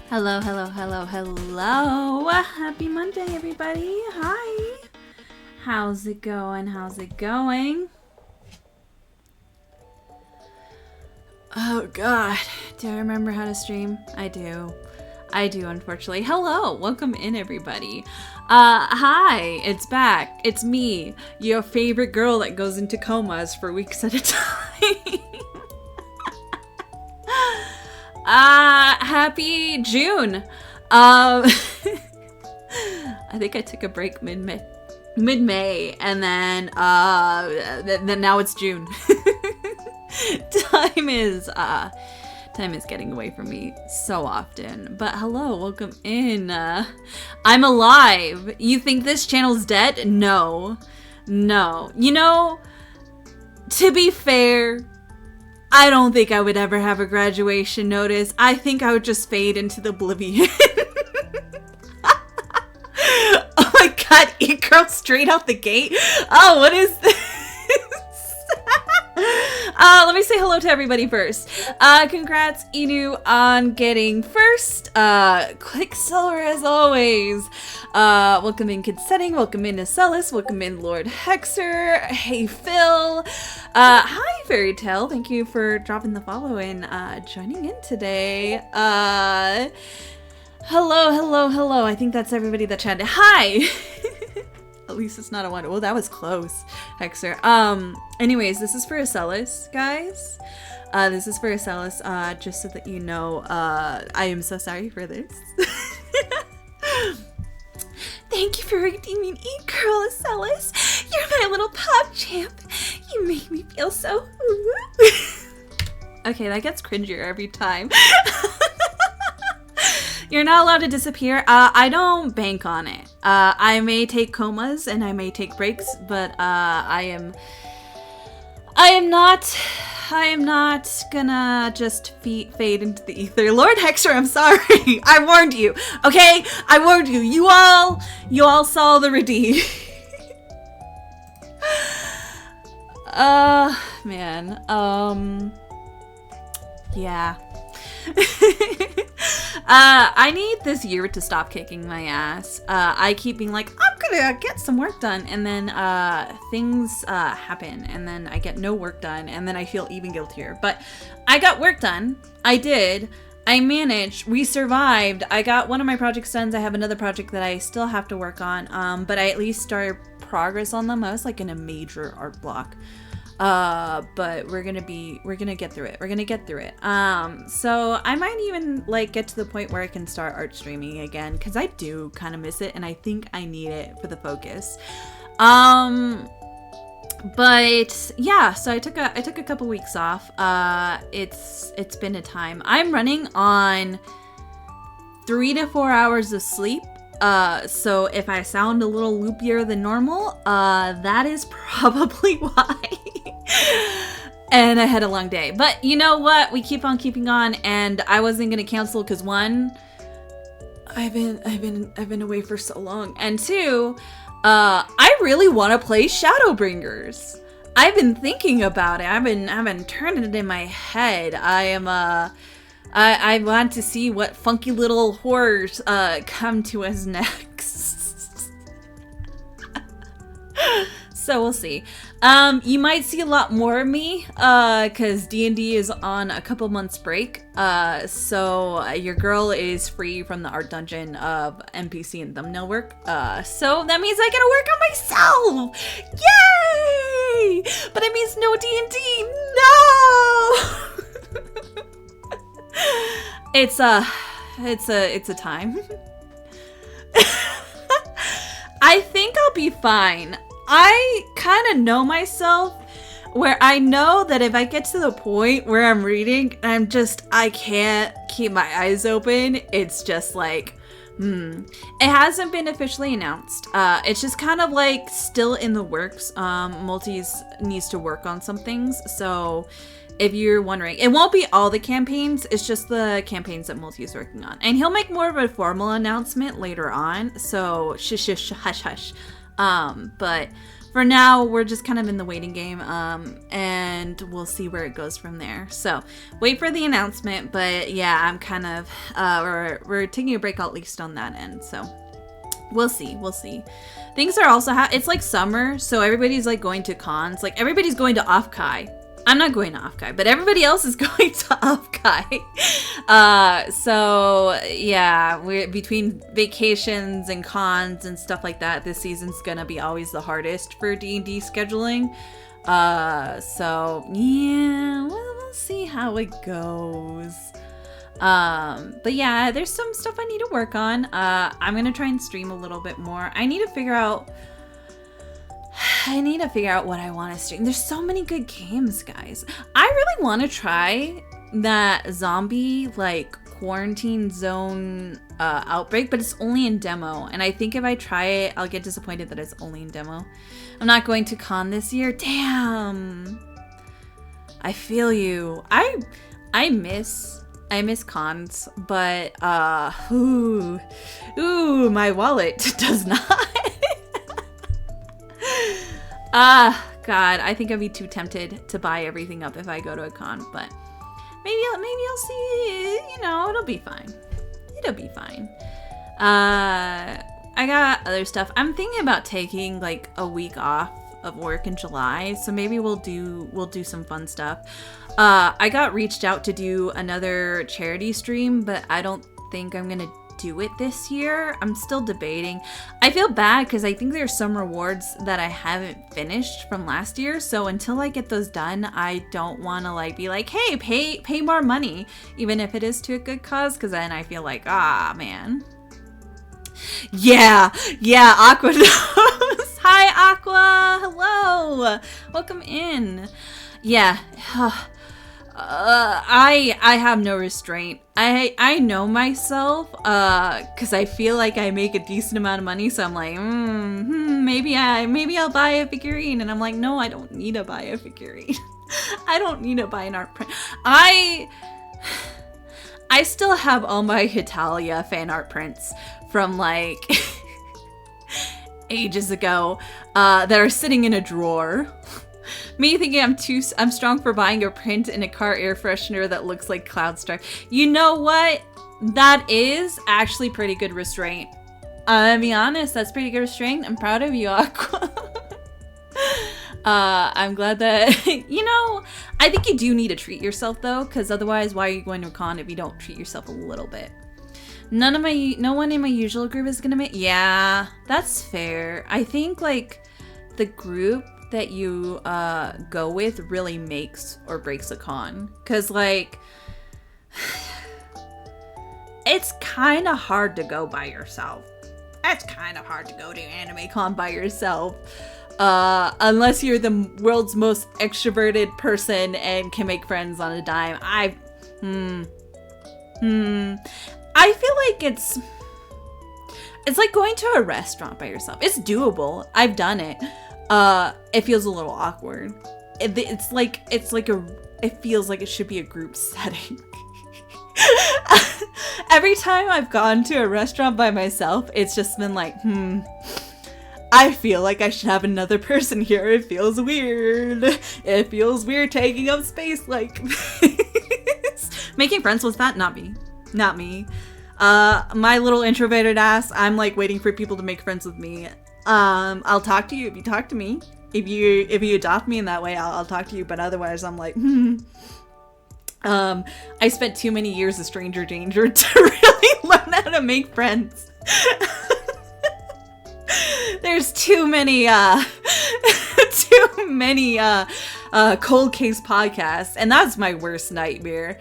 Hello, hello, hello, hello. Happy Monday, everybody. Hi. How's it going? How's it going? Oh, God. Do I remember how to stream? I do, unfortunately. Hello. Welcome in, everybody. Hi. It's back. It's me, your favorite girl that goes into comas for weeks at a time. Happy June. I think I took a break mid-May, and then now it's June. Time is getting away from me so often. But hello, welcome in. I'm alive. You think this channel's dead? No. You know, to be fair, I don't think I would ever have a graduation notice. I think I would just fade into the oblivion. Oh my god, E-Girl straight out the gate? Oh, what is this? Let me say hello to everybody first. Congrats, Inu, on getting first. Quicksilver as always. Welcome in Kid Setting, welcome in Acellus, welcome in Lord Hexer, hey Phil, hi Fairy Tale, thank you for dropping the follow and joining in today. Hello, I think that's everybody that chatted. Hi! At least it's not a one. Oh, that was close, Hexer. Anyways, this is for Acellus, guys. This is for Acellus, just so that you know, I am so sorry for this. Thank you for redeeming E-Girl, Acellus. You're my little pop champ. You make me feel so... Okay, that gets cringier every time. You're not allowed to disappear. I don't bank on it. I may take comas and I may take breaks, but I am not gonna just fade into the ether. Lord Hexer, I'm sorry. I warned you. Okay? I warned you. You all saw the redeem. Man. Yeah. I need this year to stop kicking my ass. I keep being like, I'm gonna get some work done, and then things happen, and then I get no work done, and then I feel even guiltier. But I got work done. I did. I managed. We survived. I got one of my projects done. I have another project that I still have to work on, but I at least started progress on them. I was like in a major art block. But we're gonna get through it. So I might even like get to the point where I can start art streaming again, because I do kind of miss it, and I think I need it for the focus. But yeah, so I took a couple weeks off. It's been a time. I'm running on 3 to 4 hours of sleep. So if I sound a little loopier than normal, that is probably why. And I had a long day, but you know what? We keep on keeping on, and I wasn't gonna cancel because one, I've been away for so long, and two, I really want to play ShadowBringers. I've been thinking about it. I've been turning it in my head. I want to see what funky little horrors come to us next. So we'll see. You might see a lot more of me, because D&D is on a couple months break. So your girl is free from the art dungeon of NPC and thumbnail work. So that means I gotta work on myself! Yay! But it means no D&D, no! It's a time. I think I'll be fine. I kind of know myself, where I know that if I get to the point where I'm reading and I can't keep my eyes open, it's just like, It hasn't been officially announced. It's just kind of like still in the works. Multis needs to work on some things, so if you're wondering, it won't be all the campaigns, it's just the campaigns that Multi is working on. And he'll make more of a formal announcement later on, so shush, hush, hush. But for now, we're just kind of in the waiting game, and we'll see where it goes from there. So wait for the announcement, but yeah, I'm kind of, we're taking a break at least on that end. So we'll see. Things are also, it's like summer, so everybody's like going to cons. Like everybody's going to Off-Kai. I'm not going to Off-Kai, but everybody else is going to Off-Kai. So yeah, we're between vacations and cons and stuff like that. This season's gonna be always the hardest for D&D scheduling. So yeah, we'll see how it goes. But yeah, there's some stuff I need to work on. I'm gonna try and stream a little bit more. I need to figure out what I want to stream. There's so many good games, guys. I really want to try that zombie like quarantine zone outbreak, but it's only in demo. And I think if I try it, I'll get disappointed that it's only in demo. I'm not going to con this year. Damn. I feel you. I miss cons, but ooh, my wallet does not. God, I think I'd be too tempted to buy everything up if I go to a con, but maybe I'll see, it'll be fine. I got other stuff. I'm thinking about taking like a week off of work in July, so maybe we'll do some fun stuff. I got reached out to do another charity stream, but I don't think I'm gonna do it this year. I'm still debating. I feel bad because I think there's some rewards that I haven't finished from last year, so until I get those done, I don't want to like be like, hey, pay more money, even if it is to a good cause, because then I feel like, man. Yeah, Aqua knows. Hi, Aqua. Hello. Welcome in. Yeah. I have no restraint. I know myself, cause I feel like I make a decent amount of money, so I'm like, maybe I'll buy a figurine, and I'm like, no, I don't need to buy a figurine. I don't need to buy an art print. I still have all my Hitalia fan art prints from like ages ago, that are sitting in a drawer. Me thinking I'm strong for buying a print in a car air freshener that looks like Cloudstripe. You know what? That is actually pretty good restraint. I'll be honest, that's pretty good restraint. I'm proud of you, Aqua. I'm glad that, I think you do need to treat yourself though, because otherwise why are you going to a con if you don't treat yourself a little bit? No one in my usual group is gonna make, yeah, that's fair. I think like the group that you go with really makes or breaks a con, because like it's kind of hard to go by yourself. It's kind of hard to go to anime con by yourself, unless you're the world's most extroverted person and can make friends on a dime. I feel like it's like going to a restaurant by yourself. It's doable. I've done it. It feels a little awkward. It feels like it should be a group setting. Every time I've gone to a restaurant by myself, it's just been like, I feel like I should have another person here. It feels weird. It feels weird taking up space like this. Making friends with that? Not me. My little introverted ass, I'm like waiting for people to make friends with me. I'll talk to you if you talk to me. If you adopt me in that way, I'll talk to you. But otherwise, I'm like, I spent too many years a stranger danger to really learn how to make friends. There's too many cold case podcasts, and that's my worst nightmare.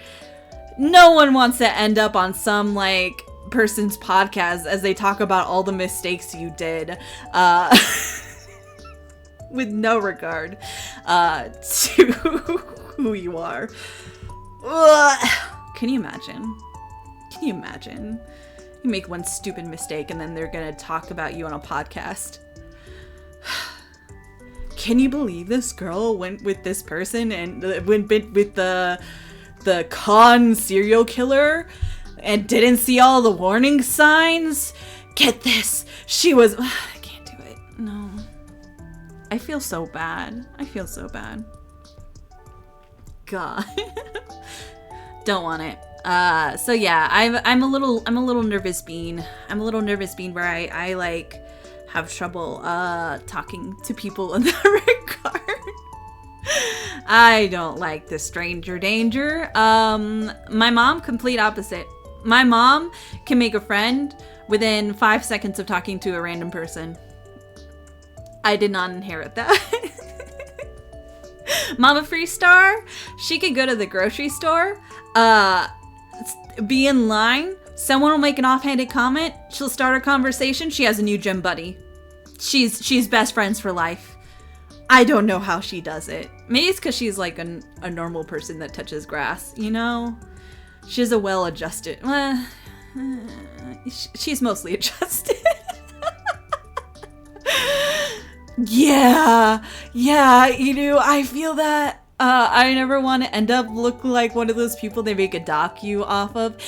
No one wants to end up on some like person's podcast as they talk about all the mistakes you did, with no regard to who you are. Ugh. Can you imagine? You make one stupid mistake and then they're gonna talk about you on a podcast. Can you believe this girl went with this person and went with the con serial killer and didn't see all the warning signs? Get this. She was... I can't do it. No. I feel so bad. I feel so bad. God. Don't want it. So yeah, I'm a little nervous bean. I'm a little nervous bean where I like have trouble talking to people in that regard. I don't like the stranger danger. My mom, complete opposite. My mom can make a friend within 5 seconds of talking to a random person. I did not inherit that. Mama Freestar, she could go to the grocery store, be in line, someone will make an offhanded comment, she'll start a conversation, she has a new gym buddy. She's best friends for life. I don't know how she does it. Maybe it's because she's like a normal person that touches grass, you know? She's a well-adjusted... she's mostly adjusted. Yeah, you know, I feel that. I never want to end up look like one of those people they make a docu off of.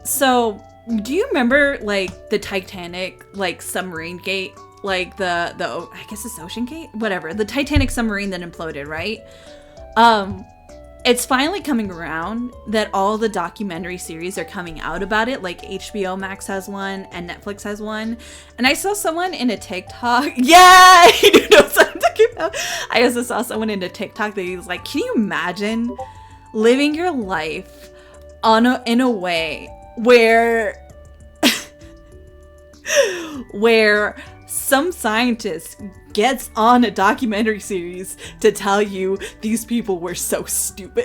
So, do you remember, like, the Titanic, like, submarine gate? Like, the I guess it's Ocean Gate? Whatever. The Titanic submarine that imploded, right? It's finally coming around that all the documentary series are coming out about it. Like HBO Max has one and Netflix has one. And I saw someone in a TikTok. Yeah, you know what I'm talking about. I also saw someone in a TikTok that was like, can you imagine living your life in a way where where some scientist gets on a documentary series to tell you these people were so stupid.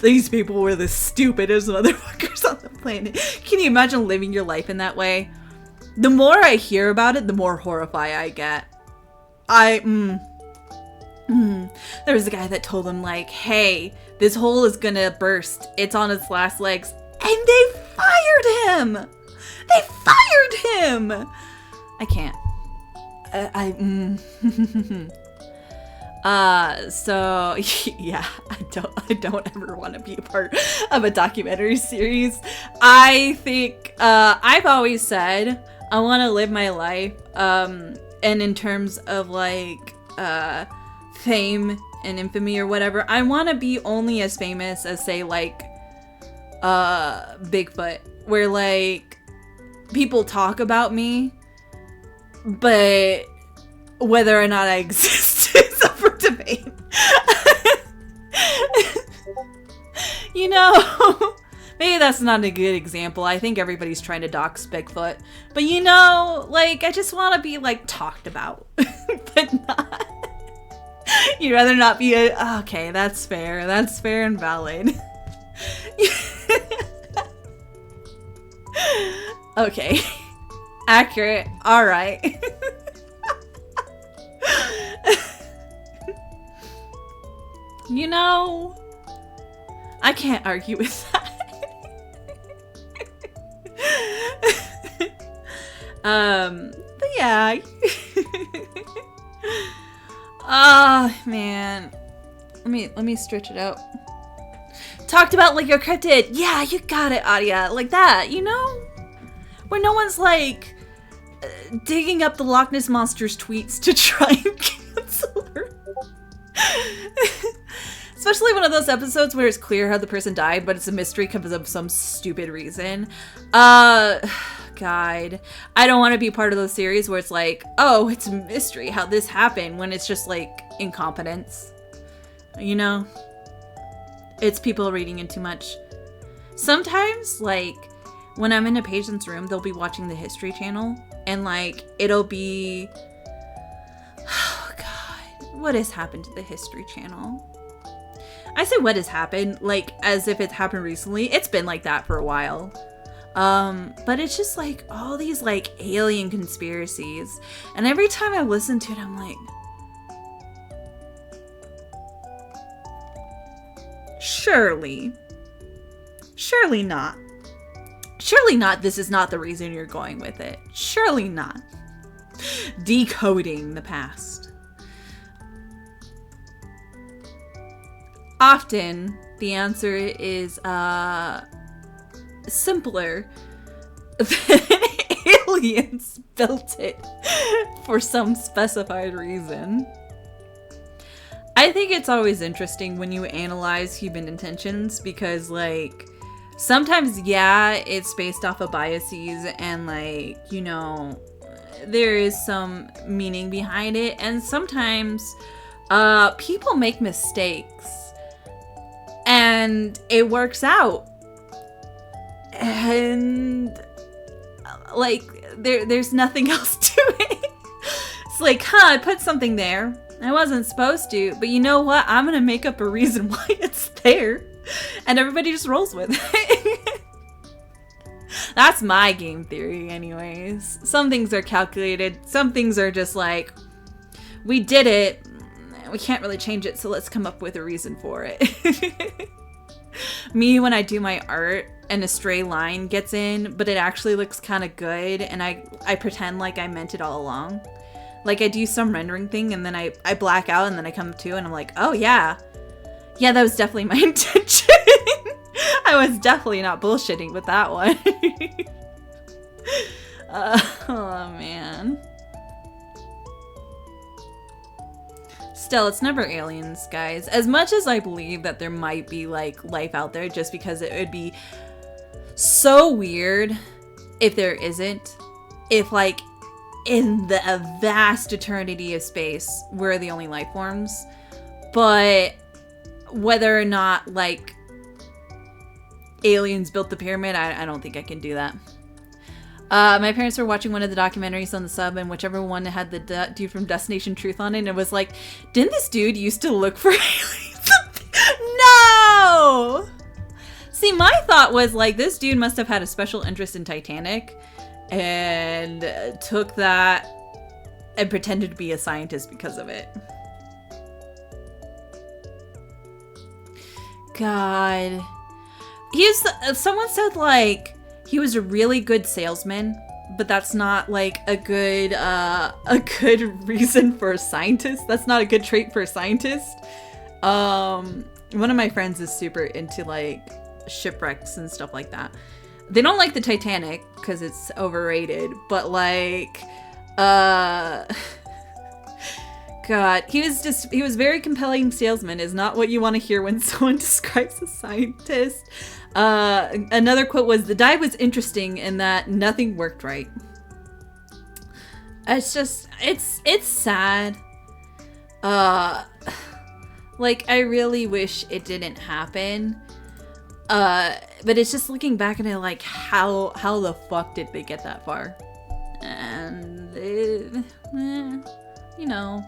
These people were the stupidest motherfuckers on the planet. Can you imagine living your life in that way? The more I hear about it, the more horrified I get. There was a guy that told him, like, hey, this hole is gonna burst. It's on its last legs. And they fired him! They fired him! I can't. So yeah, I don't ever want to be a part of a documentary series. I think I've always said I want to live my life and in terms of like fame and infamy or whatever, I want to be only as famous as, say, like Bigfoot, where like people talk about me, but whether or not I exist is up for debate. You know, maybe that's not a good example. I think everybody's trying to dox Bigfoot. But you know, like, I just want to be, like, talked about. But not. You'd rather not be a... Okay, that's fair. That's fair and valid. Okay. Accurate. Alright. You know, I can't argue with that. But yeah. Oh man. Let me stretch it out. Talked about like your cryptid. Yeah, you got it, Adia. Like that, you know? Where no one's like digging up the Loch Ness Monster's tweets to try and cancel her. Especially one of those episodes where it's clear how the person died, but it's a mystery because of some stupid reason. God. I don't want to be part of those series where it's like, oh, it's a mystery how this happened, when it's just like incompetence. You know? It's people reading in too much. Sometimes, like, when I'm in a patient's room, they'll be watching the History Channel, and like, it'll be... Oh God. What has happened to the History Channel? I say what has happened, like, as if it's happened recently. It's been like that for a while. But it's just, like, all these, like, alien conspiracies. And every time I listen to it, I'm like... Surely not. Surely not, this is not the reason you're going with it. Surely not. Decoding the past. Often, the answer is, simpler than aliens built it for some specified reason. I think it's always interesting when you analyze human intentions because, like, sometimes, yeah, it's based off of biases and, like, you know, there is some meaning behind it. And sometimes people make mistakes and it works out. And, like, there's nothing else to it. It's like, I put something there. I wasn't supposed to, but you know what? I'm gonna make up a reason why it's there. And everybody just rolls with it. That's my game theory anyways. Some things are calculated. Some things are just like, we did it. We can't really change it, so let's come up with a reason for it. Me, when I do my art and a stray line gets in, but it actually looks kind of good, and I pretend like I meant it all along. Like, I do some rendering thing, and then I black out, and then I come to, and I'm like, oh, yeah. Yeah, that was definitely my intention. I was definitely not bullshitting with that one. Oh, man. Still, it's never aliens, guys. As much as I believe that there might be, like, life out there, just because it would be so weird if there isn't. If, like, in the vast eternity of space, we're the only life forms. But whether or not, like, aliens built the pyramid, I don't think I can do that. My parents were watching one of the documentaries on the sub, and whichever one had the dude from Destination Truth on it, and it was like, didn't this dude used to look for aliens? No! See, my thought was, like, this dude must have had a special interest in Titanic, and took that and pretended to be a scientist because of it. God. Someone said, like, he was a really good salesman, but that's not, like, a good reason for a scientist. That's not a good trait for a scientist. One of my friends is super into, like, shipwrecks and stuff like that. They don't like the Titanic because it's overrated, but, like, God, he was very compelling salesman is not what you want to hear when someone describes a scientist. Another quote was, the dive was interesting in that nothing worked right. It's just, it's sad. Like, I really wish it didn't happen. But it's just looking back at it, like, how the fuck did they get that far? And, you know,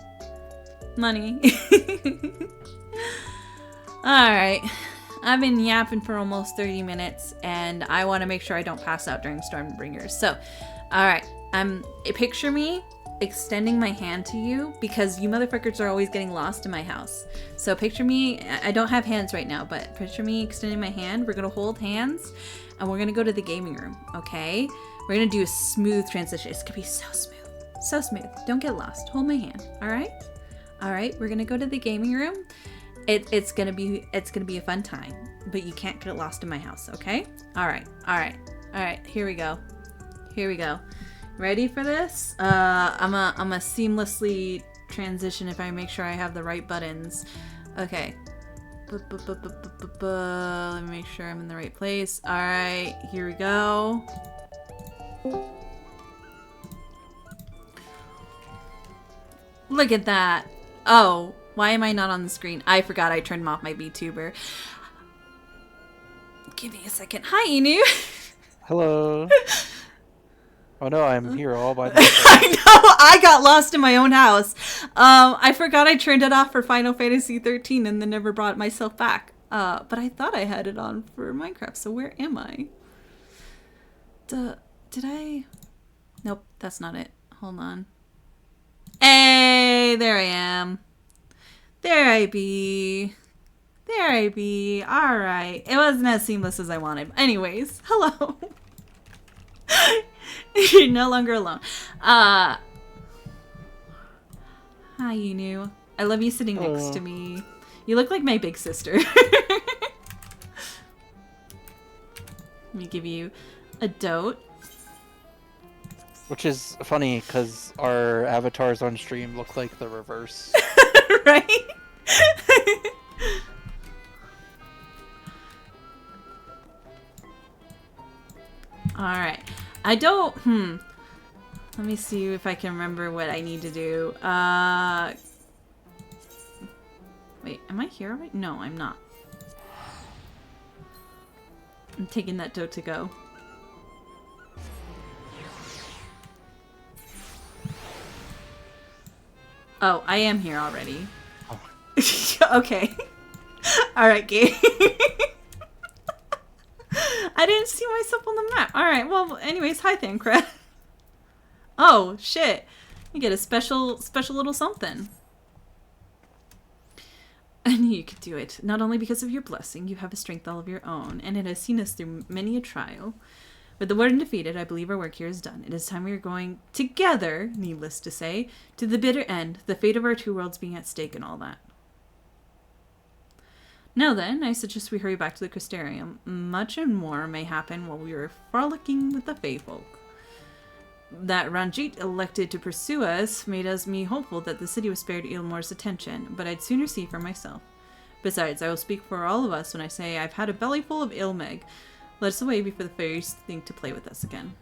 money. Alright. I've been yapping for almost 30 minutes, and I want to make sure I don't pass out during Stormbringers. So, alright. Picture me extending my hand to you, because you motherfuckers are always getting lost in my house. So picture me, I don't have hands right now, but picture me extending my hand. We're gonna hold hands and we're gonna go to the gaming room, okay? We're gonna do a smooth transition. It's gonna be so smooth. So smooth. Don't get lost. Hold my hand, alright? Alright, we're gonna go to the gaming room. It's gonna be a fun time, but you can't get lost in my house, okay? Alright, here we go. Ready for this? I'm a seamlessly transition if I make sure I have the right buttons. Okay. Let me make sure I'm in the right place. Alright, here we go. Look at that. Oh, why am I not on the screen? I forgot I turned off my VTuber. Give me a second. Hi, Inu. Hello. Oh no, I'm here all by myself. I know, I got lost in my own house. I forgot I turned it off for Final Fantasy 13 and then never brought myself back. But I thought I had it on for Minecraft, so where am I? Did I? Nope, that's not it. Hold on. Hey, there I am. There I be. Alright. It wasn't as seamless as I wanted. Anyways, hello. You're no longer alone. Hi, Inu. I love you sitting next to me. You look like my big sister. Let me give you a dote. Which is funny, because our avatars on stream look like the reverse. Right? Alright. I don't... Let me see if I can remember what I need to do. Wait, am I here already? No, I'm not. I'm taking that dough to go. Oh, I am here already. Oh. Okay. Alright, Gabe. I didn't see myself on the map. Alright, well, anyways, hi Thancred. Oh, shit. You get a special little something. I knew you could do it. Not only because of your blessing, you have a strength all of your own, and it has seen us through many a trial. With the warden defeated, I believe our work here is done. It is time we are going together, needless to say, to the bitter end, the fate of our two worlds being at stake and all that. Now then, I suggest we hurry back to the Crystarium. Much and more may happen while we are frolicking with the Fae folk. That Ranjit elected to pursue us made me hopeful that the city was spared Ilmore's attention, but I'd sooner see for myself. Besides, I will speak for all of us when I say I've had a belly full of Ilmeg. Let us away before the fairies think to play with us again.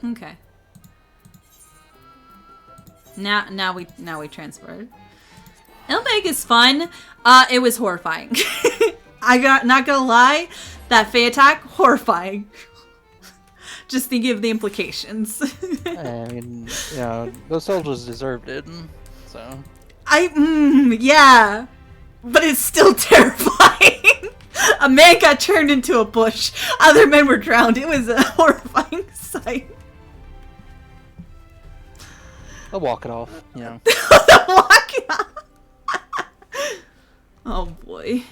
Okay. Now we transferred. Ilmeg is fun. It was horrifying. Not gonna lie, that Fae attack, horrifying. Just thinking of the implications. I mean, you know, those soldiers deserved it, so. Yeah. But it's still terrifying. A man got turned into a bush. Other men were drowned. It was a horrifying sight. I'll walk it off, you know. Walk it off. Oh boy.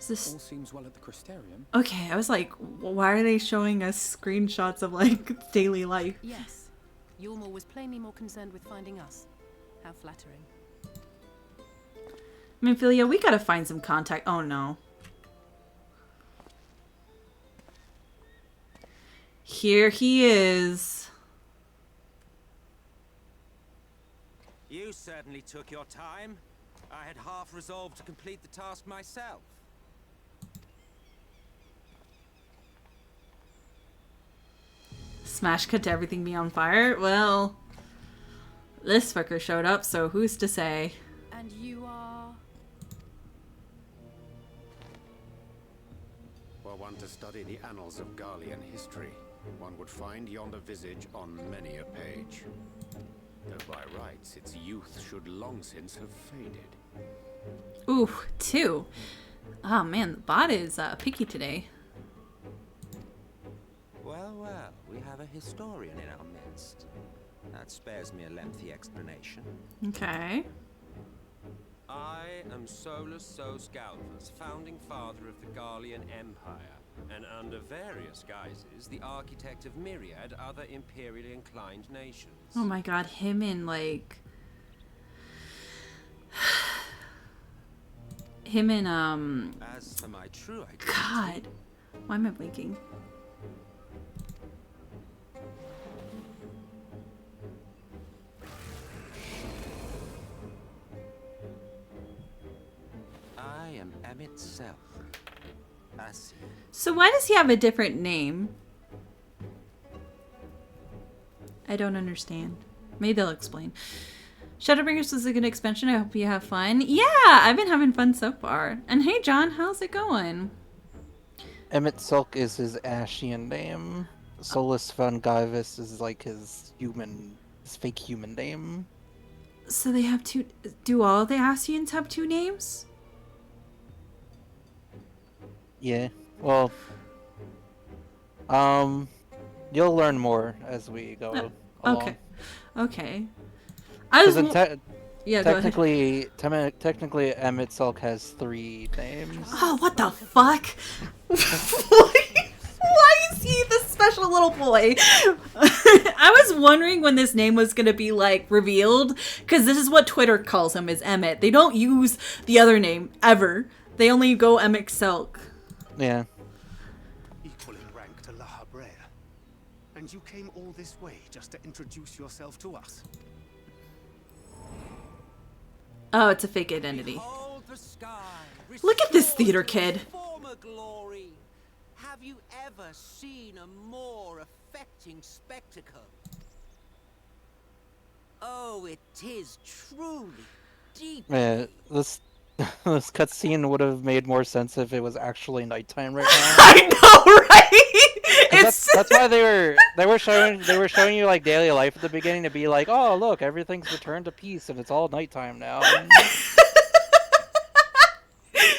All seems well at the Crystarium. Okay, I was like, why are they showing us screenshots of like daily life? Yes, Yulmore was plainly more concerned with finding us. How flattering. Minfilia, we gotta find some contact. Oh no. Here he is. You certainly took your time. I had half resolved to complete the task myself. Smash cut to everything be on fire? Well, this fucker showed up, so who's to say? And you are... Were one to study the annals of Garlean history, one would find yonder visage on many a page. Though by rights its youth should long since have faded. Ooh, 2. Oh man, the bot is picky today. Well, we have a historian in our midst. That spares me a lengthy explanation. Okay. I am Solus Sos Galvus, founding father of the Garlean Empire, and under various guises, the architect of myriad other imperially inclined nations. Oh my god, him and like... him and, As for my true identity... God. Why am I blinking? I am Emmett Self. So why does he have a different name? I don't understand. Maybe they'll explain. Shadowbringers was a good expansion. I hope you have fun. Yeah, I've been having fun so far. And hey, John, how's it going? Emmett Silk is his Ashian name. Solus Van Gaivis is like his fake human name. So they have two... Do all the Ascians have two names? Yeah. Well, you'll learn more as we go along. Okay. Okay. I was... Yeah, technically, Emmett Silk has 3 names. Oh, what the fuck? Why special little boy. I was wondering when this name was gonna be like revealed, because this is what Twitter calls him, is Emmett. They don't use the other name ever. They only go Emmett Selk. Yeah. Equal in rank to La Habrea. And you came all this way just to introduce yourself to us? Oh, it's a fake identity. Behold the sky, Look at this theater restored to kid. its former glory. Have you ever seen a more affecting spectacle? Oh, it is truly deep. Yeah, this this cutscene would have made more sense if it was actually nighttime right now. I know, right? 'Cause that's why they were showing you like daily life at the beginning to be like, oh look, everything's returned to peace and it's all nighttime now.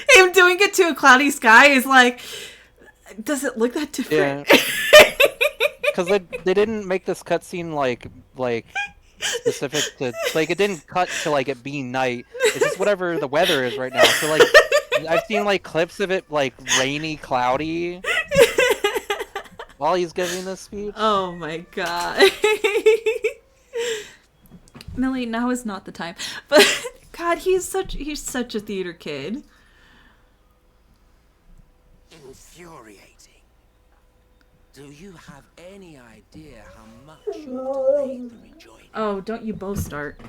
Him doing it to a cloudy sky is like, does it look that different? Yeah. Because they didn't make this cutscene like specific to, like, it didn't cut to like it being night. It's just whatever the weather is right now. So like I've seen like clips of it like rainy, cloudy while he's giving this speech. Oh my god. Millie, now is not the time. But God, he's such a theater kid. Infuriating. Do you have any idea how much you've delayed the rejoining? Oh, don't you both start.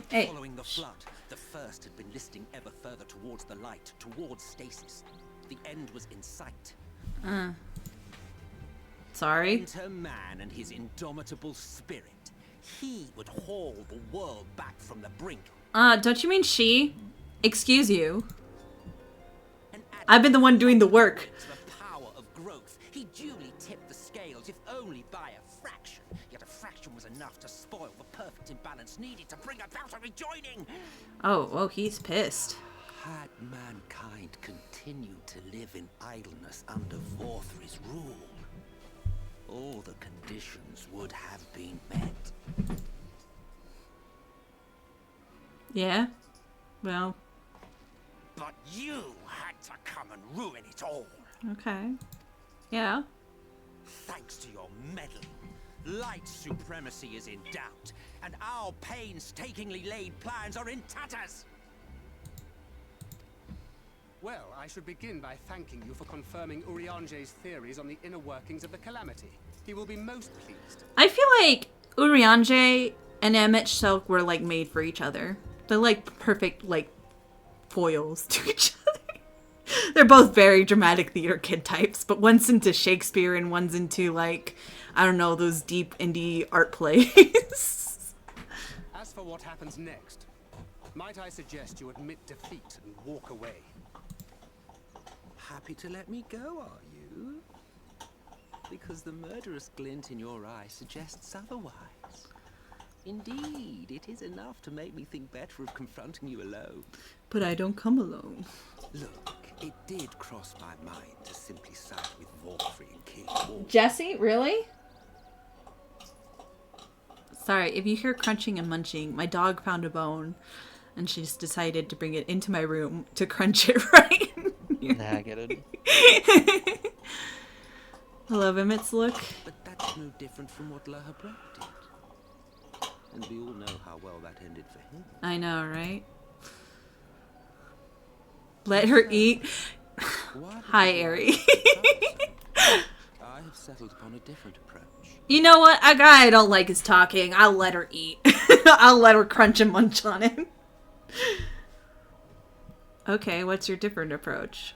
Hey. Following the flood, the first had been listing ever further towards the light, towards stasis. The end was in sight. Sorry. Enter man and his indomitable spirit. He would haul the world back from the brink. Don't you mean she? Excuse you. And add I've been the one doing the work. to the power of growth. He duly tipped the scales, if only by a fraction. Yet a fraction was enough to spoil the perfect imbalance needed to bring about a rejoining. Oh, he's pissed. Had mankind continued to live in idleness under Vorthry's rule, all the conditions would have been met. Yeah? Well, But you had to come and ruin it all. okay. Yeah. Thanks to your meddling, light supremacy is in doubt, and our painstakingly laid plans are in tatters. Well, I should begin by thanking you for confirming Urianger's theories on the inner workings of the Calamity. He will be most pleased. I feel like Urianger and Emmett Selk were like made for each other. They're like perfect like foils to each other. They're both very dramatic theater kid types, but one's into Shakespeare and one's into like, I don't know, those deep indie art plays. As for what happens next, might I suggest you admit defeat and walk away? Happy to let me go, are you? Because the murderous glint in your eye suggests otherwise. Indeed, it is enough to make me think better of confronting you alone. But I don't come alone. Look, it did cross my mind to simply side with Vorthry and King War. Jesse, really? Sorry, if you hear crunching and munching, my dog found a bone and she just decided to bring it into my room to crunch it right. Nah, I get it. I love Emmett's look. But that's no different from what La Habrea did. And we all know how well that ended for him. I know, right? Let her eat. Hi, Ari. I have settled upon a different approach. You know what? A guy I don't like is talking. I'll let her eat. I'll let her crunch and munch on him. Okay, what's your different approach?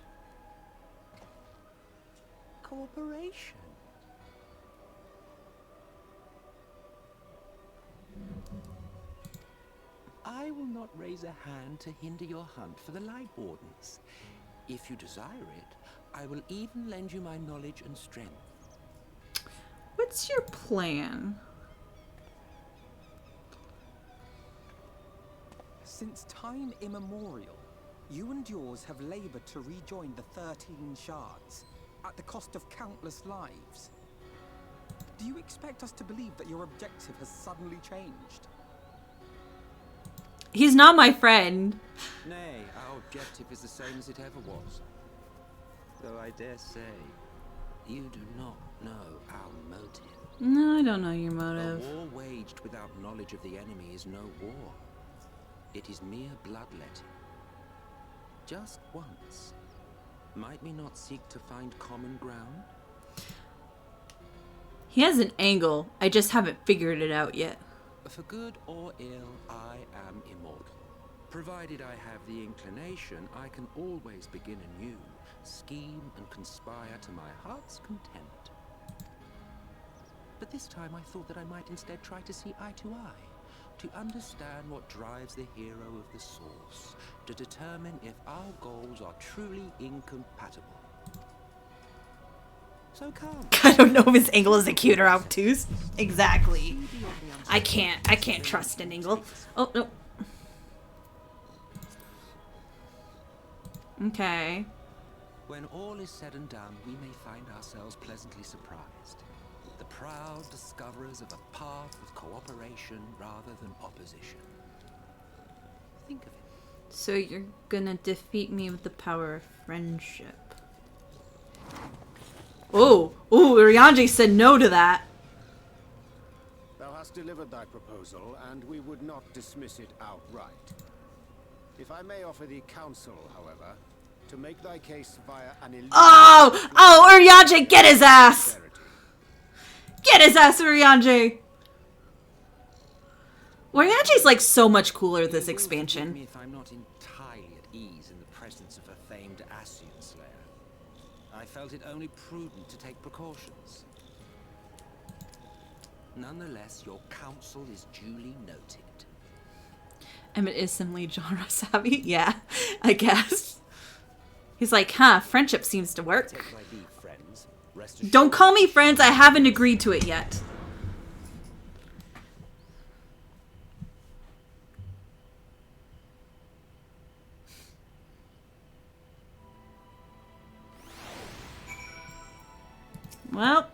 Cooperation. I will not raise a hand to hinder your hunt for the Light Wardens. If you desire it, I will even lend you my knowledge and strength. What's your plan? Since time immemorial, you and yours have labored to rejoin the 13 shards, at the cost of countless lives. Do you expect us to believe that your objective has suddenly changed? He's not my friend. Nay, our objective is the same as it ever was. Though I dare say, you do not know our motive. No, I don't know your A motive. war waged without knowledge of the enemy is no war. It is mere bloodletting. Just once. Might we not seek to find common ground? He has an angle. I just haven't figured it out yet. For good or ill, I am immortal. Provided I have the inclination, I can always begin anew, scheme and conspire to my heart's content. But this time I thought that I might instead try to see eye to eye, to understand what drives the hero of the source, to determine if our goals are truly incompatible. So come. I don't know if his angle is acute or obtuse. Exactly. I can't trust an angle. Oh, no. Okay. When all is said and done, we may find ourselves pleasantly surprised. The proud discoverers of a path of cooperation rather than opposition. Think of it. So you're gonna defeat me with the power of friendship. Oh, Urianger said no to that. Thou hast delivered thy proposal, and we would not dismiss it outright. If I may offer thee counsel, however, to make thy case via an illusion. Oh, Urianger, get his ass! Get his ass, Urianger! Urianger's like so much cooler this You will expansion. forgive me if I'm not entirely at ease in the presence of a famed Ascian Slayer. I felt it only prudent to take precautions. Nonetheless, your counsel is duly noted. Emmett is simply genre savvy. Yeah, I guess. He's like, huh, friendship seems to work. Take my leave, friends. Rest assured. Don't call me friends, I haven't agreed to it yet. Well,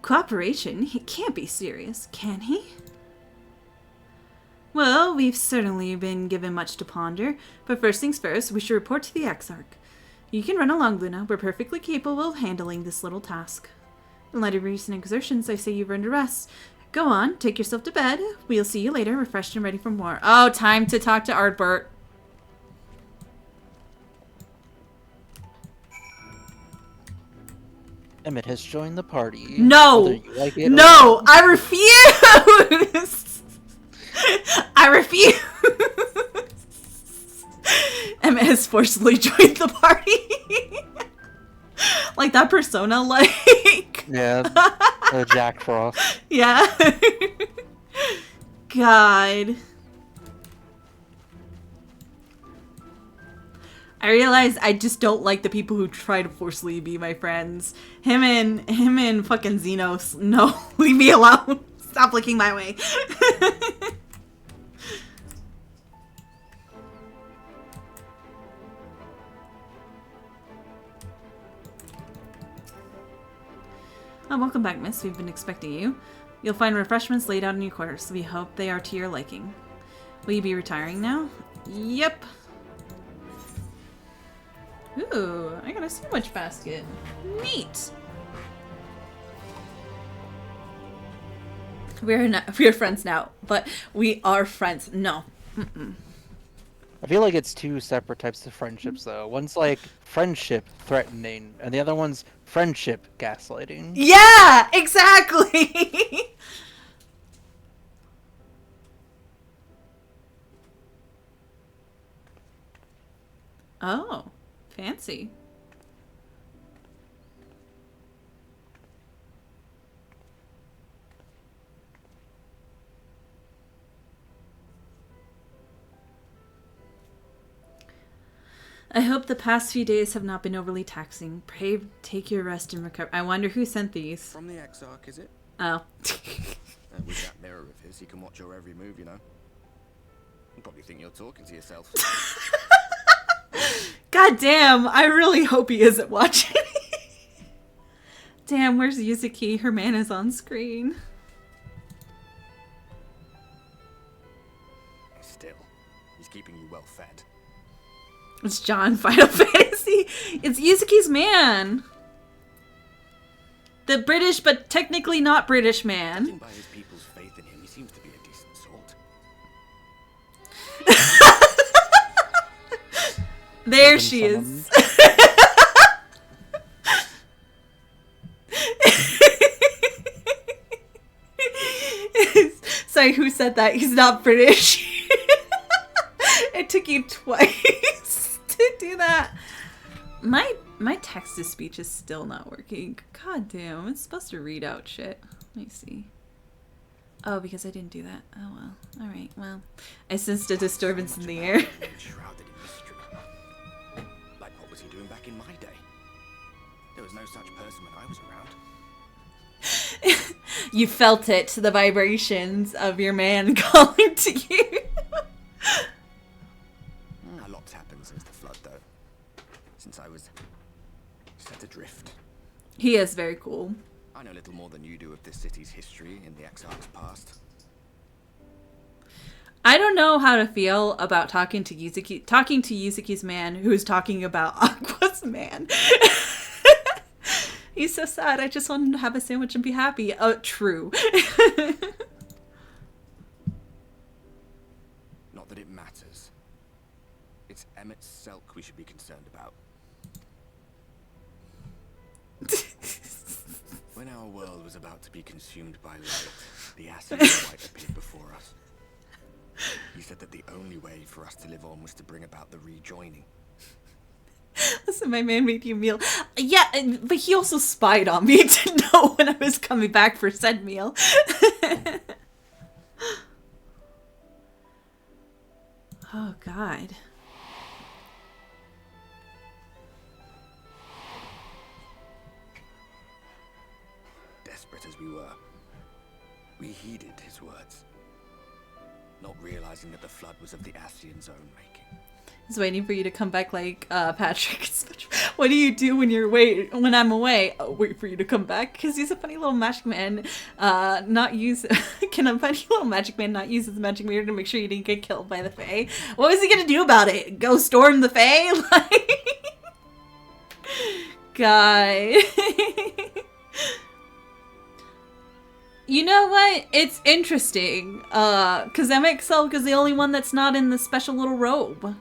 cooperation? He can't be serious, can he? Well, we've certainly been given much to ponder, but first things first, we should report to the Exarch. You can run along, Luna. We're perfectly capable of handling this little task. In light of recent exertions, I say you've earned a rest. Go on, take yourself to bed. We'll see you later, refreshed and ready for more. Oh, time to talk to Ardbert. Emmett has joined the party. No! Whether you like it or No! I refuse! I refuse! Emmett has forcibly joined the party. Like that persona, like... Yeah, Jack Frost. Yeah. God. I realize I just don't like the people who try to forcibly be my friends. Him and fucking Xenos. No, leave me alone. Stop looking my way. Oh, welcome back, miss. We've been expecting you. You'll find refreshments laid out in your quarters. We hope they are to your liking. Will you be retiring now? Yep. Ooh, I got a sandwich basket. Neat. We're friends now, but we are friends. No. I feel like it's two separate types of friendships, though. One's like friendship threatening, and the other one's friendship gaslighting. Yeah, exactly. Oh, fancy. I hope the past few days have not been overly taxing. Pray take your rest and recover. I wonder who sent these. From the Exarch, is it? Oh. And with that mirror of his, he can watch your every move, you know. You probably think you're talking to yourself. God damn, I really hope he isn't watching. Damn, where's Yuzuki? Her man is on screen. still, he's keeping you well fed. It's John, Final Fantasy. It's Yuzuki's man. The British, but technically not British man. Judging by his people's faith in him, he seems to be a decent sort. There she is. Sorry, who said that? He's not British. It took you twice to do that. My text-to-speech is still not working. God damn, it's supposed to read out shit. Let me see. Oh, because I didn't do that. Oh well. Alright, well. I sensed a disturbance in the air. Shrouded in mystery. Like what was he doing back in my day? There was no such person when I was around. You felt it, the vibrations of your man calling to you. A lot's happened since the flood, though. Since I was set adrift. He is very cool. I know little more than you do of this city's history in the Exarch's past. I don't know how to feel about talking to Yuzuki's man who's talking about Aqua's man. He's so sad. I just want him to have a sandwich and be happy. Oh, true. Not that it matters. It's Emmett Selk we should be concerned about. When our world was about to be consumed by light, the acid white appeared before us. He said that the only way for us to live on was to bring about the rejoining. Listen, my man made you a meal. Yeah, but he also spied on me to know when I was coming back for said meal. Oh, God. Desperate as we were, we heeded his words, not realizing that the flood was of the Ascian's own making. He's waiting for you to come back like Patrick. What do you do when you're when I'm away? Oh, wait for you to come back, because he's a funny little magic man. Can a funny little magic man not use his magic mirror to make sure you didn't get killed by the Fae? What was he gonna do about it? Go storm the Fae? Like, guy. You know what? It's interesting. Cause MXL is the only one that's not in the special little robe.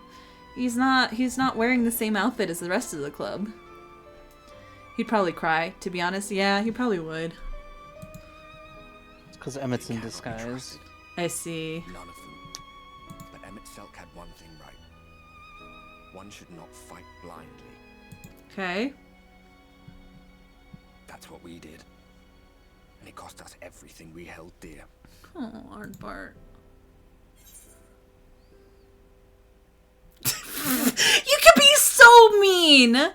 He's not wearing the same outfit as the rest of the club. He'd probably cry, to be honest. Yeah, he probably would. It's because Emmett's in disguise. I see. None of them. But Emmett Selk had one thing right. One should not fight blindly. Okay. That's what we did. And it cost us everything we held dear. Oh, Aardbart. You could be so mean! That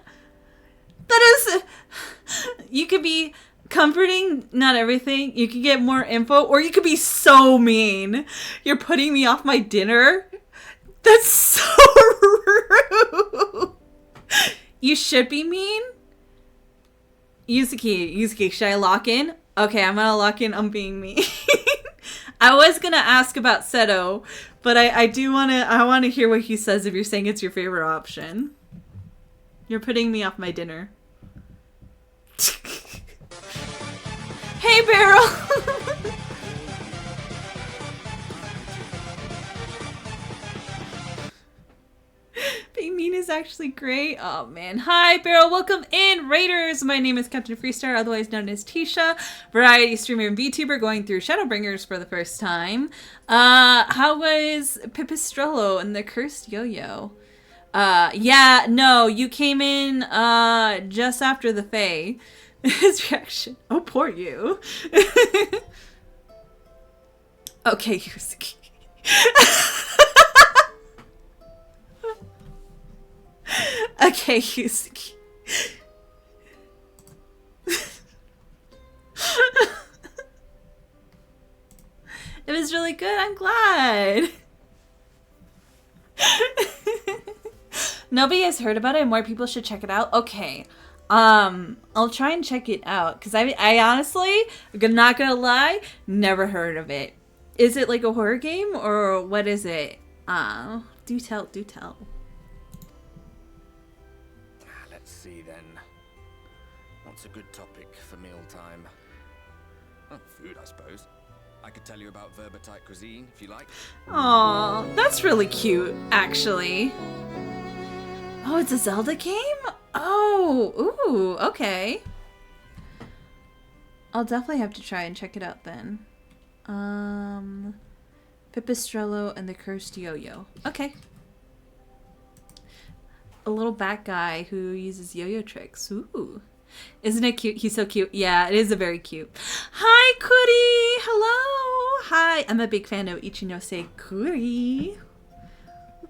is... You could be comforting, not everything. You could get more info, or you could be so mean. You're putting me off my dinner? That's so rude! You should be mean? Yuzuki, should I lock in? Okay, I'm gonna lock in on being mean. I was gonna ask about Seto, but I wanna hear what he says if you're saying it's your favorite option. You're putting me off my dinner. Hey, Beryl! Being mean is actually great. Oh man. Hi, Beryl. Welcome in, Raiders. My name is Captain Freestar, otherwise known as Tisha, variety streamer and VTuber going through Shadowbringers for the first time. How was Pipistrello and the Cursed Yo-Yo? Yeah, no, you came in just after the Fae. His reaction. Oh, poor you. Okay, Yuzuki. Okay, Yuzuki. It was really good. I'm glad. Nobody has heard about it and more people should check it out. Okay. I'll try and check it out because I honestly, I'm not gonna lie, never heard of it. Is it like a horror game or what is it? Do tell, do tell. Let's see then. What's a good topic for mealtime? Oh, food, I suppose. I could tell you about Verbatite cuisine, if you like. Aw, that's really cute, actually. Oh, it's a Zelda game? Oh, ooh, okay. I'll definitely have to try and check it out then. Pipistrello and the Cursed Yo-Yo. Okay. A little bat guy who uses yo-yo tricks. Ooh. Isn't it cute? He's so cute. Yeah, it is a very cute. Hi, Kuri! Hello! Hi! I'm a big fan of Ichinose Kuri.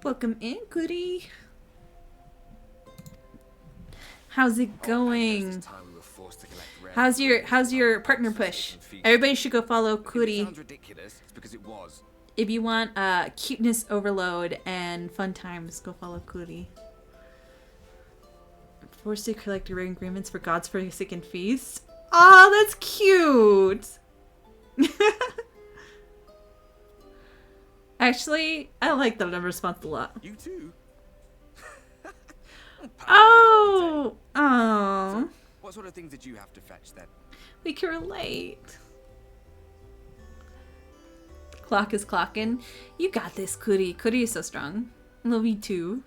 Welcome in, Kuri. How's it going? How's your partner push? Everybody should go follow Kuri. Sounds ridiculous. It's because it was. If you want cuteness overload and fun times, go follow Kuri. Forced to collect rare ingredients for God's Forsaken Feast. Oh, that's cute! Actually, I like that response a lot. You too? Oh! Oh. So, what sort of things did you have to fetch then? We can relate. Clock is clocking. You got this, Kuri. Kuri is so strong. Love you too.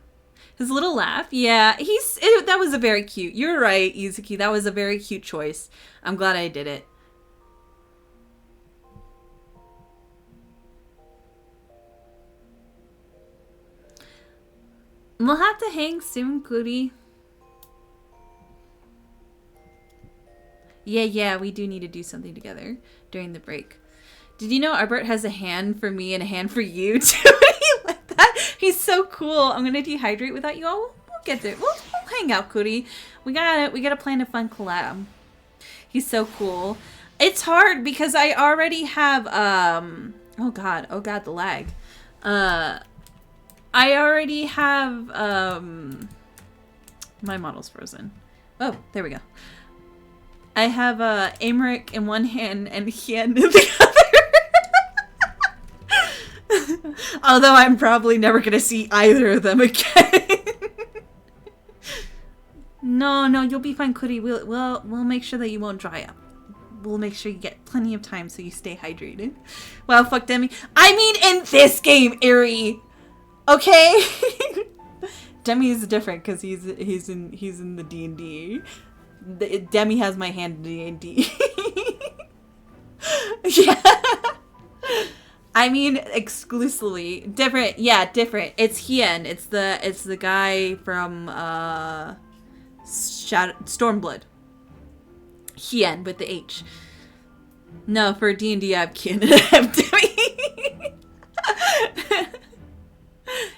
His little laugh. Yeah, that was a very cute. You're right, Izuki. That was a very cute choice. I'm glad I did it. We'll have to hang soon, Kuri. Yeah, we do need to do something together during the break. Did you know Arbert has a hand for me and a hand for you too? You like that? He's so cool. I'm gonna dehydrate without you all. We'll get there. We'll hang out, Kuri. We gotta plan a fun collab. He's so cool. It's hard because I already have oh god, the lag. I already have my model's frozen. Oh, there we go. I have Amric in one hand and Hien in the other. Although I'm probably never gonna see either of them again. No, you'll be fine, Kuri. We'll make sure that you won't dry up. We'll make sure you get plenty of time so you stay hydrated. Wow, fuck Demi. I mean, in this game, Eri. Okay. Demi is different because he's in the D&D. Demi has my hand in D&D. Yeah. I mean, exclusively different. Yeah, different. It's Hien. It's the guy from Stormblood. Hien with the H. No, for D&D I have Hien and I have Demi.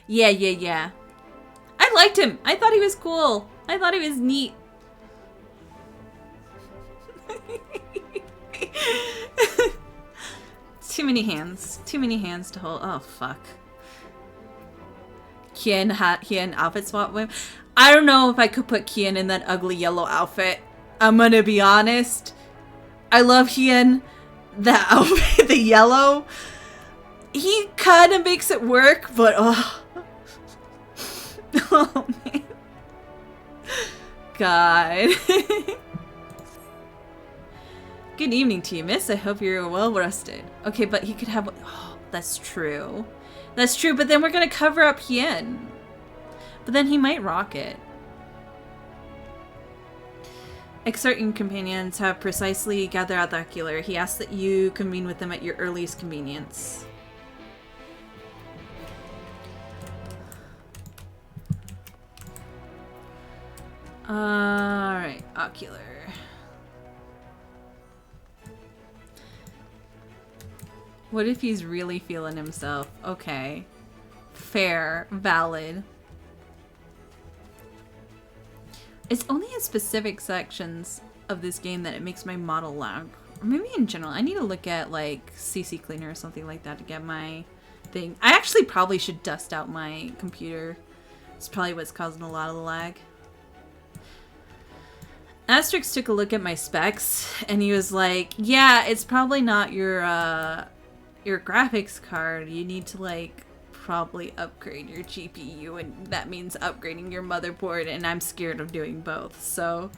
Yeah. I liked him. I thought he was cool. I thought he was neat. Too many hands to hold. Oh fuck. Hien outfit swap with him. I don't know if I could put Hien in that ugly yellow outfit. I'm gonna be honest. I love Hien. That outfit, the yellow. He kind of makes it work, but oh man. God. Good evening to you, miss. I hope you're well rested. Okay, but he could have... Oh, that's true. That's true, but then we're going to cover up Hien. But then he might rock it. Certain companions have precisely gathered out the ocular. He asks that you convene with them at your earliest convenience. Alright, ocular. What if he's really feeling himself? Okay. Fair. Valid. It's only in specific sections of this game that it makes my model lag. Or maybe in general. I need to look at like CC Cleaner or something like that to get my thing. I actually probably should dust out my computer. It's probably what's causing a lot of the lag. Asterix took a look at my specs and he was like, yeah, it's probably not your graphics card. You need to like probably upgrade your GPU, and that means upgrading your motherboard, and I'm scared of doing both, so...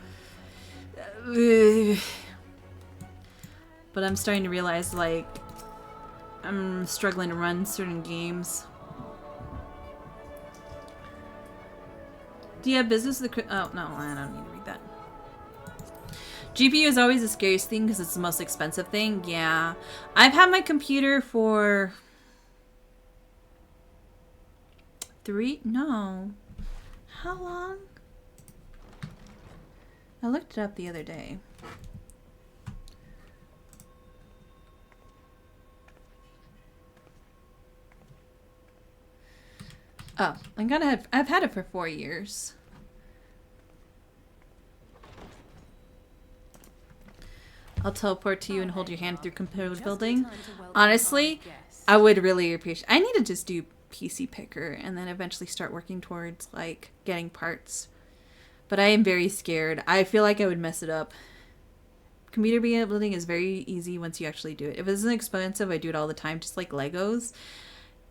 But I'm starting to realize, like, I'm struggling to run certain games. Do you have business with the... Oh, no, I don't need to read that. GPU is always the scariest thing because it's the most expensive thing. Yeah. I've had my computer for... No. How long? I looked it up the other day. Oh, I've had it for 4 years. I'll teleport to you and hold your hand through computer building. Honestly, I would really appreciate... I need to just do PC Picker and then eventually start working towards, like, getting parts. But I am very scared. I feel like I would mess it up. Computer building is very easy once you actually do it. If it isn't expensive, I do it all the time, just like Legos.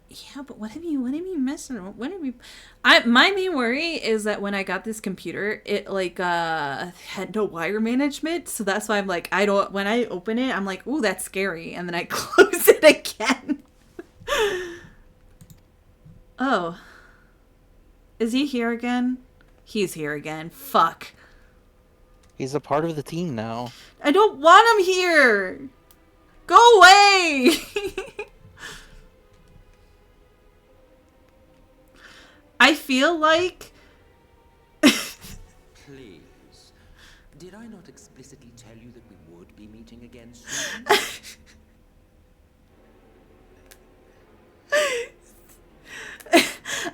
Yeah, but what have you messing? What have you? My main worry is that when I got this computer, it like had no wire management, so that's why I'm like, I don't. When I open it, I'm like, ooh, that's scary, and then I close it again. Oh, is he here again? He's here again. Fuck. He's a part of the team now. I don't want him here. Go away. I feel like... Please. Did I not explicitly tell you that we would be meeting again soon?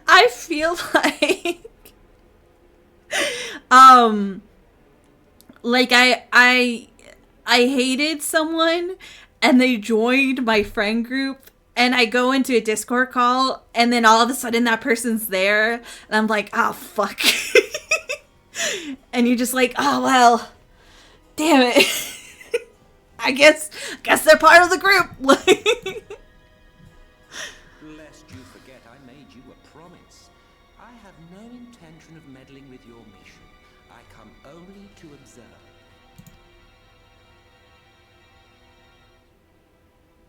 I feel like I hated someone and they joined my friend group and I go into a Discord call and then all of a sudden that person's there and I'm like, oh fuck. And you're just like, oh well, damn it. I guess they're part of the group. Lest you forget, I made you a promise. I have no intention of meddling with your mission. I come only to observe.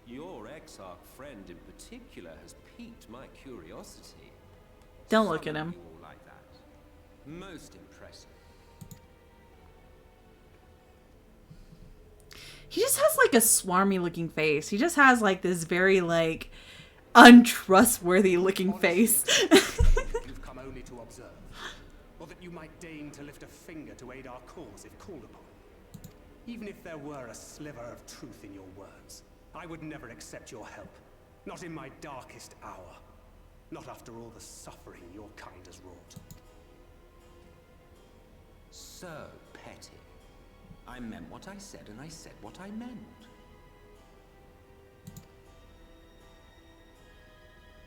Your Exarch friend in particular has piqued my curiosity. Don't look at him. Some of you all like that. Most impressive. He just has like a swarmy looking face. He just has like this very like untrustworthy looking face. You've come only to observe, or that you might deign to lift a finger to aid our cause if called upon. Even if there were a sliver of truth in your words, I would never accept your help. Not in my darkest hour. Not after all the suffering your kind has wrought. So petty. I meant what I said, and I said what I meant.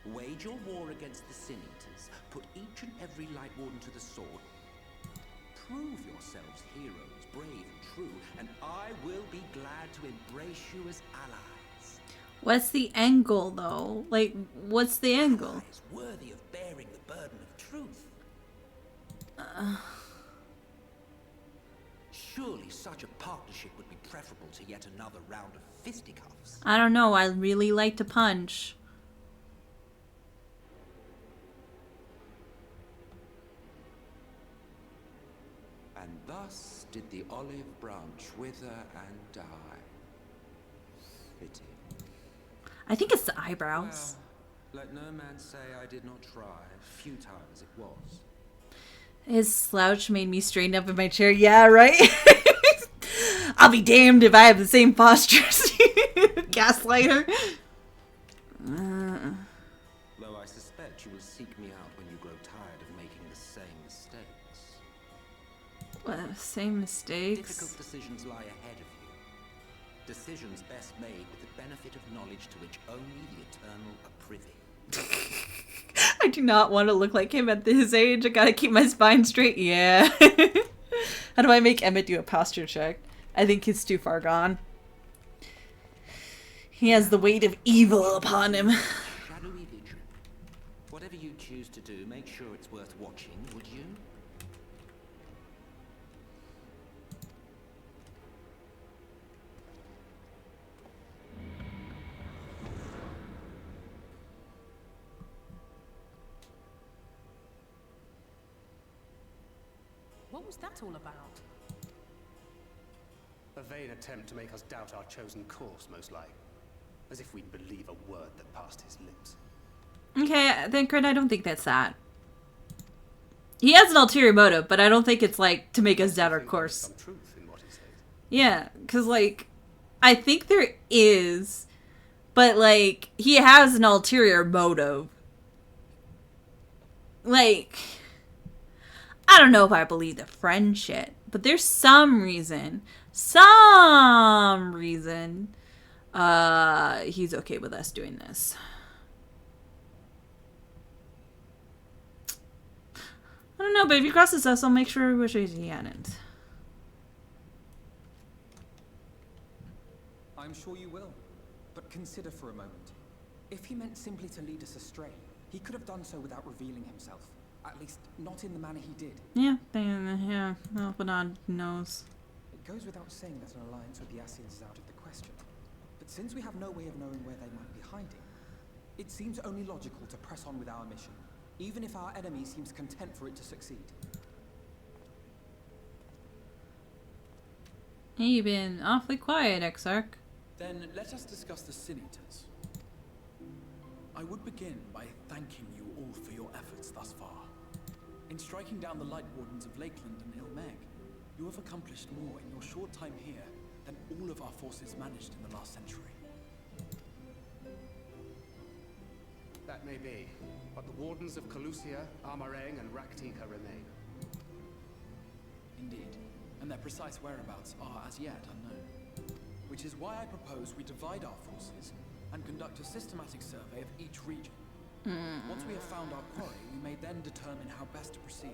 Wage your war against the Sin Eaters. Put each and every Light Warden to the sword. Prove yourselves heroes, brave and true, and I will be glad to embrace you as allies. What's the end goal though? Like, what's the end goal? Allies worthy of bearing the burden of truth. Surely such a partnership would be preferable to yet another round of fisticuffs. I don't know. I really like to punch. And thus did the olive branch wither and die. Pity. I think it's the eyebrows. Well, let no man say I did not try, futile as it was. His slouch made me straighten up in my chair. Yeah, right? I'll be damned if I have the same posture as you, gaslighter. Though I suspect you will seek me out when you grow tired of making the same mistakes. What, same mistakes? Difficult decisions lie ahead of you. Decisions best made with the benefit of knowledge to which only the eternal are privy. I do not want to look like him at his age. I gotta keep my spine straight. Yeah. How do I make Emmett do a posture check? I think he's too far gone. He has the weight of evil upon him. Shadowy vision. Whatever you choose to do, make sure it's worth watching, would you? What was that all about? A vain attempt to make us doubt our chosen course, most like. As if we'd believe a word that passed his lips. Okay, then Grin, I don't think that's that. He has an ulterior motive, but I don't think it's like to make us doubt our course. Some truth in what he says. Yeah, because like, I think there is, but like, he has an ulterior motive. Like, I don't know if I believe the friend shit, but there's some reason, he's okay with us doing this. I don't know, but if he crosses us, I'll make sure we wish he hadn't. I'm sure you will. But consider for a moment. If he meant simply to lead us astray, he could have done so without revealing himself. At least, not in the manner he did. Yeah, well, Bernard knows. It goes without saying that an alliance with the Ascians is out of the question. But since we have no way of knowing where they might be hiding, it seems only logical to press on with our mission, even if our enemy seems content for it to succeed. You've been awfully quiet, Exarch. Then let us discuss the Sin Eaters. I would begin by thanking you all for your efforts thus far. In striking down the Light Wardens of Lakeland and Ilmeg, you have accomplished more in your short time here than all of our forces managed in the last century. That may be, but the Wardens of Calusia, Armarang, and Raktika remain. Indeed, and their precise whereabouts are as yet unknown. Which is why I propose we divide our forces and conduct a systematic survey of each region. Once we have found our quarry, we may then determine how best to proceed.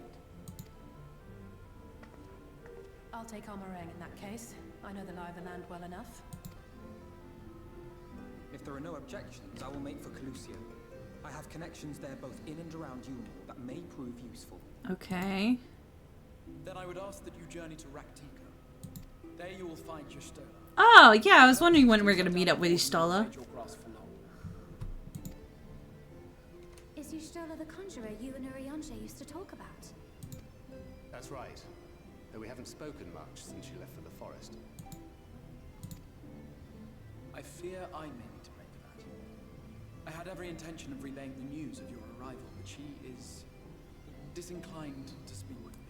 I'll take Armarang in that case. I know the lie of the land well enough. If there are no objections, I will make for Calusia. I have connections there both in and around Yulmore that may prove useful. Okay. Then I would ask that you journey to Raktika. There you will find Y'shtola. Oh, yeah, I was wondering when we were going to meet up with Y'shtola. Is Y'shtola the conjurer you and Urianger used to talk about? That's right. Though we haven't spoken much since she left for the forest. I fear I may need to break that. I had every intention of relaying the news of your arrival, but she is disinclined to speak with me.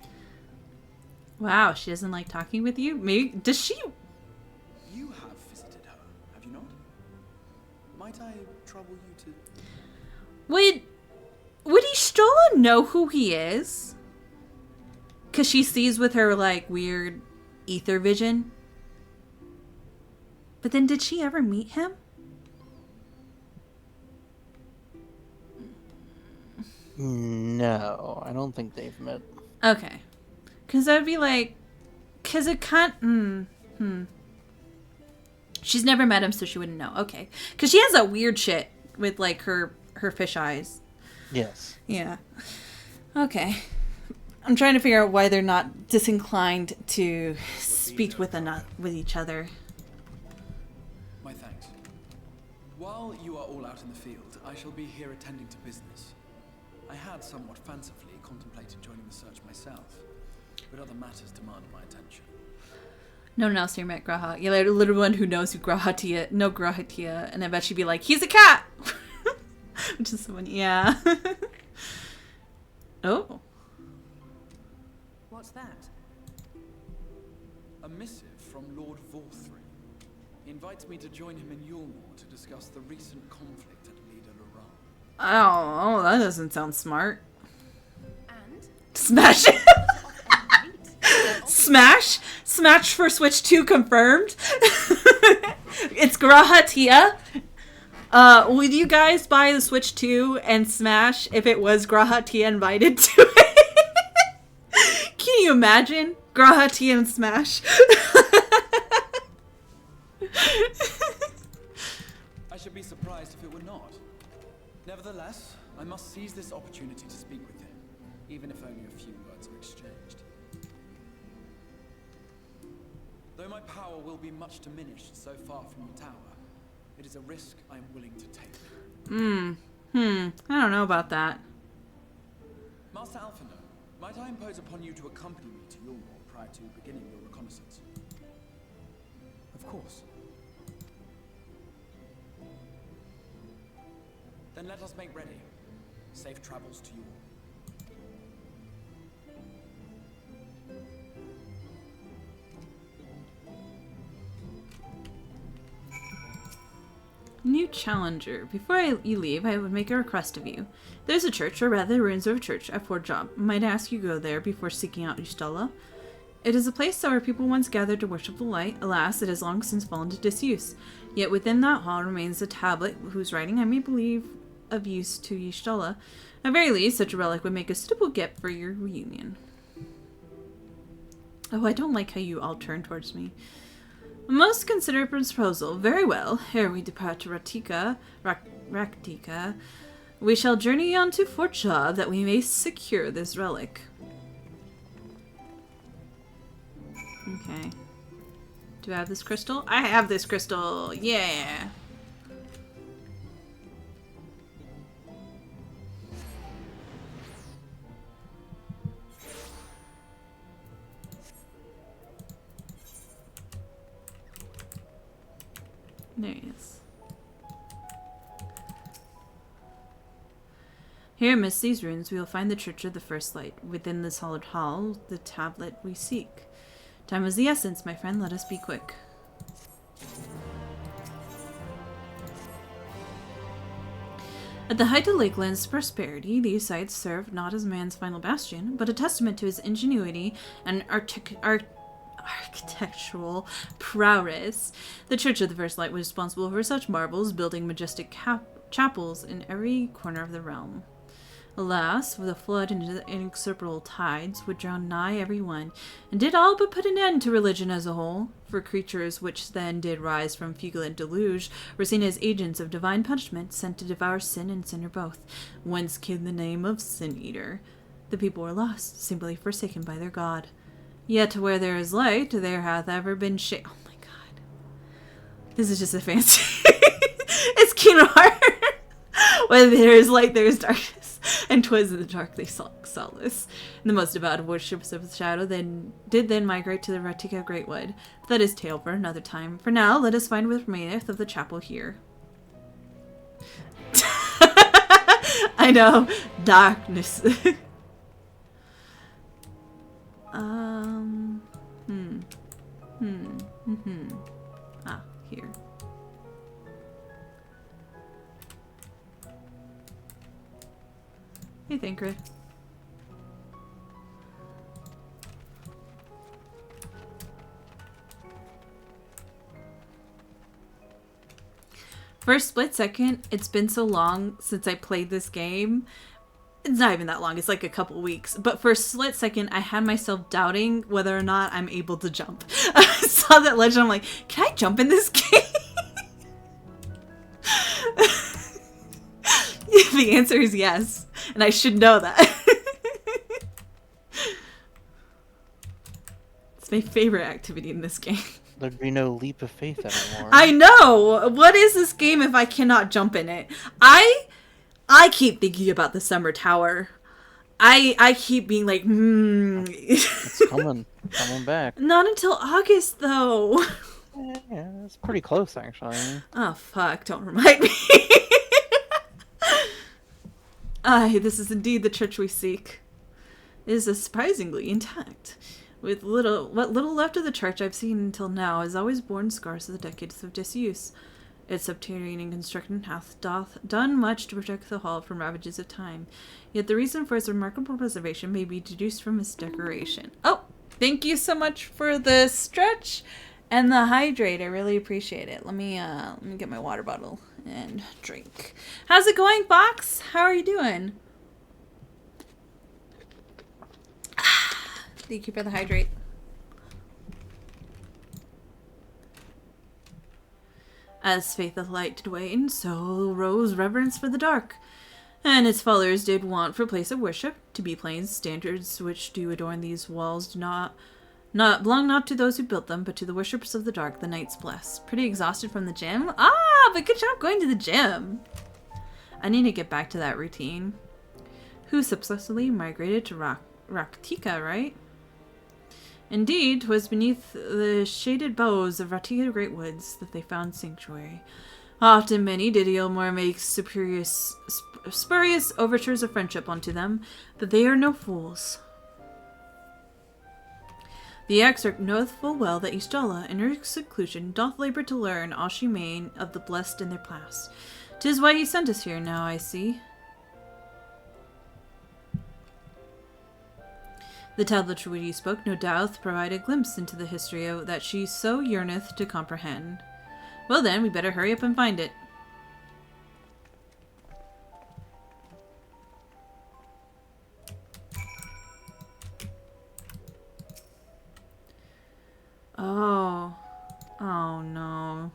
Wow, she doesn't like talking with you? Maybe, does she? You have visited her, have you not? Might I trouble you to... Would Y'shtola know who he is? Because she sees with her, like, weird ether vision. But then did she ever meet him? No, I don't think they've met. Okay. Because I'd be like... Because it can't... She's never met him, so she wouldn't know. Okay. Because she has that weird shit with, like, her fish eyes. Yes. Yeah. Okay. I'm trying to figure out why they're not disinclined to speak with each other. My thanks. While you are all out in the field, I shall be here attending to business. I had somewhat fancifully contemplated joining the search myself, but other matters demand my attention. No one else here met Graha. You're like the little one who knows who Grahatia, and I bet she'd be like, he's a cat! Which is so funny. Yeah. Oh. What's that? A missive from Lord Vorthry. He invites me to join him in Yulmore to discuss the recent conflict at Lida Luran. Oh, that doesn't sound smart. And? Smash it! Smash for Switch 2 confirmed. It's Grahatia. Would you guys buy the Switch 2 and Smash if it was Grahatia invited to it? Can you imagine? Grahatia and Smash. I should be surprised if it were not. Nevertheless, I must seize this opportunity to speak with him, even if only a few words are exchanged. Though my power will be much diminished so far from the tower, it is a risk I am willing to take. I don't know about that. Master Alphinaud, might I impose upon you to accompany me to Yulmore prior to beginning your reconnaissance? Of course. Then let us make ready. Safe travels to you all. New challenger. Before you leave, I would make a request of you. There's a church, or rather the ruins of a church, at Fort Job. Might I ask you go there before seeking out Ystella? It is a place where people once gathered to worship the light. Alas, it has long since fallen to disuse. Yet within that hall remains a tablet whose writing I may believe of use to Ystella. At very least, such a relic would make a suitable gift for your reunion. Oh, I don't like how you all turn towards me. A most considerate proposal. Very well. Ere we depart to Raktika, we shall journey on to Fort Job that we may secure this relic. Okay. Do I have this crystal? I have this crystal! Yeah! There he is. Here amidst these ruins we will find the Church of the First Light. Within this hollowed hall, the tablet we seek. Time is the essence, my friend. Let us be quick. At the height of Lakeland's prosperity, these sites served not as man's final bastion, but a testament to his ingenuity and architectural prowess. The Church of the First Light was responsible for such marvels, building majestic chapels in every corner of the realm. Alas, with a flood and inexorable tides would drown nigh every one, and did all but put an end to religion as a whole. For creatures which then did rise from fugilant deluge were seen as agents of divine punishment, sent to devour sin and sinner both, whence came the name of Sin-Eater. The people were lost, simply forsaken by their god. Yet where there is light, there hath ever been shade. Oh my god. This is just a fancy. It's Kingdom Hearts. Where there is light, there is darkness. And 'twas in the dark they saw solace. The most devout worshippers of the shadow did then migrate to the Raktika Greatwood. But that is tale for another time. For now, let us find what remaineth of the chapel here. I know. Darkness. Ah, here. Hey, Thancred. For a split second, it's been so long since I played this game. It's not even that long, it's like a couple weeks. But for a split second, I had myself doubting whether or not I'm able to jump. I saw that legend, I'm like, can I jump in this game? The answer is yes, and I should know that. It's my favorite activity in this game. There'd be no leap of faith anymore. I know! What is this game if I cannot jump in it? I keep thinking about the Summer Tower. I keep being like, It's coming back. Not until August, though. Yeah, it's pretty close, actually. Oh, fuck. Don't remind me. Aye, this is indeed the church we seek. It is surprisingly intact. With what little left of the church I've seen until now has always borne scars of the decades of disuse. Its subterranean construction doth done much to protect the hall from ravages of time. Yet the reason for its remarkable preservation may be deduced from its decoration. Oh, thank you so much for the stretch and the hydrate. I really appreciate it. Let me get my water bottle and drink. How's it going, Fox? How are you doing? Thank you for the hydrate. As faith of light did wane, so rose reverence for the dark. And its followers did want for place of worship to be plain standards which do adorn these walls do not belong not to those who built them, but to the worshippers of the dark, the Knights blessed. Pretty exhausted from the gym? Ah, but good job going to the gym. I need to get back to that routine. Who successfully migrated to Raktika, right? Indeed, 'twas beneath the shaded boughs of Raktika great woods that they found sanctuary. Often many did Eilmore make spurious overtures of friendship unto them, but they are no fools. The exarch knoweth full well that Ystala, in her seclusion, doth labour to learn all she may of the blessed in their past. 'Tis why he sent us here now, I see. The tablet which he spoke, no doubt, provide a glimpse into the history of that she so yearneth to comprehend. Well then, we better hurry up and find it. Oh. Oh no.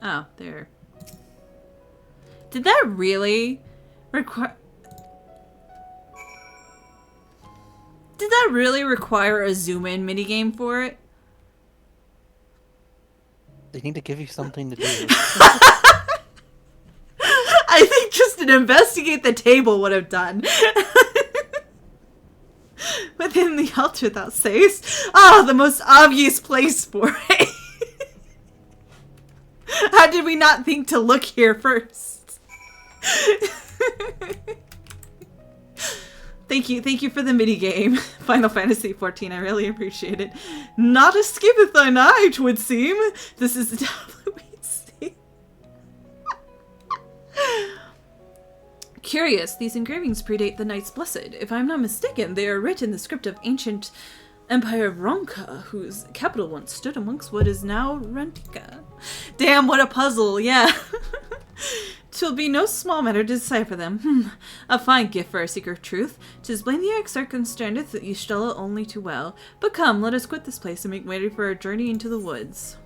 Oh, there. Did that really require... Did that really require a zoom-in minigame for it? They need to give you something to do. I think just an investigate the table would have done. Within the altar, thou sayest? Ah, the most obvious place for it. How did we not think to look here first? Thank you for the mini game, Final Fantasy XIV. I really appreciate it. Not escapeth thine eye, 'twould seem. This is the tablet we see. Curious, these engravings predate the Knights Blessed. If I'm not mistaken, they are written in the script of ancient Empire of Ronka, whose capital once stood amongst what is now Rantika. Damn, what a puzzle, yeah. 'Twill be no small matter to decipher them. A fine gift for a seeker of truth. 'Tis plain the exarch understandeth that Ystala only too well. But come, let us quit this place and make ready for our journey into the woods.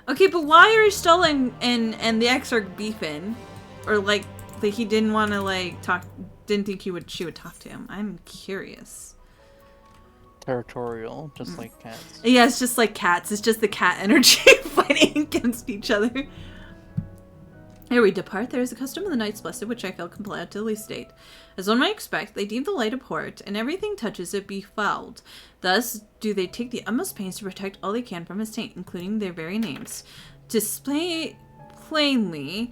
Okay, but why are Ystala and the exarch beefing? Or like he didn't want to like talk, didn't think she would talk to him. I'm curious. Territorial, just like cats. Yeah, it's just like cats. It's just the cat energy fighting against each other. Ere we depart, there is a custom of the Knights Blessed which I feel compelled to state. As one might expect, they deem the light abhorrent, and everything touches it befouled. Thus do they take the utmost pains to protect all they can from its taint, including their very names. Display plainly,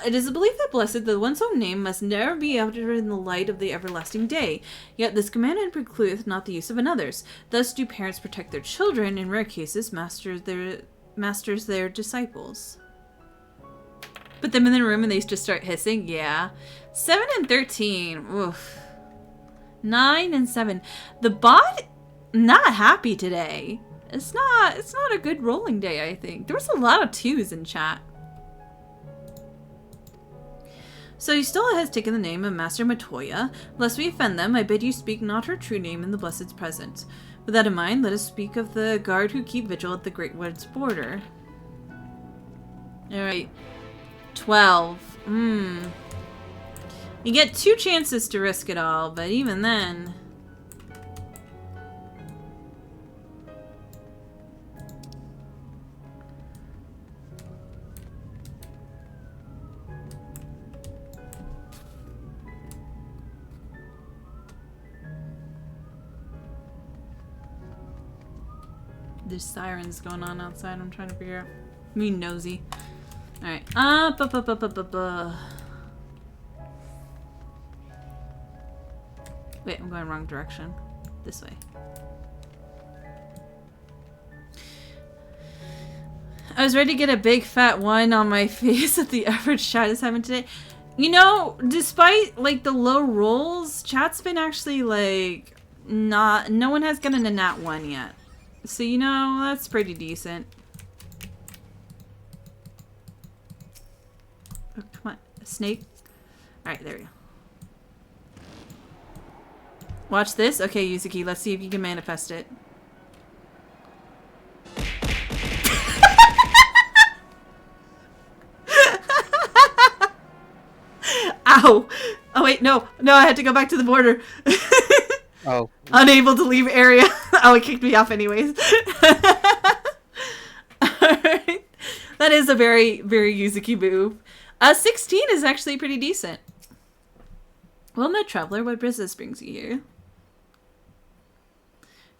it is a belief that blessed, the one's own name, must never be uttered in the light of the everlasting day. Yet this commandment precludeth not the use of another's. Thus do parents protect their children, in rare cases, masters their disciples. Put them in the room and they just start hissing? Yeah. 7 and 13. Oof. 9 and 7. The bot, not happy today. It's not a good rolling day, I think. There was a lot of 2s in chat. So Ystala has taken the name of Master Matoya. Lest we offend them, I bid you speak not her true name in the Blessed's presence. With that in mind, let us speak of the guard who keep vigil at the Great Wood's border. Alright. 12. You get 2 chances to risk it all, but even then... There's sirens going on outside. I'm trying to figure out. Me nosy. Alright. Wait, I'm going wrong direction. This way. I was ready to get a big fat 1 on my face that the average chat is having today. You know, despite like the low rolls, chat's been actually like No one has gotten a nat 1 yet. So, you know, that's pretty decent. Oh, come on. A snake? Alright, there we go. Watch this. Okay, Yuzuki, let's see if you can manifest it. Ow! Oh wait, no, I had to go back to the border. Oh. Unable to leave area. Oh, it kicked me off anyways. Alright. That is a very, very Yuzuki move. 16 is actually pretty decent. Well met, traveler, what business brings you here?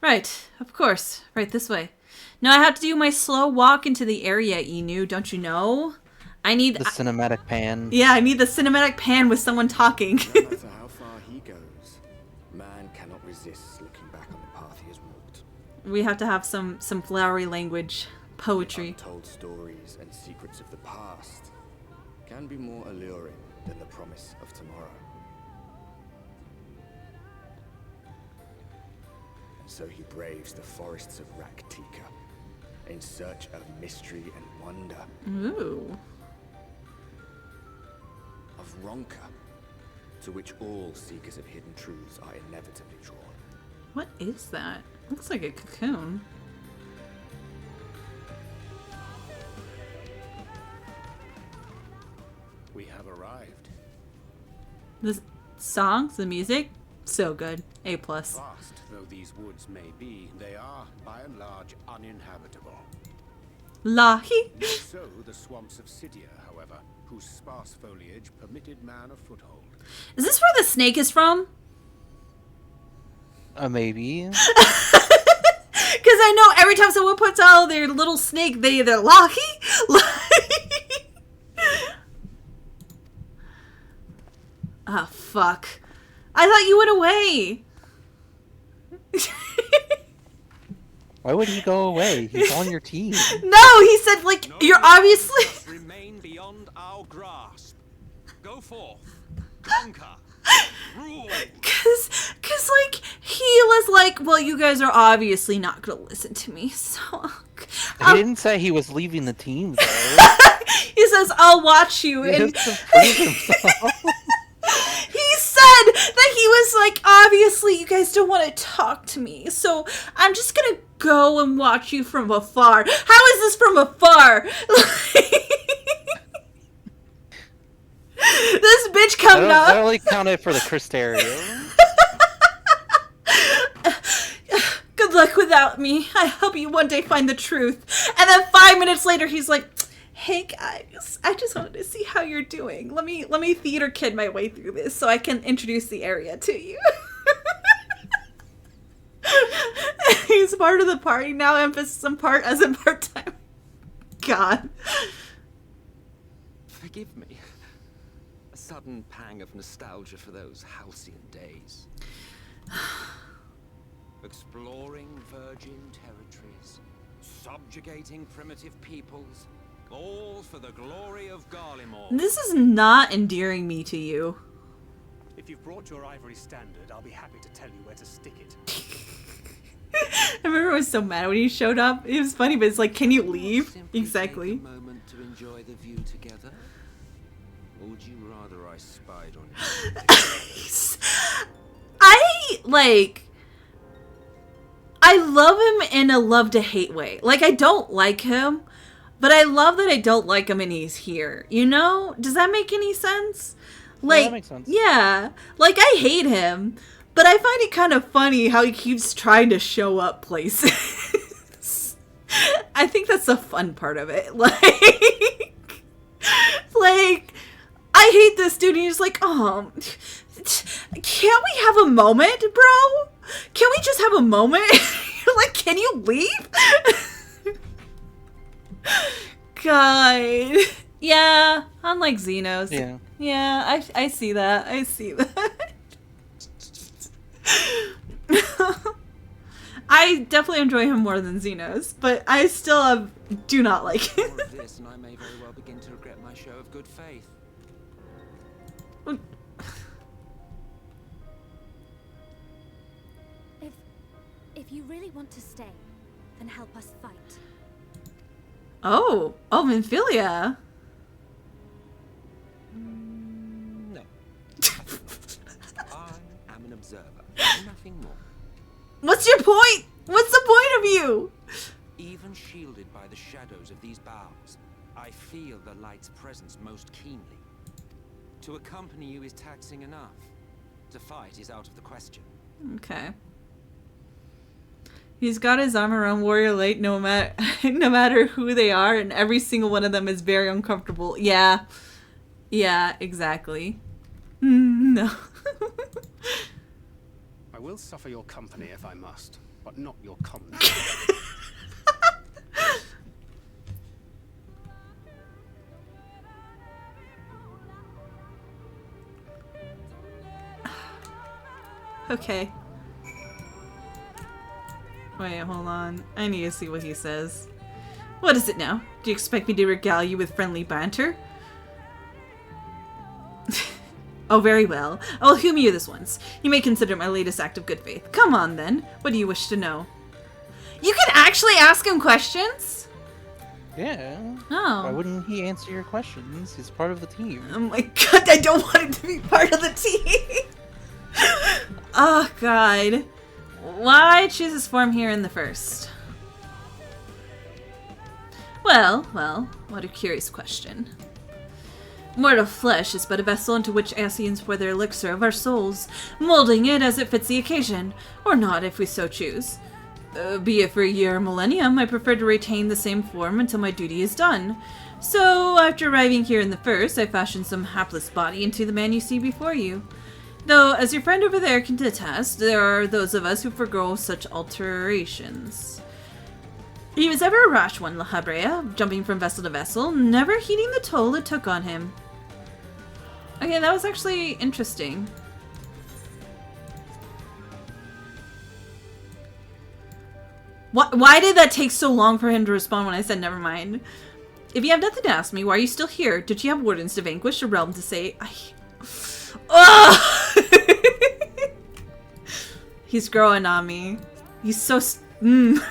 Right, of course. Right, this way. Now I have to do my slow walk into the area, Inu, don't you know? I need the cinematic pan. Yeah, I need the cinematic pan with someone talking. No matter how far he goes, man cannot resist looking back on the path he has walked. We have to have some flowery language, poetry. Told stories and secrets of the past can be more alluring than the promise of tomorrow. And so he braves the forests of Raktika in search of mystery and wonder. Ooh. Of Ronka, to which all seekers of hidden truths are inevitably drawn. What is that? Looks like a cocoon. We have arrived. The songs, the music, so good. A+. Vast though these woods may be, they are, by and large, uninhabitable. Lahi. Not so the swamps of Sidia, however, whose sparse foliage permitted man a foothold. Is this where the snake is from? Maybe. Because I know every time someone puts out their little snake, they're Lahi. Ah, fuck. I thought you went away. Why would he go away? He's on your team. No, he said, like, no, you're obviously... Remain beyond our grasp. Go forth. Conquer. Rule. Cause, like, he was like, well, you guys are obviously not gonna listen to me, so... He didn't say he was leaving the team, though. He says, I'll watch you, He and... has to prove himself. He said that he was like, obviously you guys don't want to talk to me, so I'm just gonna go and watch you from afar. How is this from afar? This bitch coming up. That only counted for the Cristario. Good luck without me. I hope you one day find the truth. And then 5 minutes later, he's like, hey guys, I just wanted to see how you're doing. Let me theater kid my way through this so I can introduce the area to you. He's part of the party now, emphasis on part as in part-time. God. Forgive me. A sudden pang of nostalgia for those halcyon days. Exploring virgin territories, subjugating primitive peoples, all for the glory of Garlemald. This is not endearing me to you. If you've brought your ivory standard, I'll be happy to tell you where to stick it. I remember I was so mad when he showed up. It was funny, but it's like, can you leave? Exactly. Take a moment to enjoy the view together. Or would you rather I spied on you? I love him in a love to hate way. Like, I don't like him, but I love that I don't like him and he's here. You know? Does that make any sense? Like, yeah, that makes sense. Yeah. Like, I hate him, but I find it kind of funny how he keeps trying to show up places. I think that's the fun part of it. Like, I hate this dude. And he's like, oh, can't we have a moment, bro? Can we just have a moment? You're like, can you leave? God. Yeah, unlike Xenos. Yeah. Yeah, I see that. I see that. I definitely enjoy him more than Xenos, but I still do not like him. More of this, and I may very well begin to regret my show of good faith. If you really want to stay, then help us fight. Oh, Minfilia. No. I am an observer. Nothing more. What's your point? What's the point of you? Even shielded by the shadows of these boughs, I feel the light's presence most keenly. To accompany you is taxing enough. To fight is out of the question. Okay. He's got his arm around Warrior Light no matter who they are, and every single one of them is very uncomfortable. Yeah. Yeah, exactly. No. I will suffer your company if I must, but not your common. Okay. Wait, hold on. I need to see what he says. What is it now? Do you expect me to regale you with friendly banter? Oh, very well. I will humor you this once. You may consider it my latest act of good faith. Come on, then. What do you wish to know? You can actually ask him questions? Yeah. Oh. Why wouldn't he answer your questions? He's part of the team. Oh my god, I don't want him to be part of the team! Oh god. Why choose this form here in the first? Well, what a curious question. Mortal flesh is but a vessel into which Asians pour their elixir of our souls, molding it as it fits the occasion, or not if we so choose. Be it for a year or millennium, I prefer to retain the same form until my duty is done. So, after arriving here in the first, I fashioned some hapless body into the man you see before you. Though, as your friend over there can attest, there are those of us who forgo such alterations. He was ever a rash one, La Habrea, jumping from vessel to vessel, never heeding the toll it took on him. Okay, that was actually interesting. Why did that take so long for him to respond when I said never mind? If you have nothing to ask me, why are you still here? Did you have wardens to vanquish, a realm to say? Oh! He's growing on me. He's so... To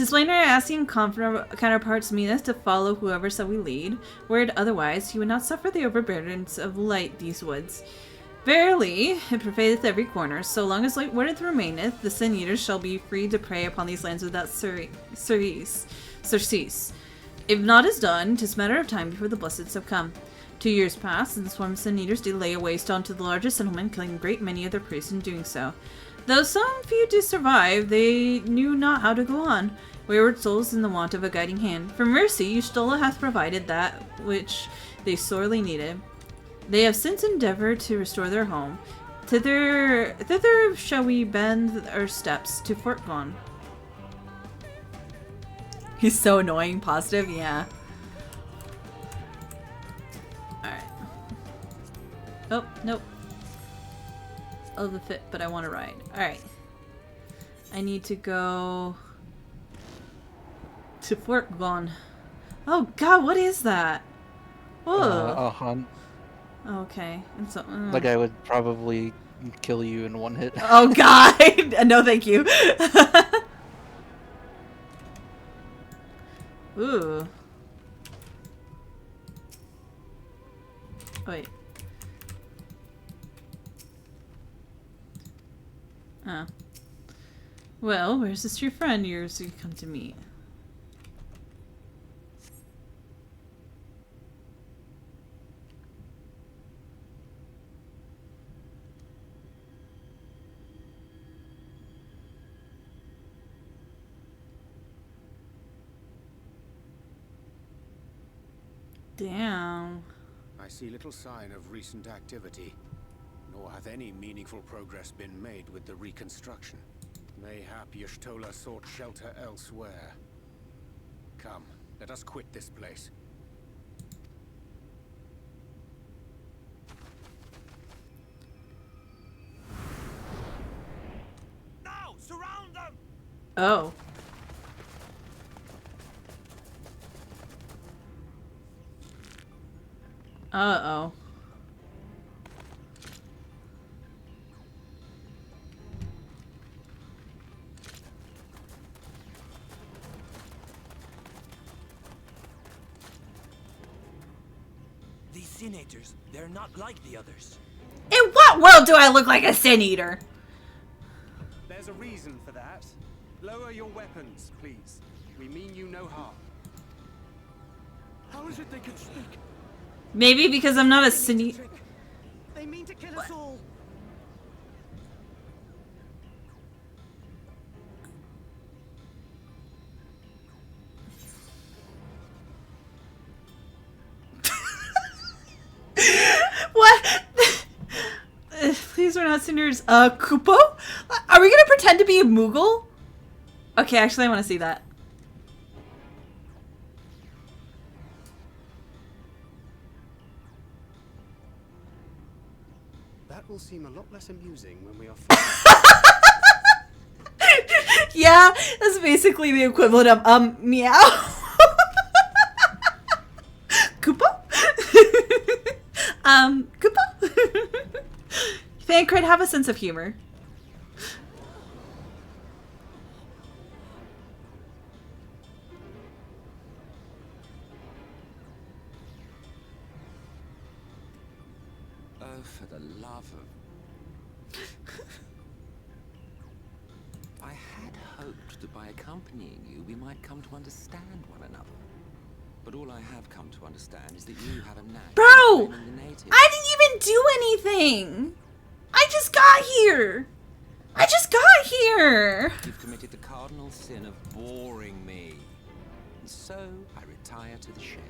explain our Asian counterparts mean us to follow whoever shall we lead, were it otherwise, he would not suffer the overburdens of light these woods. Verily, it pervadeth every corner. So long as light wardeth remaineth, the Sin Eaters shall be free to prey upon these lands without surcease. If naught is done, 'tis matter of time before the Blesseds have come. 2 years passed, and the swarm of Sin Eaters did lay waste onto the largest settlement, killing a great many of their priests in doing so. Though some few did survive, they knew not how to go on. Wayward souls in the want of a guiding hand. For mercy, Y'shtola hath provided that which they sorely needed. They have since endeavored to restore their home. Thither shall we bend our steps to Fort Gon. He's so annoying. Positive, yeah. Alright. Oh, nope. Oh, the fit, but I want to ride. Alright. I need to go to Fort Gon. Oh god, what is that? Whoa. A hunt. Okay. And so, The guy would probably kill you in one hit. Oh god! No, thank you. Ooh. Wait. Oh. Well, where's this your friend you come to meet? Damn. I see little sign of recent activity, nor hath any meaningful progress been made with the reconstruction. Mayhap Y'shtola sought shelter elsewhere. Come, let us quit this place. Now, surround them! Oh. Uh-oh. Sin Eaters. They're not like the others. In what world do I look like a Sin Eater? There's a reason for that. Lower your weapons, please. We mean you no harm. How is it they can speak? Maybe because I'm not a Sin Eater. They mean to kill us all. What? Please, we're not Sinners. Kupo? Are we gonna pretend to be a Moogle? Okay, actually, I want to see that. That will seem a lot less amusing when we are Yeah, that's basically the equivalent of, meow. Koopa? Koopa? Thancred, have a sense of humor. Oh, for the love of... I had hoped that by accompanying you, we might come to understand one another. But all I have come to understand is that you have a knack. Bro! I didn't even do anything! I just got here! I just got here! You've committed the cardinal sin of boring me. And so, I retire to the shade.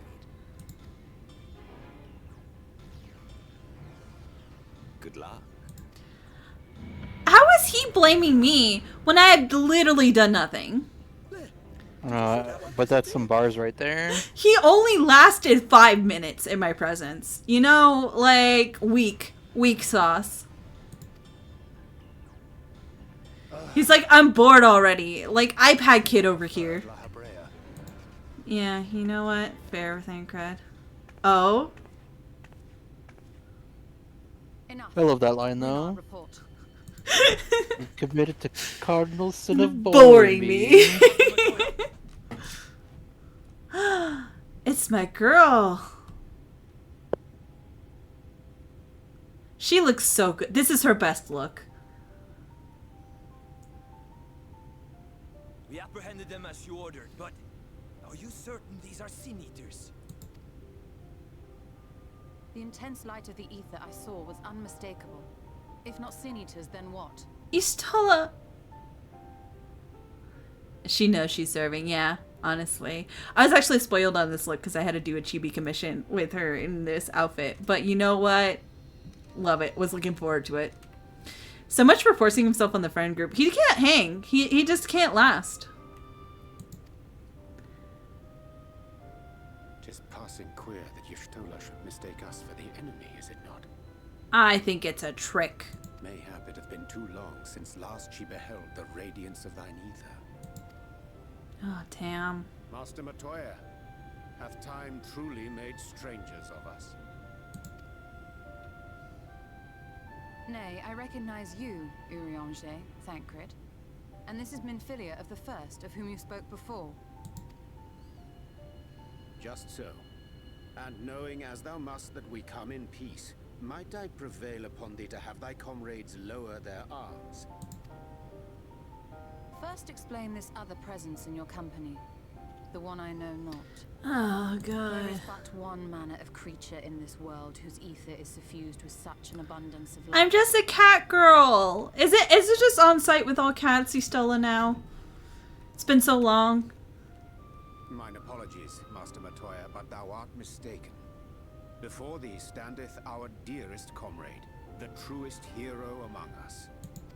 Good luck. How is he blaming me when I had literally done nothing? But that's some bars right there. He only lasted 5 minutes in my presence. You know, like, weak sauce. He's like, I'm bored already. Like, iPad kid over here. Yeah, you know what? Fair, Thancred. Oh? I love that line though. You committed to cardinal sin of boring me. It's my girl. She looks so good. This is her best look. We apprehended them as you ordered, but are you certain these are Sin Eaters? The intense light of the ether I saw was unmistakable. If not Sin Eaters, then what? Istala. She knows she's serving, yeah, honestly. I was actually spoiled on this look because I had to do a chibi commission with her in this outfit. But you know what? Love it. Was looking forward to it. So much for forcing himself on the friend group. He can't hang. He just can't last. Just passing queer that Y'shtola should mistake us for the enemy, is it not? I think it's a trick. Mayhap it have been too long since last she beheld the radiance of thine ether. Oh, damn. Master Matoya, hath time truly made strangers of us? Nay, I recognize you, Urianger, Thancred. And this is Minfilia of the First, of whom you spoke before. Just so. And knowing as thou must that we come in peace, might I prevail upon thee to have thy comrades lower their arms? First explain this other presence in your company. The one I know not. Oh, God. There is but one manner of creature in this world whose ether is suffused with such an abundance of light. I'm just a cat girl. Is it just on site with all cats, Y'shtola, now? It's been so long. Mine apologies, Master Matoya, but thou art mistaken. Before thee standeth our dearest comrade, the truest hero among us.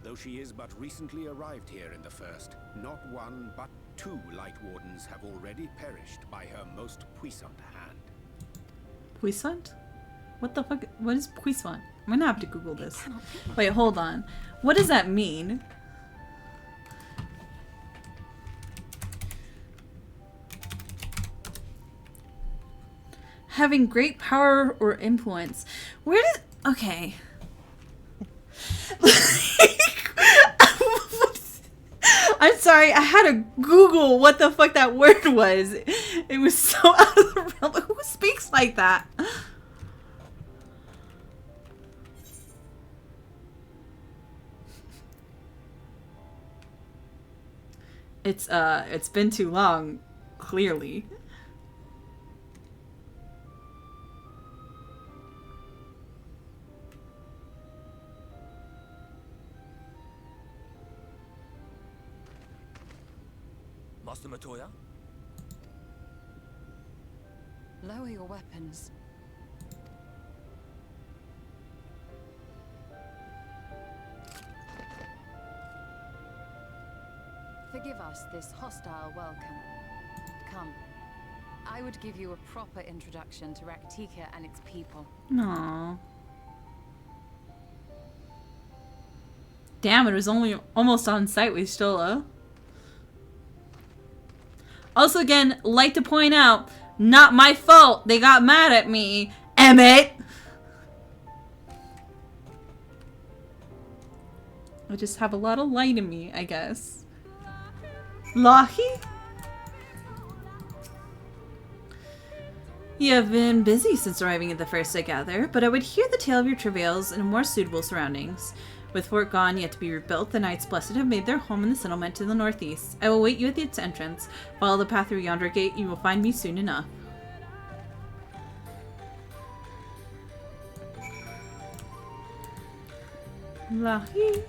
Though she is but recently arrived here in the First, not one but 2 Light Wardens have already perished by her most puissant hand. Puissant? What the fuck? What is puissant? I'm gonna have to Google this. Wait, hold on. What does that mean? Having great power or influence. Where did... Okay. I'm sorry, I had to Google what the fuck that word was. It was so out of the realm. Who speaks like that? It's been too long, clearly. Master Matoya? Lower your weapons. Forgive us this hostile welcome. Come. I would give you a proper introduction to Raktika and its people. Aww. Damn, it was only almost on site with Stola. Also, again, like to point out, not my fault they got mad at me, Emmett! I just have a lot of light in me, I guess. Lahi? You have been busy since arriving at the first, I gather, but I would hear the tale of your travails in more suitable surroundings. With Fort Gone yet to be rebuilt, the Knights Blessed have made their home in the settlement to the northeast. I will wait you at its entrance. Follow the path through yonder gate, you will find me soon enough. Lahi.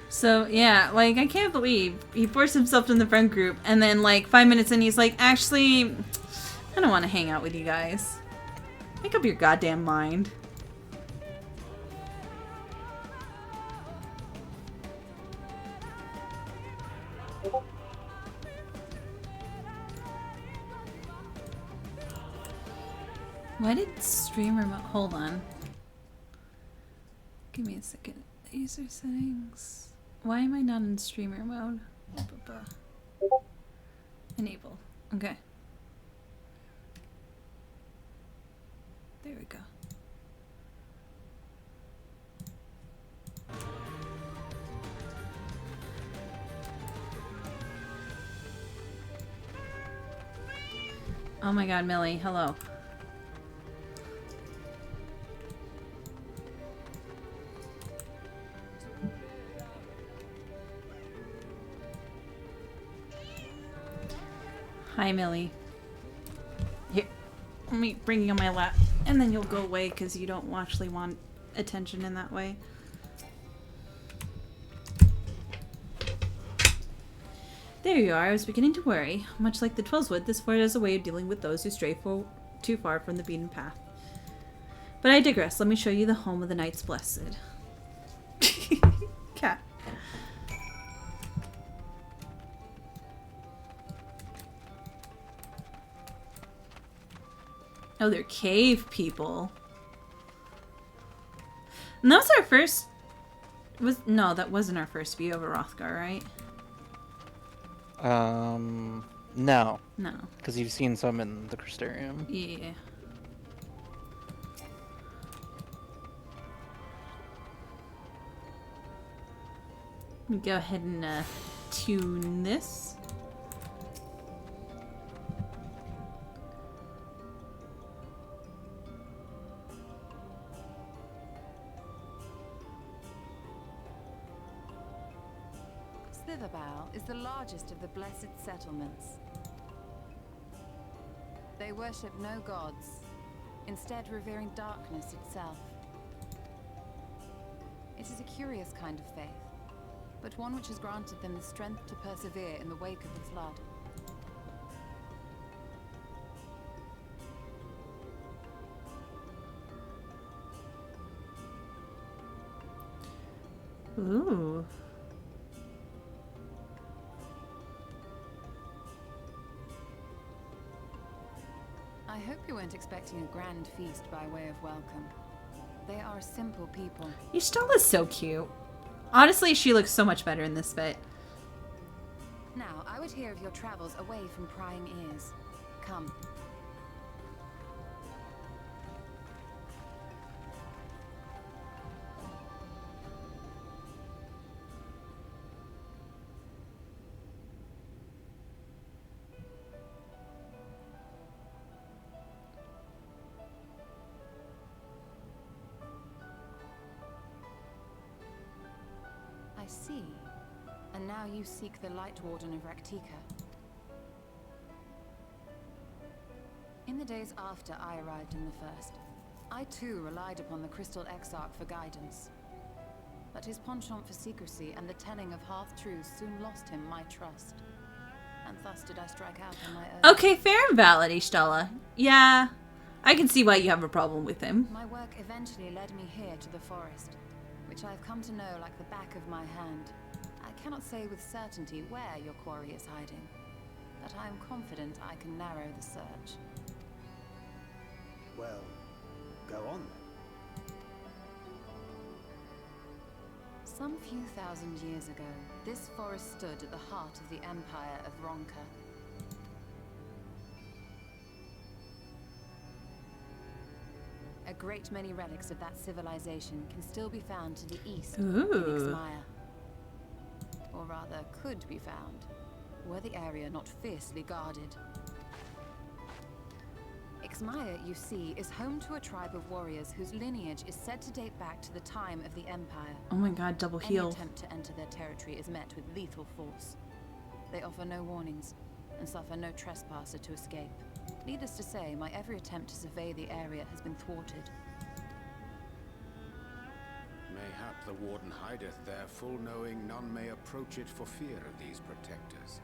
So, yeah, like, I can't believe he forced himself in the friend group, and then, like, 5 minutes in, he's like, actually, I don't want to hang out with you guys. Make up your goddamn mind. Why did streamer hold on. Give me a second. User settings. Why am I not in streamer mode? Enable. Okay. There we go. Oh my god, Millie, hello. Hi, Millie. Here, let me bring you on my lap, and then you'll go away because you don't actually want attention in that way. There you are. I was beginning to worry. Much like the Twellswood, this fort has a way of dealing with those who stray too far from the beaten path. But I digress. Let me show you the home of the Knights Blessed. Cat. Oh, they're cave people. And that was our first... No, that wasn't our first view of a Rothgar, right? No. No. Because you've seen some in the Crystarium. Yeah. Let me go ahead and tune this. Slitherbow is the largest of the blessed settlements. They worship no gods, instead revering darkness itself. It is a curious kind of faith, but one which has granted them the strength to persevere in the wake of the flood. Ooh. I hope you weren't expecting a grand feast by way of welcome. They are a simple people. Yustela's so cute. Honestly, she looks so much better in this fit. Now, I would hear of your travels away from prying ears. Come. And now you seek the Light Warden of Raktika. In the days after I arrived in the First, I too relied upon the Crystal Exarch for guidance. But his penchant for secrecy and the telling of half-truths soon lost him my trust. And thus did I strike out on my own. Okay, fair and valid, Ishtala. Yeah, I can see why you have a problem with him. My work eventually led me here to the forest, which I've come to know like the back of my hand. I cannot say with certainty where your quarry is hiding, but I am confident I can narrow the search. Well, go on then. Some few thousand years ago, this forest stood at the heart of the Empire of Ronka. A great many relics of that civilization can still be found to the east in Ixmaya. Or rather, could be found, were the area not fiercely guarded. Ixmaya, you see, is home to a tribe of warriors whose lineage is said to date back to the time of the Empire. Oh my god, double heal. Any attempt to enter their territory is met with lethal force. They offer no warnings, and suffer no trespasser to escape. Needless to say, my every attempt to survey the area has been thwarted. Mayhap the Warden hideth there, full knowing none may approach it for fear of these protectors.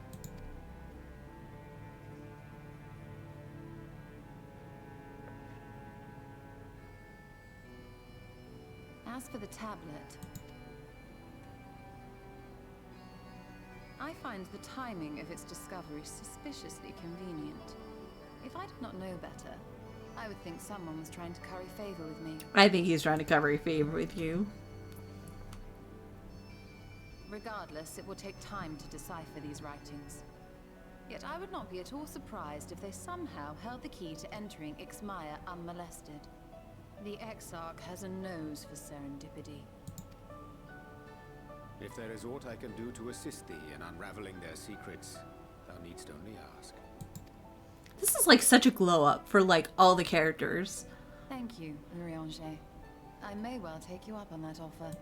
As for the tablet, I find the timing of its discovery suspiciously convenient. If I did not know better, I would think someone was trying to curry favor with me. I think he's trying to curry favor with you. Regardless, it will take time to decipher these writings. Yet I would not be at all surprised if they somehow held the key to entering Ixmaya unmolested. The Exarch has a nose for serendipity. If there is aught I can do to assist thee in unraveling their secrets, thou needst only ask. This is like such a glow up for like all the characters. Thank you, Urianger. I may well take you up on that offer.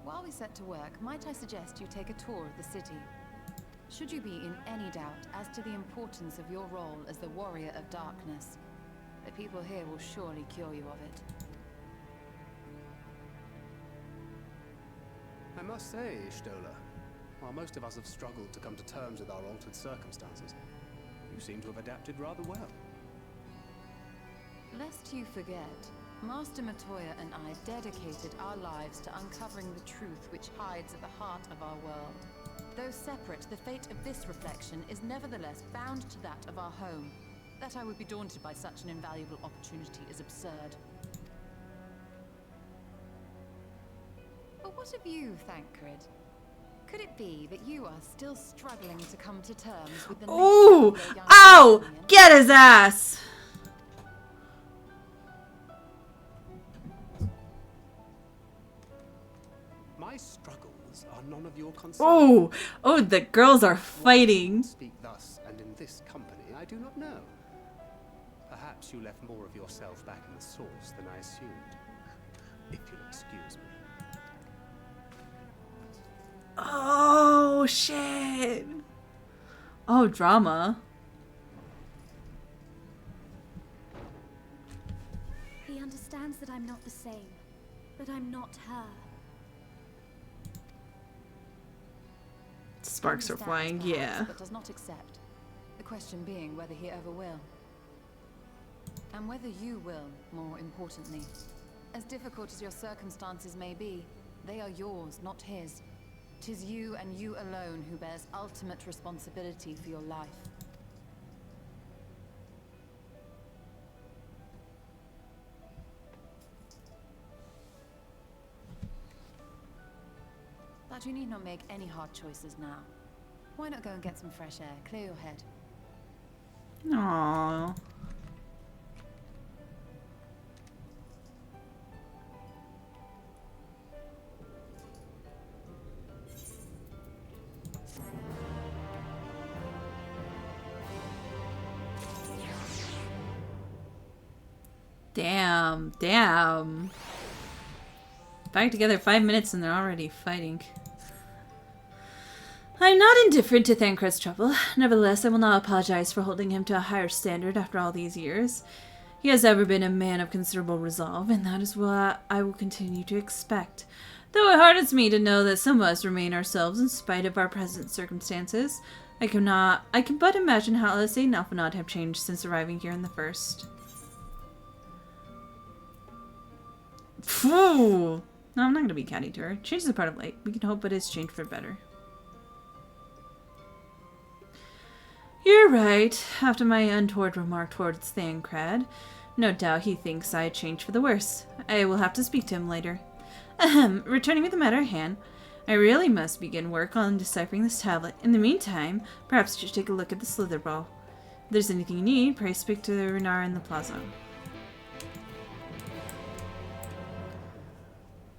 While we set to work, might I suggest you take a tour of the city? Should you be in any doubt as to the importance of your role as the Warrior of Darkness, the people here will surely cure you of it. I must say, Ishtola, while most of us have struggled to come to terms with our altered circumstances, you seem to have adapted rather well. Lest you forget, Master Matoya and I dedicated our lives to uncovering the truth which hides at the heart of our world. Though separate, the fate of this reflection is nevertheless bound to that of our home. That I would be daunted by such an invaluable opportunity is absurd. But what of you, Thancred? Could it be that you are still struggling to come to terms with the Ooh! Ow! Get his ass! My struggles are none of your concern. Oh! Oh, the girls are fighting. Speak thus, and in this company, I do not know. Perhaps you left more of yourself back in the source than I assumed. If you'll excuse me. Oh, shit. Oh, drama. He understands that I'm not the same, but I'm not her. Sparks are flying, Perhaps, yeah. but does not accept. The question being whether he ever will. And whether you will, more importantly. As difficult as your circumstances may be, they are yours, not his. 'Tis you and you alone who bears ultimate responsibility for your life. But you need not make any hard choices now. Why not go and get some fresh air, clear your head? Aww. Damn, damn. Back together 5 minutes and they're already fighting. I'm not indifferent to Thancred's trouble. Nevertheless, I will not apologize for holding him to a higher standard after all these years. He has ever been a man of considerable resolve, and that is what I will continue to expect. Though it hardens me to know that some of us remain ourselves in spite of our present circumstances, I can but imagine how Alice and Alphinaud have changed since arriving here in the first. Phew! No, I'm not going to be catty to her. Change is a part of life. We can hope it is changed for better. You're right. After my untoward remark towards Thancred, no doubt he thinks I changed for the worse. I will have to speak to him later. Ahem. Returning to the matter at hand, I really must begin work on deciphering this tablet. In the meantime, perhaps you should take a look at the slither bow. If there's anything you need, pray speak to Runar in the plaza.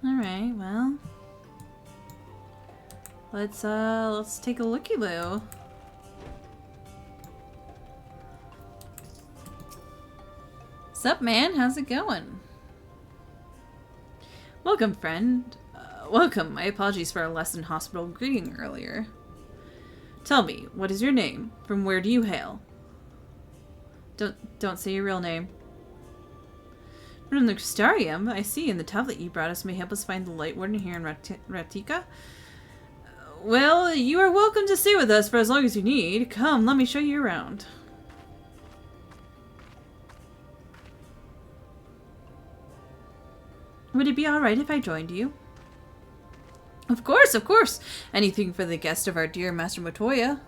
Alright, well. Let's take a looky-loo. Sup, man? How's it going? Welcome, friend. Welcome. My apologies for our less than hospitable greeting earlier. Tell me, what is your name? From where do you hail? Don't say your real name. From the Crystarium, I see, and the tablet you brought us may help us find the Light Warden here in Ratika. Well, you are welcome to stay with us for as long as you need. Come, let me show you around. Would it be alright if I joined you? Of course, of course! Anything for the guest of our dear Master Matoya.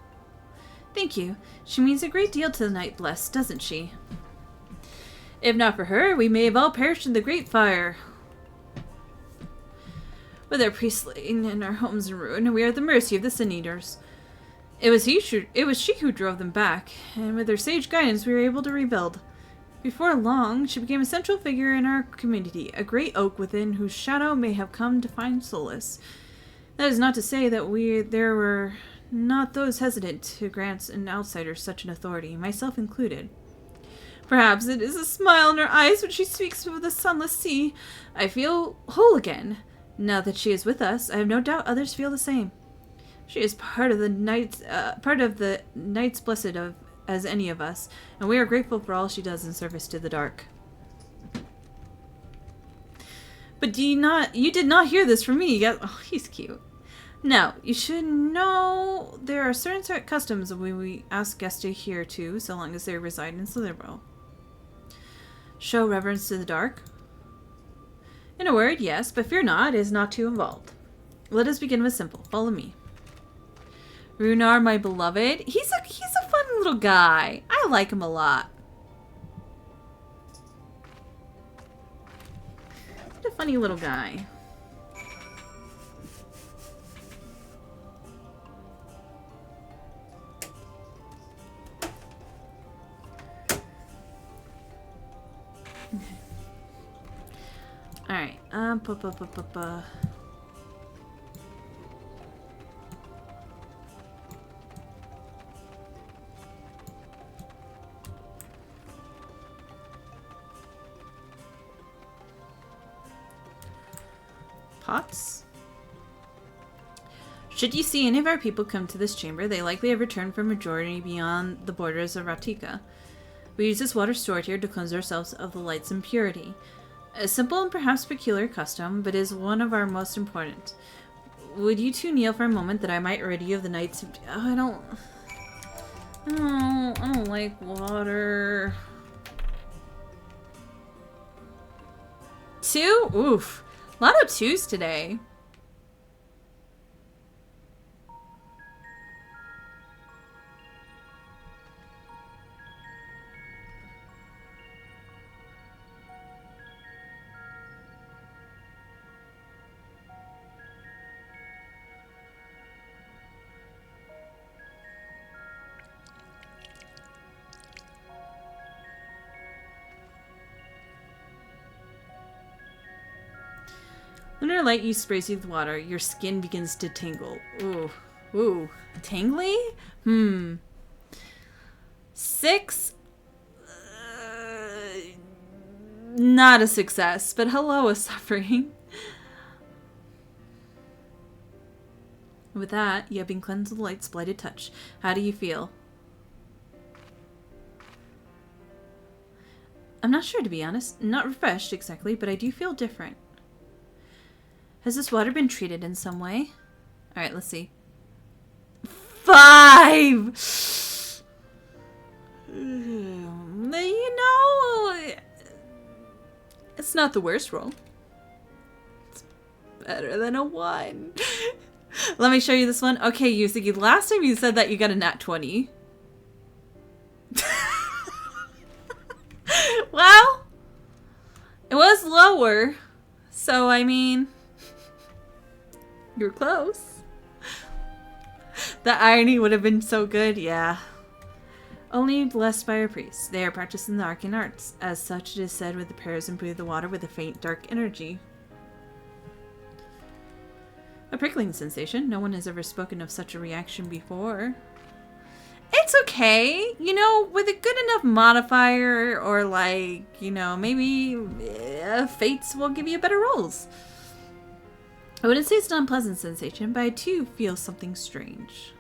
Thank you. She means a great deal to the Night Blessed, doesn't she? If not for her, we may have all perished in the Great Fire. With our priests slain and our homes in ruin, we are at the mercy of the Sin Eaters. It was she who drove them back, and with her sage guidance we were able to rebuild. Before long, she became a central figure in our community, a great oak within whose shadow may have come to find solace. That is not to say that there were not those hesitant to grant an outsider such an authority, myself included. Perhaps it is a smile in her eyes when she speaks of the sunless sea. I feel whole again. Now that she is with us, I have no doubt others feel the same. She is part of the Knights Blessed as any of us, and we are grateful for all she does in service to the dark. But you did not hear this from me. Oh, he's cute. Now, you should know there are certain customs when we ask guests to adhere to, so long as they reside in Slitherbow. Show reverence to the dark? In a word, yes, but fear not, it is not too involved. Let us begin with simple. Follow me. Runar, my beloved. He's a fun little guy. I like him a lot. He's a funny little guy. Alright, pots. Should you see any of our people come to this chamber, they likely have returned from a journey beyond the borders of Ratika. We use this water stored here to cleanse ourselves of the light's impurity. A simple and perhaps peculiar custom, but is one of our most important. Would you two kneel for a moment that I might rid you of the night's... Oh, I don't like water. 2? Oof. A lot of 2s today. Lunar light you sprays you with water. Your skin begins to tingle. Ooh. Ooh. Tingly? 6? Not a success, but hello, a suffering. With that, you have been cleansed of the light's blighted touch. How do you feel? I'm not sure, to be honest. Not refreshed, exactly, but I do feel different. Has this water been treated in some way? Alright, let's see. 5! You know, it's not the worst roll. It's better than a 1. Let me show you this one. Okay, Yusuke, last time you said that you got a nat 20. Well, it was lower, so I mean, you're close. The irony would have been so good, yeah. Only blessed by our priests. They are practicing the arcane arts. As such, it is said with the prayers improve the water with a faint dark energy. A prickling sensation. No one has ever spoken of such a reaction before. It's okay. You know, with a good enough modifier or like, you know, maybe fates will give you better rolls. I wouldn't say it's an unpleasant sensation, but I too feel something strange.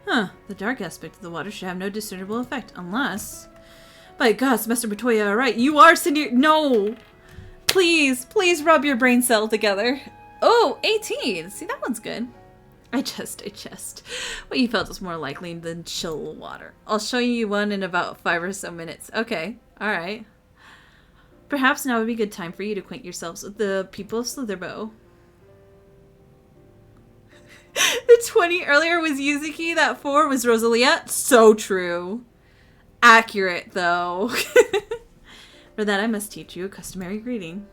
Huh, the dark aspect of the water should have no discernible effect, unless... By God, Master Matoya, alright, you are sending... No! Please, please rub your brain cell together. Oh, 18! See, that one's good. I just. What you felt is more likely than chill water. I'll show you one in about 5 or so minutes. Okay, alright. Perhaps now would be a good time for you to acquaint yourselves with the people of Slitherbow. The 20 earlier was Yuzuki, that 4 was Rosalia. So true. Accurate, though. For that, I must teach you a customary greeting.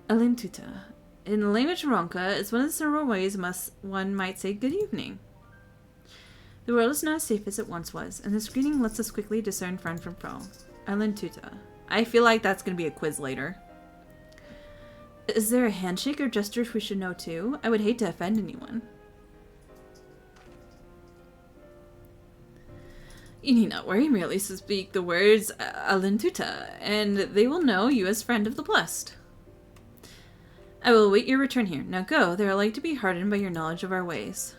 Alintuta. In the language of Ronka, it's one of the several ways one might say good evening. The world is not as safe as it once was, and this greeting lets us quickly discern friend from foe. Alintuta. I feel like that's going to be a quiz later. Is there a handshake or gesture we should know too? I would hate to offend anyone. You need not worry, merely speak the words Alintuta, and they will know you as friend of the blessed. I will await your return here. Now go, they are like to be hardened by your knowledge of our ways.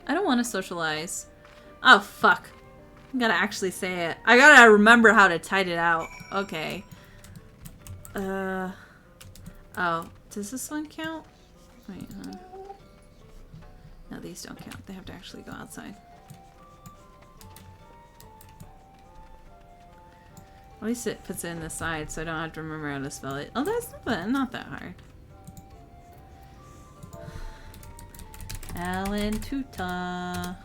I don't want to socialize. Oh, fuck. I gotta actually say it. I gotta remember how to type it out. Okay. Oh, does this one count? Wait, no, these don't count. They have to actually go outside. At least it puts it in the side, so I don't have to remember how to spell it. Oh, that's not that hard. Alintuta.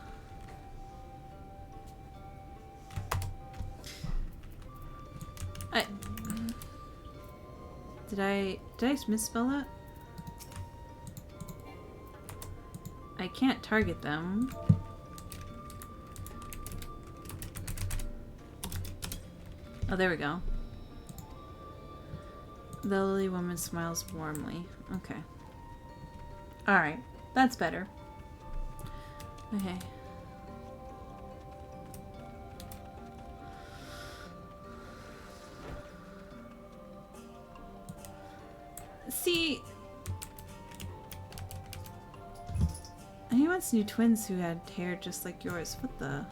Did I misspell that? I can't target them. Oh, there we go. The elderly woman smiles warmly. Okay. Alright. That's better. Okay. See, he wants new twins who had hair just like yours. What the?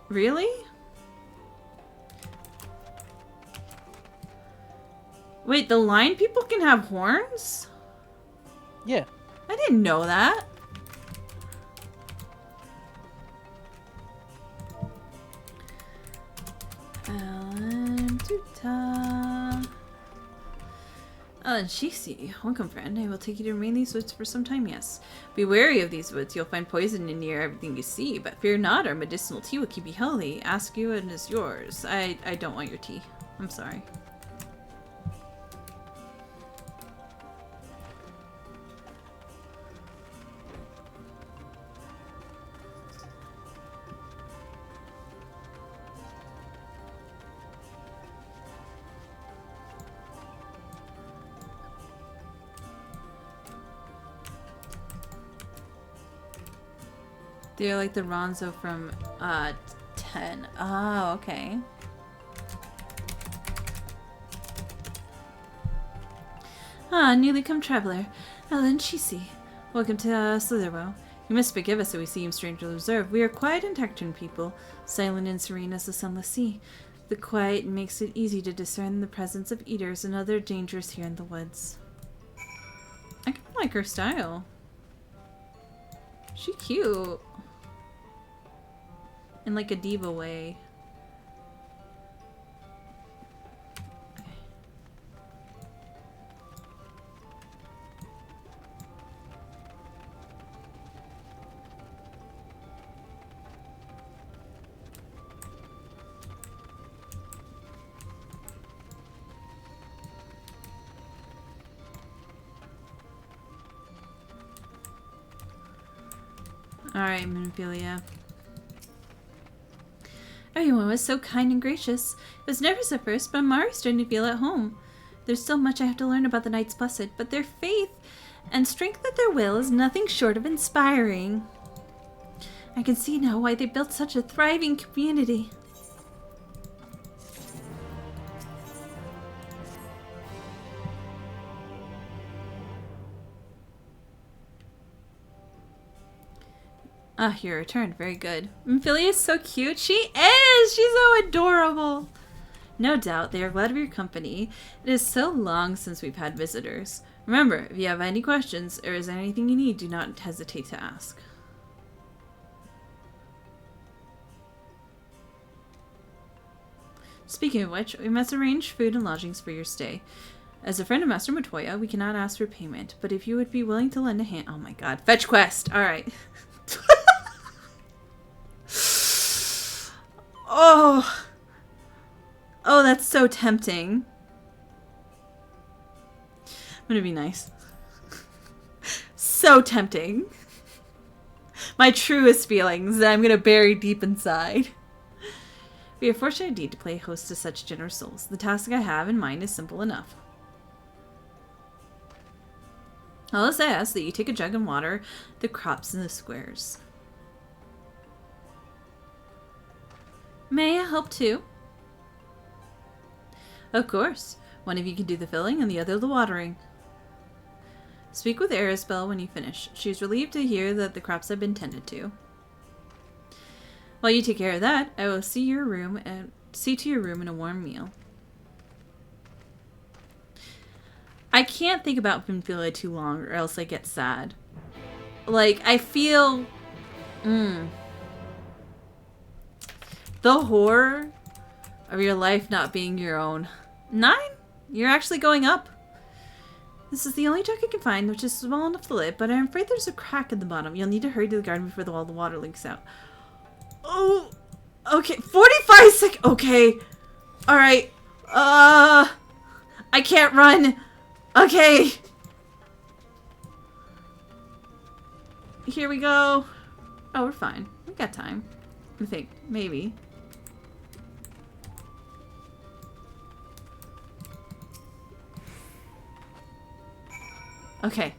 Really? Wait, the lion people can have horns? Yeah. I didn't know that. And Shisi, welcome friend. I will take you to remain in these woods for some time, yes. Be wary of these woods. You'll find poison in near everything you see, but fear not, our medicinal tea will keep you healthy. Ask you and is yours. I don't want your tea. I'm sorry. They're like the Ronzo from 10. Oh, okay. Ah, newly come traveler. Ellen Chisi. Welcome to Slitherwell. You must forgive us if we seem strangely reserved. We are quiet and tactful people, silent and serene as the sunless sea. The quiet makes it easy to discern the presence of eaters and other dangers here in the woods. I kind of like her style. She's cute. In like a diva way. Alright, Minophilia. Everyone was so kind and gracious. I was nervous at first, but I'm already starting to feel at home. There's still much I have to learn about the Knights Blessed, but their faith and strength of their will is nothing short of inspiring. I can see now why they built such a thriving community. Ah, you returned. Very good. Minophilia is so cute. She is! She's so adorable! No doubt, they are glad of your company. It is so long since we've had visitors. Remember, if you have any questions or is there anything you need, do not hesitate to ask. Speaking of which, we must arrange food and lodgings for your stay. As a friend of Master Matoya, we cannot ask for payment, but if you would be willing to lend a hand— oh my god. Fetch quest! Alright. Oh! Oh, that's so tempting. I'm gonna be nice. So tempting. My truest feelings that I'm gonna bury deep inside. We are fortunate indeed to play host to such generous souls. The task I have in mind is simple enough. All I ask that you take a jug and water the crops in the squares. May I help too? Of course. One of you can do the filling and the other the watering. Speak with Erisbel when you finish. She's relieved to hear that the crops have been tended to. While you take care of that, I will see to your room and a warm meal. I can't think about Minophilia too long or else I get sad. Like, I feel... the horror of your life not being your own. 9? You're actually going up. This is the only jug I can find, which is small enough to live, but I'm afraid there's a crack in the bottom. You'll need to hurry to the garden before all the water leaks out. Oh, okay. 45 seconds. Okay. Alright. I can't run. Okay. Here we go. Oh, we're fine. We got time. I think. Maybe. Okay.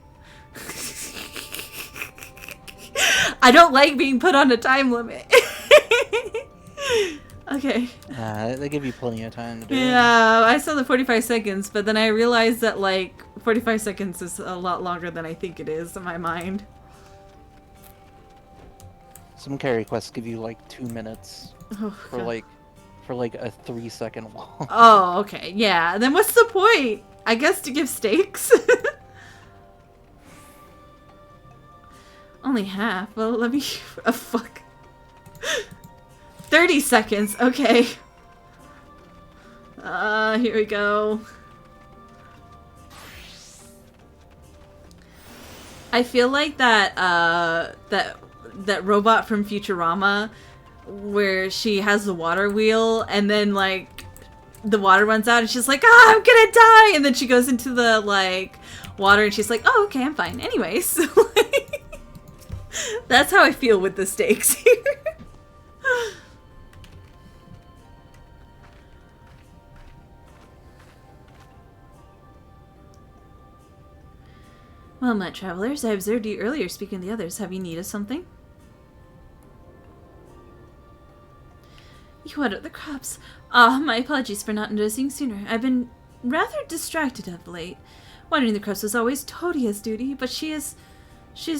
I don't like being put on a time limit. Okay. They give you plenty of time to do it. Yeah, I saw the 45 seconds, but then I realized that, like, 45 seconds is a lot longer than I think it is in my mind. Some carry quests give you like 2 minutes for like a 3-second wall. Oh, okay. Yeah. Then what's the point? I guess to give stakes. Only half. Well, let me. Oh, fuck. 30 seconds. Okay. Here we go. I feel like that that robot from Futurama where she has the water wheel and then like the water runs out and she's like, "Ah, I'm gonna die," and then she goes into the like water and she's like, "Oh, okay, I'm fine." Anyways, that's how I feel with the stakes here. Well met, travelers. I observed you earlier speaking to the others. Have you needed something? You watered the crops. Ah, my apologies for not noticing sooner. I've been rather distracted of late. Wandering the Crest was always Todia's duty, but she is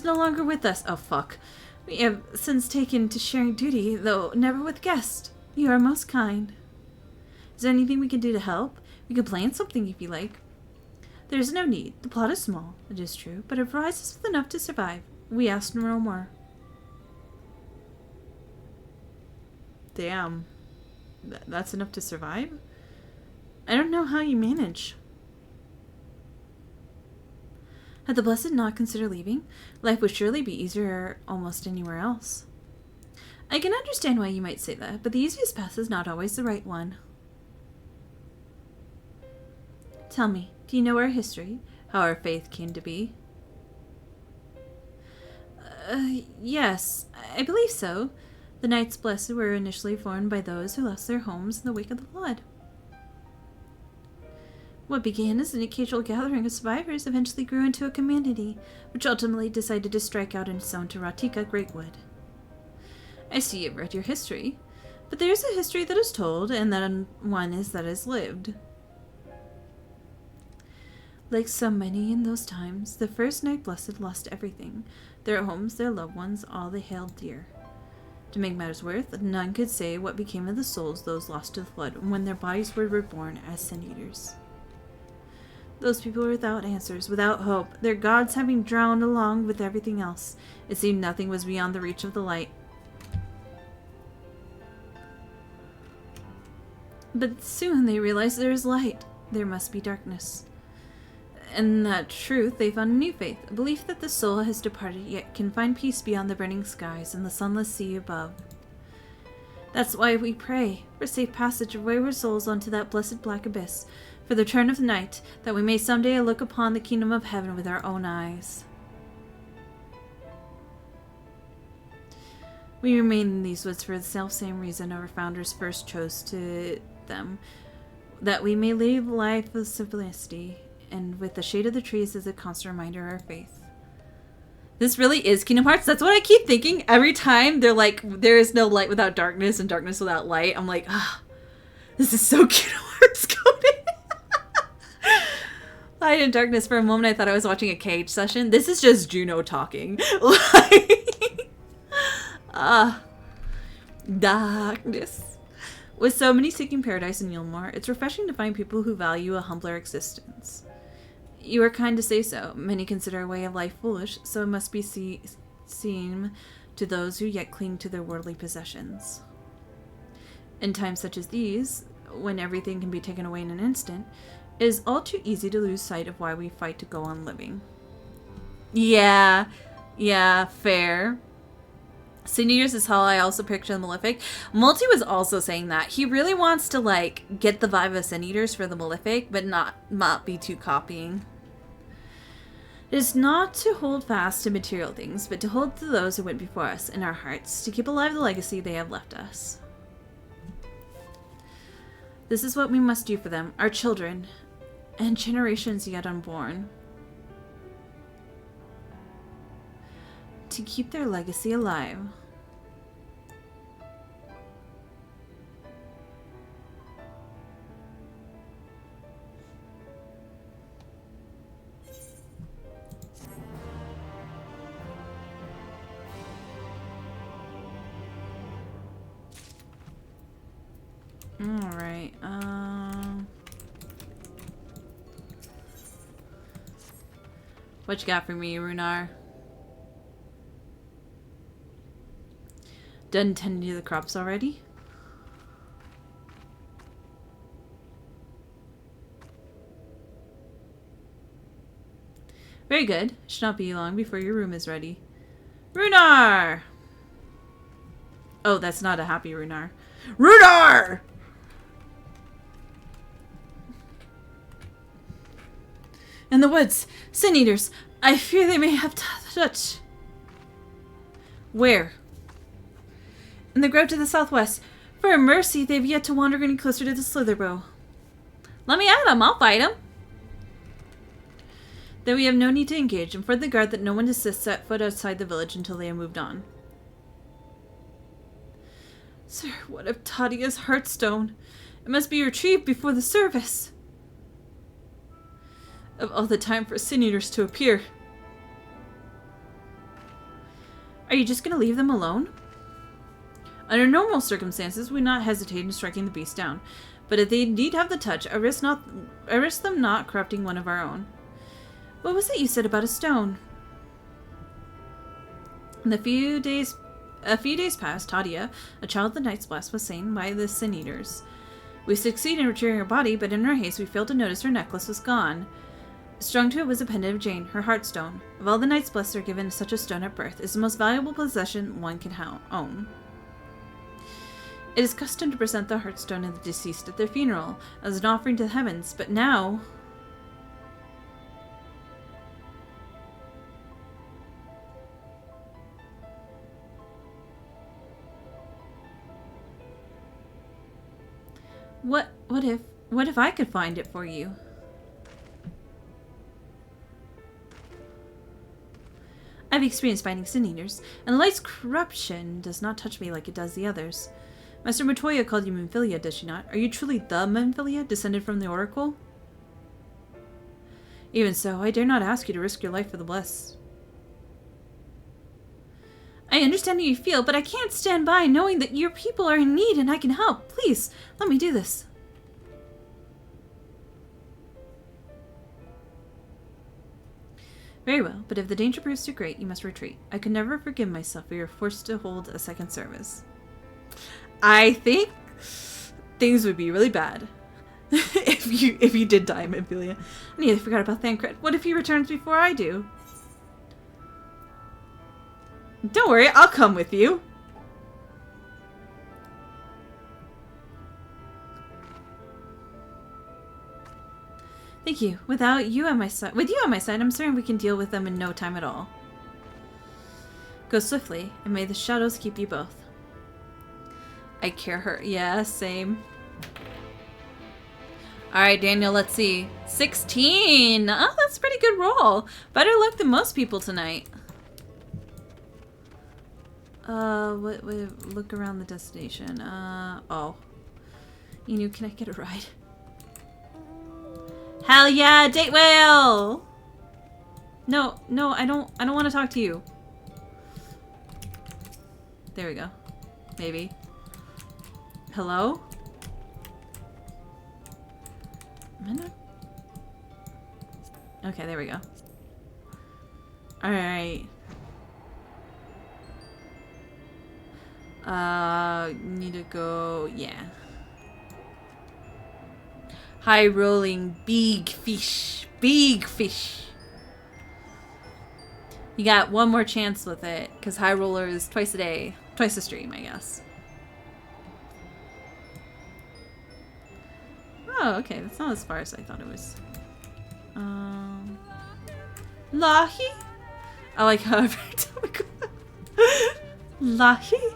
no longer with us. Oh, fuck. We have since taken to sharing duty, though never with guests. You are most kind. Is there anything we can do to help? We can plan something if you like. There is no need. The plot is small, it is true, but it provides us with enough to survive. We ask no more. Damn. That's enough to survive? I don't know how you manage. Had the Blessed not considered leaving, life would surely be easier almost anywhere else. I can understand why you might say that, but the easiest path is not always the right one. Tell me, do you know our history? How our faith came to be? Yes, I believe so. The Knights Blessed were initially formed by those who lost their homes in the wake of the flood. What began as an occasional gathering of survivors eventually grew into a community, which ultimately decided to strike out in its own to Ratika Greatwood. I see you've read your history, but there is a history that is told, and then one is that is lived. Like so many in those times, the first Knight Blessed lost everything, their homes, their loved ones, all they held dear. To make matters worse, none could say what became of the souls those lost to the flood when their bodies were reborn as Sin Eaters. Those people were without answers, without hope, their gods having drowned along with everything else. It seemed nothing was beyond the reach of the light. But soon they realized there is light. There must be darkness. In that truth, they found a new faith, a belief that the soul has departed yet can find peace beyond the burning skies and the sunless sea above. That's why we pray for safe passage of wayward souls onto that blessed black abyss, for the turn of the night, that we may someday look upon the kingdom of heaven with our own eyes. We remain in these woods for the self-same reason our founders first chose to them, that we may live life of simplicity, and with the shade of the trees as a constant reminder of our faith. This really is Kingdom Hearts. That's what I keep thinking every time they're like, there is no light without darkness and darkness without light. I'm like, ah, this is so Kingdom Hearts coded. Light and darkness. For a moment I thought I was watching a Cage session. This is just Juno talking. Darkness. With so many seeking paradise in Yulmore, it's refreshing to find people who value a humbler existence. You are kind to say so. Many consider our way of life foolish, so it must be seen to those who yet cling to their worldly possessions. In times such as these, when everything can be taken away in an instant, it is all too easy to lose sight of why we fight to go on living. Yeah, fair. Sin Eaters is how I also picture the Malefic. Multi was also saying that. He really wants to, like, get the vibe of Sin Eaters for the Malefic, but not be too copying. It is not to hold fast to material things, but to hold to those who went before us in our hearts, to keep alive the legacy they have left us. This is what we must do for them, our children, and generations yet unborn. To keep their legacy alive. Alright, what you got for me, Runar? Done tending to the crops already? Very good. Should not be long before your room is ready. Runar! Oh, that's not a happy Runar. Runar! In the woods, Sin Eaters. I fear they may have touched. Where? In the grove to the southwest. For mercy, they've yet to wander any closer to the Slitherbow. Let me at them. I'll fight them. Then we have no need to engage, and for the guard that no one desist set foot outside the village until they have moved on. Sir, what of Tadia's heartstone? It must be retrieved before the service. of all the time for sin eaters to appear. Are you just gonna leave them alone? Under normal circumstances, we would not hesitate in striking the beast down. But if they indeed have the touch, I risk them not corrupting one of our own. What was it you said about a stone? A few days past, Tadia, a child of the Night's Blast, was slain by the Sin Eaters. We succeeded in retrieving her body, but in our haste we failed to notice her necklace was gone. Strung to it was a pendant of Jane, her heartstone. Of all the Night's Blessed are given such a stone at birth, is the most valuable possession one can own. It is custom to present the heartstone of the deceased at their funeral, as an offering to the heavens, but now... What if I could find it for you? I've experienced fighting Sin Eaters, and the light's corruption does not touch me like it does the others. Master Matoya called you Menphilia, does she not? Are you truly the Menphilia, descended from the Oracle? Even so, I dare not ask you to risk your life for the Blessed. I understand how you feel, but I can't stand by knowing that your people are in need and I can help. Please, let me do this. Very well, but if the danger proves too great, you must retreat. I could never forgive myself for your forced to hold a second service. I think things would be really bad if you did die in Menphilia. I nearly forgot about Thancred. What if he returns before I do? Don't worry, I'll come with you. Thank you. With you on my side, I'm certain we can deal with them in no time at all. Go swiftly, and may the shadows keep you both. I care her. Yeah, same. Alright, Daniel, let's see. 16! Oh, that's a pretty good roll. Better luck than most people tonight. Look around the destination. Oh. Inu, can I get a ride? Hell yeah, date whale! No, I don't want to talk to you. There we go. Maybe. Hello? Am I not? Okay, there we go. Alright. Need to go, yeah. High rolling big fish. Big fish. You got one more chance with it, because high roller is twice a day. Twice a stream, I guess. Oh, okay. That's not as far as I thought it was. Lahi? I like how every time we go. Lahi?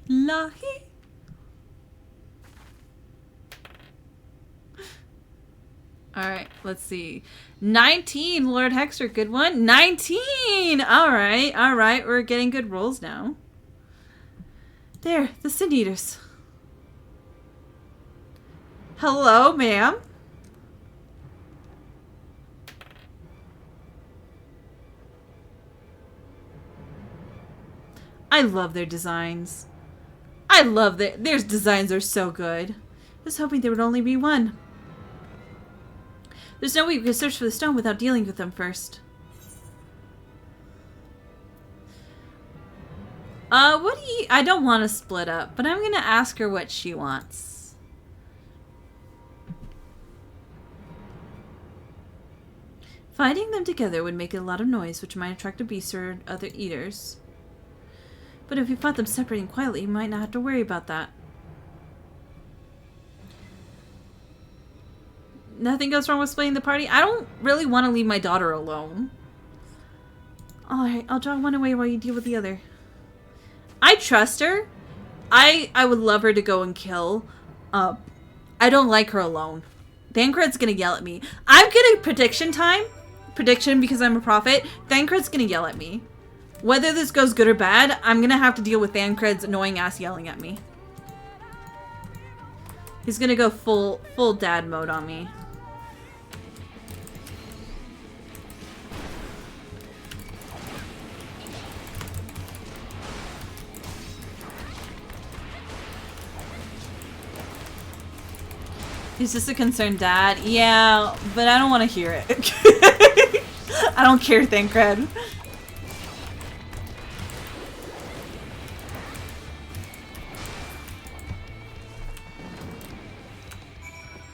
Lahi? Alright, let's see. 19, Lord Hexer, good one. 19! Alright, we're getting good rolls now. There, the Sin Eaters. Hello, ma'am. I love their designs. I love their designs are so good. I was hoping there would only be one. There's no way we could search for the stone without dealing with them first. What do you... I don't want to split up, but I'm going to ask her what she wants. Finding them together would make a lot of noise, which might attract the beasts or other eaters. But if we fought them separate and quietly, you might not have to worry about that. Nothing goes wrong with splitting the party. I don't really want to leave my daughter alone. Alright, I'll draw one away while you deal with the other. I trust her. I would love her to go and kill. I don't like her alone. Thancred's gonna yell at me. I'm gonna prediction time. prediction because I'm a prophet. Thancred's gonna yell at me. Whether this goes good or bad, I'm gonna have to deal with Thancred's annoying ass yelling at me. He's gonna go full dad mode on me. He's just a concerned dad. Yeah, but I don't want to hear it. I don't care, Thancred.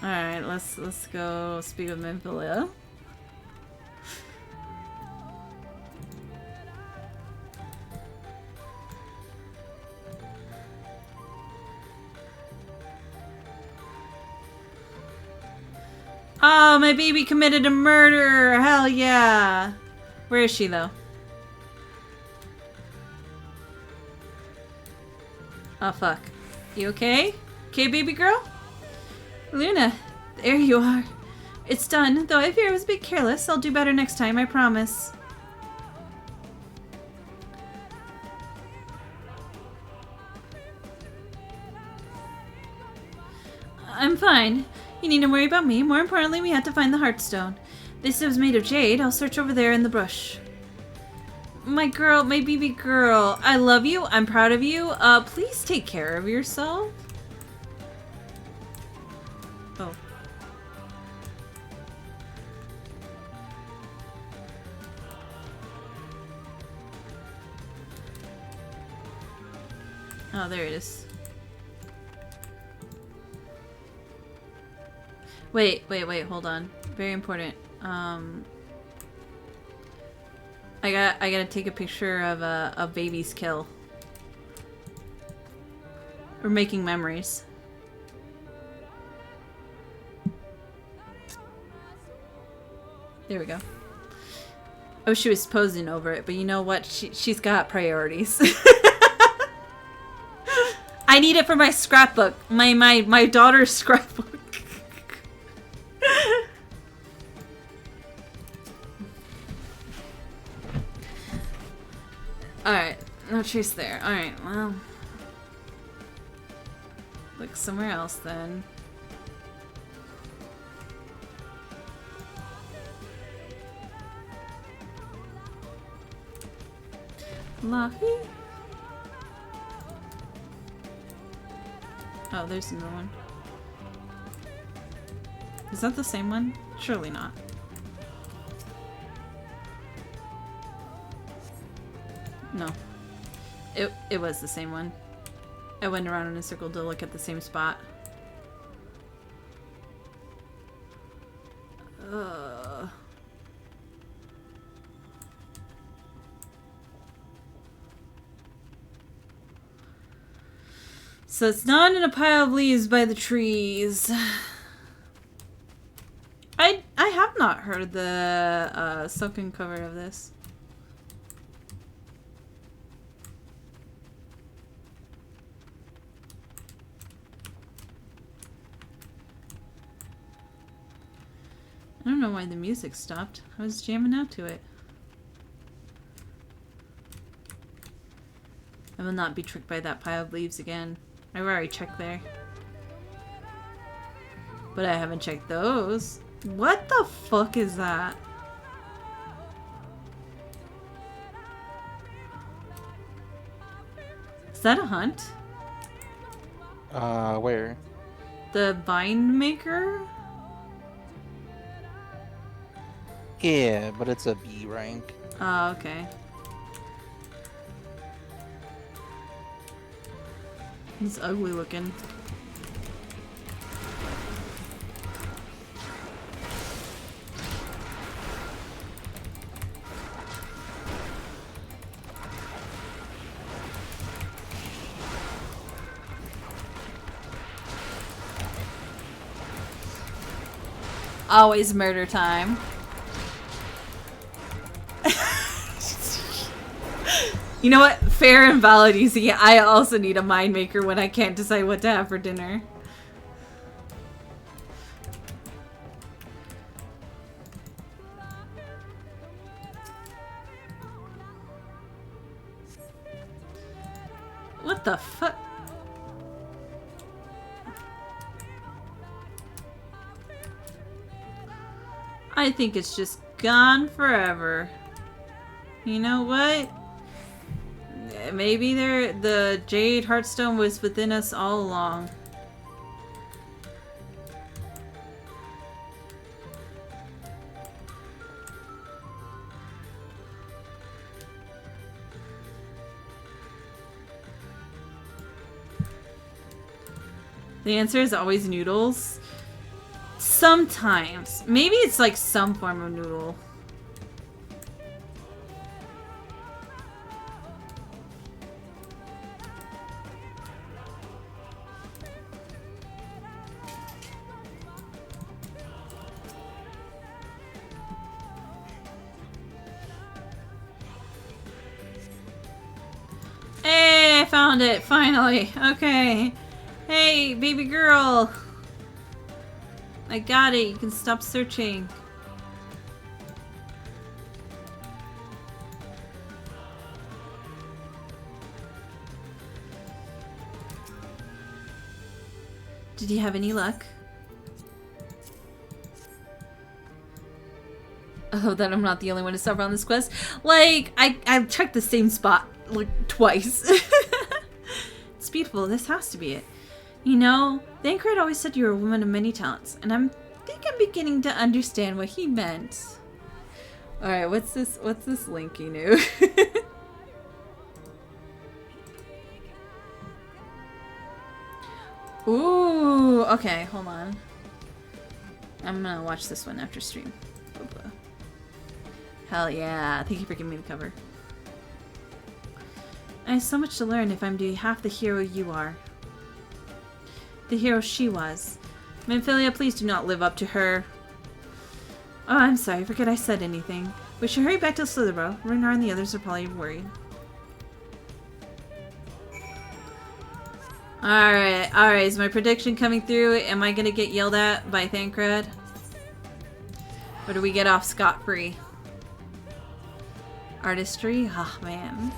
Alright, let's go speak with Minfilia. Oh, my baby committed a murder! Hell yeah! Where is she, though? Oh, fuck. You okay? Okay, baby girl? Luna, there you are. It's done, though I fear I was a bit careless. I'll do better next time, I promise. I'm fine. You needn't worry about me. More importantly, we had to find the Heartstone. They said it was made of jade. I'll search over there in the bush. My girl, my baby girl. I love you. I'm proud of you. Please take care of yourself. Oh. Oh, there it is. Wait, hold on. Very important. I gotta take a picture of a baby's kill. We're making memories. There we go. Oh, she was posing over it, but you know what? She's got priorities. I need it for my scrapbook. My daughter's scrapbook. Alright, no trace there. Alright, well. Look somewhere else then. Laffy? Oh, there's another one. Is that the same one? Surely not. No. It was the same one. I went around in a circle to look at the same spot. So it's not in a pile of leaves by the trees. I have not heard the silken cover of this. I don't know why the music stopped. I was jamming out to it. I will not be tricked by that pile of leaves again. I've already checked there. But I haven't checked those. What the fuck is that? Is that a hunt? Where? The bind maker? Yeah, but it's a B rank. Oh, okay. He's ugly looking. Always murder time. You know what? Fair and valid, easy. I also need a mind maker when I can't decide what to have for dinner. What the fuck? I think it's just gone forever. You know what? Maybe the Jade Heartstone was within us all along. The answer is always noodles. Sometimes. Maybe it's like some form of noodle. Hey, I found it, finally. Okay. Hey, baby girl. I got it. You can stop searching. Did you have any luck? Oh, that I'm not the only one to suffer on this quest. Like, I've checked the same spot, like, twice. It's beautiful. This has to be it. You know, the anchor had always said you were a woman of many talents, and I think I'm beginning to understand what he meant. Alright, what's this link you knew? Ooh, okay, hold on. I'm gonna watch this one after stream. Hell yeah, thank you for giving me the cover. I have so much to learn if I'm to be half the hero you are. The hero she was. Minfilia, please do not live up to her. Oh, I'm sorry, I forget I said anything. We should hurry back to Slitherborough. Ragnar and the others are probably worried. Alright, is my prediction coming through? Am I gonna get yelled at by Thancred? Or do we get off scot-free? Artistry? Oh, man.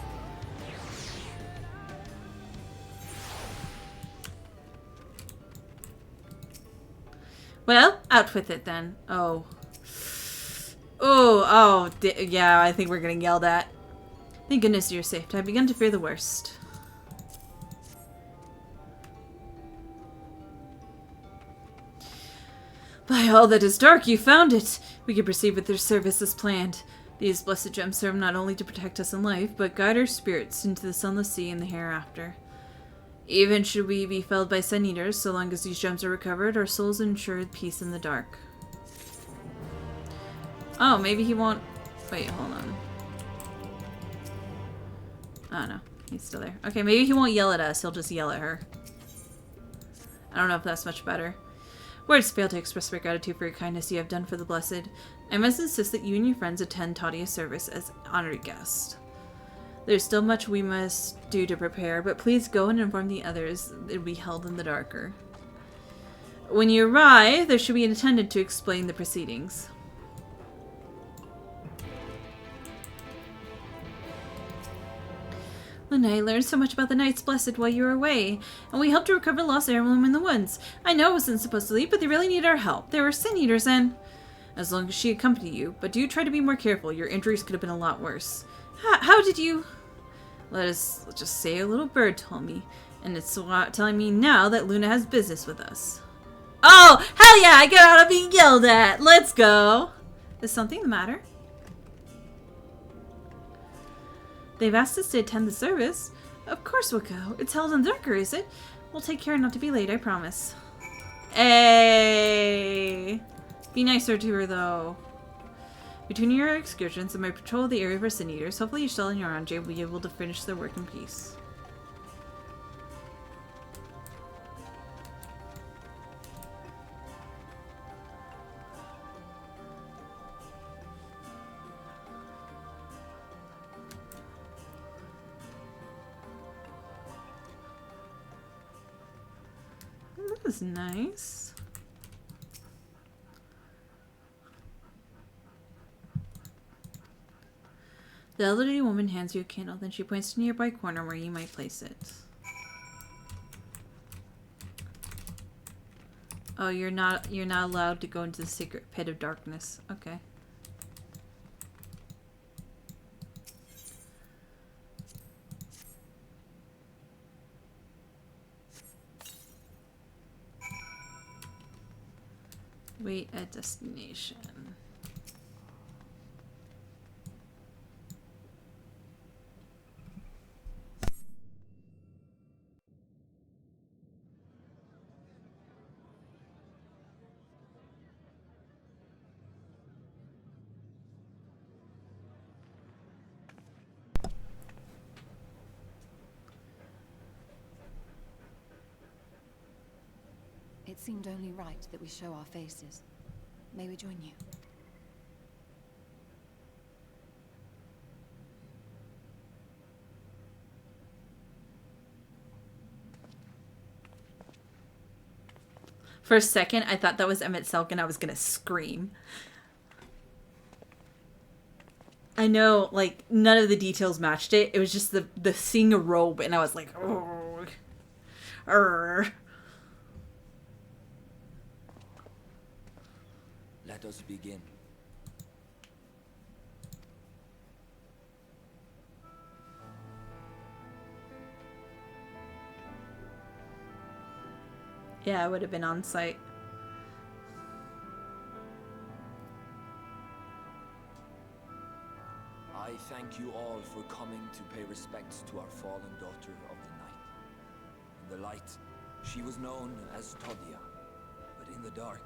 Well, out with it then. Oh. Yeah, I think we're getting yelled at. Thank goodness you're safe. I've begun to fear the worst. By all that is dark, you found it! We can proceed with their service as planned. These blessed gems serve not only to protect us in life, but guide our spirits into the sunless sea and the hereafter. Even should we be felled by Sun Eaters, so long as these gems are recovered, our souls ensure peace in the dark. Oh, maybe he won't... Wait, hold on. Oh, no. He's still there. Okay, maybe he won't yell at us. He'll just yell at her. I don't know if that's much better. Words fail to express my gratitude for your kindness you have done for the blessed. I must insist that you and your friends attend Tadia's service as honored guests. There's still much we must do to prepare, but please go and inform the others it will be held in the darker. When you arrive, there should be an attendant to explain the proceedings. Luna, I learned so much about the Knights Blessed while you were away, and we helped to recover the lost heirloom in the woods. I know I wasn't supposed to leave, but they really need our help. There were Sin Eaters and... As long as she accompanied you, but do try to be more careful. Your injuries could have been a lot worse. How did you... Let's just say a little bird told me, and it's telling me now that Luna has business with us. Oh, hell yeah, I get out of being yelled at. Let's go. Is something the matter? They've asked us to attend the service. Of course we'll go. It's held in darker, is it? We'll take care not to be late, I promise. Hey. Be nicer to her, though. Between your excursions and my patrol of the area for Sin Eaters, hopefully Estelle and Yoranje will be able to finish their work in peace. That was nice. The elderly woman hands you a candle, then she points to a nearby corner where you might place it. Oh, you're not allowed to go into the secret pit of darkness. Okay. Wait at destination. It seemed only right that we show our faces. May we join you? For a second, I thought that was Emmett Selk and I was gonna scream. I know, like, none of the details matched it. It was just the seeing a robe and I was like, oh. Let us begin. Yeah, I would have been on site. I thank you all for coming to pay respects to our fallen daughter of the night. In the light, she was known as Todia, but in the dark,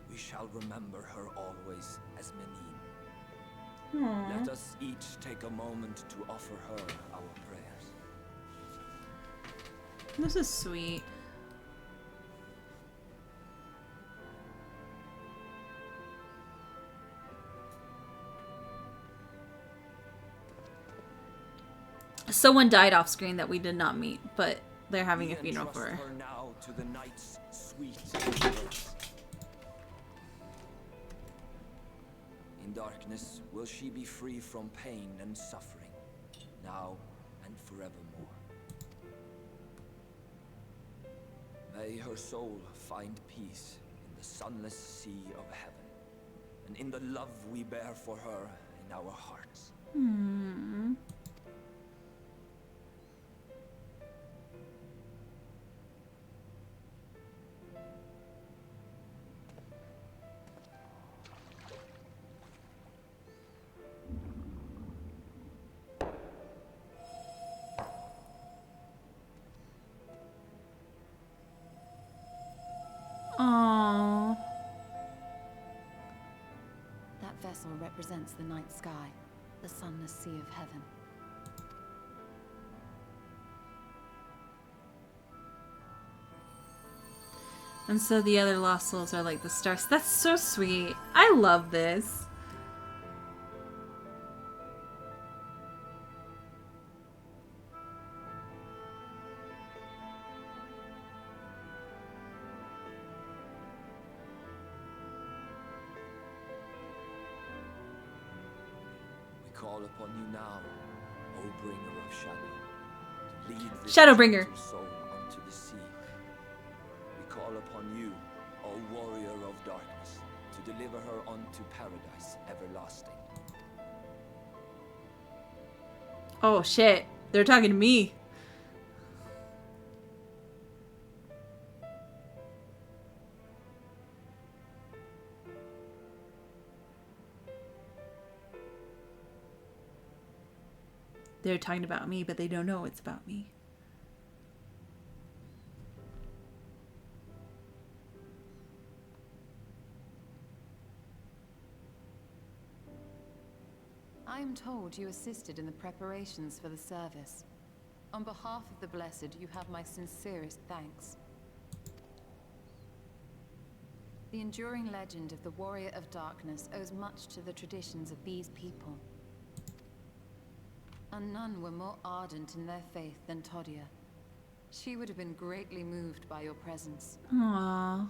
we shall remember her always as Menine. Aww. Let us each take a moment to offer her our prayers. This is sweet. Someone died off screen that we did not meet, but they're having a funeral for her. Now to the night's sweet embrace. In darkness will she be free from pain and suffering, now and forevermore. May her soul find peace in the sunless sea of heaven, and in the love we bear for her in our hearts. Hmm. Aww. That vessel represents the night sky, the sunless sea of heaven. And so the other lost souls are like the stars. That's so sweet. I love this. Call upon you now, O bringer of shadow, to lead this Shadowbringer. gentle soul unto the sea. We call upon you, O warrior of darkness, to deliver her unto paradise everlasting. Oh shit. They're talking to me. They're talking about me, but they don't know it's about me. I am told you assisted in the preparations for the service. On behalf of the Blessed, you have my sincerest thanks. The enduring legend of the Warrior of Darkness owes much to the traditions of these people. And none were more ardent in their faith than Todia. She would have been greatly moved by your presence. Aww.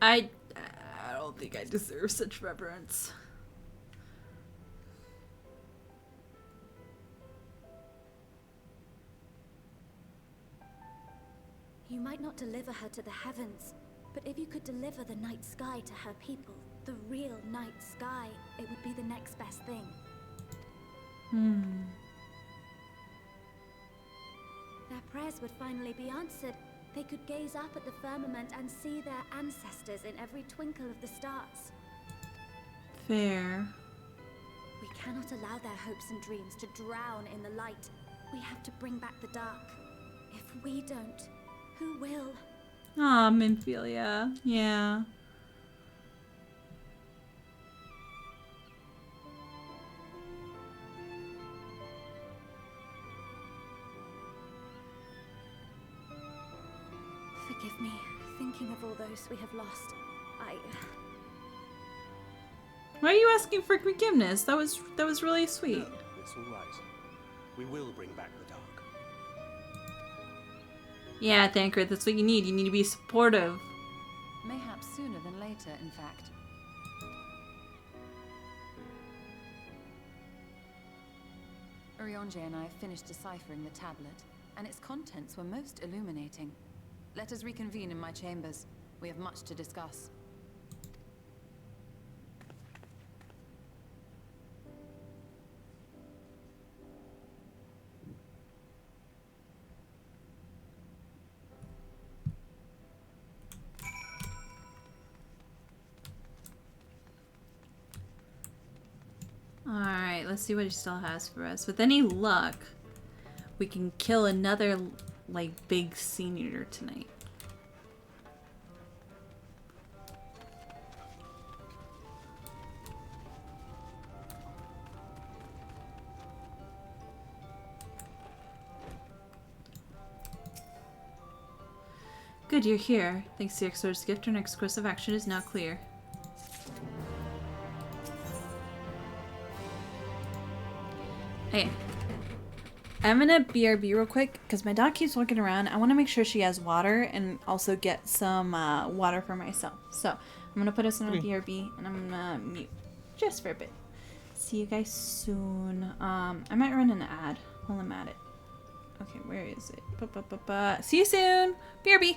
I don't think I deserve such reverence. You might not deliver her to the heavens, but if you could deliver the night sky to her people, the real night sky, it would be the next best thing. Their prayers would finally be answered. They could gaze up at the firmament and see their ancestors in every twinkle of the stars. Fair. We cannot allow their hopes and dreams to drown in the light. We have to bring back the dark. If we don't, who will? Aw, Minfilia. Yeah. Forgive me, thinking of all those we have lost. Why are you asking for forgiveness? That was really sweet. No, it's all right. We will bring back the dark. Yeah, Thancred, that's what you need. You need to be supportive. Mayhaps sooner than later, in fact. Urianger and I finished deciphering the tablet, and its contents were most illuminating. Let us reconvene in my chambers. We have much to discuss. Alright, let's see what he still has for us. With any luck, we can kill another, like, big Sea Eater tonight. Good, you're here. Thanks to the Exor's gift, our next course of action is now clear. Hey, I'm gonna BRB real quick because my dog keeps walking around. I want to make sure she has water and also get some water for myself. So I'm gonna put us on a BRB and I'm gonna mute just for a bit. See you guys soon. I might run an ad while I'm at it. Okay, where is it? See you soon. BRB.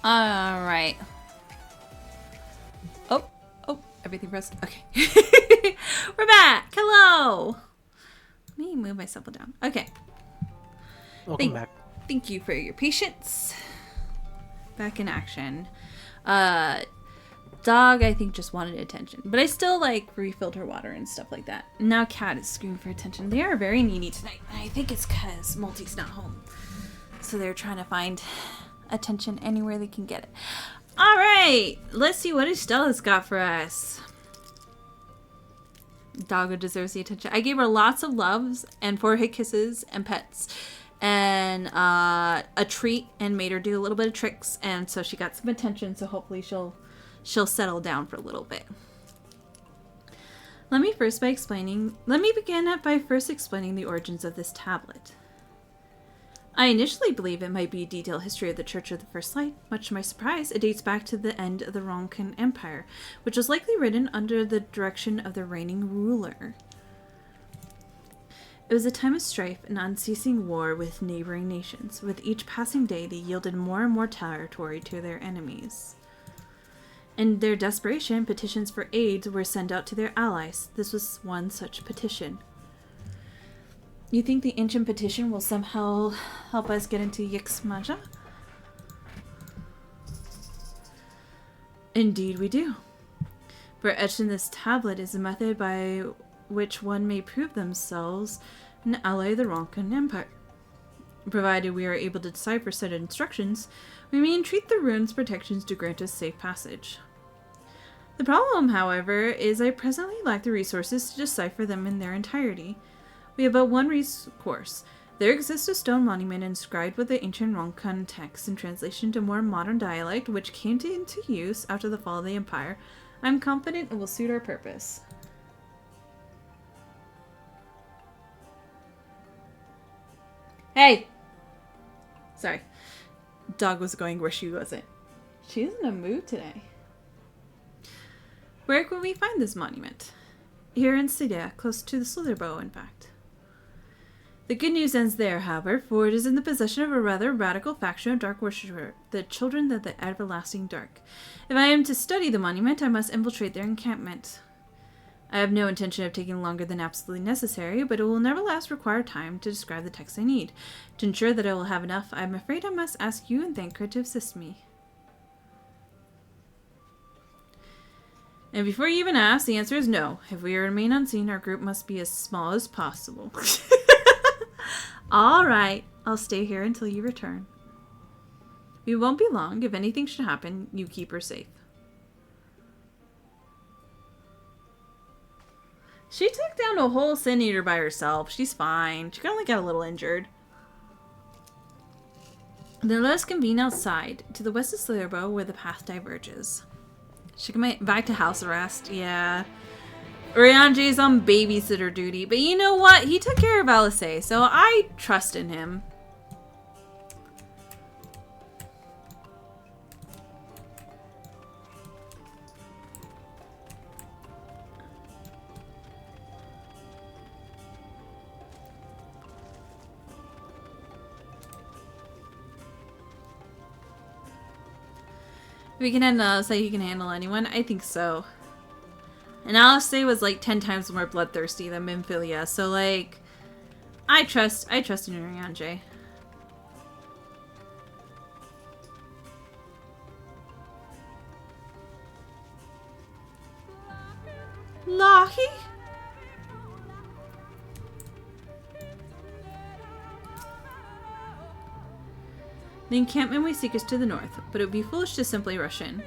Alright. Oh, everything pressed. Okay. We're back. Hello. Let me move myself down. Okay. Welcome back. Thank you for your patience. Back in action. Dog, I think, just wanted attention. But I still, like, refilled her water and stuff like that. Now Cat is screaming for attention. They are very needy tonight. And I think it's because Multi's not home. So they're trying to find attention anywhere they can get it. Alright! Let's see what Estella's got for us. Doggo deserves the attention. I gave her lots of loves and forehead kisses and pets. And a treat and made her do a little bit of tricks. And so she got some attention. So hopefully she'll settle down for a little bit. Let me begin by first explaining the origins of this tablet. I initially believe it might be a detailed history of the Church of the First Light. Much to my surprise, it dates back to the end of the Ronkan Empire, which was likely written under the direction of the reigning ruler. It was a time of strife and unceasing war with neighboring nations. With each passing day, they yielded more and more territory to their enemies. In their desperation, petitions for aid were sent out to their allies. This was one such petition. You think the ancient petition will somehow help us get into Yixmaja? Indeed we do. For etched in this tablet is a method by which one may prove themselves an ally of the Ronkan Empire. Provided we are able to decipher said instructions, we may entreat the rune's protections to grant us safe passage. The problem, however, is I presently lack the resources to decipher them in their entirety. We have but one recourse. There exists a stone monument inscribed with the ancient Ronkan text in translation to more modern dialect, which came into use after the fall of the Empire. I'm confident it will suit our purpose. Hey! Sorry. Dog was going where she wasn't. She's in a mood today. Where could we find this monument? Here in Sidia, close to the Slitherbow, in fact. The good news ends there, however, for it is in the possession of a rather radical faction of Dark Worshipper, the Children of the Everlasting Dark. If I am to study the monument, I must infiltrate their encampment. I have no intention of taking longer than absolutely necessary, but it will nevertheless require time to describe the text I need. To ensure that I will have enough, I am afraid I must ask you and Thancred to assist me. And before you even ask, the answer is no. If we remain unseen, our group must be as small as possible. Alright, I'll stay here until you return. We won't be long. If anything should happen, you keep her safe. She took down a whole Sin Eater by herself. She's fine. She only got a little injured. Then let us convene outside, to the west of Slitherbow, where the path diverges. She can back to house arrest. Yeah. Urianji's on babysitter duty. But you know what? He took care of Alice, so I trust in him. If we can handle Alice, he can handle anyone. I think so. And Alice was like 10 times more bloodthirsty than Minfilia, so like, I trust in Urianji. Lahi? The encampment we seek is to the north, but it would be foolish to simply rush in.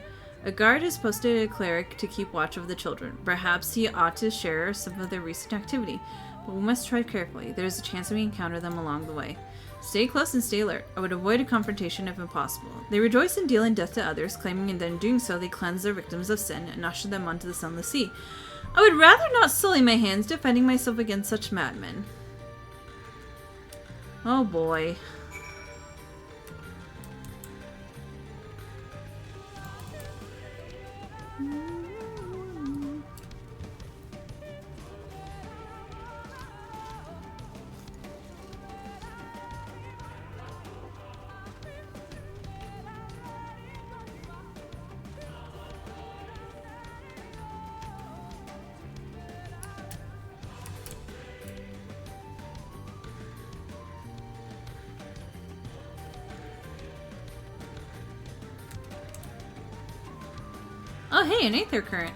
A guard is posted at a cleric to keep watch over the children. Perhaps he ought to share some of their recent activity, but we must tread carefully. There is a chance that we encounter them along the way. Stay close and stay alert. I would avoid a confrontation if impossible. They rejoice in dealing death to others, claiming and then doing so they cleanse their victims of sin and usher them onto the sunless sea. I would rather not sully my hands defending myself against such madmen. Oh boy. Oh, hey, an aether current.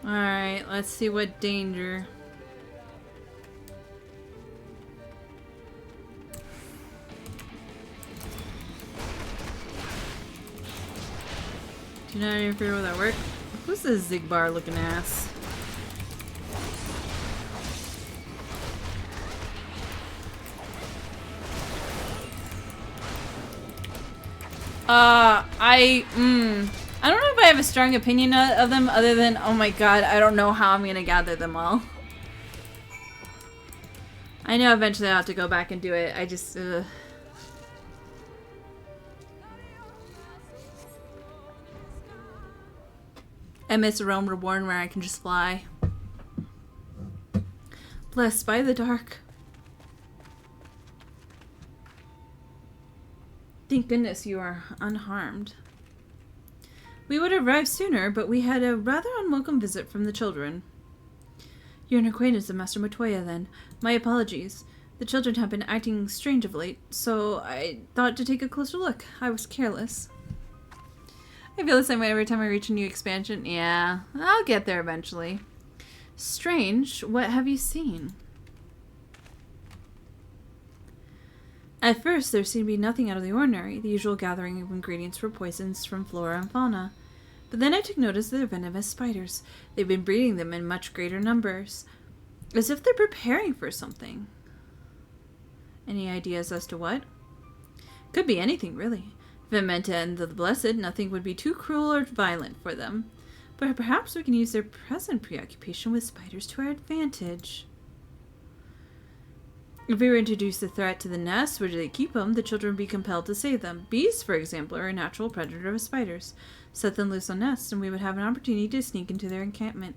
Alright, let's see what danger. Do not interfere with our work. Who's this Zigbar looking ass? I don't know if I have a strong opinion of them other than, oh my god, I don't know how I'm gonna gather them all. I know eventually I'll have to go back and do it. I just, I miss a realm reborn where I can just fly. Blessed by the dark. Thank goodness you are unharmed. We would have arrived sooner, but we had a rather unwelcome visit from the children. You're an acquaintance of Master Montoya, then. My apologies. The children have been acting strange of late, so I thought to take a closer look. I was careless. I feel the same way every time I reach a new expansion. Yeah, I'll get there eventually. Strange. What have you seen? At first, there seemed to be nothing out of the ordinary, the usual gathering of ingredients for poisons from flora and fauna. But then I took notice that they're venomous spiders. They've been breeding them in much greater numbers, as if they're preparing for something. Any ideas as to what? Could be anything, really. If it meant to end the blessed, nothing would be too cruel or violent for them. But perhaps we can use their present preoccupation with spiders to our advantage. If we were to introduce the threat to the nest where they keep them, the children would be compelled to save them. Bees, for example, are a natural predator of spiders. Set them loose on nests, and we would have an opportunity to sneak into their encampment.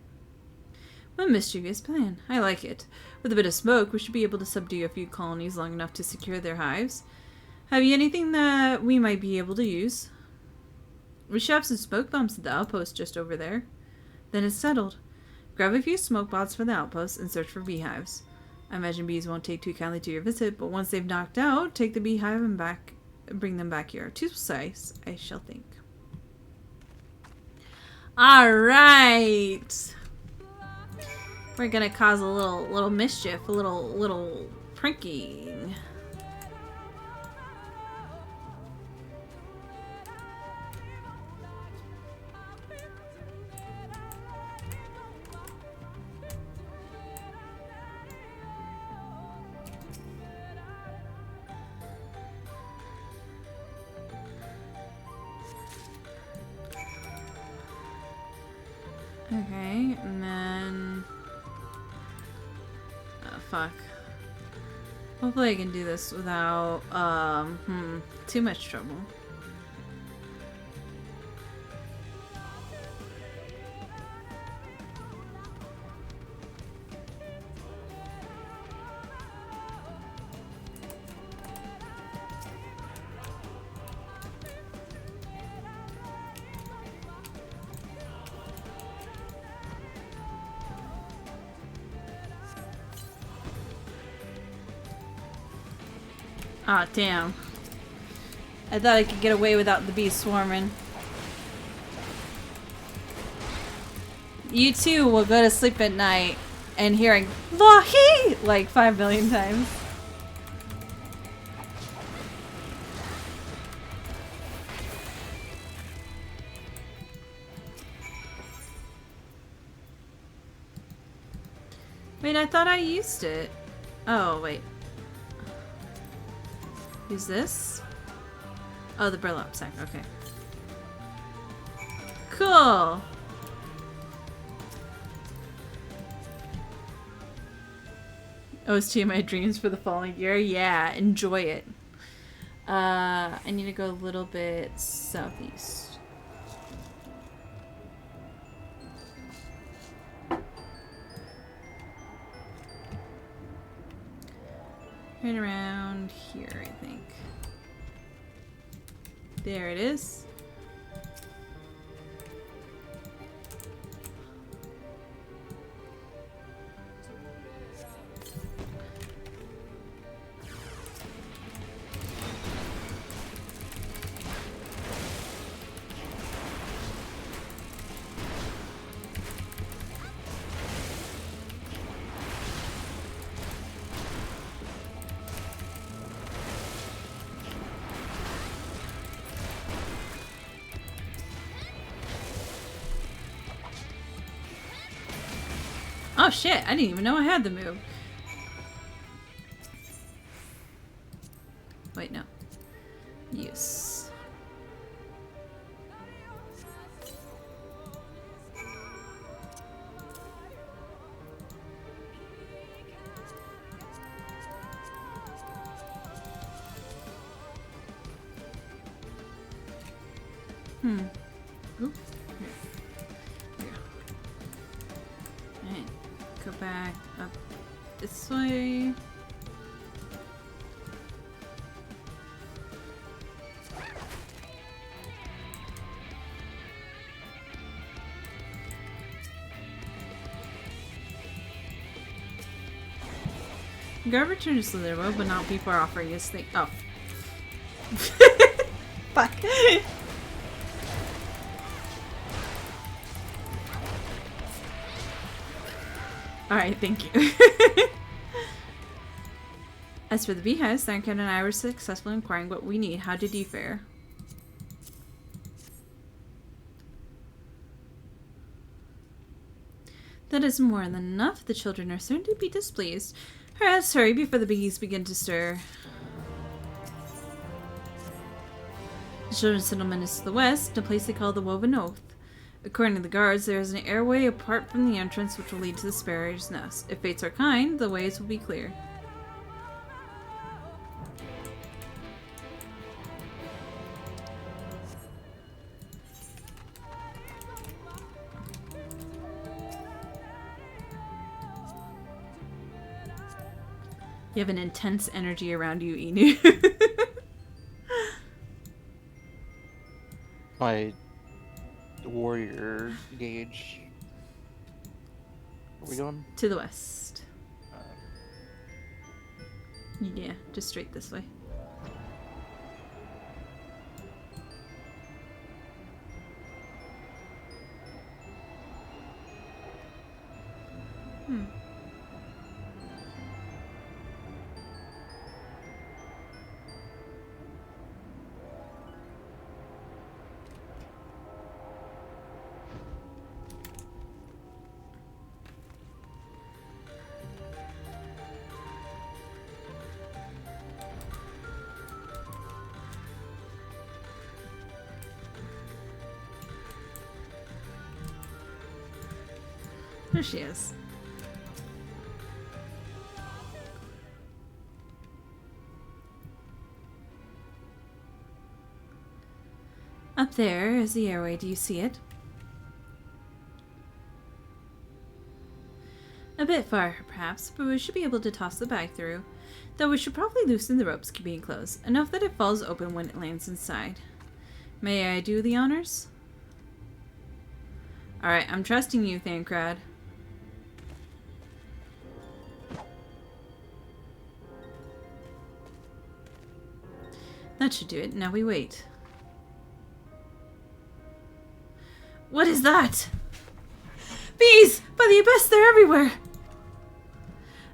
What a mischievous plan. I like it. With a bit of smoke, we should be able to subdue a few colonies long enough to secure their hives. Have you anything that we might be able to use? We should have some smoke bombs at the outpost just over there. Then it's settled. Grab a few smoke bombs from the outpost and search for beehives. I imagine bees won't take too kindly to your visit, but once they've knocked out, take the beehive and bring them back here. Too precise, I shall think. Alright! We're gonna cause a little mischief, a little pranking. Okay, and then... oh, fuck. Hopefully I can do this without, too much trouble. Ah, damn. I thought I could get away without the bees swarming. You too will go to sleep at night and hearing Lahi like 5 million times. Wait, I thought I used it. Oh, wait. Use this? Oh, the burlap sack. Okay. Cool. OST of my dreams for the following year. Yeah, enjoy it. I need to go a little bit southeast. Right around here, I think. There it is. Oh shit, I didn't even know I had the move. Wait, no. Use. Oop. Here. Alright. Go back up this way. Go return to Slytherin, but not before offering his thing. Oh. Fuck. Alright, thank you. As for the beehives, Thancred and I were successful in acquiring what we need. How did you fare? That is more than enough. The children are soon to be displeased. Let's hurry before the bees begin to stir. The children's settlement is to the west, a place they call the Woven Oath. According to the guards, there is an airway apart from the entrance which will lead to the sparrow's nest. If fates are kind, the ways will be clear. You have an intense energy around you, Inu. My warrior gauge. Where are we going? To the west. Yeah, just straight this way. There she is. Up there is the airway. Do you see it? A bit far, perhaps, but we should be able to toss the bag through. Though we should probably loosen the ropes keeping it closed, enough that it falls open when it lands inside. May I do the honors? Alright, I'm trusting you, Thancred. That should do it. Now we wait. What is that? Bees! By the abyss, they're everywhere!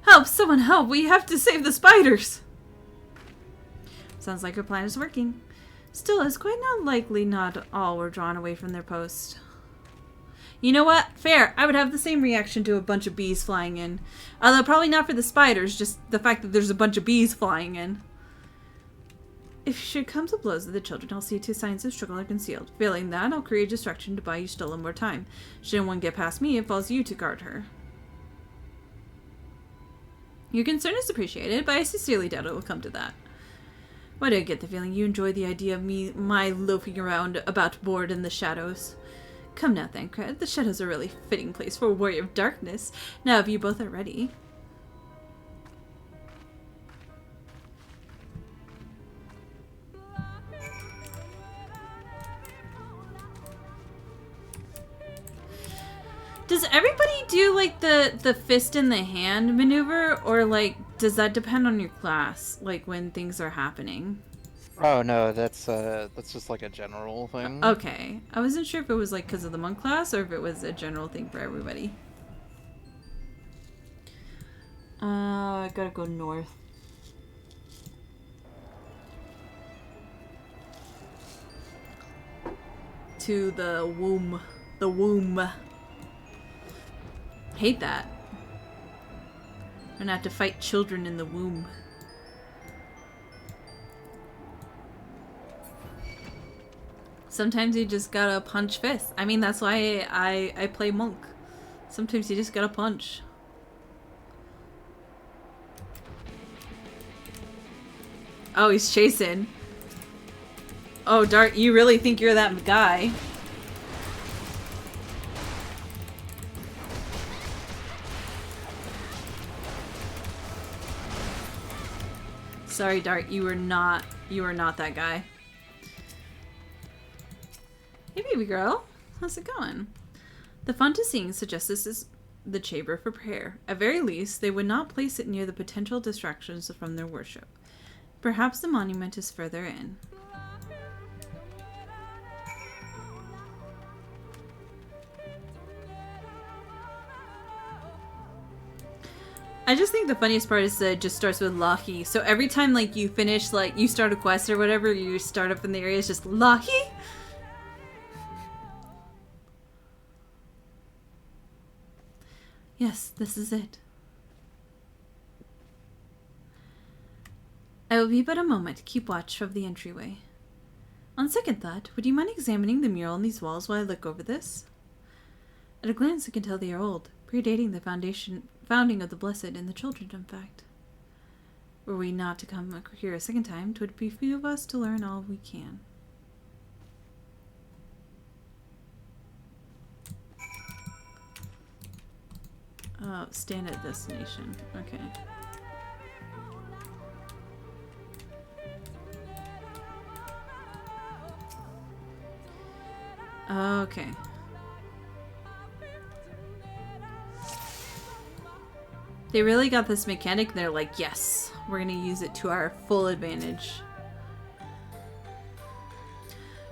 Help! Someone help! We have to save the spiders! Sounds like our plan is working. Still, it's quite not likely not all were drawn away from their post. You know what? Fair. I would have the same reaction to a bunch of bees flying in. Although probably not for the spiders, just the fact that there's a bunch of bees flying in. If you should come to blows with the children, I'll see 2 signs of struggle are concealed. Failing that, I'll create distraction to buy you still more time. Should anyone get past me, it falls you to guard her. Your concern is appreciated, but I sincerely doubt it will come to that. Why do I get the feeling you enjoy the idea of my loafing around about bored in the shadows? Come now, Thancred. The shadows are a really fitting place for a warrior of darkness. Now, if you both are ready. Does everybody do, like, the fist in the hand maneuver, or, like, does that depend on your class, like, when things are happening? Oh no, that's just like a general thing. Okay. I wasn't sure if it was, like, because of the monk class, or if it was a general thing for everybody. I gotta go north. To the womb. The womb. Hate that. And have to fight children in the womb. Sometimes you just gotta punch fists. I mean, that's why I play monk. Sometimes you just gotta punch. Oh, he's chasing. Oh, Dart, you really think you're that guy? Sorry, Dart, you are not that guy. Hey, baby girl. How's it going? The Fantasine suggests this is the chamber for prayer. At very least, they would not place it near the potential distractions from their worship. Perhaps the monument is further in. I just think the funniest part is that it just starts with Lahi. So every time like you finish, like you start a quest or whatever, you start up in the area, it's just Lahi. Yes, this is it. I will be but a moment to keep watch of the entryway. On second thought, would you mind examining the mural on these walls while I look over this? At a glance, I can tell they are old, predating the founding of the Blessed and the Children, in fact. Were we not to come here a second time, 'twould behoove us to learn all we can. Oh, stand at destination. Okay. Okay. They really got this mechanic. They're like, yes, we're gonna use it to our full advantage.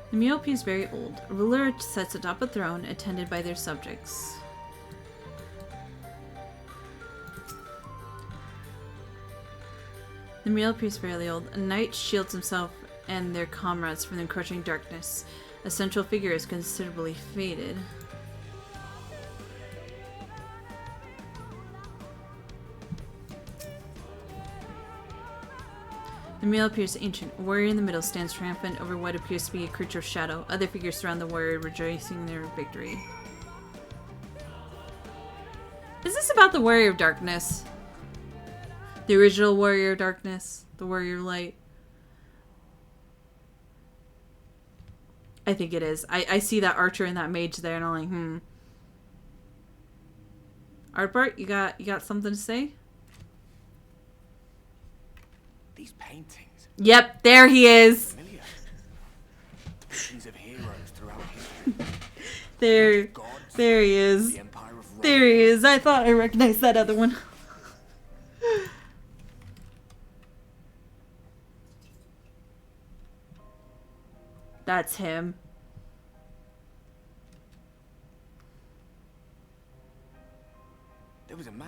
The mural is very old. A ruler sits atop a throne, attended by their subjects. The mural appears fairly old. A knight shields himself and their comrades from the encroaching darkness. A central figure is considerably faded. The mural appears ancient. A warrior in the middle stands triumphant over what appears to be a creature of shadow. Other figures surround the warrior, rejoicing in their victory. Is this about the Warrior of Darkness? The original Warrior of Darkness? The Warrior of Light? I think it is. I see that archer and that mage there and I'm like, Artbart, you got something to say? These paintings. Yep, there he is. Familiar. Depictions of heroes throughout history. There he is. The Empire of Rome. There he is. I thought I recognized that other one. That's him. There was a man,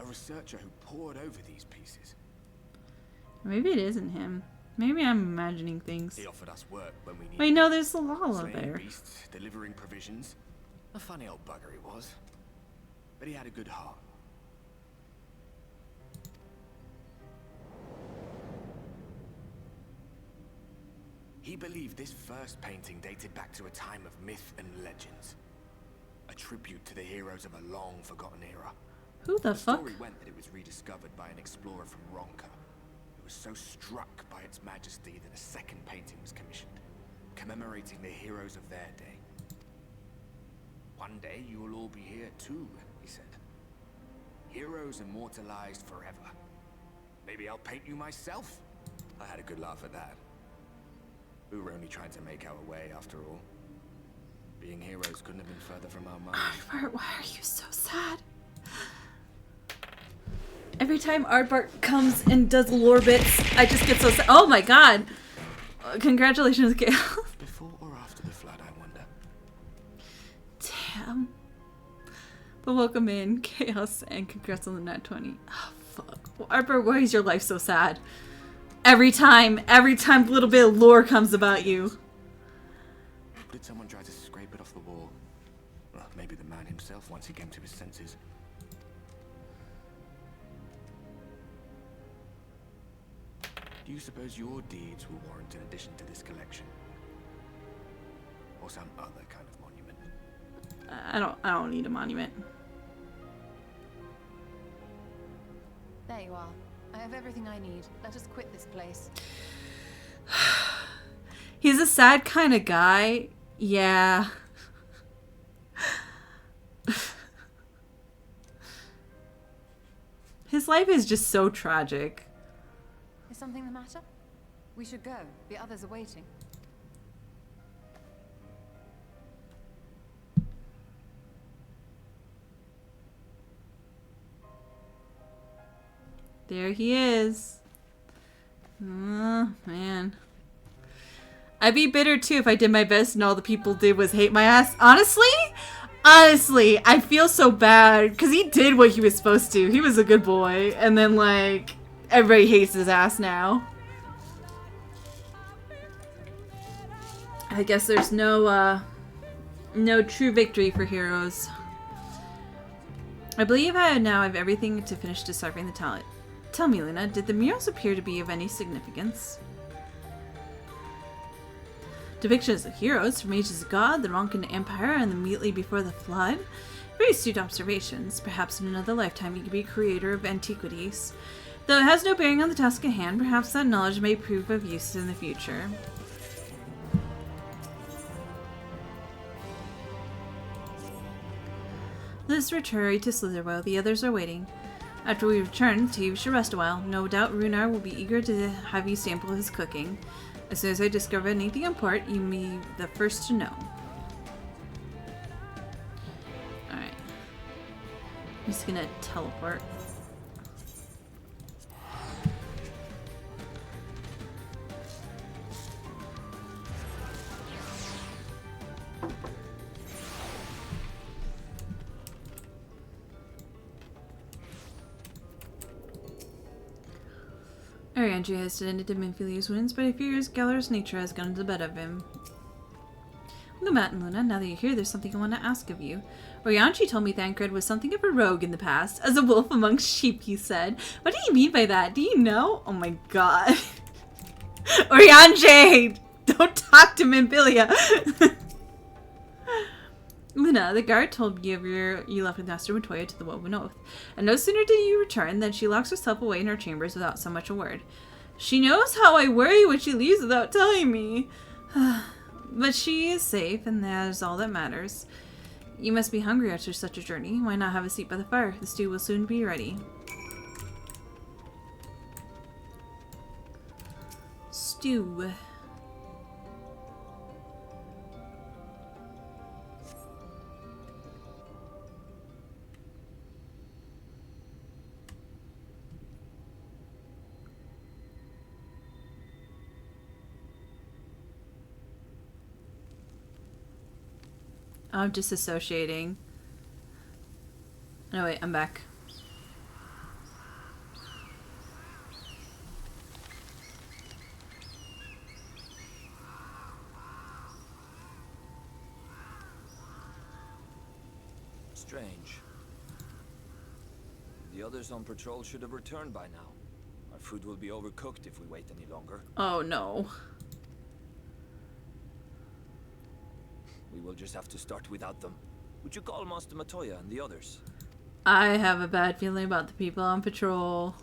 a researcher who pored over these pieces. Maybe it isn't him. Maybe I'm imagining things. He offered us work when we needed. Wait, no, there's a Lala Slaying there. beasts, delivering provisions. A funny old bugger he was, but he had a good heart. He believed this first painting dated back to a time of myth and legends. A tribute to the heroes of a long-forgotten era. Who the fuck? The story went that it was rediscovered by an explorer from Ronka, who was so struck by its majesty that a second painting was commissioned, commemorating the heroes of their day. One day you will all be here too, he said. Heroes immortalized forever. Maybe I'll paint you myself? I had a good laugh at that. We were only trying to make our way, after all. Being heroes couldn't have been further from our minds. Why are you so sad? Every time Aardbart comes and does lore bits, I just get so sad. Oh my god! Congratulations, Gail. Before or after the flood, I wonder. Damn. But welcome in, Chaos, and congrats on the nat 20. Oh, fuck. Well, Aardbart, why is your life so sad? Every time a little bit of lore comes about you. Did someone try to scrape it off the wall? Well, maybe the man himself once he came to his senses. Do you suppose your deeds will warrant an addition to this collection? Or some other kind of monument? I don't need a monument. There you are. I have everything I need. Let us quit this place. He's a sad kind of guy. Yeah. His life is just so tragic. Is something the matter? We should go. The others are waiting. There he is. Oh, man. I'd be bitter too if I did my best and all the people did was hate my ass. Honestly, I feel so bad because he did what he was supposed to. He was a good boy. And then, like, everybody hates his ass now. I guess there's no true victory for heroes. I believe I now have everything to finish deciphering the talent. Tell me, Luna, did the murals appear to be of any significance? Depictions of heroes from ages of God, the Ronkan Empire, and immediately before the Flood. Very astute observations. Perhaps in another lifetime you could be a creator of antiquities. Though it has no bearing on the task at hand, perhaps that knowledge may prove of use in the future. Let us return to Slitherwell. The others are waiting. After we return, you should rest a while. No doubt Runar will be eager to have you sample his cooking. As soon as I discover anything important, you may be the first to know. Alright. I'm just gonna teleport. Ariandre has tended to Minfilius wounds, but I fear his gallerous nature has gone to the bed of him. Lumat and Luna, now that you're here, there's something I want to ask of you. Orianchi told me Thancred was something of a rogue in the past, as a wolf amongst sheep, he said. What do you mean by that? Do you know? Oh my god. Orianchi! Don't talk to Minfilia! Luna, the guard told me of you left with Master Matoya to the Woven Oath, and no sooner did you return than she locks herself away in her chambers without so much a word. She knows how I worry when she leaves without telling me. But she is safe, and that is all that matters. You must be hungry after such a journey. Why not have a seat by the fire? The stew will soon be ready. Stew. I'm disassociating. No, wait, I'm back. Strange. The others on patrol should have returned by now. Our food will be overcooked if we wait any longer. Oh no. We will just have to start without them. Would you call Master Matoya and the others? I have a bad feeling about the people on patrol.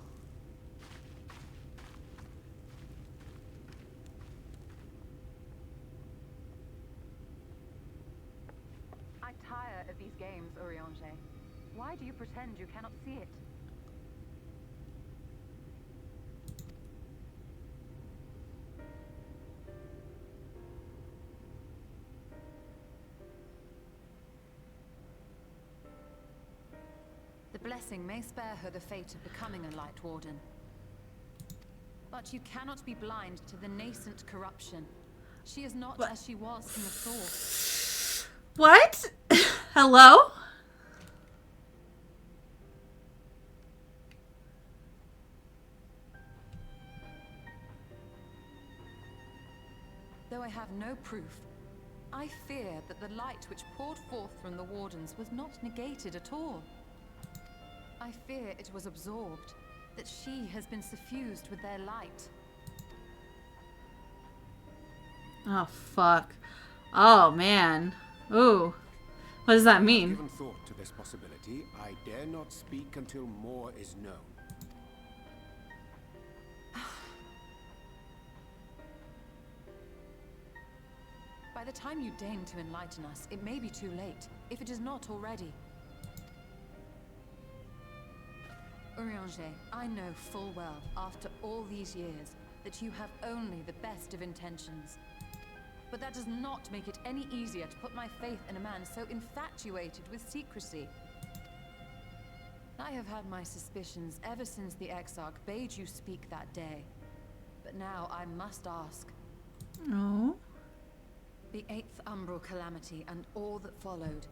I tire of these games, Oriange. Why do you pretend you cannot see it? The blessing may spare her the fate of becoming a Light Warden. But you cannot be blind to the nascent corruption. She is not as she was from the source. What? Hello? Though I have no proof, I fear that the light which poured forth from the Wardens was not negated at all. I fear it was absorbed, that she has been suffused with their light. Oh, fuck. Oh, man. Ooh. What does that mean? Given thought to this possibility, I dare not speak until more is known. By the time you deign to enlighten us, it may be too late, if it is not already. Urianger, I know full well, after all these years, that you have only the best of intentions. But that does not make it any easier to put my faith in a man so infatuated with secrecy. I have had my suspicions ever since the Exarch bade you speak that day. But now I must ask. No. The 8th Umbral Calamity and all that followed.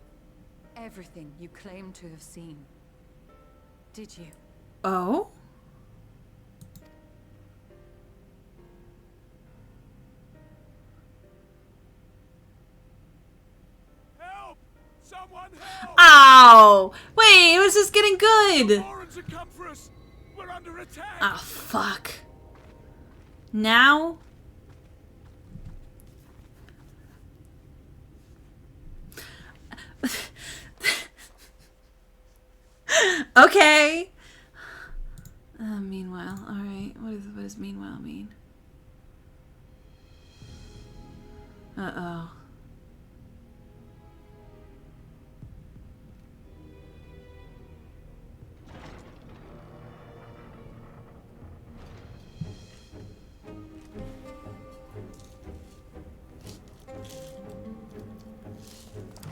Everything you claim to have seen. Did you? Oh? Help! Someone help! Ow! Wait, it was just getting good! Warrens have come for us! We're under attack! Oh, fuck. Now? Okay. Meanwhile, alright. What does meanwhile mean? Uh-oh.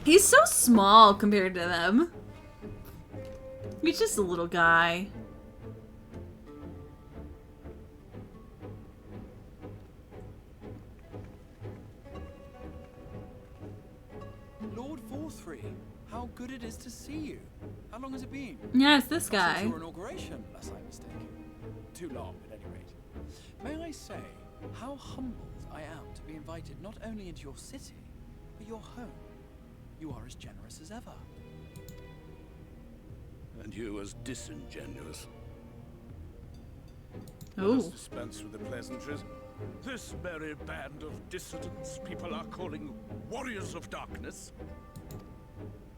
He's so small compared to them. He's just a little guy. Lord Forthry, how good it is to see you. How long has it been? Yeah, it's this guy. Since your inauguration, unless I'm mistaken. Too long, at any rate. May I say how humbled I am to be invited not only into your city, but your home. You are as generous as ever. And you as disingenuous. Oh. Let us dispense with the pleasantries. This merry band of dissidents people are calling warriors of darkness.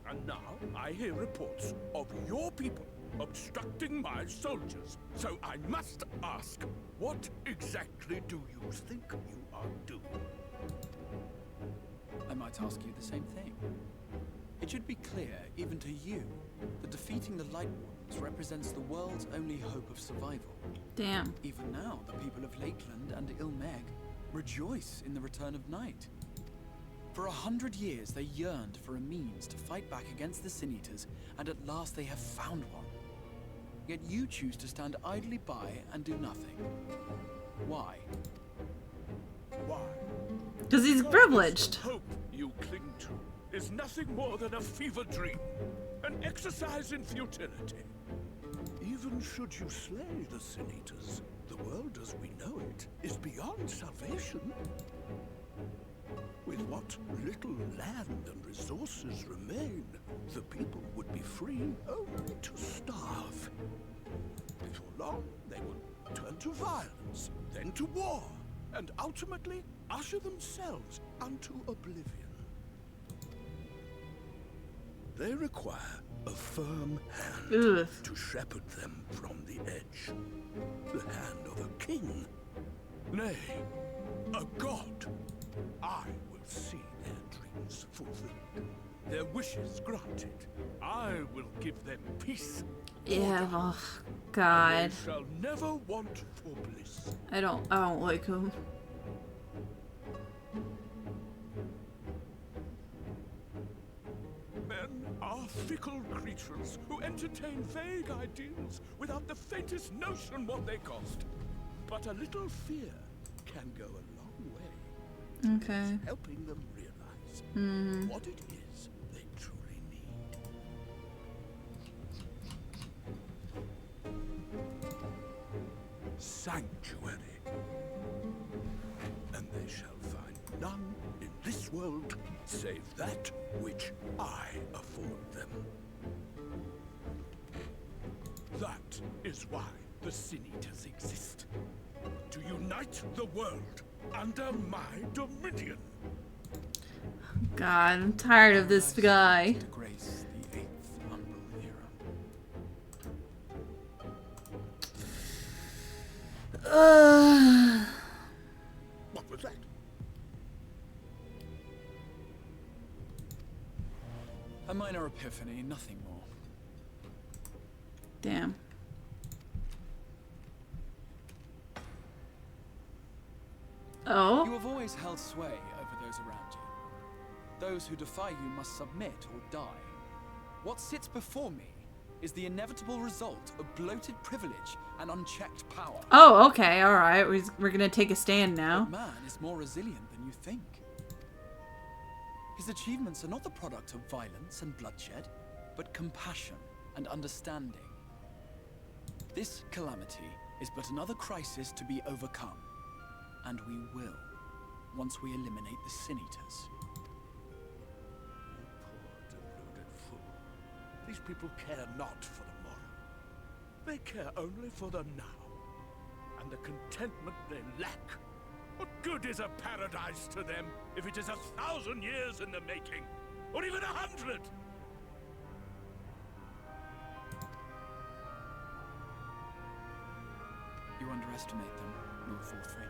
And now I hear reports of your people obstructing my soldiers. So I must ask, what exactly do you think you are doing? I might ask you the same thing. It should be clear, even to you, that defeating the Light Wardens represents the world's only hope of survival. Damn. Even now, the people of Lakeland and Ilmeg rejoice in the return of night. For 100 years, they yearned for a means to fight back against the Sin Eaters, and at last they have found one. Yet you choose to stand idly by and do nothing. Why? Why? Because he's privileged. Hope you cling to is nothing more than a fever dream, an exercise in futility. Even should you slay the Sin Eaters, the world as we know it is beyond salvation. With what little land and resources remain, the people would be free only to starve. Before long, they would turn to violence, then to war, and ultimately usher themselves unto oblivion. They require a firm hand to shepherd them from the edge. The hand of a king. Nay, a god. I will see their dreams fulfilled, their wishes granted. I will give them peace. Yeah, oh, God. They shall never want for bliss. I don't like him. Men are fickle creatures who entertain vague ideals without the faintest notion what they cost. But a little fear can go a long way. Okay. Helping them realize what it is they truly need. Sanctuary. And they shall find none in this world save that which I afford them. That is why the Sin Eaters exist. To unite the world under my dominion. God, I'm tired of this guy. To grace the 8th Umbral era. What was that? A minor epiphany, nothing more. Damn. Oh? You have always held sway over those around you. Those who defy you must submit or die. What sits before me is the inevitable result of bloated privilege and unchecked power. Oh, okay, alright. We're gonna take a stand now. But man is more resilient than you think. His achievements are not the product of violence and bloodshed, but compassion and understanding. This calamity is but another crisis to be overcome. And we will, once we eliminate the Sin Eaters. Poor deluded fool. These people care not for the morrow. They care only for the now. And the contentment they lack. What good is a paradise to them if it is 1,000 years in the making? Or even 100? You underestimate them, Lord Forthray.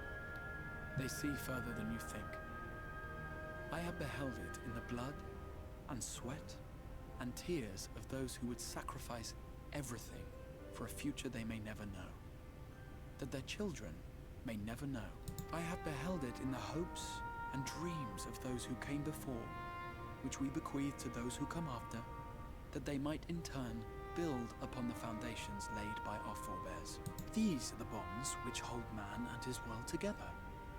They see further than you think. I have beheld it in the blood and sweat and tears of those who would sacrifice everything for a future they may never know. That their children may never know. I have beheld it in the hopes and dreams of those who came before, which we bequeath to those who come after, that they might in turn build upon the foundations laid by our forebears. These are the bonds which hold man and his world together,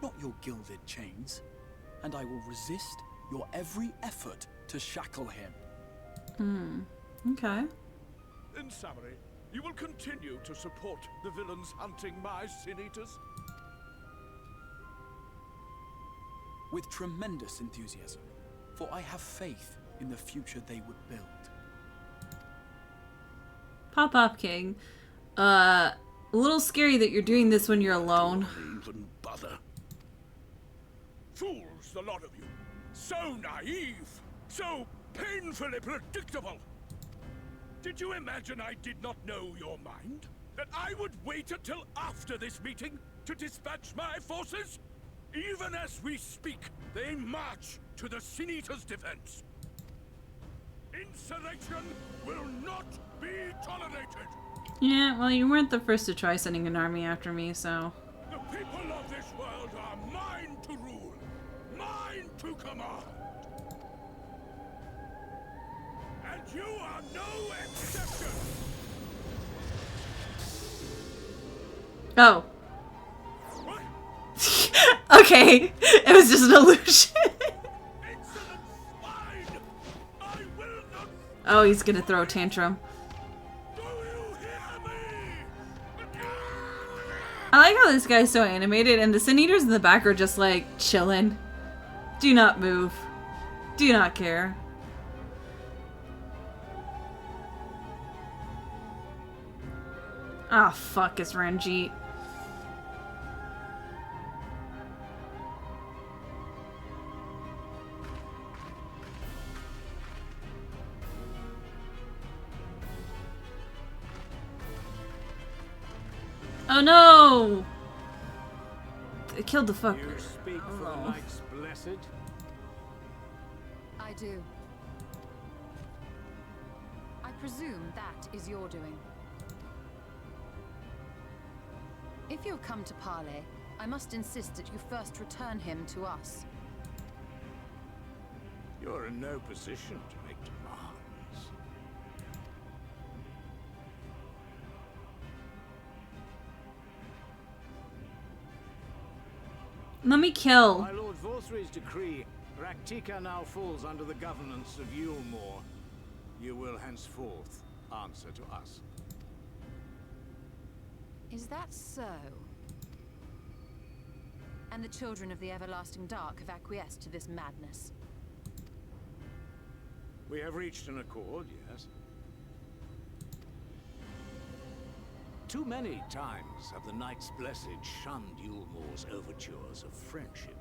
not your gilded chains. And I will resist your every effort to shackle him. Okay. In summary, you will continue to support the villains hunting my Sin Eaters? With tremendous enthusiasm, for I have faith in the future they would build. Pop King. A little scary that you're doing this when you're alone. Don't even bother. Fools, the lot of you. So naive. So painfully predictable. Did you imagine I did not know your mind? That I would wait until after this meeting to dispatch my forces? Even as we speak, they march to the Sin Eaters' defense. Insurrection will not be tolerated. Yeah, well, you weren't the first to try sending an army after me, so... The people of this world are mine to rule, mine to command. And you are no exception. Oh. Okay, it was just an illusion. Oh, he's gonna throw a tantrum. I like how this guy's so animated, and the Sin Eaters in the back are just like chilling. Do not move. Do not care. Ah, fuck, it's Ranjit. Oh no! It killed the fucker. You speak for the Knights Blessed? I do. I presume that is your doing. If you have come to parley, I must insist that you first return him to us. You're in no position to make demands. Let me kill. By Lord Vorthry's decree, Raktika now falls under the governance of Yulmore. You will henceforth answer to us. Is that so? And the children of the Everlasting Dark have acquiesced to this madness? We have reached an accord, yes. Too many times have the Knights Blessed shunned Yulmore's overtures of friendship.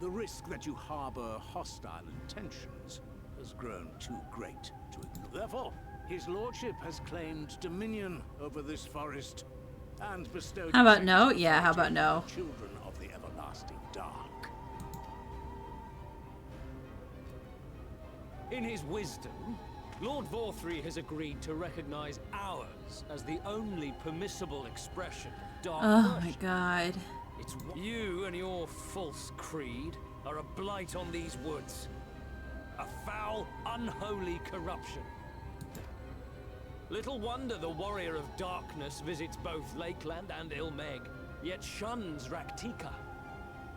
The risk that you harbor hostile intentions has grown too great to ignore. Therefore, his lordship has claimed dominion over this forest and bestowed... How about no? Yeah, how about no? Children of the everlasting dark. In his wisdom, Lord Vorthry has agreed to recognize ours as the only permissible expression of dark Oh my worship. god. It's you and your false creed are a blight on these woods. A foul, unholy corruption. Little wonder the warrior of darkness visits both Lakeland and Ilmeg, yet shuns Raktika.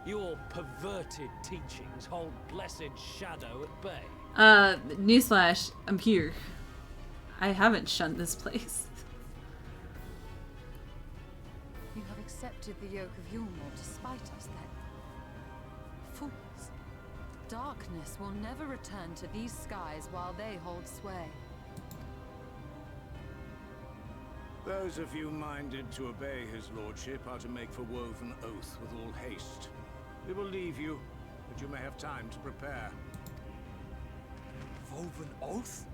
Your perverted teachings hold blessed shadow at bay. Newsflash, I'm here. I haven't shunned this place. You have accepted the yoke of Yulmore despite us, then? Fools. Darkness will never return to these skies while they hold sway. Those of you minded to obey his lordship are to make for Woven Oath with all haste. We will leave you, but you may have time to prepare. Woven Oath?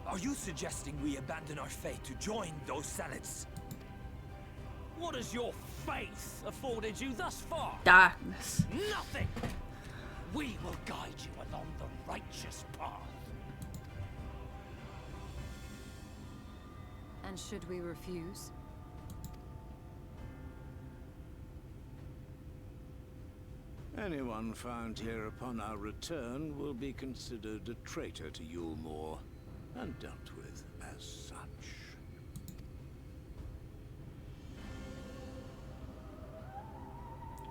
Are you suggesting we abandon our fate to join those zealots? What has your faith afforded you thus far? Darkness. Nothing! We will guide you along the righteous path. And should we refuse? Anyone found here upon our return will be considered a traitor to Yulmore and dealt with as such.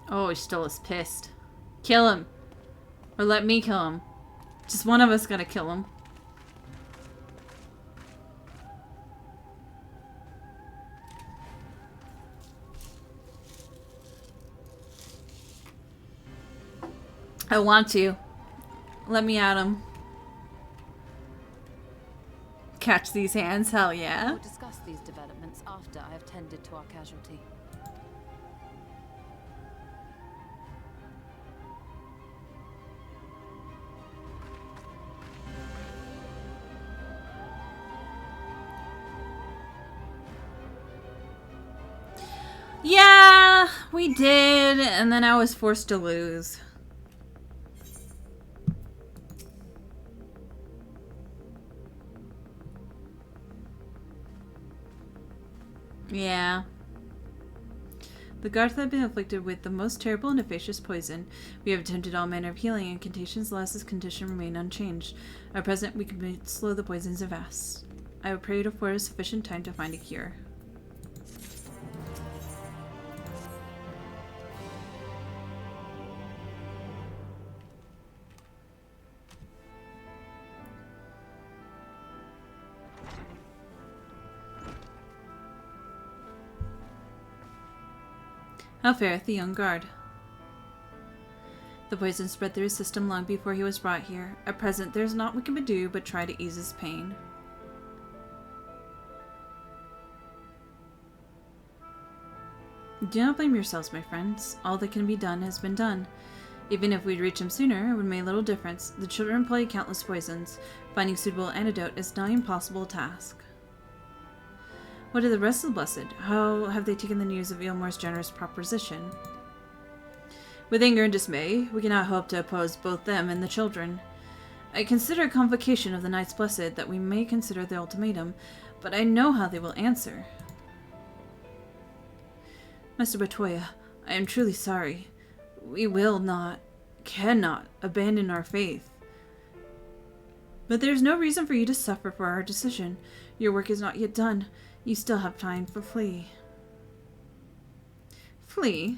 Oh, he still is pissed. Kill him. Or let me kill him. Just one of us gotta kill him. I want to. Let me at him. Catch these hands, hell yeah. We'll discuss these developments after I have tended to our casualty. Yeah, we did, and then I was forced to lose. Yeah. The Garth have been afflicted with the most terrible and efficacious poison. We have attempted all manner of healing, and Contagious Lass's condition remain unchanged. At present, we can slow the poison's advance. I would pray to afford us sufficient time to find a cure. How fareth the young guard? The poison spread through his system long before he was brought here. At present, there is naught we can do but try to ease his pain. Do not blame yourselves, my friends. All that can be done has been done. Even if we'd reach him sooner, it would make little difference. The children employ countless poisons. Finding suitable antidote is not an impossible task. What of the rest of the Blessed? How have they taken the news of Eilmore's generous proposition? With anger and dismay, we cannot hope to oppose both them and the children. I consider a convocation of the Knights Blessed that we may consider the ultimatum, but I know how they will answer. Master Batoya, I am truly sorry. We will not, cannot, abandon our faith. But there is no reason for you to suffer for our decision. Your work is not yet done. You still have time for flee. Flee?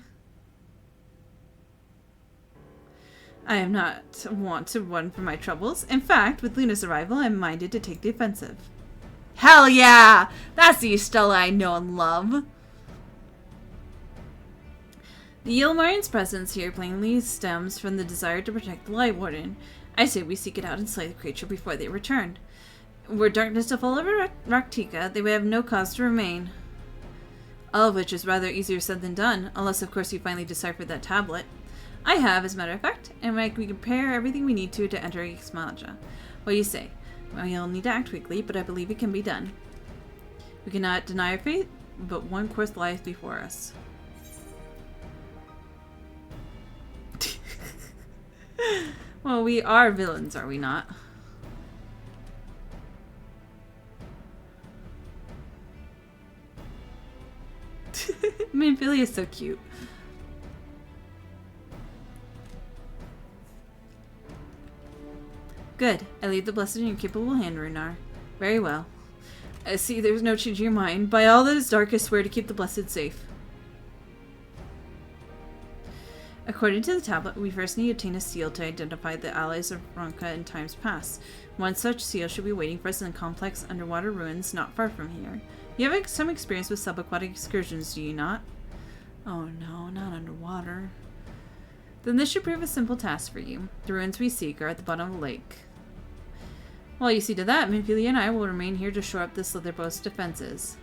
I am not wont to run from my troubles. In fact, with Luna's arrival, I am minded to take the offensive. Hell yeah! That's the Estella I know and love. The Eilmorean's presence here plainly stems from the desire to protect the Light Warden. I say we seek it out and slay the creature before they return. Were darkness to fall over Raktika, they would have no cause to remain. All of which is rather easier said than done, unless of course you finally deciphered that tablet. I have, as a matter of fact, and we can prepare everything we need to enter Ixmalja. What do you say? We'll need to act quickly, but I believe it can be done. We cannot deny our faith, but one course lies before us. Well, we are villains, are we not? Minfilia is so cute. Good. I leave the blessed in your capable hand, Runar. Very well. I see there's no changing your mind. By all that is dark, I swear to keep the blessed safe. According to the tablet, we first need to obtain a seal to identify the allies of Ronka in times past. One such seal should be waiting for us in the complex underwater ruins not far from here. You have some experience with subaquatic excursions, do you not? Oh no, not underwater. Then this should prove a simple task for you. The ruins we seek are at the bottom of the lake. While you see to that, Minfilia and I will remain here to shore up the Slitherboat's defenses.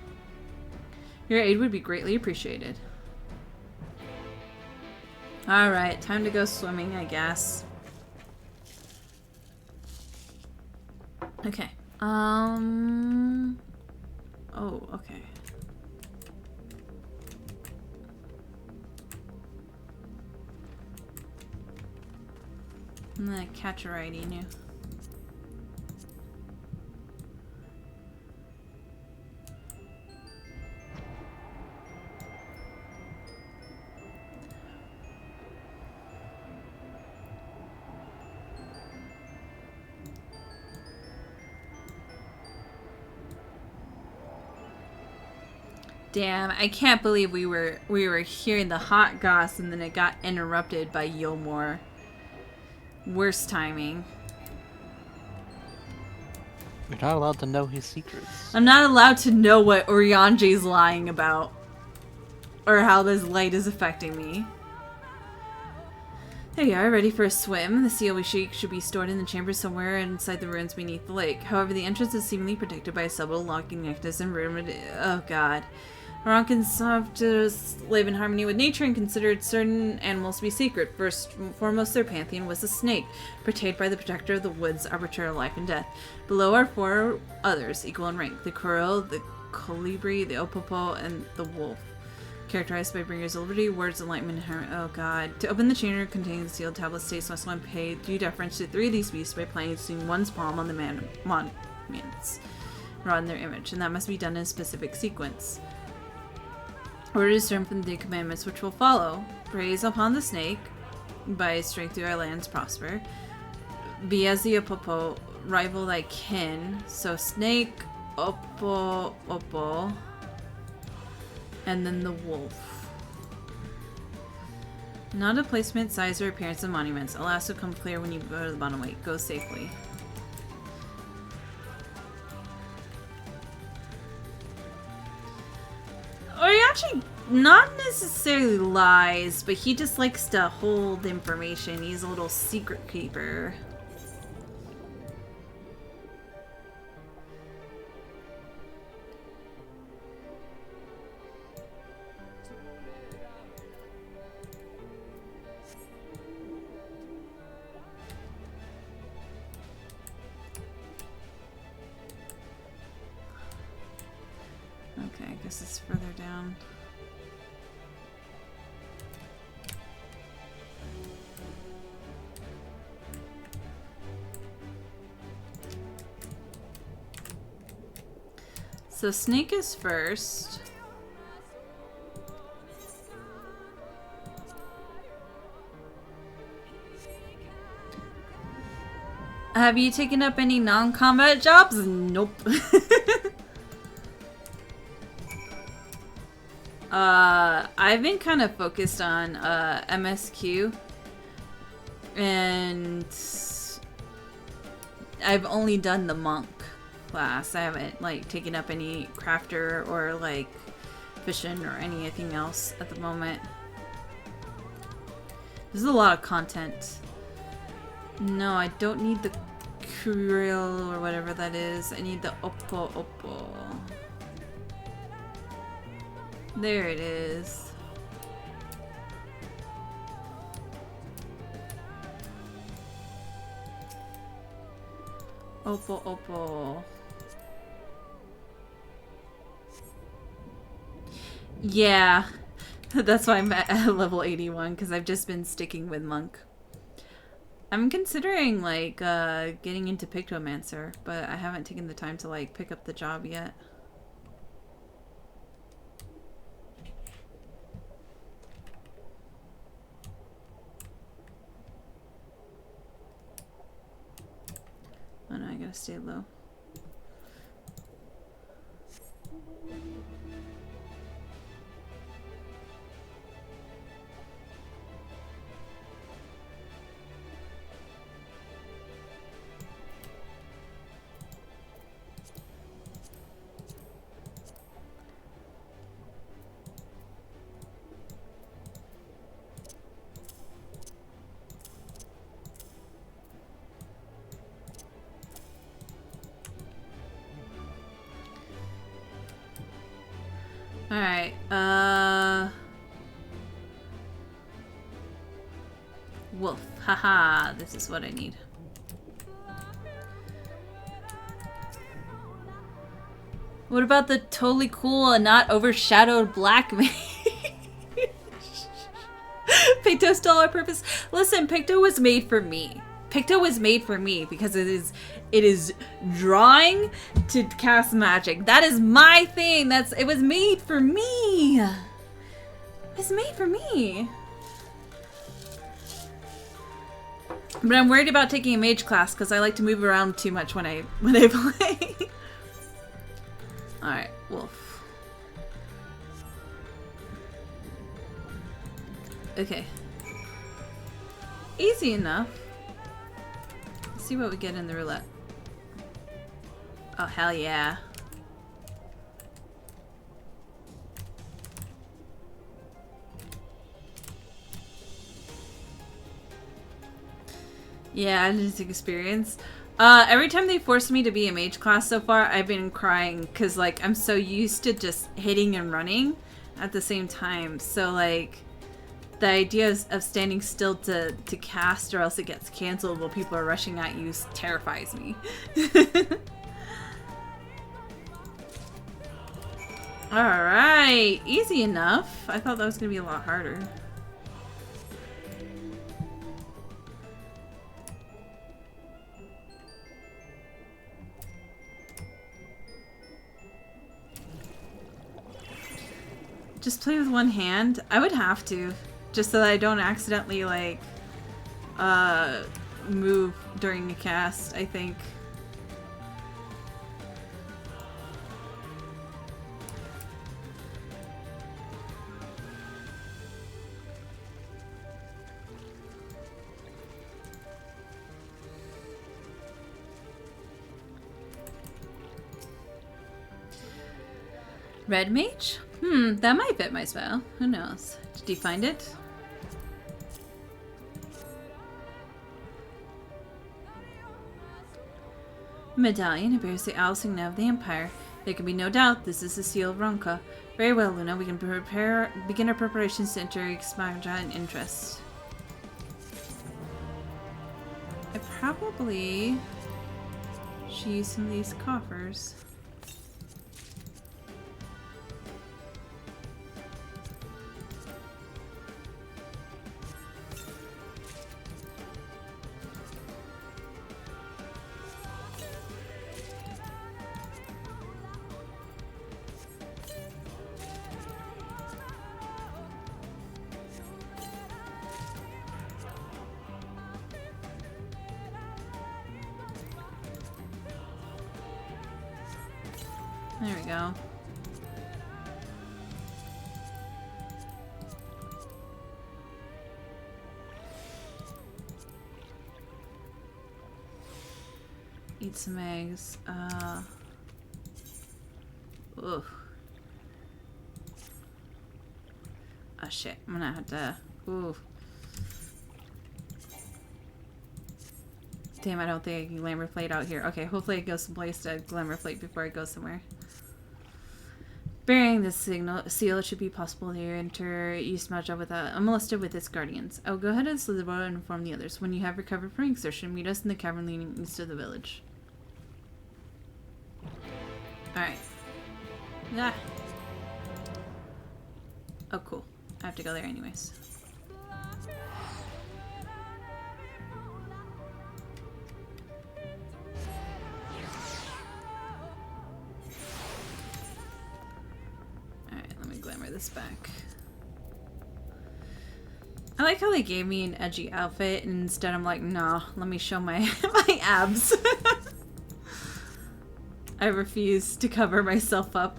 Your aid would be greatly appreciated. Alright, time to go swimming, I guess. Okay. Oh, okay. I'm gonna catch a right, Inu. Damn, I can't believe we were hearing the hot goss and then it got interrupted by Yilmore. Worst timing. You're not allowed to know his secrets. I'm not allowed to know what Urianji's lying about. Or how this light is affecting me. There you are, ready for a swim. The seal we seek should be stored in the chamber somewhere inside the ruins beneath the lake. However, the entrance is seemingly protected by a subtle locking mechanism. Oh god. Ronkans have to live in harmony with nature and considered certain animals to be sacred. First and foremost, their pantheon was the snake, protected by the protector of the woods, arbiter of life and death. Below are 4 others, equal in rank: the Kuro, the Colibri, the Opopo, and the wolf. Characterized by bringers of liberty, words, enlightenment, and oh god. To open the chamber containing the sealed tablet, states must one pay due deference to 3 of these beasts by placing one's palm on the monuments, or on their image, and that must be done in a specific sequence. Orders discerned from the commandments which will follow: praise upon the snake, by his strength do our lands prosper. Be as the Opopo, rival thy kin. So snake, Opo, and then the wolf. Not a placement, size, or appearance of monuments. Alas, will come clear when you go to the bottom. Wait, go safely. Or he actually not necessarily lies, but he just likes to hold information. He's a little secret keeper. Okay, I guess it's further down. So snake is first. Have you taken up any non-combat jobs? Nope. I've been kind of focused on MSQ, and I've only done the monk class. I haven't like taken up any crafter or like fishing or anything else at the moment. There's a lot of content. No, I don't need the krill or whatever that is. I need the Oppo. There it is. Opal, opal. Yeah, that's why I'm at level 81, because I've just been sticking with monk. I'm considering, like, getting into Pictomancer, but I haven't taken the time to, like, pick up the job yet. Oh no, I gotta stay low. Alright, wolf. Haha, this is what I need. What about the totally cool and not overshadowed black mage? Picto stole our purpose. Listen, Picto was made for me. Picto was made for me because it is drawing to cast magic. That is my thing. It was made for me. It was made for me. But I'm worried about taking a mage class because I like to move around too much when I play. Alright, wolf. Okay. Easy enough. Let's see what we get in the roulette. Oh, hell yeah. Yeah, I just experience. Every time they force me to be a mage class so far, I've been crying because, like, I'm so used to just hitting and running at the same time. So, like, the idea of standing still to cast or else it gets canceled while people are rushing at you terrifies me. Alright, easy enough. I thought that was going to be a lot harder. Just play with one hand? I would have to. Just so that I don't accidentally, like, move during a cast, I think. Red mage? That might fit my spell. Who knows? Did you find it? Medallion. It bears the owl signet of the Empire. There can be no doubt this is the seal of Ronka. Very well, Luna. We can begin our preparations to enter Expagia in interest. I probably should use some of these coffers. There we go. Eat some eggs. Ugh. Oh shit, I'm gonna have to... Ooh. Damn, I don't think I can glamour plate out here. Okay, hopefully it goes someplace to glamour plate before it goes somewhere. Bearing this seal, it should be possible to enter East Maja without unmolested with its guardians. I will go ahead and Slitherboard and inform the others. When you have recovered from exertion, meet us in the cavern leading east of the village. Alright. Ah. Oh, cool. I have to go there anyways. Alright, let me glamour this back. I like how they gave me an edgy outfit and instead I'm like, nah, let me show my my abs. I refuse to cover myself up.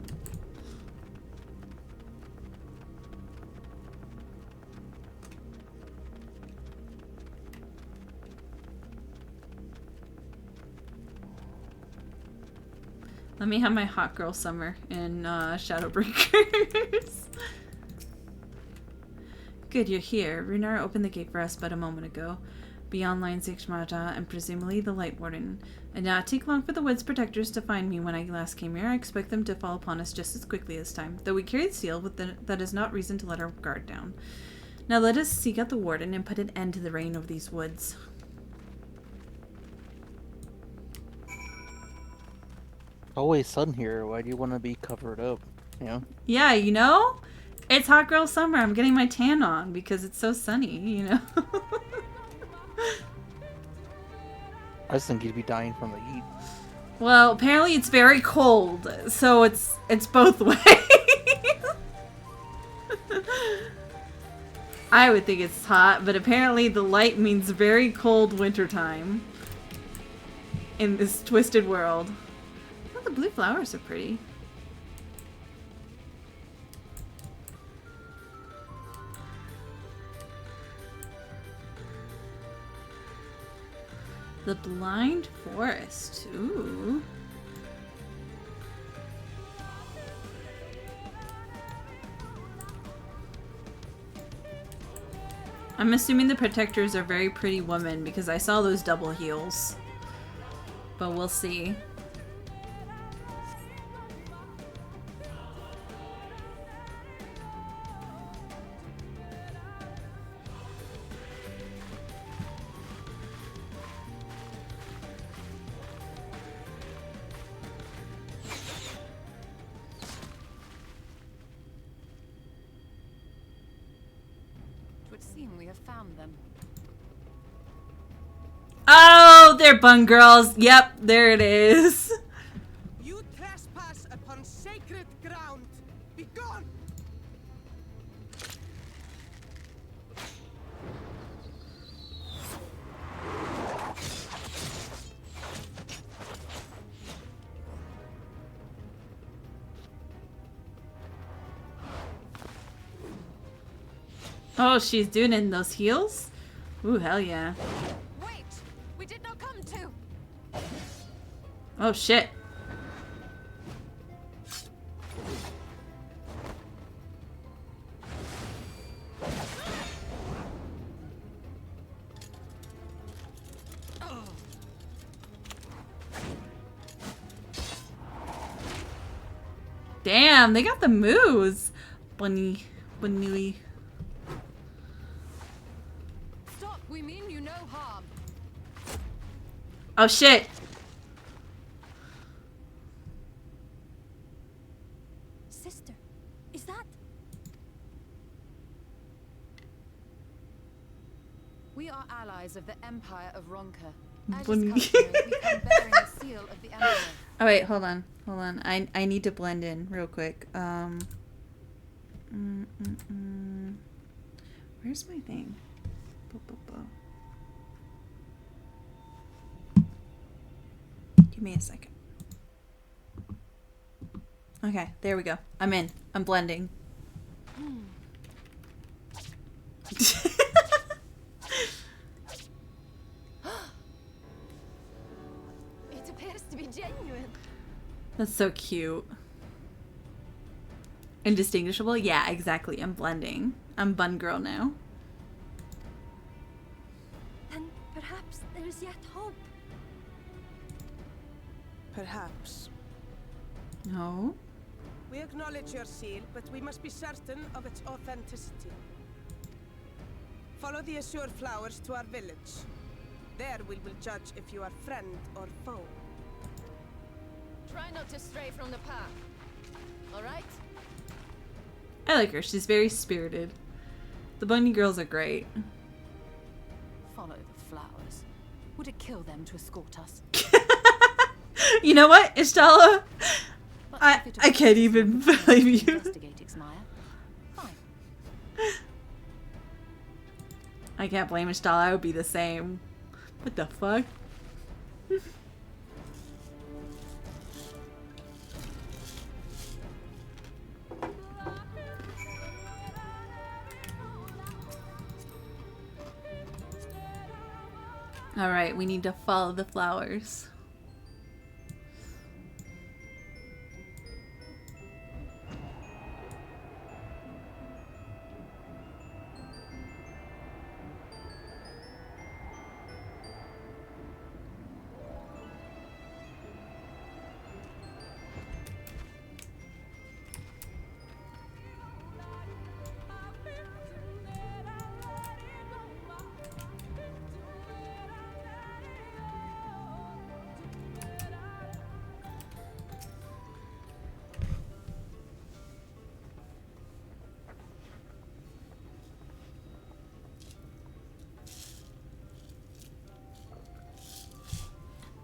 Let me have my hot girl summer in Shadowbringers. Good, you're here. Runar opened the gate for us but a moment ago. Beyond Line 6 Mata and presumably the Light Warden. It did not take long for the Woods Protectors to find me when I last came here. I expect them to fall upon us just as quickly this time. Though we carry the seal, that is not reason to let our guard down. Now let us seek out the Warden and put an end to the reign of these woods. Always sun here. Why do you want to be covered up? You know? Yeah, you know? It's hot girl summer. I'm getting my tan on because it's so sunny, you know? I just think you'd be dying from the heat. Well, apparently it's very cold, so it's both ways. I would think it's hot, but apparently the light means very cold wintertime in this twisted world. Oh, the blue flowers are pretty. The Blind Forest. Ooh. I'm assuming the protectors are very pretty women because I saw those double heels. But we'll see. We have found them. Oh, they're bun girls. Yep, there it is. You trespass upon sacred ground. Be gone. Oh, she's doing it in those heels? Ooh, hell yeah. Wait, we did not come to. Oh shit. Damn, they got the moves. Bunny. Stop, we mean you no harm. Oh shit. Sister, is that? We are allies of the Empire of Ronka. As Bunny. is customary, we come bearing the seal of the Emperor. Oh wait, hold on. I need to blend in real quick. Where's my thing? Give me a second. Okay, there we go. I'm in. I'm blending. It appears to be genuine. That's so cute. Indistinguishable? Yeah, exactly. I'm blending. I'm bun girl now. Then perhaps there is yet hope. Perhaps. No. We acknowledge your seal, but we must be certain of its authenticity. Follow the azure flowers to our village. There we will judge if you are friend or foe. Try not to stray from the path. All right? I like her. She's very spirited. The bunny girls are great. Follow the flowers. Would it kill them to escort us? You know what, Ishtala? I can't even blame you. I can't blame Ishtala. I would be the same. What the fuck? Alright, we need to follow the flowers.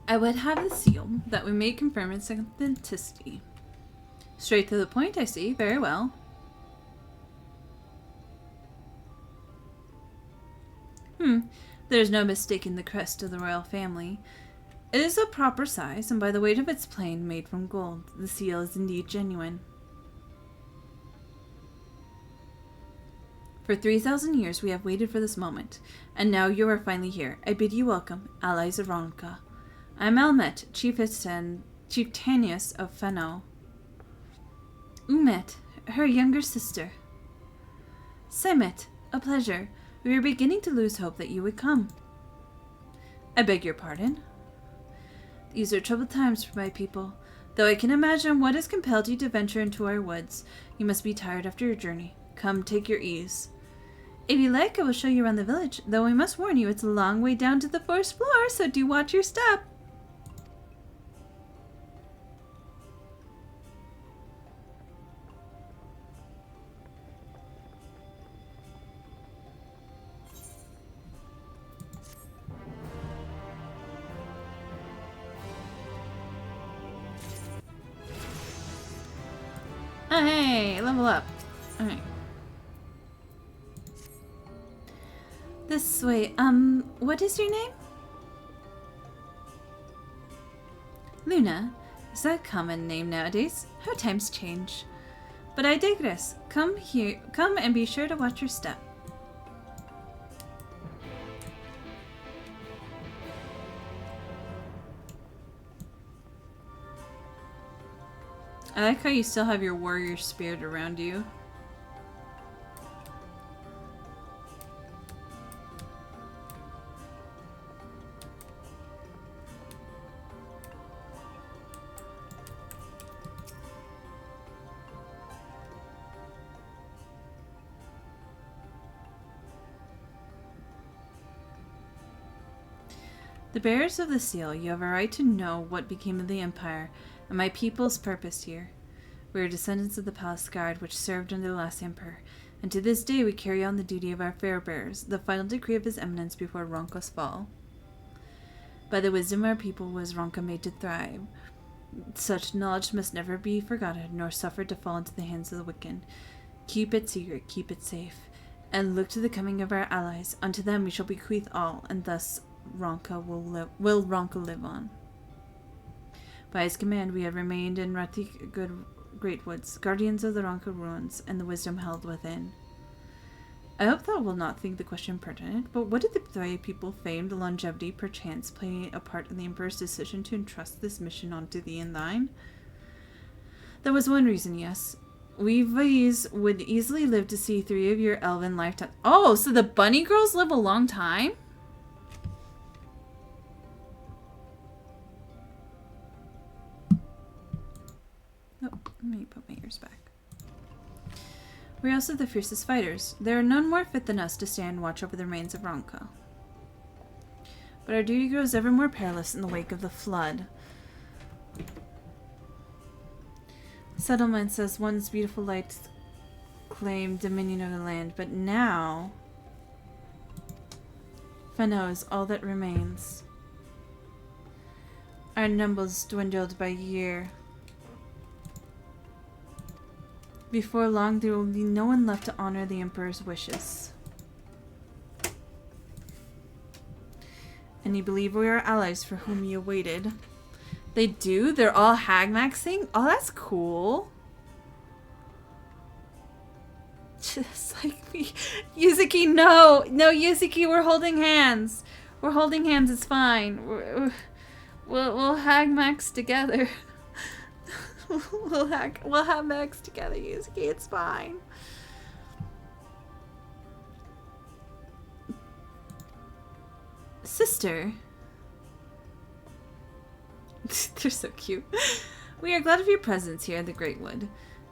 I would have the seal that we may confirm its authenticity. Straight to the point, I see. Very well. There's no mistaking the crest of the royal family. It is a proper size, and by the weight of its plane made from gold, the seal is indeed genuine. For 3,000 years we have waited for this moment, and now you are finally here. I bid you welcome, allies of Ronka. I am Elmet, Chieftainess of Fano. Umet, her younger sister. Semet, a pleasure. We were beginning to lose hope that you would come. I beg your pardon. These are troubled times for my people. Though I can imagine what has compelled you to venture into our woods, you must be tired after your journey. Come, take your ease. If you like, I will show you around the village, though I must warn you it's a long way down to the first floor, so do watch your step. Oh, hey, level up. Alright. This way, what is your name? Luna. Is that a common name nowadays? How times change. But I digress. Come and be sure to watch your step. I like how you still have your warrior spirit around you. The bearers of the seal, you have a right to know what became of the Empire and my people's purpose here. We are descendants of the palace guard which served under the last emperor, and to this day we carry on the duty of our fare-bearers, the final decree of his eminence before Ronka's fall. By the wisdom of our people was Ronka made to thrive. Such knowledge must never be forgotten, nor suffered to fall into the hands of the wicked. Keep it secret, keep it safe, and look to the coming of our allies. Unto them we shall bequeath all, and thus Ronka will Ronka live on. By his command we have remained in Ratik Great Woods, guardians of the Ronka ruins, and the wisdom held within. I hope thou will not think the question pertinent, but what did the three people famed longevity perchance play a part in the Emperor's decision to entrust this mission onto thee and thine? That was one reason, yes. We V's would easily live to see 3 of your elven lifetimes. Oh, so the bunny girls live a long time? Oh, let me put my ears back. We're also the fiercest fighters. There are none more fit than us to stand and watch over the remains of Ronka. But our duty grows ever more perilous in the wake of the flood. settlements as once beautiful lights claimed dominion of the land, but now Fenno is all that remains. Our numbers dwindled by year. Before long, there will be no one left to honor the Emperor's wishes. And you believe we are allies for whom you waited. They do? They're all hag-maxing? Oh, that's cool. Just like me. Yuzuki, no! No, Yuzuki, we're holding hands. We're holding hands, it's fine. We'll hag-max together. we'll hag-max together, Yuzuki, it's fine. Sister. They're so cute. We are glad of your presence here in the Great Wood.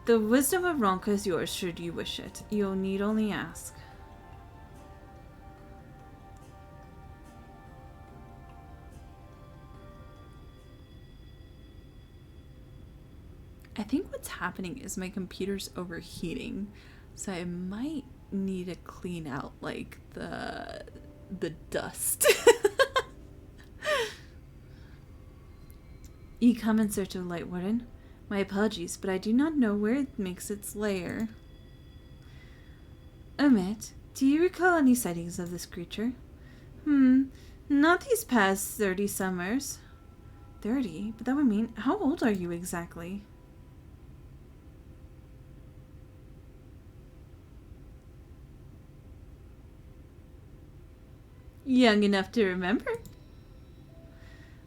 The wisdom of Ronka is yours should you wish it. You'll need only ask. I think what's happening is my computer's overheating, so I might need to clean out like the dust. You come in search of Light Warden. My apologies, but I do not know where it makes its lair. Omit, do you recall any sightings of this creature? Not these past 30 summers. 30? But that would mean, how old are you exactly? Young enough to remember.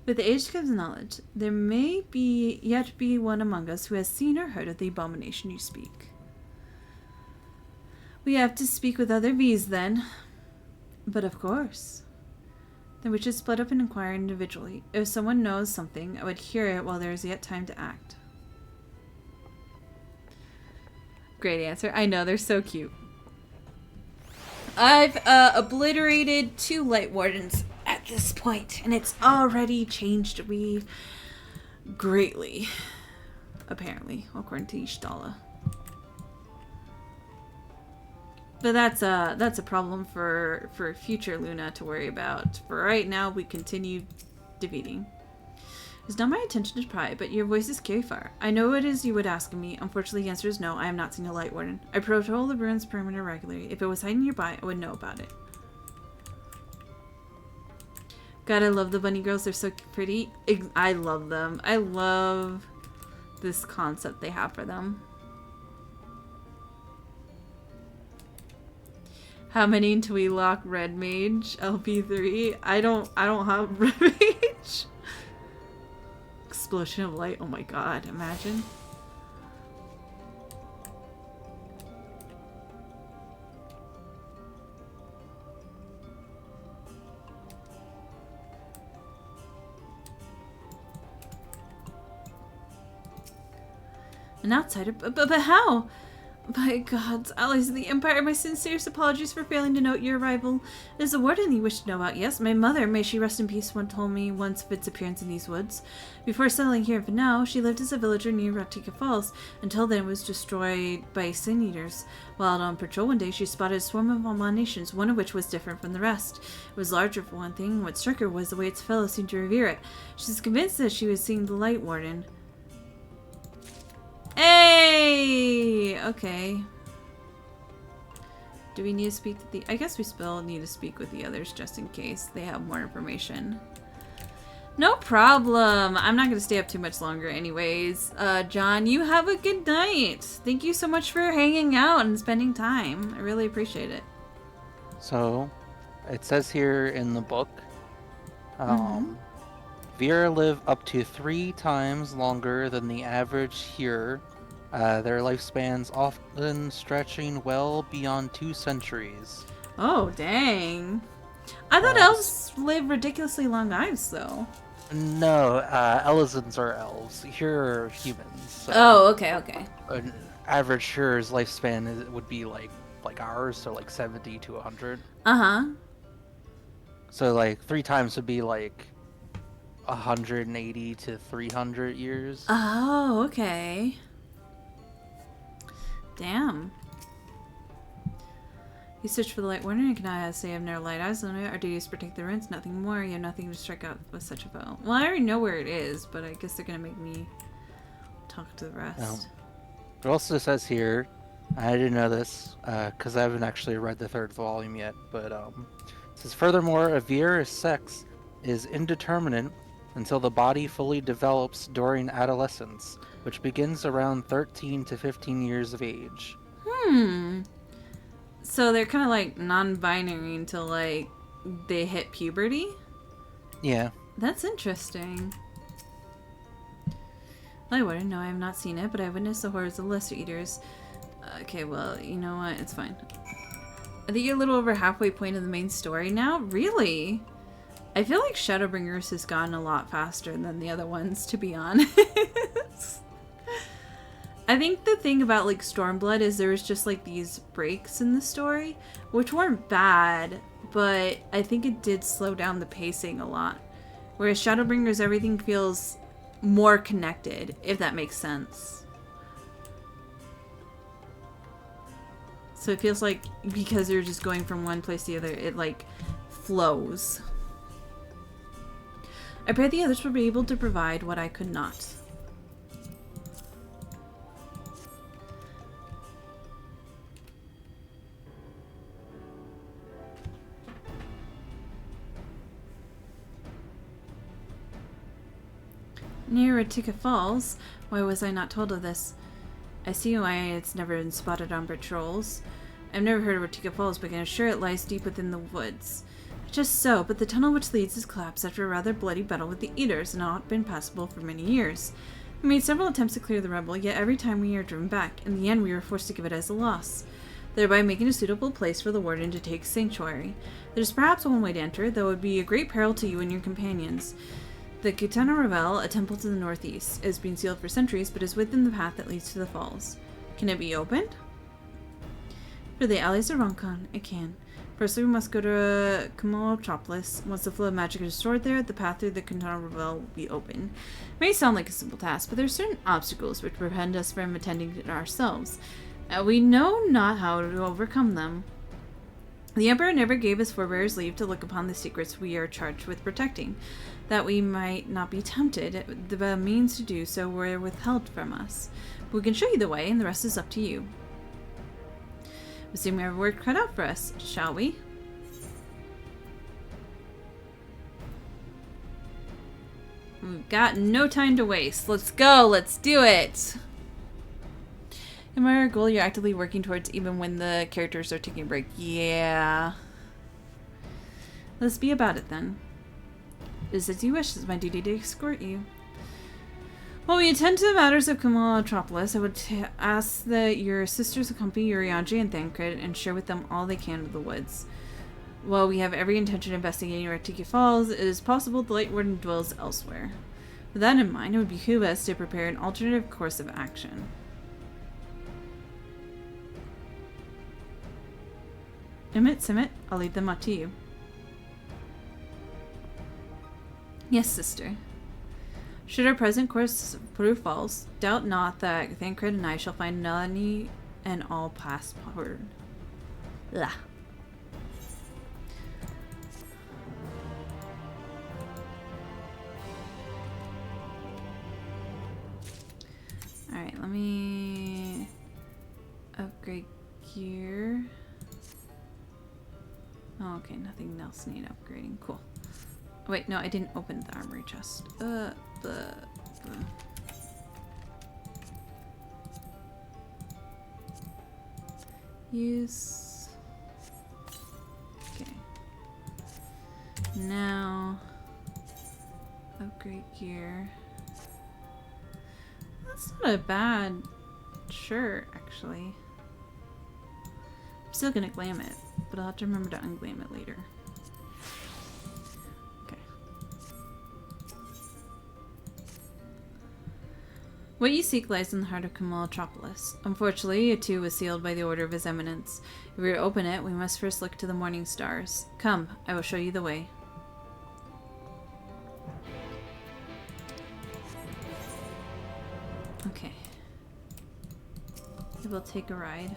With age comes knowledge. There may yet be one among us who has seen or heard of the abomination you speak. We have to speak with other V's then. But of course. Then we should split up and inquire individually. If someone knows something, I would hear it while there is yet time to act. Great answer. I know, they're so cute. I've obliterated 2 Light Wardens at this point, and it's already changed me greatly, apparently, according to Ishtala. But that's a problem for future Luna to worry about. For right now, we continue defeating. It's not my intention to pry, but your voices carry far. I know what it is you would ask of me. Unfortunately, the answer is no. I have not seen a Light Warden. I patrol the ruins perimeter regularly. If it was hiding nearby, I would know about it. God, I love the bunny girls. They're so pretty. I love them. I love this concept they have for them. How many until we lock Red Mage? LP3? I don't have Red Mage. Explosion of light. Oh my god, imagine. An outsider? But how? By gods, allies of the Empire, my sincerest apologies for failing to note your arrival. It is the warden you wish to know about, yes? My mother, may she rest in peace, told me once of its appearance in these woods. Before settling here for now, she lived as a villager near Ratika Falls. Until then, it was destroyed by sin eaters. While out on patrol one day, she spotted a swarm of abominations, one of which was different from the rest. It was larger for one thing, and what struck her was the way its fellows seemed to revere it. She's convinced that she was seeing the Light Warden. Hey! Okay. Do we need to speak to the... I guess we still need to speak with the others just in case they have more information. No problem. I'm not going to stay up too much longer anyways. John, you have a good night. Thank you so much for hanging out and spending time. I really appreciate it. So, it says here in the book, Vera live up to 3 times longer than the average here. Their lifespans often stretching well beyond 2 centuries. Oh, dang. I thought elves live ridiculously long lives, though. No, Elizans are elves. Here are humans. So oh, okay. An average here's lifespan would be like ours, so like 70 to 100. Uh-huh. So like 3 times would be like 180 to 300 years. Oh, okay. Damn. You search for the light warden and cannot say I have no light eyes on it. Our duty is to protect the ruins, nothing more. You have nothing to strike out with such a foe. Well, I already know where it is, but I guess they're gonna make me talk to the rest. It also says here, I didn't know this, because I haven't actually read the 3rd volume yet, but it says, furthermore, a Vieira's sex is indeterminate until the body fully develops during adolescence, which begins around 13 to 15 years of age. So they're kind of like non-binary until like they hit puberty? Yeah. That's interesting. I wouldn't know. I have not seen it, but I witnessed the horrors of lesser eaters. Okay, well, you know what? It's fine. I think you're a little over halfway point of the main story now. Really? I feel like Shadowbringers has gone a lot faster than the other ones, to be honest. I think the thing about like Stormblood is there was just like these breaks in the story, which weren't bad, but I think it did slow down the pacing a lot. Whereas Shadowbringers, everything feels more connected, if that makes sense. So it feels like because they're just going from one place to the other, it like flows. I pray the others will be able to provide what I could not. Near Ratika Falls? Why was I not told of this? I see why it's never been spotted on patrols. I've never heard of Ratika Falls, but I'm sure it lies deep within the woods. Just so, but the tunnel which leads has collapsed after a rather bloody battle with the Eaters and not been passable for many years. We made several attempts to clear the rebel, yet every time we are driven back. In the end, we were forced to give it as a loss, thereby making a suitable place for the warden to take sanctuary. There's perhaps one way to enter, though it would be a great peril to you and your companions. The Kitana Revel, a temple to the northeast, is being sealed for centuries, but is within the path that leads to the falls. Can it be opened? For the allies of Ronkan, it can. Firstly, we must go to Kamalotropolis. Once the flow of magic is restored there, the path through the Kitana Revel will be open. It may sound like a simple task, but there are certain obstacles which prevent us from attending it ourselves. We know not how to overcome them. The Emperor never gave his forebears leave to look upon the secrets we are charged with protecting. That we might not be tempted, the means to do so were withheld from us. We can show you the way, and the rest is up to you. We seem to have work cut out for us, shall we? We've got no time to waste. Let's go, let's do it! Am I a goal you're actively working towards even when the characters are taking a break? Yeah. Let's be about it then. It is as you wish. It is my duty to escort you. While we attend to the matters of Kamalotropolis, I would ask that your sisters accompany Urianger and Thancred and share with them all they can of the woods. While we have every intention of investigating Ratika Falls, it is possible the Light Warden dwells elsewhere. With that in mind, it would behoove us to prepare an alternative course of action. Emmett, Simmet, I'll leave them up to you. Yes, sister. Should our present course prove false, doubt not that Thancred and I shall find Nani and all passport. Ugh. Alright, let me upgrade gear. Oh, okay, nothing else need upgrading. Cool. Wait, no, I didn't open the armory chest. Use. Okay. Now, upgrade gear. That's not a bad shirt, actually. I'm still gonna glam it, but I'll have to remember to unglam it later. What you seek lies in the heart of Kamalotropolis. Unfortunately, it too was sealed by the order of His Eminence. If we are to open it, we must first look to the morning stars. Come, I will show you the way. Okay. we'll take a ride.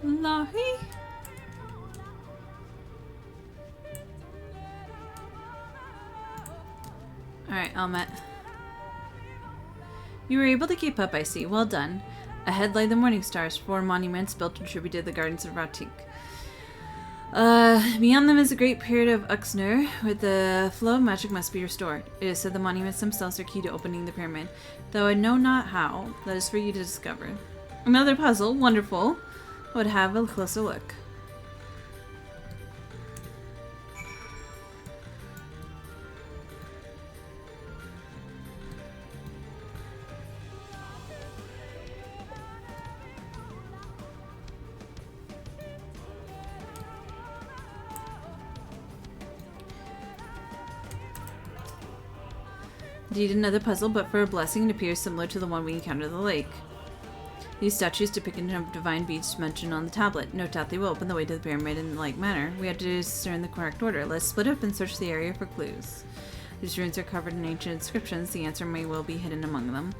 Lahi. Alright, Almet. You were able to keep up, I see. Well done. Ahead lay the morning stars, 4 monuments built to tribute to the gardens of Ratik. Beyond them is a great period of Uxner, where the flow of magic must be restored. It is said the monuments themselves are key to opening the pyramid, though I know not how. That is for you to discover. Another puzzle, wonderful. Would have a closer look. Indeed, another puzzle, but for a blessing, it appears similar to the one we encountered at the lake. These statues depict a divine beast mentioned on the tablet. No doubt they will open the way to the pyramid in like manner. We have to discern the correct order. Let's split up and search the area for clues. These runes are covered in ancient inscriptions. The answer may well be hidden among them.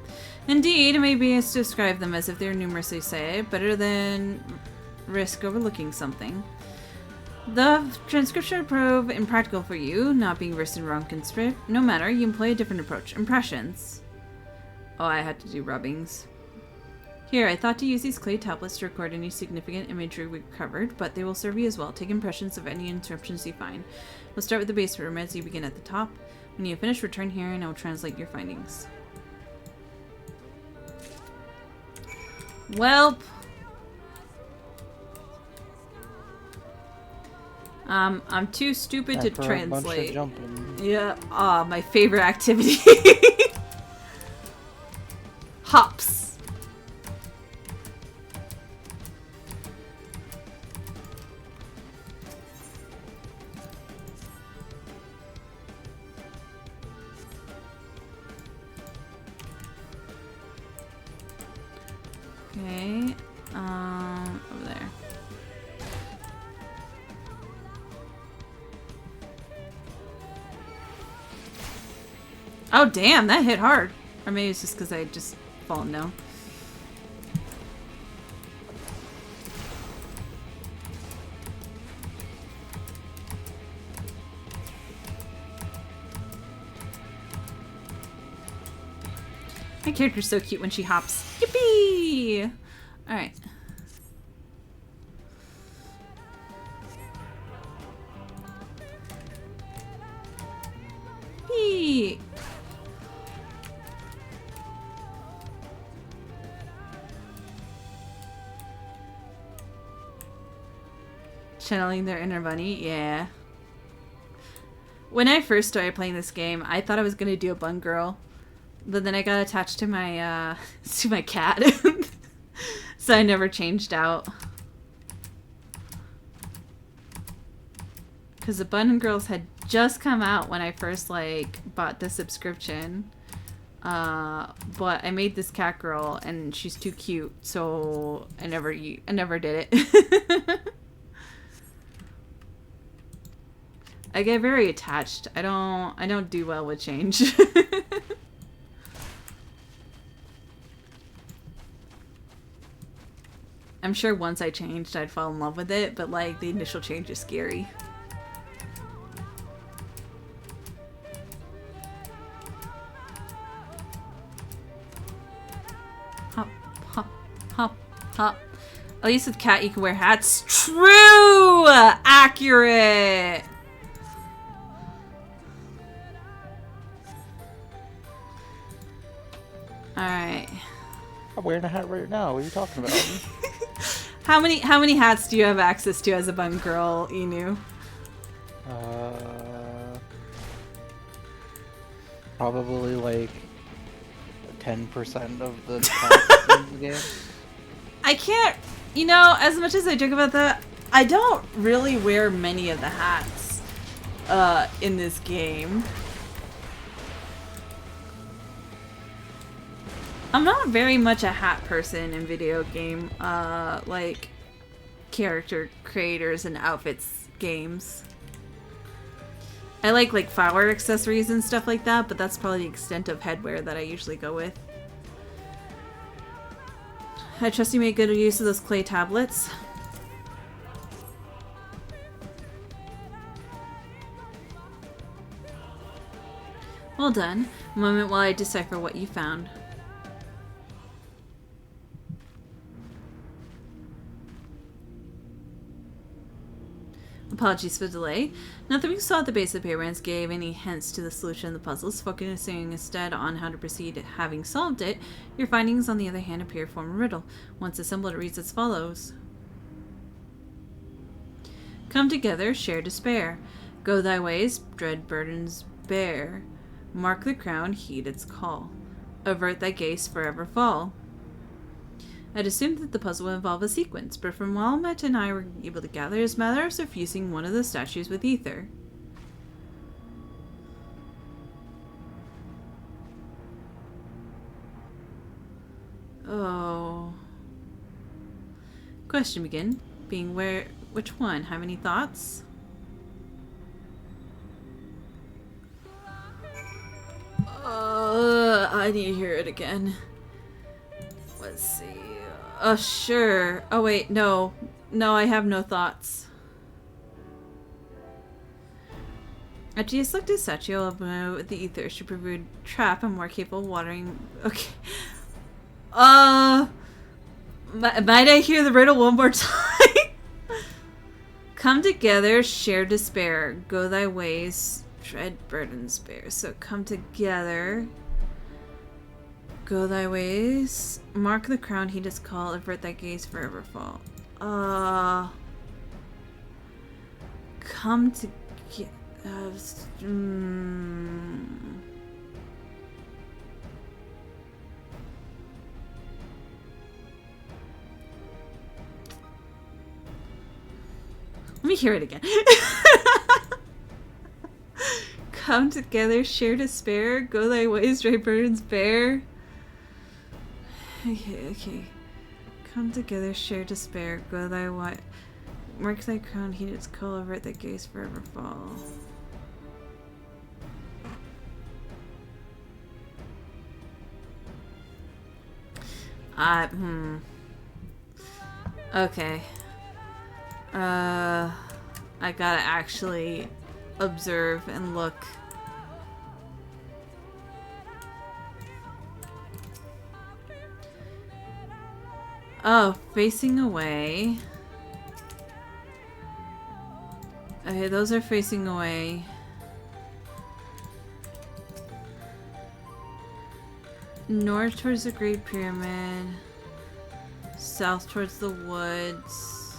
Indeed, it may be to describe them as if they are numerously say, better than risk overlooking something. The transcription would prove impractical for you, not being versed in wrong conscript. No matter, you employ a different approach. Impressions. Oh, I had to do rubbings. Here, I thought to use these clay tablets to record any significant imagery we covered, but they will serve you as well. Take impressions of any inscriptions you find. We'll start with the base pyramids. You begin at the top. When you finish, return here and I will translate your findings. Welp. I'm too stupid to translate. Yeah, my favorite activity. Hops. Okay, over there. Oh damn, that hit hard. Or maybe it's just because I just fallen down. My character's so cute when she hops. Yippee! Alright. Yee! Channeling their inner bunny? Yeah. When I first started playing this game, I thought I was gonna do a bun girl. But then I got attached to my cat. So I never changed out. Because the Bun Girls had just come out when I first bought the subscription. But I made this cat girl and she's too cute, so I never did it. I get very attached. I don't do well with change. I'm sure once I changed, I'd fall in love with it, but the initial change is scary. Hop, hop, hop, hop. At least with cat, you can wear hats. True! Accurate! Alright. I'm wearing a hat right now. What are you talking about? How many hats do you have access to as a bun girl, Inu? Probably 10% of the hats in the game. I can't, as much as I joke about that, I don't really wear many of the hats in this game. I'm not very much a hat person in video game, like, character creators and outfits games. I like flower accessories and stuff like that, but that's probably the extent of headwear that I usually go with. I trust you made good use of those clay tablets. Well done. A moment while I decipher what you found. Apologies for the delay. Nothing we saw at the base of the pyramids gave any hints to the solution of the puzzles, focusing instead on how to proceed. Having solved it, your findings, on the other hand, appear to form a riddle. Once assembled, it reads as follows. Come together, share despair. Go thy ways, dread burdens bear. Mark the crown, heed its call. Avert thy gaze, forever fall. I'd assumed that the puzzle would involve a sequence, but from what Matt and I were able to gather, it's a matter of suffusing one of the statues with ether. Oh. Question being which one? Have any thoughts? I need to hear it again. Let's see. Sure. Oh wait, no. No, I have no thoughts. After you select a statue, I'll with the ether should prove a trap and more capable of watering. Okay. Might I hear the riddle one more time? Come together, share despair. Go thy ways, dread burdens bear. So come together. Go thy ways. Mark the crown he does call. Avert thy gaze, forever fall. Come together. Let me hear it again. Come together, share despair. Go thy ways, dread burdens bear. Okay. Come together, share despair. Go thy way. Mark thy crown, heed its call. Avert thy gaze, forever fall. Okay. I gotta actually observe and look. Oh, facing away. Okay, those are facing away. North towards the Great Pyramid. South towards the woods.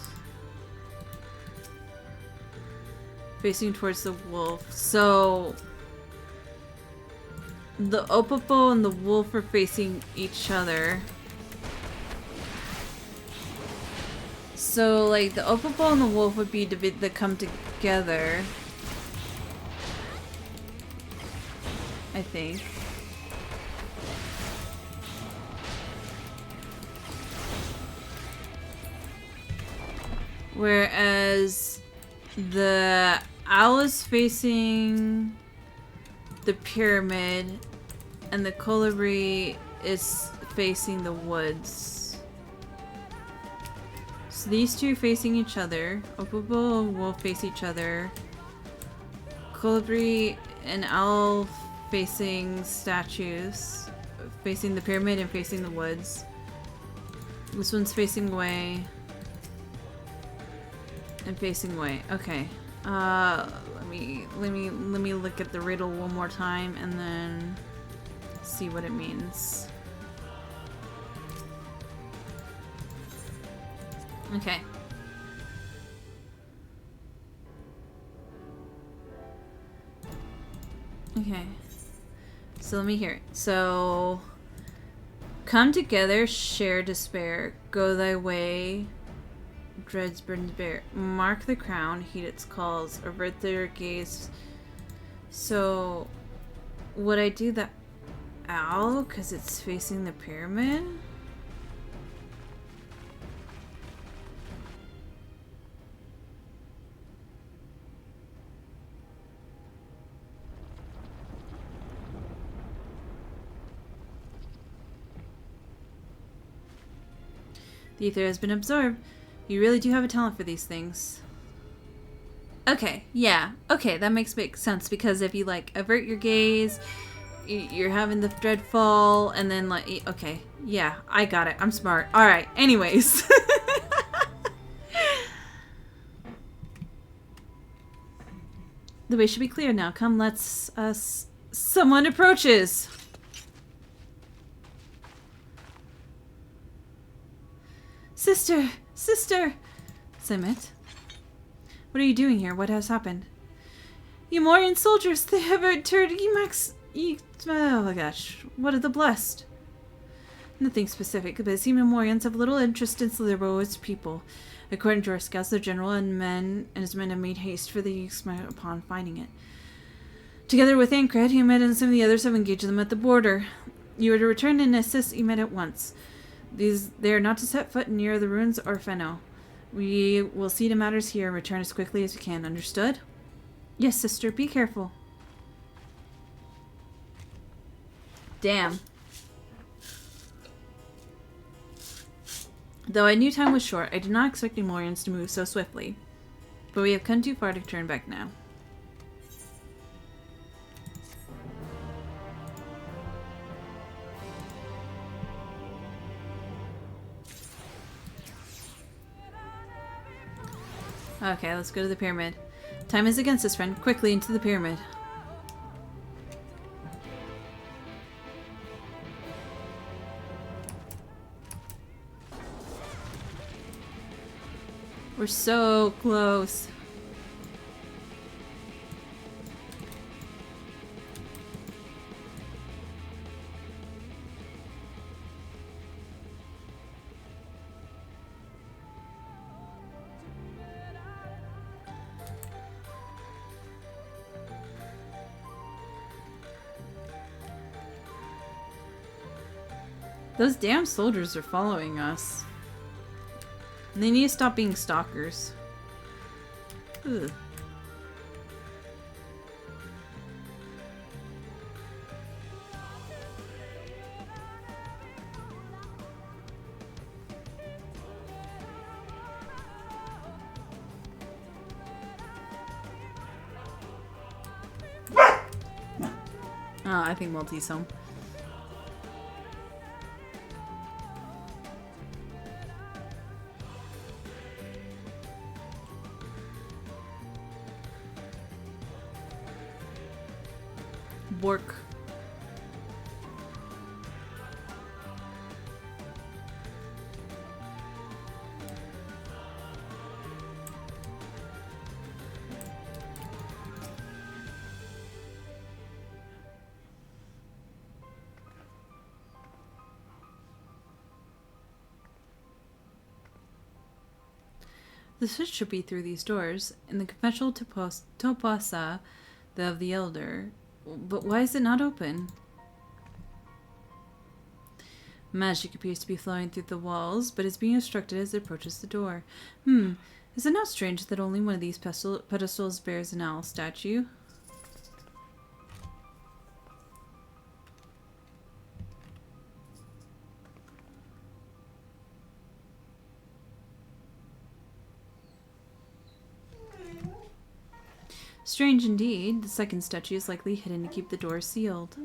Facing towards the wolf. So the Opopo and the wolf are facing each other. So like the Opopo and the wolf would be that come together. I think. Whereas the owl is facing the pyramid and the colibri is facing the woods. So these two facing each other. Opopo will face each other. Colibri and owl facing statues. Facing the pyramid and facing the woods. This one's facing away. And facing away. Okay. Let me look at the riddle one more time and then see what it means. Okay. Okay. So let me hear it. So come together, share despair, go thy way. dreads burns bare. Mark the crown, heed its calls, avert their gaze. So, would I do the owl because it's facing the pyramid? The ether has been absorbed. You really do have a talent for these things. Okay, yeah. Okay, that makes sense because if you like avert your gaze, you're having the dreadfall, and then like, okay, yeah, I got it. I'm smart. All right. Anyways. The way should be clear now. Come, let's us. Someone approaches. Sister! Sister! Simmet. What are you doing here? What has happened? Umorian soldiers! They have returned Emax... Oh my gosh. What are the blessed? Nothing specific, but it seems Umorians have little interest in Slytherow's people. According to our scouts, the general and his men have made haste for the Emax upon finding it. Together with Ankred, Emet and some of the others have engaged them at the border. You are to return and assist Emet at once. They are not to set foot near the ruins or Fenno. We will see to matters here and return as quickly as we can. Understood? Yes, sister. Be careful. Damn. Though I knew time was short, I did not expect the Morians to move so swiftly. But we have come too far to turn back now. Okay, let's go to the pyramid. Time is against us, friend. Quickly into the pyramid. We're so close. Those damn soldiers are following us. And they need to stop being stalkers. Ugh. I think Multi's home. Work. The switch should be through these doors, in the confessional Topasa of the Elder. But why is it not open? Magic appears to be flowing through the walls, but is being obstructed as it approaches the door. Is it not strange that only one of these pedestals bears an owl statue? Strange indeed. The second statue is likely hidden to keep the door sealed.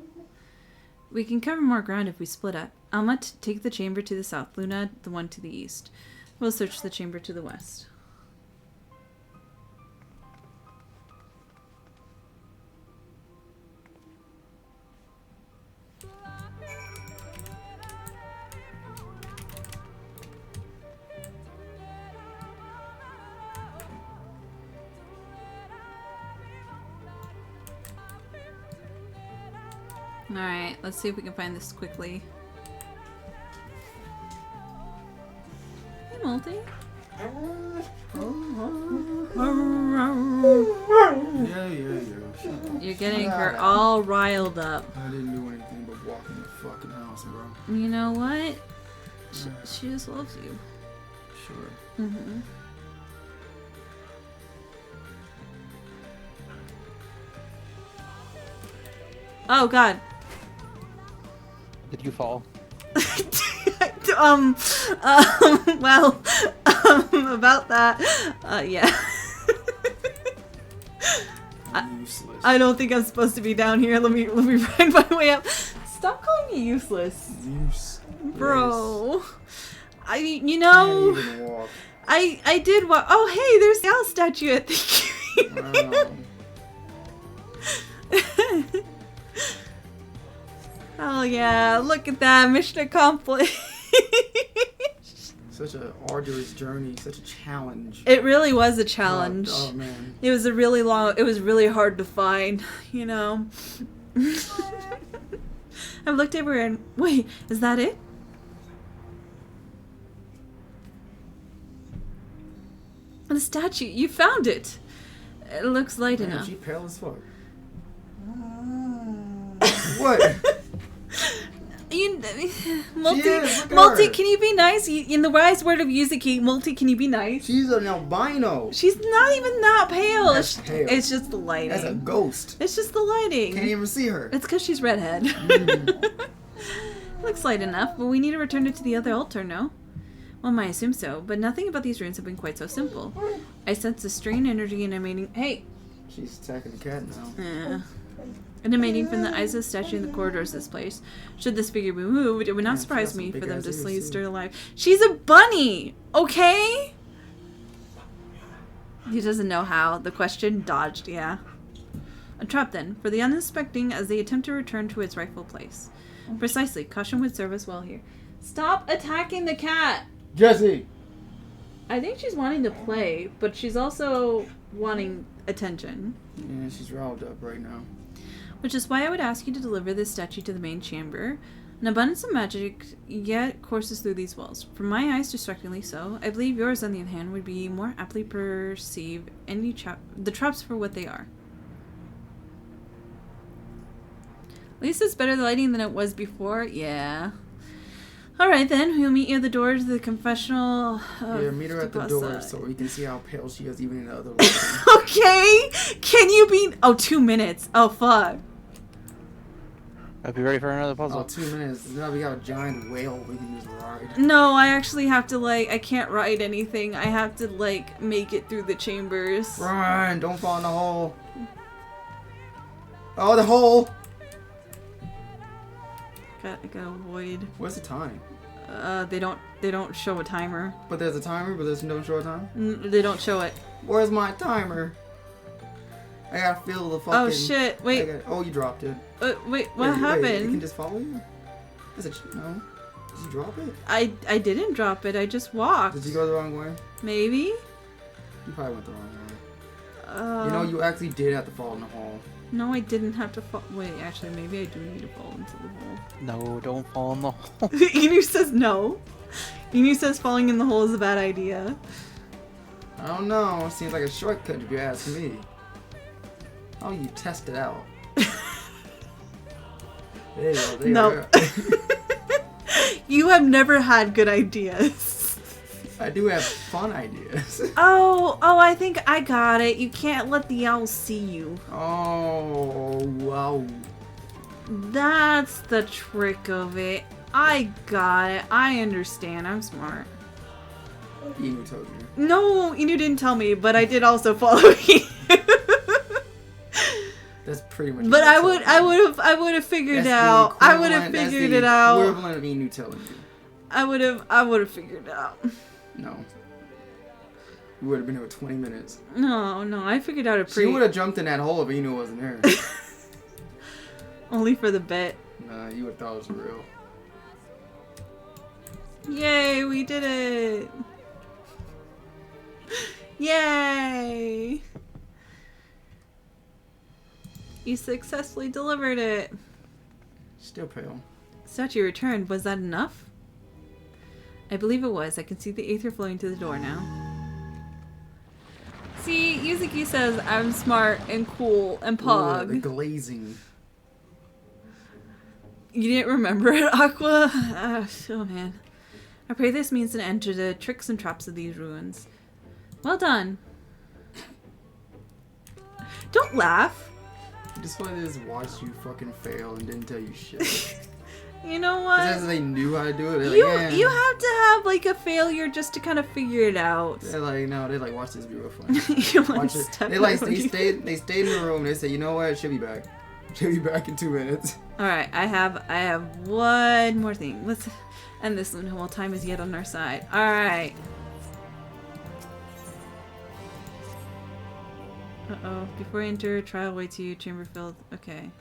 We can cover more ground if we split up. Alma, take the chamber to the south. Luna, the one to the east. We'll search the chamber to the west. Alright, let's see if we can find this quickly. Hey, Multi. Yeah. You're getting her all riled up. I didn't do anything but walk in the fucking house, bro. You know what? She just loves you. Sure. Mm-hmm. Oh God. Did you fall? Well, about that, yeah. Useless. I don't think I'm supposed to be down here. Let me find my way up. Stop calling me useless. Useless. Bro. You Can't know, even walk. I did walk. Oh, hey, there's the owl statue. Thank you. Oh yeah, look at that, mission accomplished. Such an arduous journey, such a challenge. It really was a challenge. Oh man. It was really hard to find, you know. I've looked everywhere and wait, is that it? The statue, you found it. It looks light Man, enough. she pale as fuck. What? Multi, can you be nice? In the wise word of Yuzuki, Multi, can you be nice? She's an albino. She's not even that pale. That's pale. It's just the lighting. That's a ghost. It's just the lighting. Can't even see her. It's because she's redhead. Looks light enough, but we need to return it to the other altar, no? One might assume so, but nothing about these runes have been quite so simple. I sense a strained energy and emanating. Hey! She's attacking the cat now. Emanating from the eyes of the statue in the corridors of this place. Should this figure be moved, it would not surprise me for them to stay stirred alive. She's a bunny! Okay? He doesn't know how. The question dodged, yeah. A trap then, for the unsuspecting as they attempt to return to its rightful place. Precisely. Caution would serve us well here. Stop attacking the cat! Jesse! I think she's wanting to play, but she's also wanting attention. Yeah, she's riled up right now. Which is why I would ask you to deliver this statue to the main chamber. An abundance of magic yet courses through these walls. From my eyes, distractingly so. I believe yours, on the other hand, would be more aptly perceive the traps for what they are. At least it's better lighting than it was before. Yeah. Alright then, we'll meet you at the doors of the confessional. Yeah, meet her at the door so we can see how pale she is even in the other room. Okay! Can you be... Oh, 2 minutes. Oh, fuck. I'll be ready for another puzzle. Oh, 2 minutes. Now we got a giant whale we can just ride. No, I actually have to, like... I can't ride anything. I have to, like, make it through the chambers. Run! Don't fall in the hole. Oh, the hole! Gotta avoid. What's the time? They don't show a timer. But there's a timer, but there's no show a time? They don't show it. Where's my timer? I gotta feel the fucking... Oh shit, wait. Oh, you dropped it. Wait, what happened? Wait, it can just follow you? No. Did you drop it? I didn't drop it, I just walked. Did you go the wrong way? Maybe? You probably went the wrong way. You know, you actually did have to fall in the hole. No, I didn't have to fall. Wait, actually, maybe I do need to fall into the hole. No, don't fall in the hole. Inu says no. Inu says falling in the hole is a bad idea. I don't know. Seems like a shortcut if you ask me. Oh, you test it out. There you go. There No. you go. You have never had good ideas. I do have fun ideas. Oh, I think I got it. You can't let the owl see you. Oh, wow. That's the trick of it. I got it. I understand. I'm smart. Inu told you. No, Inu didn't tell me, but I did also follow you. That's pretty much. But I would have figured it out. I would have figured it out. Equivalent of Inu telling you. I would have figured it out. No. You would have been here for 20 minutes. No, I figured out a She would have jumped in that hole if Inu wasn't here. Only for the bit. Nah, you would have thought it was real. Yay, we did it! Yay! You successfully delivered it. Still pale. Statue returned. Was that enough? I believe it was. I can see the aether flowing to the door now. See, Yuzuki says I'm smart and cool and Ugh, pog. the glazing. You didn't remember it, Aqua? Oh man. I pray this means an end to the tricks and traps of these ruins. Well done. Don't laugh. I just wanted to just watch you fucking fail and didn't tell you shit. You know what? It's as if they knew how to do it. They're You like, you have to have like a failure just to kind of figure it out. They're like, no, they like, watch this be real funny. You Watch it. They stayed in the room. They said, you know what? She'll be back. She'll be back in 2 minutes. All right, I have one more thing. Let's end this one while time is yet on our side. All right. Uh-oh. Before you enter, trial waits you. Chamber filled. Okay.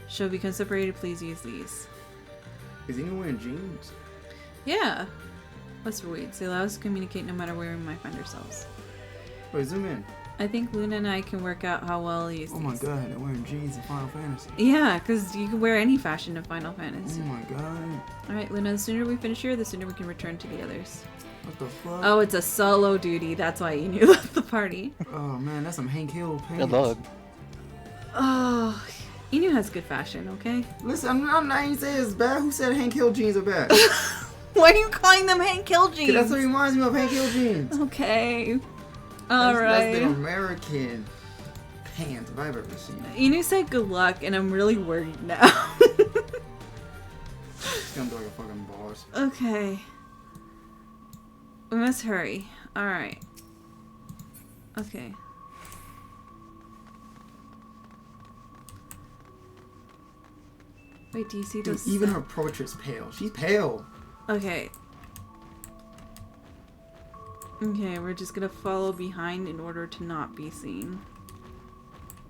Shall become separated. Please use these. Is anyone wearing jeans? Yeah. What's for weeds? They allow us to communicate no matter where we might find ourselves. Wait, zoom in. I think Luna and I can work out how well he uses Oh my god, they're wearing jeans in Final Fantasy. Yeah, because you can wear any fashion in Final Fantasy. Oh my god. Alright, Luna, the sooner we finish here, the sooner we can return to the others. What the fuck? Oh, it's a solo duty. That's why you left the party. Oh man, that's some Hank Hill pants. Good luck. Oh, Inu has good fashion, okay? Listen, I'm not even saying it's bad. Who said Hank Hill jeans are bad? Why are you calling them Hank Hill jeans? That's what reminds me of Hank Hill jeans. Okay. Alright. That's the American pants if I've ever seen it. Inu said good luck, and I'm really worried now. It's gonna be like a fucking boss. Okay. We must hurry. Alright. Okay. Wait, do you see Dude, those? even her portrait's pale. She's pale. Okay. Okay, we're just gonna follow behind in order to not be seen.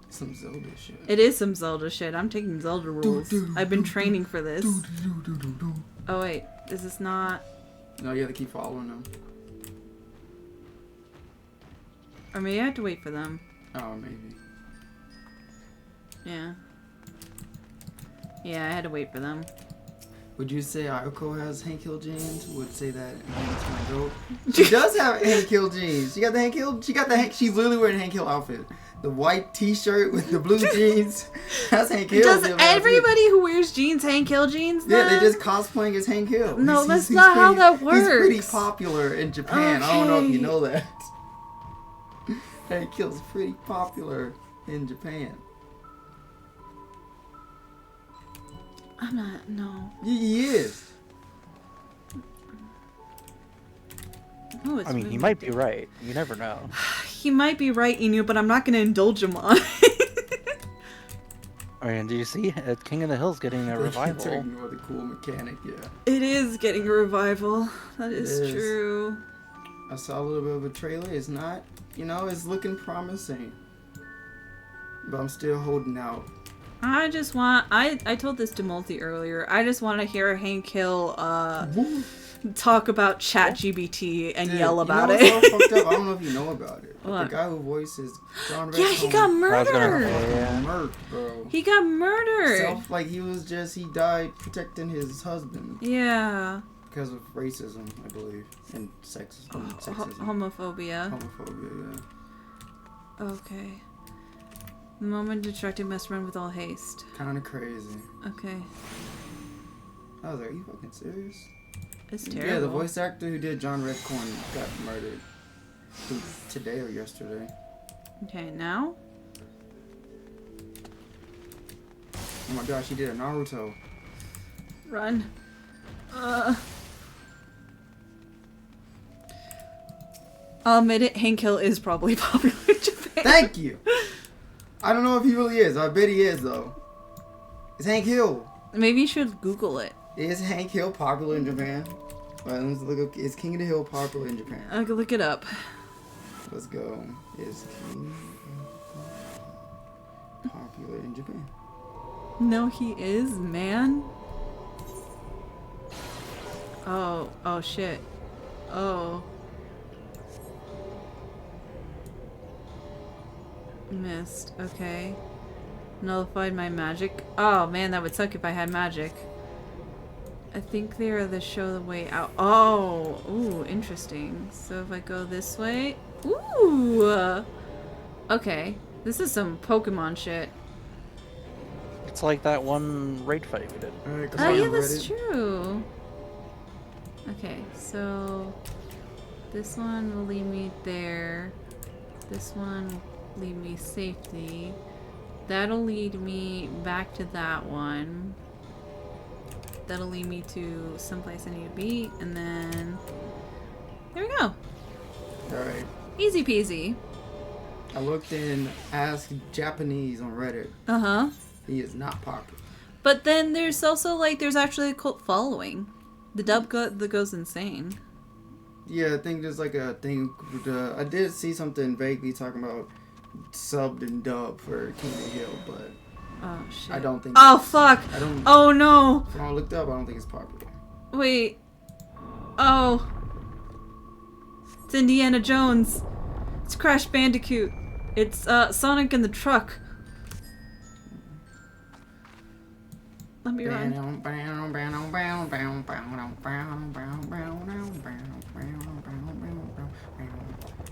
Some Zelda shit. It is some Zelda shit. I'm taking Zelda rules. I've been training for this. Oh wait, is this not? No, you have to keep following them. Or maybe I have to wait for them. Oh, maybe. Yeah. Yeah, I had to wait for them. Would you say Ayako has Hank Hill jeans? Would say that against my goat. She does have Hank Hill jeans. She got the Hank Hill. She's literally wearing a Hank Hill outfit. The white T-shirt with the blue jeans. That's Hank Hill. Does everybody who wears jeans Hank Hill jeans? Then? Yeah, they're just cosplaying as Hank Hill. No, that's not how that works. He's pretty popular in Japan. Okay. I don't know if you know that. Hank Hill's pretty popular in Japan. I'm not. No. He is. Oh, I mean, he might be right. You never know. He might be right, Inu, but I'm not going to indulge him on it. I mean, do you see? King of the Hill's getting a revival. Taking with a cool mechanic, yeah. It is getting a revival. That is true. I saw a little bit of a trailer. It's not, you know, it's looking promising. But I'm still holding out. I just want... I told this to Multi earlier. I just want to hear Hank Hill talk about ChatGPT and yell about it. So fucked up? I don't know if you know about it. But What? the guy who voices John Yeah, he got murdered. Murdered, bro. He got murdered. He died protecting his husband. Yeah. Because of racism, I believe. And sexism. Homophobia. Homophobia, yeah. Okay. The moment distracted must run with all haste. Kinda crazy. Okay. I was like, are you fucking serious? It's terrible. Yeah, the voice actor who did John Redcorn got murdered. Today or yesterday. Okay, now? Oh my gosh, he did a Naruto. Run. I'll admit it, Hank Hill is probably popular in Japan. Thank you! I don't know if he really is. I bet he is, though. It's Hank Hill. Maybe you should Google it. Is Hank Hill popular in Japan? Alright, let's look up. Is King of the Hill popular in Japan? I can look it up. Let's go. Is King popular in Japan? No, he is, man. Oh shit. Oh. Missed. Okay. Nullified my magic. Oh man, that would suck if I had magic. I think they are the show the way out. Oh, ooh, interesting. So if I go this way, ooh, okay, this is some Pokemon shit. It's like that one raid fight we did. Oh yeah, that's true. Okay, so this one will lead me there. This one will lead me safely. That'll lead me back to that one. That'll lead me to someplace I need to be, and then there we go. Alright. Easy peasy. I looked in Ask Japanese on Reddit. Uh-huh. He is not popular. But then there's also, like, there's actually a cult following. The dub that goes insane. Yeah, I think there's like a thing. I did see something vaguely talking about subbed and dubbed for King of the Hill, but oh shit. I don't think. Oh fuck! I don't. Oh no! When I looked up, I don't think it's popular. Wait. Oh. It's Indiana Jones. It's Crash Bandicoot. It's Sonic in the truck. Let me run.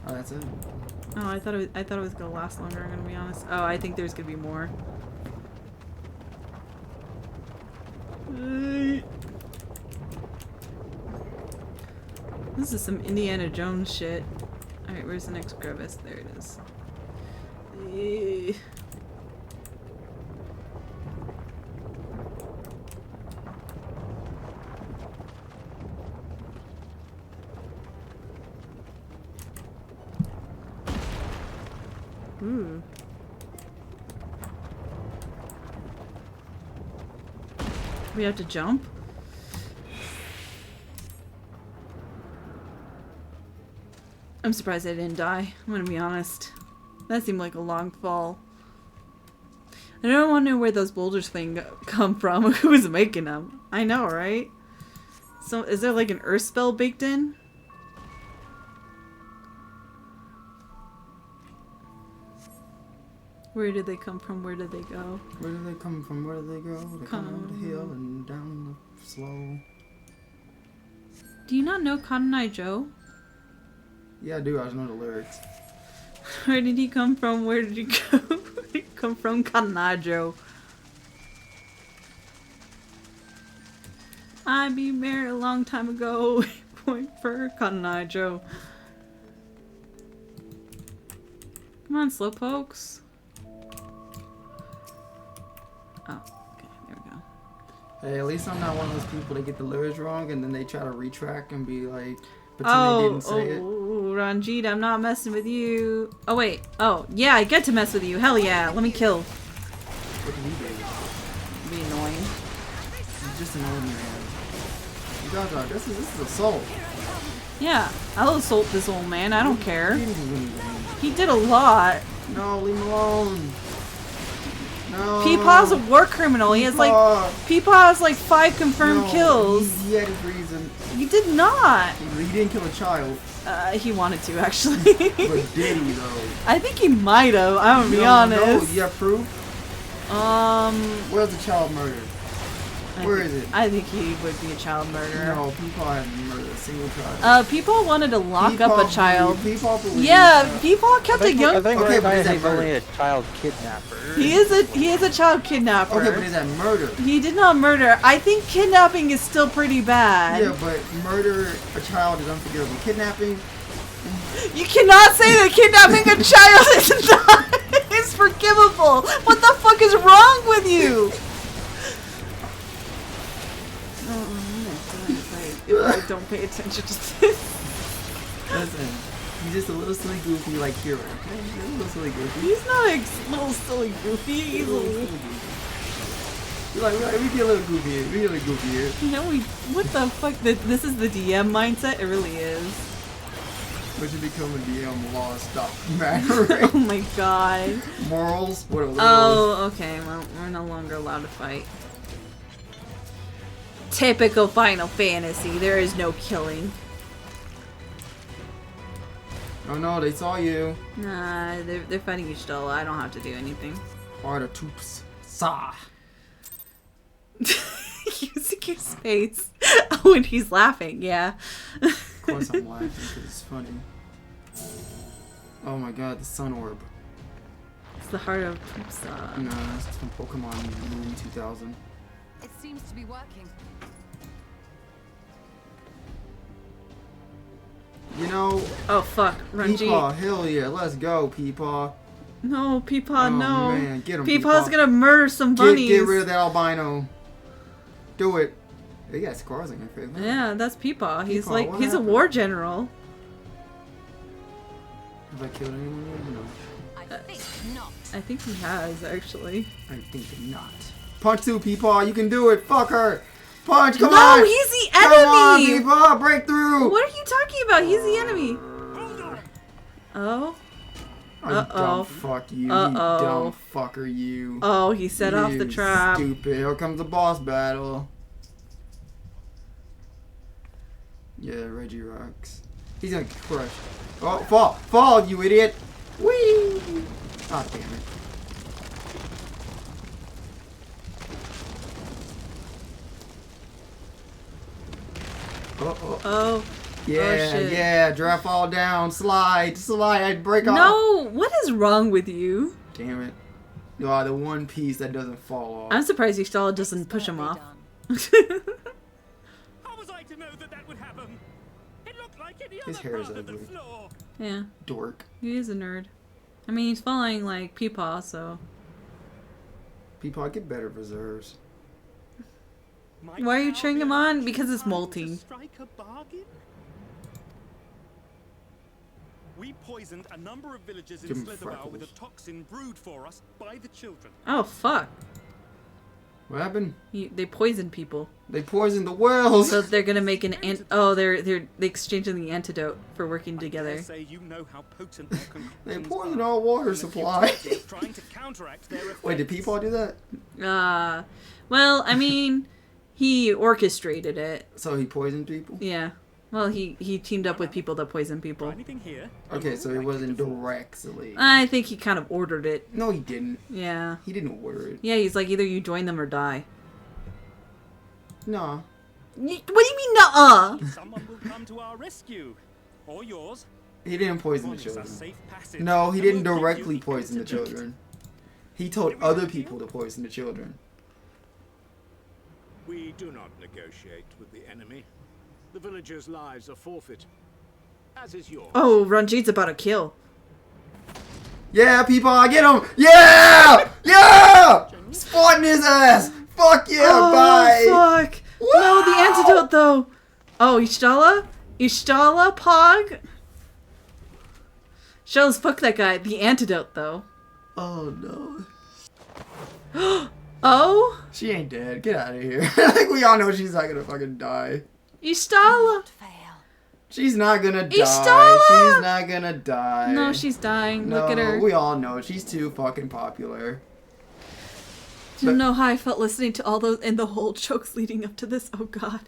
Oh, that's it. Oh, I thought it was gonna last longer. I'm gonna be honest. Oh, I think there's gonna be more. This is some Indiana Jones shit. All right, where's the next crevice? There it is. Ooh. We have to jump? I'm surprised I didn't die. I'm gonna be honest. That seemed like a long fall. I don't want to know where those boulders come from. Who's making them? I know, right? So, is there like an earth spell baked in? Where did they come from? Where did they go? Where did they come from? Where did they go? They come down the hill and down the slow. Do you not know Cotton Eye Joe? Yeah, I do. I just know the lyrics. Where did he come from? Where did he go? Where did he come from? Cotton Eye Joe. I be married a long time ago. Point for Cotton Eye Joe. Come on, slowpokes. Oh, okay, there we go. Hey, at least I'm not one of those people that get the lyrics wrong and then they try to retract and be like, pretend they didn't say it. Ranjit, I'm not messing with you. Oh, wait. Oh, yeah, I get to mess with you. Hell yeah. Let me kill. What did he do? Be annoying. He's just annoying man. You guys are, this is assault. Yeah, I'll assault this old man. I don't care. He didn't do anything. He did a lot. No, leave him alone. No. Peepaw's a war criminal. He has like Peepaw has like 5 confirmed kills. He had his reason. He did not. He didn't kill a child. He wanted to actually. But did he though? I think he might have. I'm gonna be honest. No, you have proof? Where's the child murder? Where is it? I think he would be a child murderer. No, Peepaw hasn't murdered a single child. Peepaw wanted to lock up a child. Peepaw believes Peepaw kept a young. I think okay, but he's only a child kidnapper. He is a child kidnapper. Okay, but is that murder? He did not murder. I think kidnapping is still pretty bad. Yeah, but murder a child is unforgivable. Kidnapping. You cannot say that kidnapping a child is not is forgivable. What the fuck is wrong with you? I don't pay attention to this. Listen, he's just a little silly goofy like Kira. Okay? He's a little silly goofy. He's not a little silly goofy. He's a little silly goofy. You're like, we get a little goofy here. We get a little goofy here. No, what the fuck? This is the DM mindset? It really is. But you become a DM, laws stop mattering. Oh my god. Morals? What are those? Oh, okay. Well, we're no longer allowed to fight. Typical Final Fantasy. There is no killing. Oh no, they saw you. Nah, they're fighting each other. I don't have to do anything. Hard of troops. Sa. using his face when he's laughing, yeah. Of course I'm laughing because it's funny. Oh my god, the sun orb. It's the heart of Pumsa. No, it's from Pokemon Movie 2000. It seems to be working. You know... Oh fuck, Ranjit. Peepaw, hell yeah, let's go, Peepaw. No, Peepaw, no. Man, get him, Peepaw's Peepaw. gonna murder some bunnies. Get rid of that albino. Do it. He got scars on your face. Yeah, that's Peepaw. He's Peepaw, like, what he's happened? a war general. Have I killed anyone yet? No. I think not. I think he has, actually. I think not. Punch through, Peepaw. You can do it. Fuck her. Punch, come no, on. No, he's the Come on, enemy. Peepaw. Break through. What are you talking about? He's the enemy. Oh. You dumb fuck you. You dumb fucker you. Oh, he set off the trap. Stupid. Here comes the boss battle. Yeah, Reggie rocks. He's gonna crush. Oh, fall! Fall, you idiot! Whee! Ah, damn it. Oh. Yeah, shit. yeah, drop all down, slide, I'd break off. No, what is wrong with you? Damn it. Oh, the one piece that doesn't fall off. I'm surprised Y'shtola doesn't push him off. How was I to know that would happen? It looked like any His other hair is part of the ugly. floor. Yeah. Dork. He is a nerd. I mean, he's following, like, Peepaw, so... Peepaw, get better reserves. Why are you cheering him on? Because it's molting. Strike a bargain? We poisoned a number of villages in Give him Slitherbough with a freckles. toxin brewed for us by the children. Oh, fuck. What happened? They poisoned people. They poisoned the wells. So they're gonna make an they're exchanging the antidote for working together. Say you know how potent their They concoctions poisoned are. our water supply. Trying to counteract their effects. Wait, did Peepaw do that? Well, I mean, he orchestrated it. So he poisoned people? Yeah. Well, he teamed up with people that poison people. Anything here? Okay, so it wasn't directly. I think he kind of ordered it. No, he didn't. Yeah. He didn't order it. Yeah, he's like, either you join them or die. Nah. What do you mean, nuh-uh? Someone will come to our rescue. Or yours. He didn't poison the Promise a children. safe passage, No, he and didn't we'll give directly you the poison the antidote. children. He told other people to poison the children. We do not negotiate with the enemy. The villagers' lives are forfeit, as is yours. Oh, Ranjit's about to kill. Yeah, Peepaw, get him! Yeah! Yeah! Spotting his ass! Fuck yeah, Oh, bye! fuck. No, the antidote, though. Oh, Y'shtola? Y'shtola, Pog? Shells, fuck that guy. The antidote, though. Oh, no. Oh? She ain't dead. Get out of here. I think we all know she's not gonna fucking die. Y'shtola. She's not gonna die. Y'shtola! She's not gonna die. No, she's dying. No, Look at her. we all know. She's too fucking popular. Do you know how I felt listening to all those and the whole jokes leading up to this? Oh, God.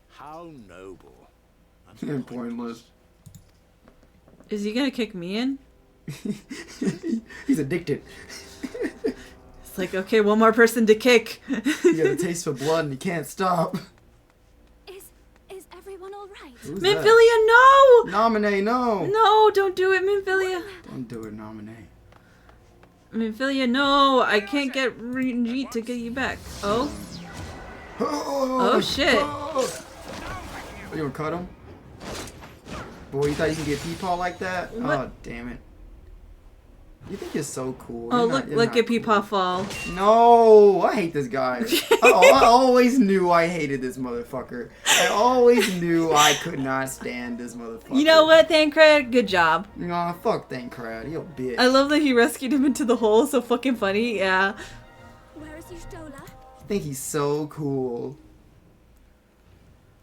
How noble. And pointless. Is he gonna kick me in? He's addicted. It's like, okay, one more person to kick. He got a taste for blood and he can't stop. Is everyone all right? Who's Minfilia, no! that? Nominate, no! No, don't do it, Minfilia. Don't do it, nominate. Minfilia, no! I can't get Ranjit to get you back. Oh? Oh, shit. Oh, you gonna cut him? Boy, you thought you could get Peepaw like that? What? Oh, damn it. You think you're so cool. Oh, You're look not at Peepaw fall. No, I hate this guy. I always knew I hated this motherfucker. I always knew I could not stand this motherfucker. You know what, Thancred? Good job. Nah, fuck Thancred. You a bitch. I love that he rescued him into the hole. So fucking funny. Yeah. Where is Y'shtola? I think he's so cool.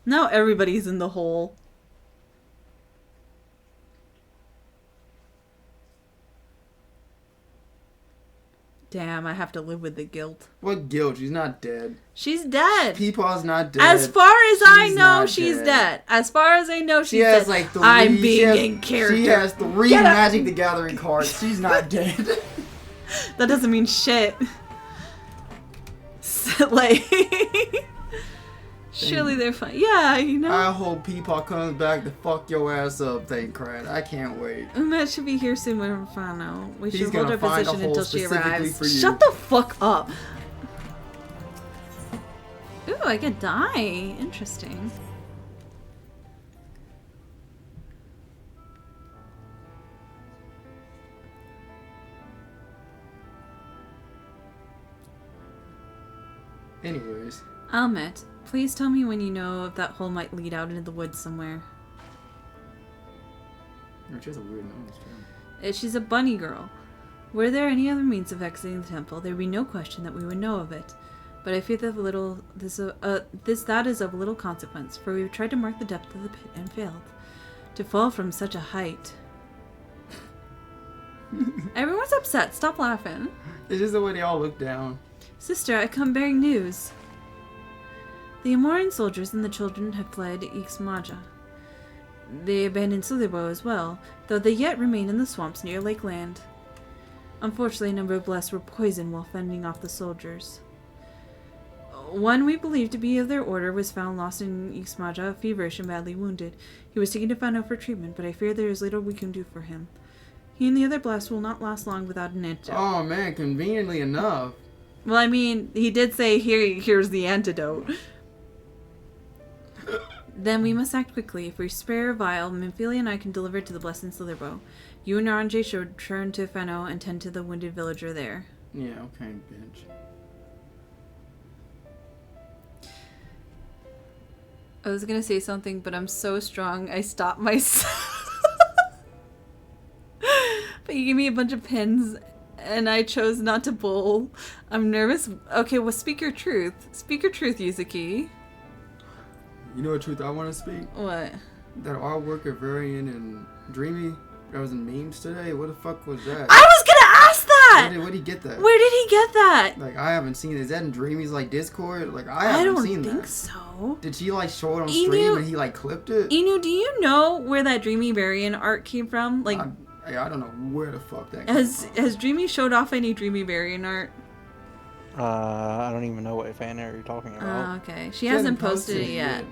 Now everybody's in the hole. Damn, I have to live with the guilt. What guilt? She's not dead. She's dead. Peepaw's not dead. As far as I know, not she's dead. dead. As far as I know, she's She has dead. like 3. I'm she being has, in character. She has 3 Get up. Magic the Gathering cards. She's not dead. That doesn't mean shit. Like, surely they're fine. Yeah, you know. I hope Peepaw comes back to fuck your ass up, Thancred. I can't wait. Matt should be here soon when we find out. We He's should hold gonna our find a position hole until she specifically arrives. for you. Shut the fuck up. Ooh, I could die. Interesting. Anyways. Almet, please tell me when you know if that hole might lead out into the woods somewhere. She has a weird nose, too. She's a bunny girl. Were there any other means of exiting the temple, there would be no question that we would know of it. But I fear that that is of little consequence, for we have tried to mark the depth of the pit and failed. To fall from such a height. Everyone's upset. Stop laughing. It's just the way they all look down. Sister, I come bearing news. The Amoran soldiers and the children have fled Ixmaja. They abandoned Sullibo as well, though they yet remain in the swamps near Lakeland. Unfortunately, a number of blessed were poisoned while fending off the soldiers. One we believe to be of their order was found lost in Ixmaja, feverish and badly wounded. He was taken to Fano for treatment, but I fear there is little we can do for him. He and the other blessed will not last long without an antidote. Oh man, conveniently enough. Well, I mean, he did say, here's the antidote. Then we must act quickly. If we spare a vial, Minfilia and I can deliver it to the Blessed Slitherbow. You and Naranje should return to Fano and tend to the wounded villager there. Yeah, okay, bitch. I was gonna say something, but I'm so strong, I stopped myself. But you gave me a bunch of pins, and I chose not to bowl. I'm nervous. Okay, well, speak your truth. Speak your truth, Yuzuki. You know what truth I want to speak? What? That artwork of Varian and Dreamy that was in memes today. What the fuck was that? I was gonna ask that! Where did he get that? Where did he get that? Like, I haven't seen it. Is that in Dreamy's, like, Discord? Like, I haven't seen that. I don't think so. Did she, like, show it on stream and he, like, clipped it? Inu, do you know where that Dreamy Varian art came from? Like, I don't know where the fuck that came from. Has Dreamy showed off any Dreamy Varian art? I don't even know what fan art you're talking about. Okay. She hasn't posted it yet.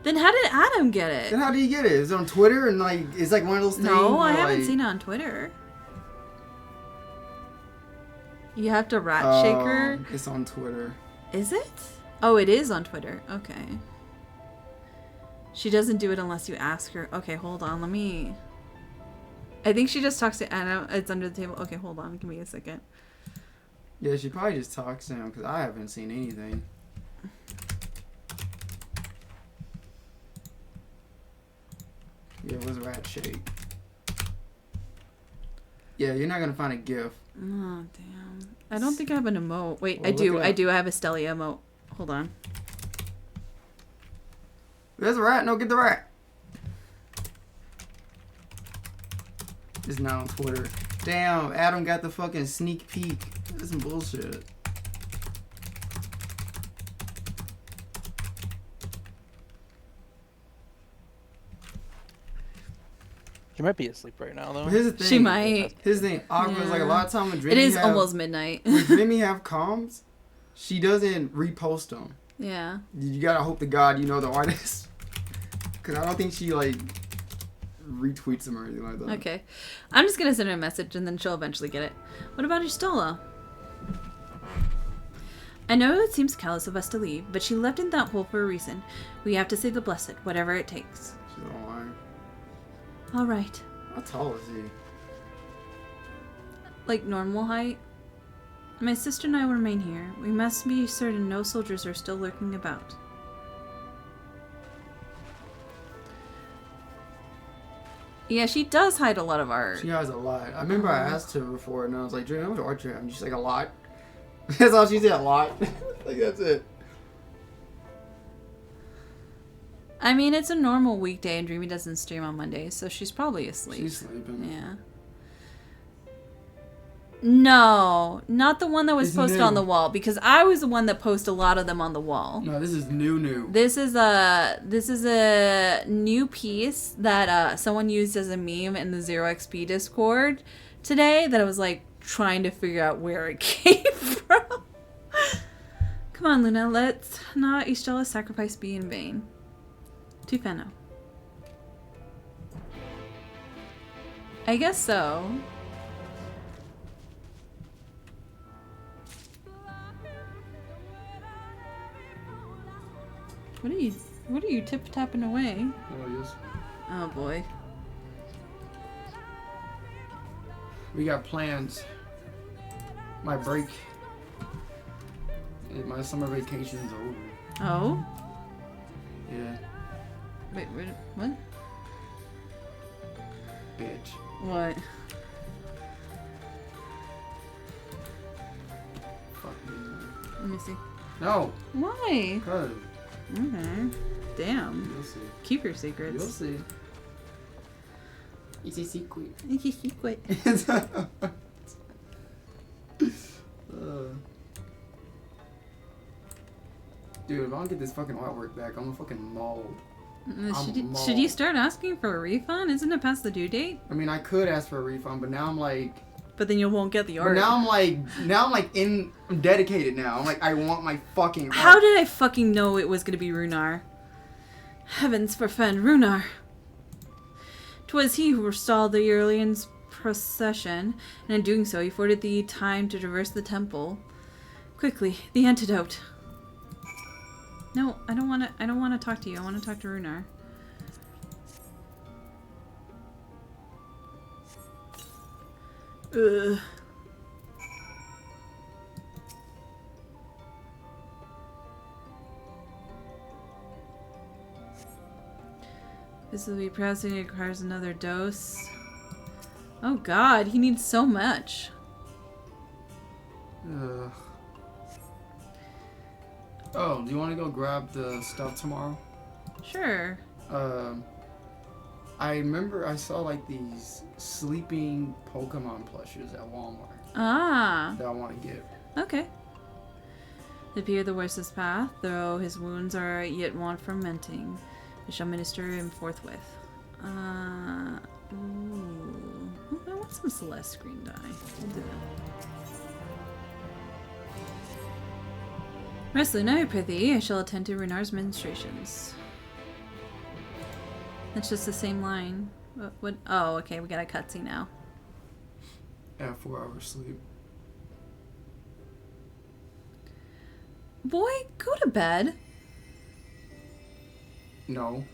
Then how did Adam get it? Then how did he get it? Is it on Twitter and like it's like one of those things? No, I haven't seen it on Twitter. You have to rat shaker. It's on Twitter. Is it? Oh, it is on Twitter. Okay. She doesn't do it unless you ask her. Okay, hold on. Let me. I think she just talks to Adam. It's under the table. Okay, hold on. Give me a second. Yeah, she probably just talks to him because I haven't seen anything. Yeah, it was rat shake. Yeah, you're not gonna find a GIF. Oh damn! I don't think I have an emote. Wait, Well, I do. look I do. I have a Stellia emote. Hold on. There's a rat. No, get the rat. It's not on Twitter. Damn, Adam got the fucking sneak peek. That's some bullshit. She might be asleep right now, though. But here's the thing. She might. Here's the thing. Aqua is like a lot of time when Dreamy It is almost midnight. when Dreamy have comms, she doesn't repost them. Yeah. You gotta hope to God you know the artist. Because I don't think she, like, retweets them or anything like that. Okay. I'm just gonna send her a message and then she'll eventually get it. What about Istola? I know it seems callous of us to leave, but she left in that hole for a reason. We have to save the blessed, whatever it takes. She's online. Alright. How tall is he? Like normal height? My sister and I will remain here. We must be certain no soldiers are still lurking about. Yeah, she does hide a lot of art. She has a lot. I remember I asked her before and I was like, Dreamy, how much art do you have? And she's like, a lot. That's all she said, a lot. Like, that's it. I mean, it's a normal weekday and Dreamy doesn't stream on Mondays, so she's probably asleep. She's sleeping. Yeah. No, not the one that was It's posted new. on the wall, because I was the one that posted a lot of them on the wall. No, this is new. This is a new piece that someone used as a meme in the 0xp Discord today that I was like, trying to figure out where it came from. Come on, Luna, let's not Ishtela's sacrifice be in vain. To Fenno. I guess so. What are you tip-tapping away? Oh, yes. Oh boy. We got plans. My break. My summer vacation's over. Oh? Yeah. Wait, what? Bitch. What? Fuck me. Let me see. No. Why? Cause. Okay. Damn. You'll see. Keep your secrets. You'll see. It's a secret. It's a secret. Dude, if I don't get this fucking artwork back, I'm fucking mauled. Should you start asking for a refund? Isn't it past the due date? I mean, I could ask for a refund, but now I'm like. But then you won't get the art. But I'm dedicated now. I'm like, I want my fucking art. How did I fucking know it was gonna be Runar? Heavens forfend Runar. 'Twas he who forestalled the Earlian's procession, and in doing so, he afforded thee time to traverse the temple. Quickly, the antidote. No, I don't wanna talk to you. I wanna talk to Runar. Ugh. This will be pressing. It requires another dose. Oh god, he needs so much. Ugh. Oh, do you want to go grab the stuff tomorrow? Sure. I remember I saw like these sleeping Pokemon plushes at Walmart. Ah. That I want to get. Okay. Appear the worstest path, though his wounds are yet want fermenting. I shall minister him forthwith. Ooh. I want some Celeste green dye. We'll do that. Rest Luna, I prithee, I shall attend to Renar's ministrations. That's just the same line. What? Oh, okay, we got a cutscene now. Yeah, 4 hours sleep. Boy, go to bed. No.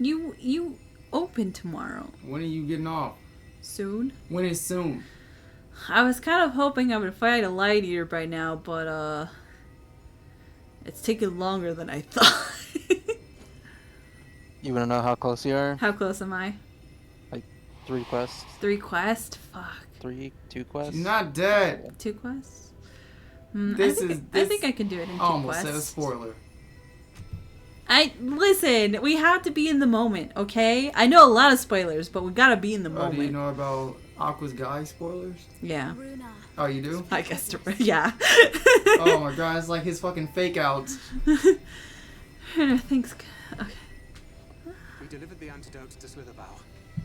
You open tomorrow. When are you getting off? Soon. When is soon? I was kind of hoping I would fight a light eater by now, but it's taking longer than I thought. You wanna know how close you are? How close am I? Like 3 quests. 3 quests? Fuck. 2 quests. She's not dead. 2 quests? I think I can do it in 2 almost quests. said a spoiler. Listen, we have to be in the moment, okay? I know a lot of spoilers, but we gotta be in the moment. Do you know about Aqua's guy spoilers? Yeah. Oh, you do? I guess, yeah. Oh my god, it's like his fucking fake outs. Thanks. Okay. We delivered the antidote to Slitherbow,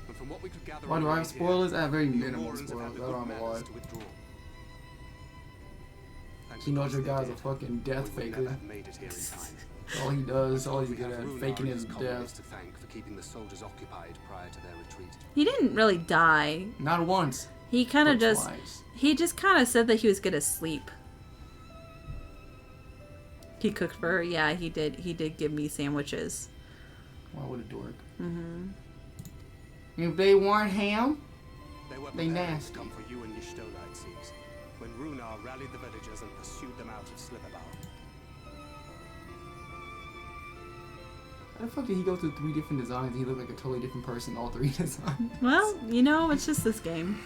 and from what we could gather, Why do I have spoilers? I have very the minimal Aurorans have spoilers. had I the don't good know why. manners to withdraw. Thanks He to knows us, your they guy's a did. fucking death We would faker. never have made it here in time. All he does, all he's We good have at, Runar faking and his colonies death. to thank for keeping the soldiers occupied prior to their retreat. He didn't really die. Not once. He kind of but just... twice. He just kind of said that he was gonna sleep. He cooked for her. Yeah, he did. He did give me sandwiches. Why would a dork? Mm-hmm. If they weren't ham, They were they preparing nasty. to come for you and Y'shtola, it seems, when Runar rallied the villagers and pursued them out of Slitherbow. How the fuck did he go through 3 different designs? He looked like a totally different person, all 3 designs. Well, you know, it's just this game.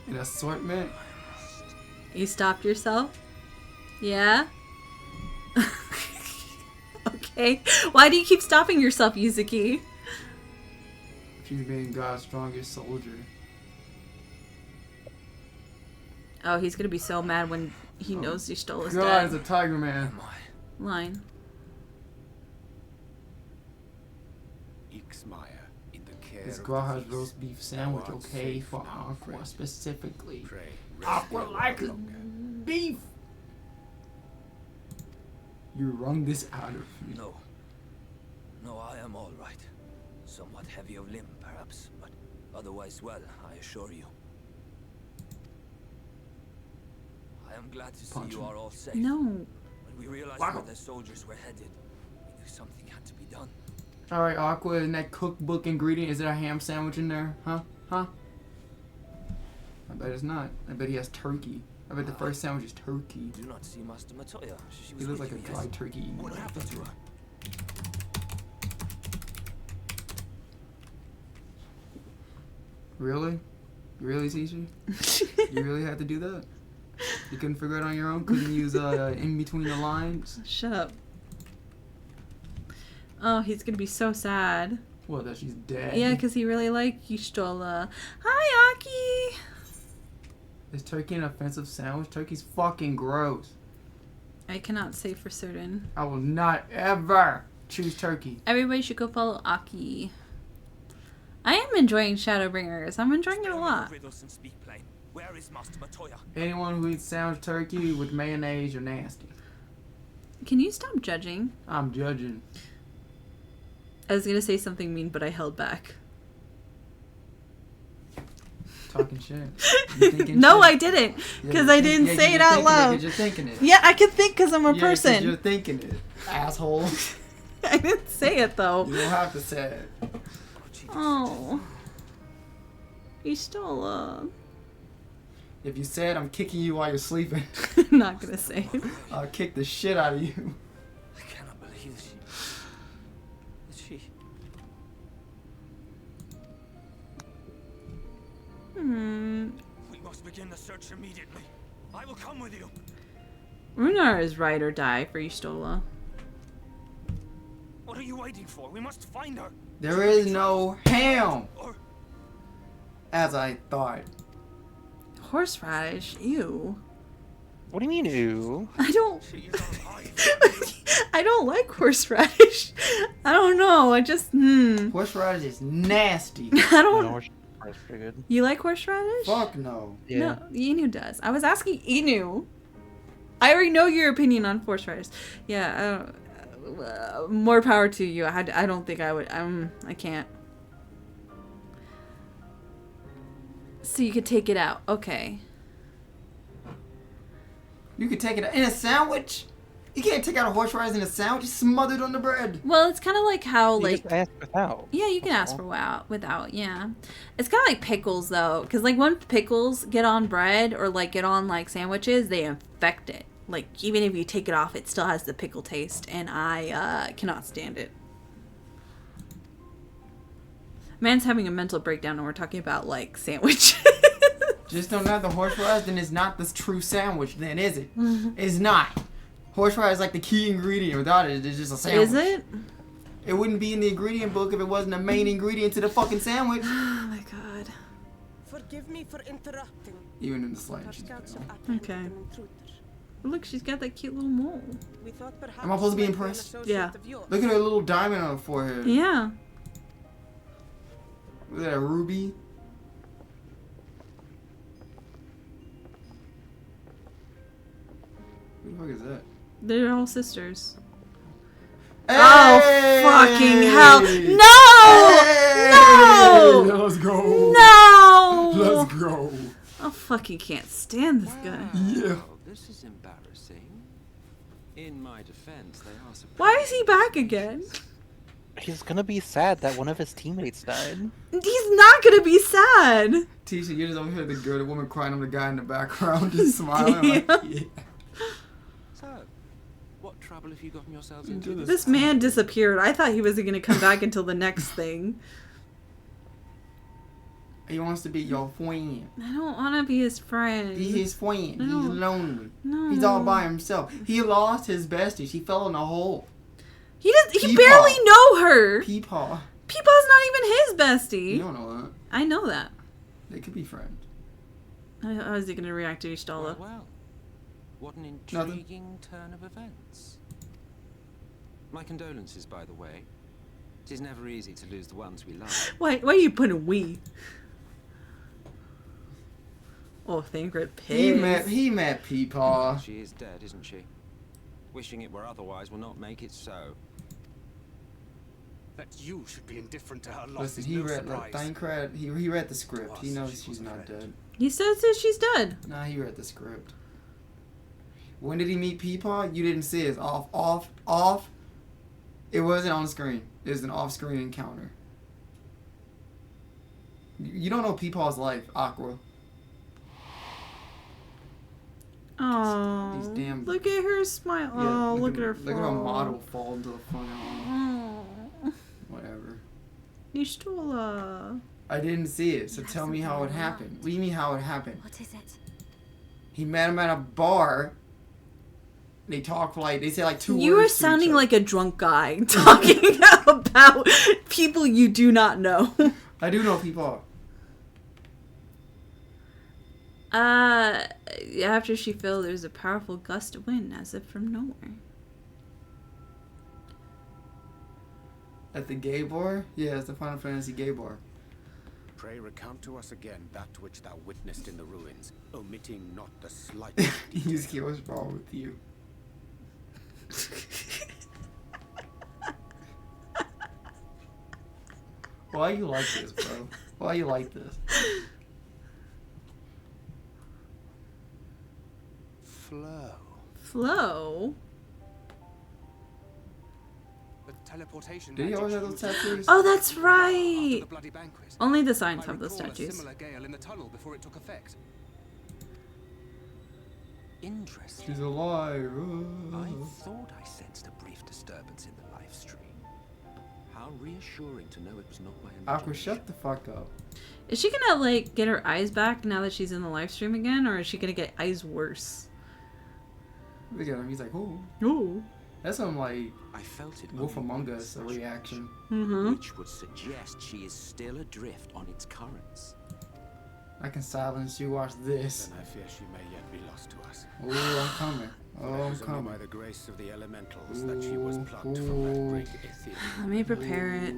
An assortment? You stopped yourself? Yeah? Okay. Why do you keep stopping yourself, Yuzuki? She's being God's strongest soldier. Oh, he's gonna be so mad when he knows Y'shtola's God dead. is a tiger man. Line. Ixmaya, in the care This girl has roast beef sandwich, okay, for Aqua specifically. Aqua likes beef. You wrung this out of me. No. No, I am all right. Somewhat heavy of limb, perhaps, but otherwise well, I assure you. I am glad to see you are all safe. No. When we realized where the soldiers were headed, we knew something had to be done. Alright, Aqua, in that cookbook ingredient, is there a ham sandwich in there? Huh? Huh? I bet it's not. I bet he has turkey. I bet the first sandwich is turkey. Do not see Master Matoya. He looks like a dried turkey. What happened to her? Really? Really, Cece? You really had to do that? You couldn't figure it on your own? Couldn't use in between the lines? Shut up. Oh, he's gonna be so sad. What, that she's dead? Yeah, because he really liked Y'shtola. Hi, Aki! Is turkey an offensive sandwich? Turkey's fucking gross. I cannot say for certain. I will not ever choose turkey. Everybody should go follow Aki. I am enjoying Shadowbringers. I'm enjoying it a lot. Where is Master Matoya? Anyone who eats sandwich turkey with mayonnaise are nasty. Can you stop judging? I'm judging. I was gonna say something mean, but I held back. Talking shit. No, shit? I didn't, because I didn't say it out loud. You're thinking it. Yeah, I can think because I'm a person. You're thinking it, asshole. I didn't say it though. You don't have to say it. Oh, he's still If you say it, I'm kicking you while you're sleeping. I'm not gonna say it. I'll kick the shit out of you. I cannot believe she. We must begin the search immediately. I will come with you. Runar is ride or die for Y'shtola. What are you waiting for? We must find her. There is no ham. As I thought. Horseradish, ew. What do you mean, ew? I don't like horseradish. I don't know. I just Horseradish is nasty. I don't. No, horseradish is pretty good. You like horseradish? Fuck no. Yeah. No, Inu does. I was asking Inu. I already know your opinion on horseradish. Yeah. More power to you. I don't think I would. I can't. So you could take it out. Okay. You could take it in a sandwich. You can't take out a horseradish in a sandwich. It's smothered on the bread. Well, it's kind of like how You just ask without. Yeah, you can ask for without. Yeah, it's kind of like pickles though, because like when pickles get on bread or like get on like sandwiches, they infect it. Like even if you take it off, it still has the pickle taste, and I cannot stand it. Man's having a mental breakdown, and we're talking about like sandwich. Just don't have the horseradish, then it's not the true sandwich. Then is it? It's not. Horseradish is like the key ingredient. Without it, it's just a sandwich. Is it? It wouldn't be in the ingredient book if it wasn't the main ingredient to the fucking sandwich. Oh my god. Forgive me for interrupting. Even in the slightest. Okay. Look, she's got that cute little mole. We thought perhaps Am I supposed to be impressed? Yeah. Look at her little diamond on her forehead. Yeah. Look at that ruby. Who the fuck is that? They're all sisters. Hey! Oh, fucking hell. No! Hey! No! Let's go. No! Let's go. I fucking can't stand this guy. Yeah. This is embarrassing. In my defense, they are surprised. Why is he back again? He's gonna be sad that one of his teammates died. He's not gonna be sad. Tisha, you're just over here, the girl, the woman crying on the guy in the background, just smiling. Like, yeah. So, what trouble have you gotten yourselves into? This man disappeared. I thought he wasn't gonna come back until the next thing. He wants to be your friend. I don't want to be his friend. He's his friend. He's lonely. No. He's all by himself. He lost his bestie. She fell in a hole. He barely know her. Peepaw. Peepaw's not even his bestie. You don't know that. I know that. They could be friends. How is he going to react to Y'shtola? Well, what an intriguing turn of events. My condolences, by the way. It is never easy to lose the ones we love. Why are you putting we? Oh, favorite pig. He met Peepaw. She is dead, isn't she? Wishing it were otherwise will not make it so. That you should be indifferent to her loss Listen, is he no read surprise. he read the script. He knows she's not dead. He says that she's dead. Nah, he read the script. When did he meet Peepaw? You didn't see it. Off. It wasn't on screen. It was an off-screen encounter. You don't know Peepaw's life, Aqua. Oh, These damn. look at her smile. Yeah, Oh, look at her Look at her fall. model fall into the front. Oh. Whatever. You stole her. I didn't see it, so tell me how it happened. What do you mean how it happened? What is it? He met him at a bar. They talk for like, they say like 2 words. You are to each sounding other. like a drunk guy talking about people you do not know. I do know Peepaw. After she fell, there's a powerful gust of wind, as if from nowhere. At the gay bar? Yeah, it's the Final Fantasy gay bar. Pray recount to us again that which thou witnessed in the ruins, omitting not the slightest. You just get what's wrong with you. Why you like this, bro? Why you like this? Flo? The teleportation Did he always have those tattoos? Oh, that's right. the bloody banquet. Only the signs I have those recall a statues. similar gale in the tunnel before it took effect. Interesting. She's alive. I thought I sensed a brief disturbance in the live stream. How reassuring to know it was not my imagination. Aqua, shut the fuck up. Is she gonna, like, get her eyes back now that she's in the live stream again, or is she gonna get eyes worse? Look at him. He's like, ooh. Ooh. That's some like I felt it Wolf Among Us reaction. which would suggest she is still adrift on its currents. I can silence you. Watch this. Then I fear she may yet be lost to us. Oh, I'm coming. Oh, It I'm was only coming. by the grace of the elementals that she was plucked from that great Aetherium. Let me prepare it.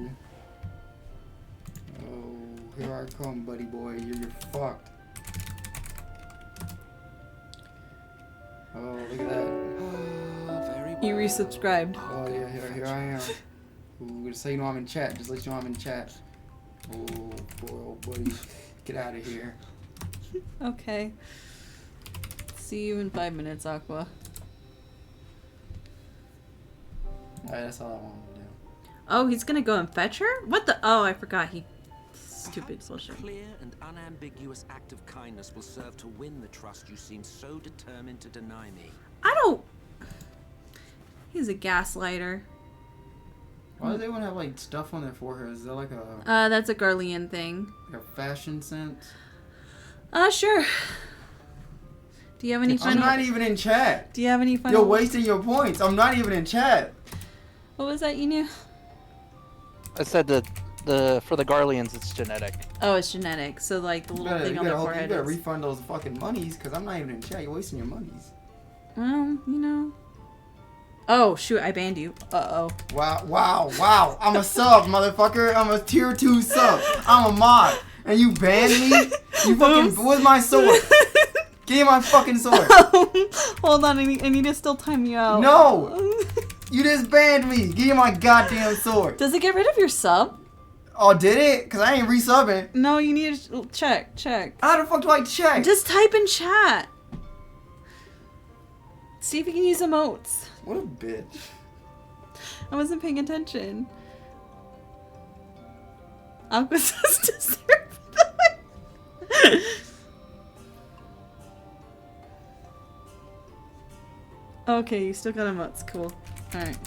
Oh, here I come, buddy boy. You're fucked. Oh, look at that. Very You resubscribed. Oh yeah, here I am. Ooh, just so you know I'm in chat. Just let you know I'm in chat. Oh boy, oh buddy, get out of here. Okay. See you in 5 minutes, Aqua. Alright, that's all I wanted to do. Oh, he's gonna go and fetch her? What the? Oh, I forgot. Stupid Perhaps bullshit. a clear and unambiguous act of kindness will serve to win the trust you seem so determined to deny me. I don't. He's a gaslighter. Why do they want to have like stuff on their foreheads? Is that like a That's a Garlean thing. like a fashion sense? Sure. Do you have any I'm funny? not even in chat. Do you have any funny? You're wasting your points. I'm not even in chat. What was that you knew? I said the for the Garleans it's genetic. Oh, it's genetic. So like the little thing on their You forehead. better is- refund those fucking monies, cause I'm not even in chat. You're wasting your monies. Well, you know. Oh shoot! I banned you. Uh oh. Wow. I'm a sub, motherfucker. I'm a tier 2 sub. I'm a mod, and you banned me. You fucking. Where's my sword? Give me my fucking sword. Hold on, I need to still time you out. No! You just banned me. Give me my goddamn sword. Does it get rid of your sub? Oh, did it? Cause I ain't resubbing. No, you need to check. How the fuck do I check? Just type in chat. See if you can use emotes. What a bitch. I wasn't paying attention. Aqua says deserve the Okay, you still got emotes. Cool. Alright.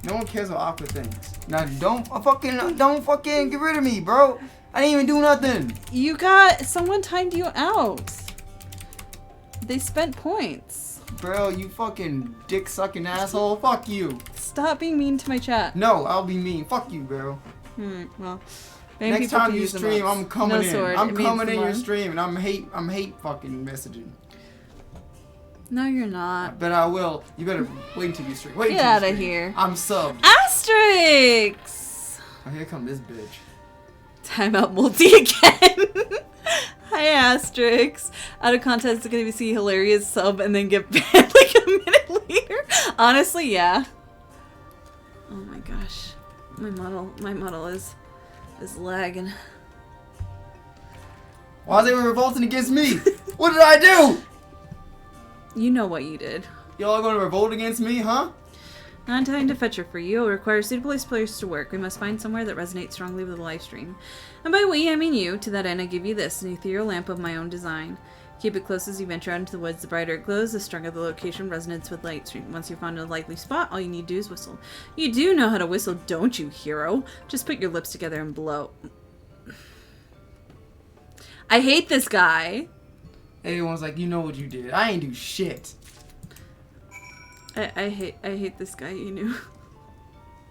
No one cares what Aqua thinks. Now don't fucking get rid of me, bro. I didn't even do nothing. You got someone timed you out. They spent points. Bro, you fucking dick sucking asshole. Fuck you. Stop being mean to my chat. No, I'll be mean. Fuck you, bro. Well. Next time you stream, I'm coming in. Sword. I'm It coming means in your more. stream, and I'm hate fucking messaging. No, you're not. But I will. You better wait until you stream. Wait Get until out you of stream. here. I'm subbed. Asterix! Oh, here come this bitch. Timeout multi again. Hi, Asterix. Out of context, it's gonna see hilarious sub and then get banned like a minute later. Honestly, yeah. Oh my gosh, my model is lagging. Why are they revolting against me? What did I do? You know what you did. Y'all gonna revolt against me, huh? Not intending to fetch her for you. It will require a suitable place to work. We must find somewhere that resonates strongly with the live stream. And by we, I mean you. To that end, I give you this, an ethereal lamp of my own design. Keep it close as you venture out into the woods. The brighter it glows, the stronger the location resonates with light stream. Once you've found a likely spot, all you need to do is whistle. You do know how to whistle, don't you, hero? Just put your lips together and blow. I hate this guy. Everyone's like, you know what you did. I ain't do shit. I hate this guy, you knew.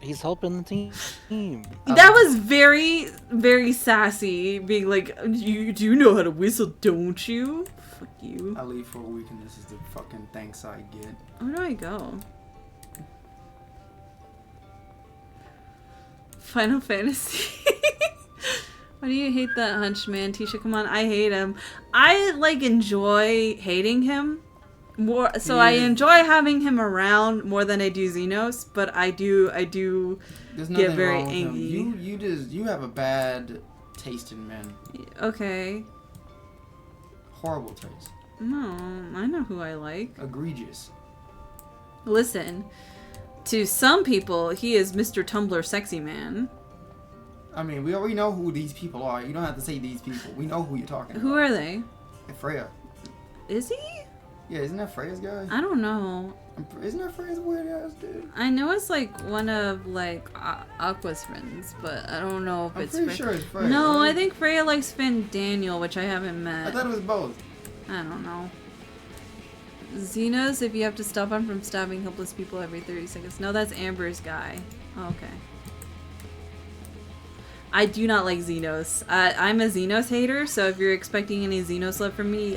He's helping the team. That was very, very sassy, being like, you do know how to whistle, don't you? Fuck you. I leave for a week and this is the fucking thanks I get. Where do I go? Final Fantasy. Why do you hate that hunchman? Tisha, come on, I hate him. I, like, enjoy hating him. More so, I enjoy having him around more than I do Xenos, but I do get very angry. You have a bad taste in men. Okay. Horrible taste. No, I know who I like. Egregious. Listen, to some people, he is Mr. Tumblr Sexy Man. I mean, we already know who these people are. You don't have to say these people. We know who you're talking about. Who are they? Freya. Is he? Yeah, isn't that Freya's guy? I don't know. Isn't that Freya's weird ass dude? I know it's like one of like Aqua's friends, but I don't know if I'm it's pretty sure it's Freya. No, right? I think Freya likes Finn Daniel, which I haven't met. I thought it was both. I don't know. Xenos, if you have to stop him from stabbing helpless people every 30 seconds. No, that's Amber's guy. Oh, okay. I do not like Xenos. I'm a Xenos hater, so if you're expecting any Xenos love from me,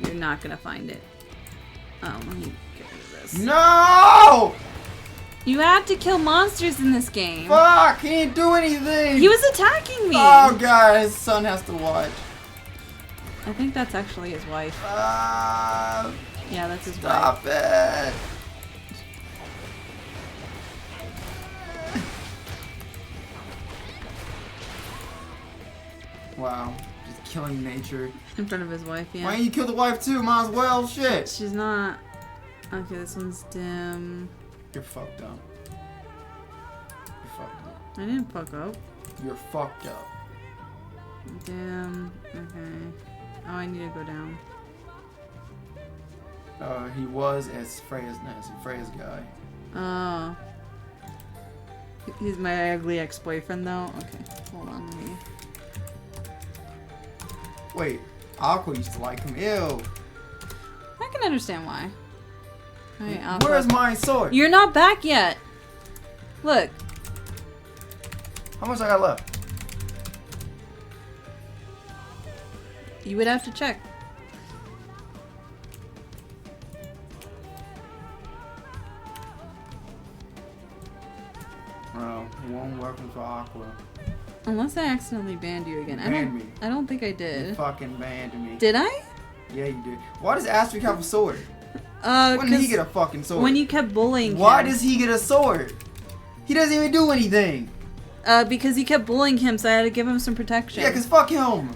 you're not gonna find it. Oh, let me get rid of this. No! You have to kill monsters in this game. Fuck! He didn't do anything! He was attacking me! Oh god, his son has to watch. I think that's actually his wife. Yeah, that's his wife. Stop it! Wow, just killing nature. In front of his wife, yeah. Why didn't you kill the wife too? Might as well, shit. She's not. Okay, this one's dim. You're fucked up. You're fucked up. I didn't fuck up. You're fucked up. Dim. Okay. Oh, I need to go down. He was as Freya's guy. Oh. He's my ugly ex-boyfriend though? Okay, hold on, let me... Wait, Aqua used to like him. Ew. I can understand why. Alright, Aqua. Where's my sword? You're not back yet. Look. How much I got left? You would have to check. Bro, one weapon for Aqua. Unless I accidentally banned you again. I don't think I did. You fucking banned me. Did I? Yeah, you did. Why does Asterix have a sword? When did he get a fucking sword? When you kept bullying Why him. does he get a sword? He doesn't even do anything. Because he kept bullying him, so I had to give him some protection. Yeah, because fuck him.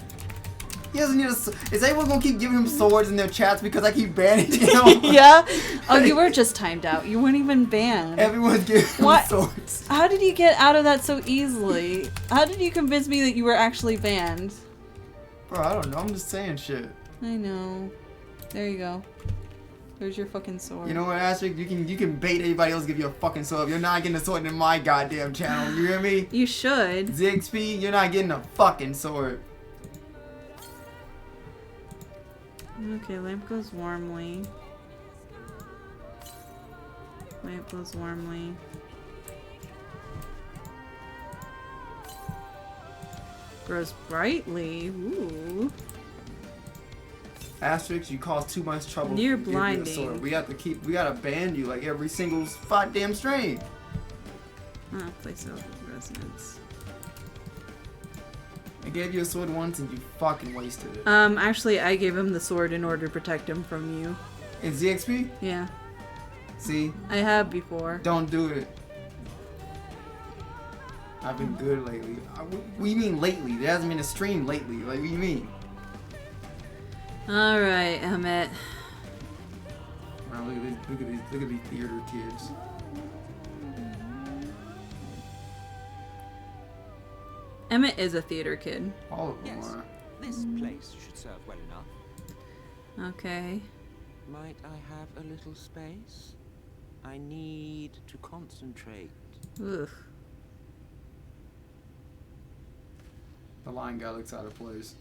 He doesn't need a sword. Is anyone gonna keep giving him swords in their chats because I keep banning him? Yeah? Oh, you were just timed out. You weren't even banned. Everyone's giving him swords. How did you get out of that so easily? How did you convince me that you were actually banned? Bro, I don't know. I'm just saying shit. I know. There you go. There's your fucking sword. You know what, Asterix? You can bait anybody else give you a fucking sword. You're not getting a sword in my goddamn channel. You hear me? You should. ZXP, you're not getting a fucking sword. Okay, lamp goes warmly. Lamp goes warmly. Grows brightly. Ooh. Asterix, you cause too much trouble. Near if you give me a blinding. sword. We gotta ban you like every single damn strain. Place of resonance. I gave you a sword once and you fucking wasted it. Actually, I gave him the sword in order to protect him from you. In ZXP? Yeah. See? I have before. Don't do it. I've been good lately. What do you mean lately? There hasn't been a stream lately. Like, what do you mean? Alright, Emmett. Wow, look at these theater kids. Emmett is a theater kid. All of them Yes, are. this place should serve well enough. Okay. Might I have a little space? I need to concentrate. Ugh. The lion guy looks out of place.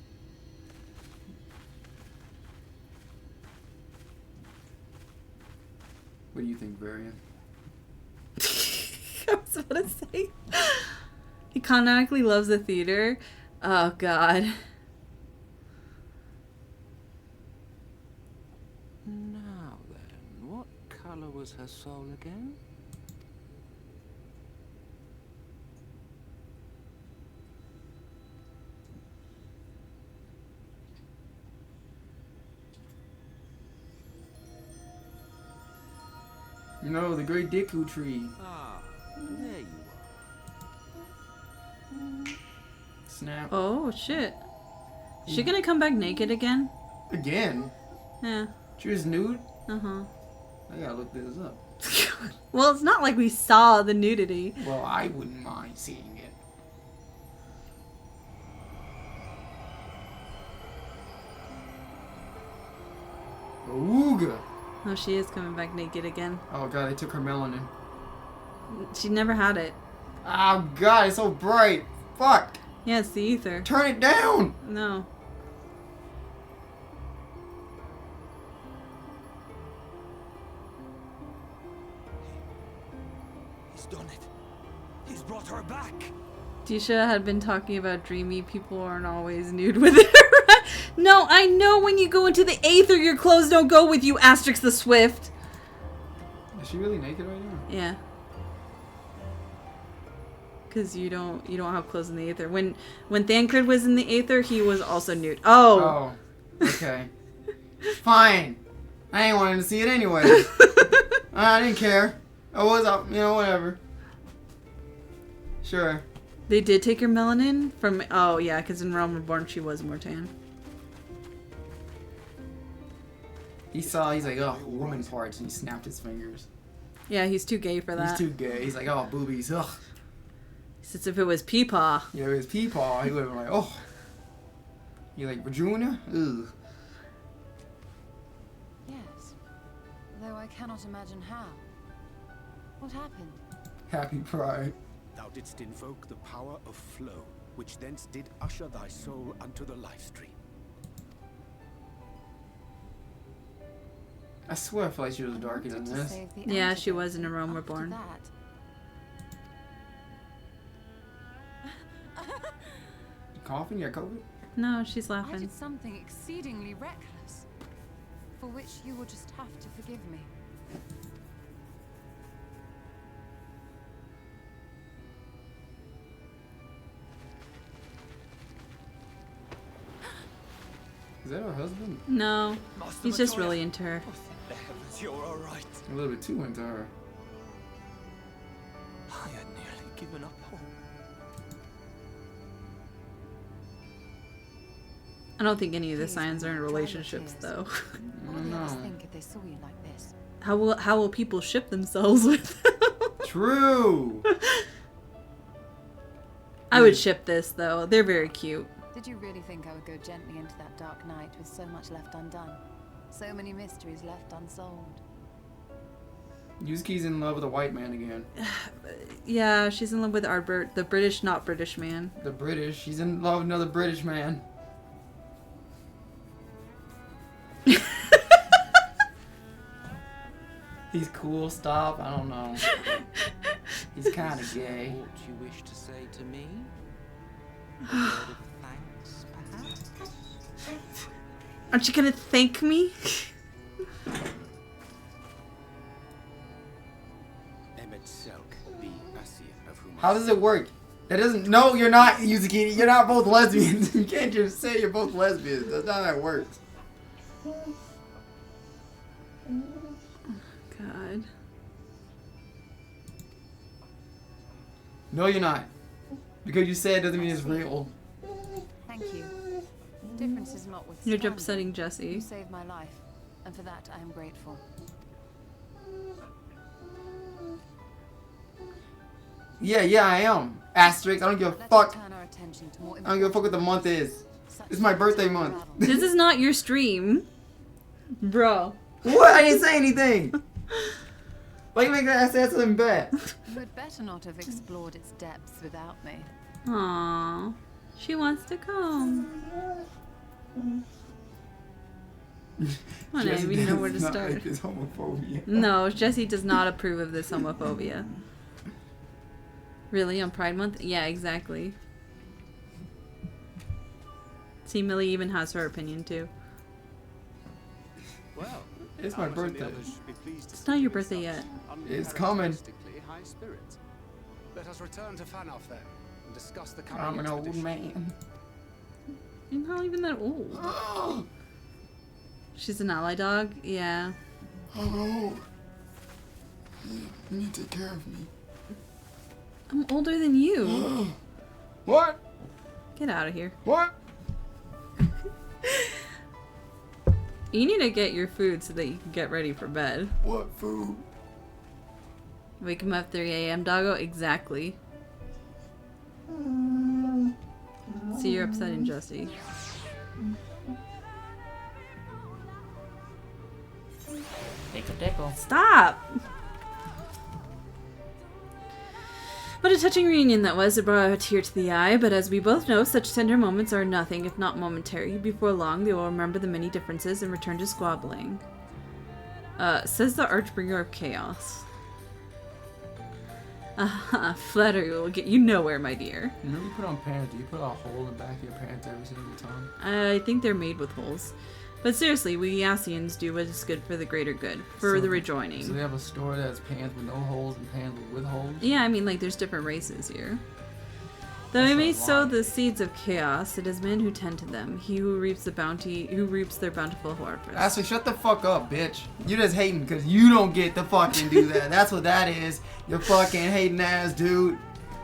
What do you think, Varian? I was about to say. He canonically loves the theater. Oh, God. Now then, what color was her soul again? No, the Great Deku Tree. Ah, there you are. Snap. Oh, shit. Is she gonna come back naked again? Again? Yeah. She was nude? Uh-huh. I gotta look this up. Well, it's not like we saw the nudity. Well, I wouldn't mind seeing it. Ooga. Oh, she is coming back naked again. Oh god, they took her melanin. She never had it. Oh god, it's so bright. Fuck. Yeah, it's the ether. Turn it down. No. He's done it. He's brought her back. Disha had been talking about dreamy people aren't always nude with it. No, I know when you go into the Aether, your clothes don't go with you, Asterix the Swift. Is she really naked right now? Yeah. Cause you don't have clothes in the Aether. When Thancred was in the Aether, he was also nude. Oh. Oh. Okay. Fine. I ain't wanting to see it anyway. I didn't care. I was up, whatever. Sure. They did take her melanin from. Oh yeah, because in Realm Reborn she was more tan. He's like, oh, woman parts, and he snapped his fingers. Yeah, he's too gay for that. He's too gay. He's like, oh, boobies, ugh. Since if it was Peepaw. Yeah, if it was Peepaw, he would have been like, oh. You like Vagina? Ugh. Yes. Though I cannot imagine how. What happened? Happy Pride. Thou didst invoke the power of flow, which thence did usher thy soul unto the life stream. I swear I feel like she was darker than this. Yeah, she was in A Realm Reborn. You coughing? You got COVID? No, she's I laughing. did something exceedingly reckless, for which you will just have to forgive me. Is that her husband? No, he's just really into her. The heavens, you're all right. A little bit too into her. I had nearly given up hope. I don't think any of the signs are in relationships, though. What would the others think if they saw you like this? How will people ship themselves with? True. I I would ship this though. They're very cute. Did you really think I would go gently into that dark night with so much left undone? So many mysteries left unsolved. Yuzuki's in love with a white man again. Yeah, she's in love with Arbert, the British, not British man. The British. She's in love with another British man. He's cool. Stop. I don't know. He's kind of gay. What you wish to say to me? A word of thanks, perhaps? Aren't you gonna thank me? How does it work? That doesn't. No, you're not, Yuzukini. You're not both lesbians. You can't just say you're both lesbians. That's not how it works. God. No, you're not. Because you say it doesn't mean it's real. Thank you. Differences notwithstanding. You're just upsetting Jesse. You saved my life, and for that I am grateful. Yeah, I am. Asterisk. I don't give a fuck. I don't give a fuck what the month is. It's my birthday month. This is not your stream. Bro. What? I didn't say anything. Why you make that say something bad? You had better not have explored its depths without me. Aww. She wants to come. I don't even know where to start. Like this homophobia. No, Jesse does not approve of this homophobia. Really? On Pride Month? Yeah, exactly. See, Millie even has her opinion too. Well, it's my birthday. It's not your birthday yet. It's coming. High spirits. Let us return to Fanoff then and discuss the coming I'm an old expedition. man. You're not even that old. She's an ally dog? Yeah. Oh, you need to take care of me. I'm older than you. What? Get out of here. What? You need to get your food so that you can get ready for bed. What food? Wake him up 3 a.m. doggo? Exactly. See, you're upsetting Jesse. Take a tickle. Stop! What a touching reunion that was. It brought a tear to the eye, but as we both know, such tender moments are nothing if not momentary. Before long, they will remember the many differences and return to squabbling. Says the Archbringer of Chaos. Flattery will get you nowhere, my dear. You know you put on pants, do you put a hole in the back of your pants every single time? I think they're made with holes. But seriously, we Yassians do what is good for the greater good, for the rejoining. So they have a store that has pants with no holes and pants with holes? Yeah, I mean, like, there's different races here. Though we may sow the seeds of chaos, it is men who tend to them. He who reaps their bountiful harvest. Ashley, shut the fuck up, bitch. You just hating because you don't get to fucking do that. That's what that is. You fucking hating ass dude.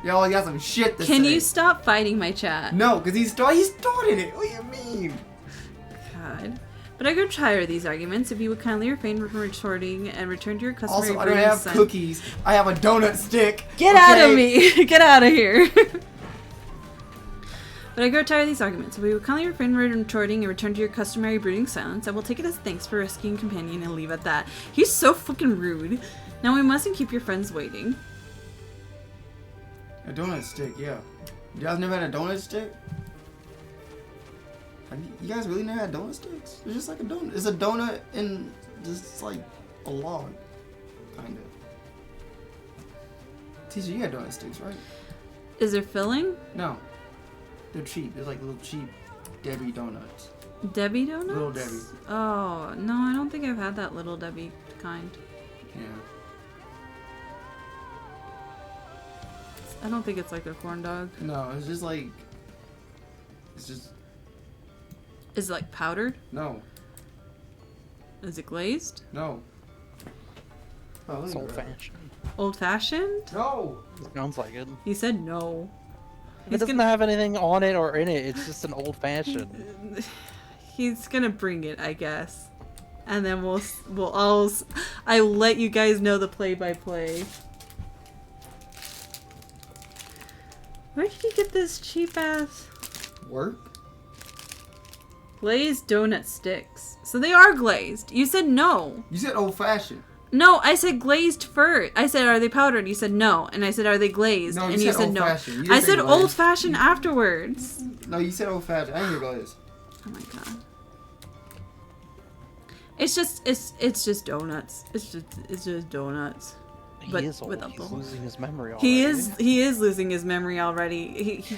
Y'all got some shit to say. Can you stop fighting my chat? No, because he started it. What do you mean? God. But I grow tired of these arguments. If you would kindly refrain from retorting and return to your customary Also, I don't have cookies. I have a donut stick. Get out of me. Get out of here. But I grow tired of these arguments. If we would kindly refrain from retorting and return to your customary brooding silence, I will take it as thanks for rescuing companion and leave at that. He's so fucking rude. Now we mustn't keep your friends waiting. A donut stick, yeah. You guys never had a donut stick? You guys really never had donut sticks? It's just like a donut. It's a donut and just like a log, kind of. Teacher, you got donut sticks, right? Is there filling? No. They're cheap. They're like little cheap Debbie donuts. Debbie donuts? Little Debbie. Oh, no, I don't think I've had that little Debbie kind. Yeah. I don't think it's like a corn dog. No, it's just like... It's just... Is it like powdered? No. Is it glazed? No. Oh, it's old-fashioned. Old-fashioned? No! It sounds like it. He said no. It doesn't have anything on it or in it. It's just an old-fashioned. He's gonna bring it, I guess. And then I'll let you guys know the play-by-play. Where did you get this cheap-ass... Work? Glazed donut sticks. So they are glazed. You said no. You said old-fashioned. No, I said glazed first. I said, are they powdered? You said no. And I said, are they glazed? No, and you said no. I said old-fashioned afterwards. No, you said old-fashioned. I didn't hear glazed. Oh my god. It's just donuts. It's just donuts. but is old. with a He's ball. losing his memory already. He is losing his memory already. He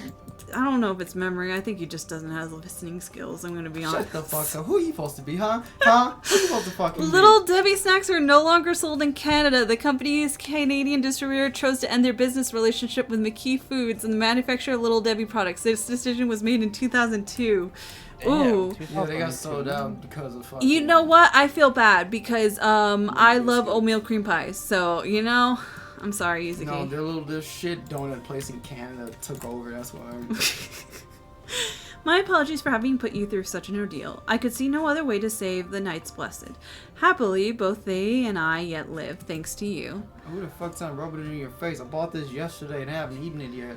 I don't know if it's memory. I think he just doesn't have listening skills. I'm gonna be honest. Shut the fuck up. Who are you supposed to be, huh? Huh? Who you supposed to fucking be? Little Debbie snacks are no longer sold in Canada. The company's Canadian distributor chose to end their business relationship with McKee Foods and the manufacturer of Little Debbie products. This decision was made in 2002. Ooh. Yeah, they got sold out because of fucking... You know what? I feel bad because I love oatmeal cream pies. So, you know, I'm sorry, Yuzuki. No, their shit donut place in Canada took over, that's why. My apologies for having put you through such an ordeal. I could see no other way to save the Knights Blessed. Happily, both they and I yet live, thanks to you. Who the fuck's on rubbing it in your face? I bought this yesterday and I haven't eaten it yet.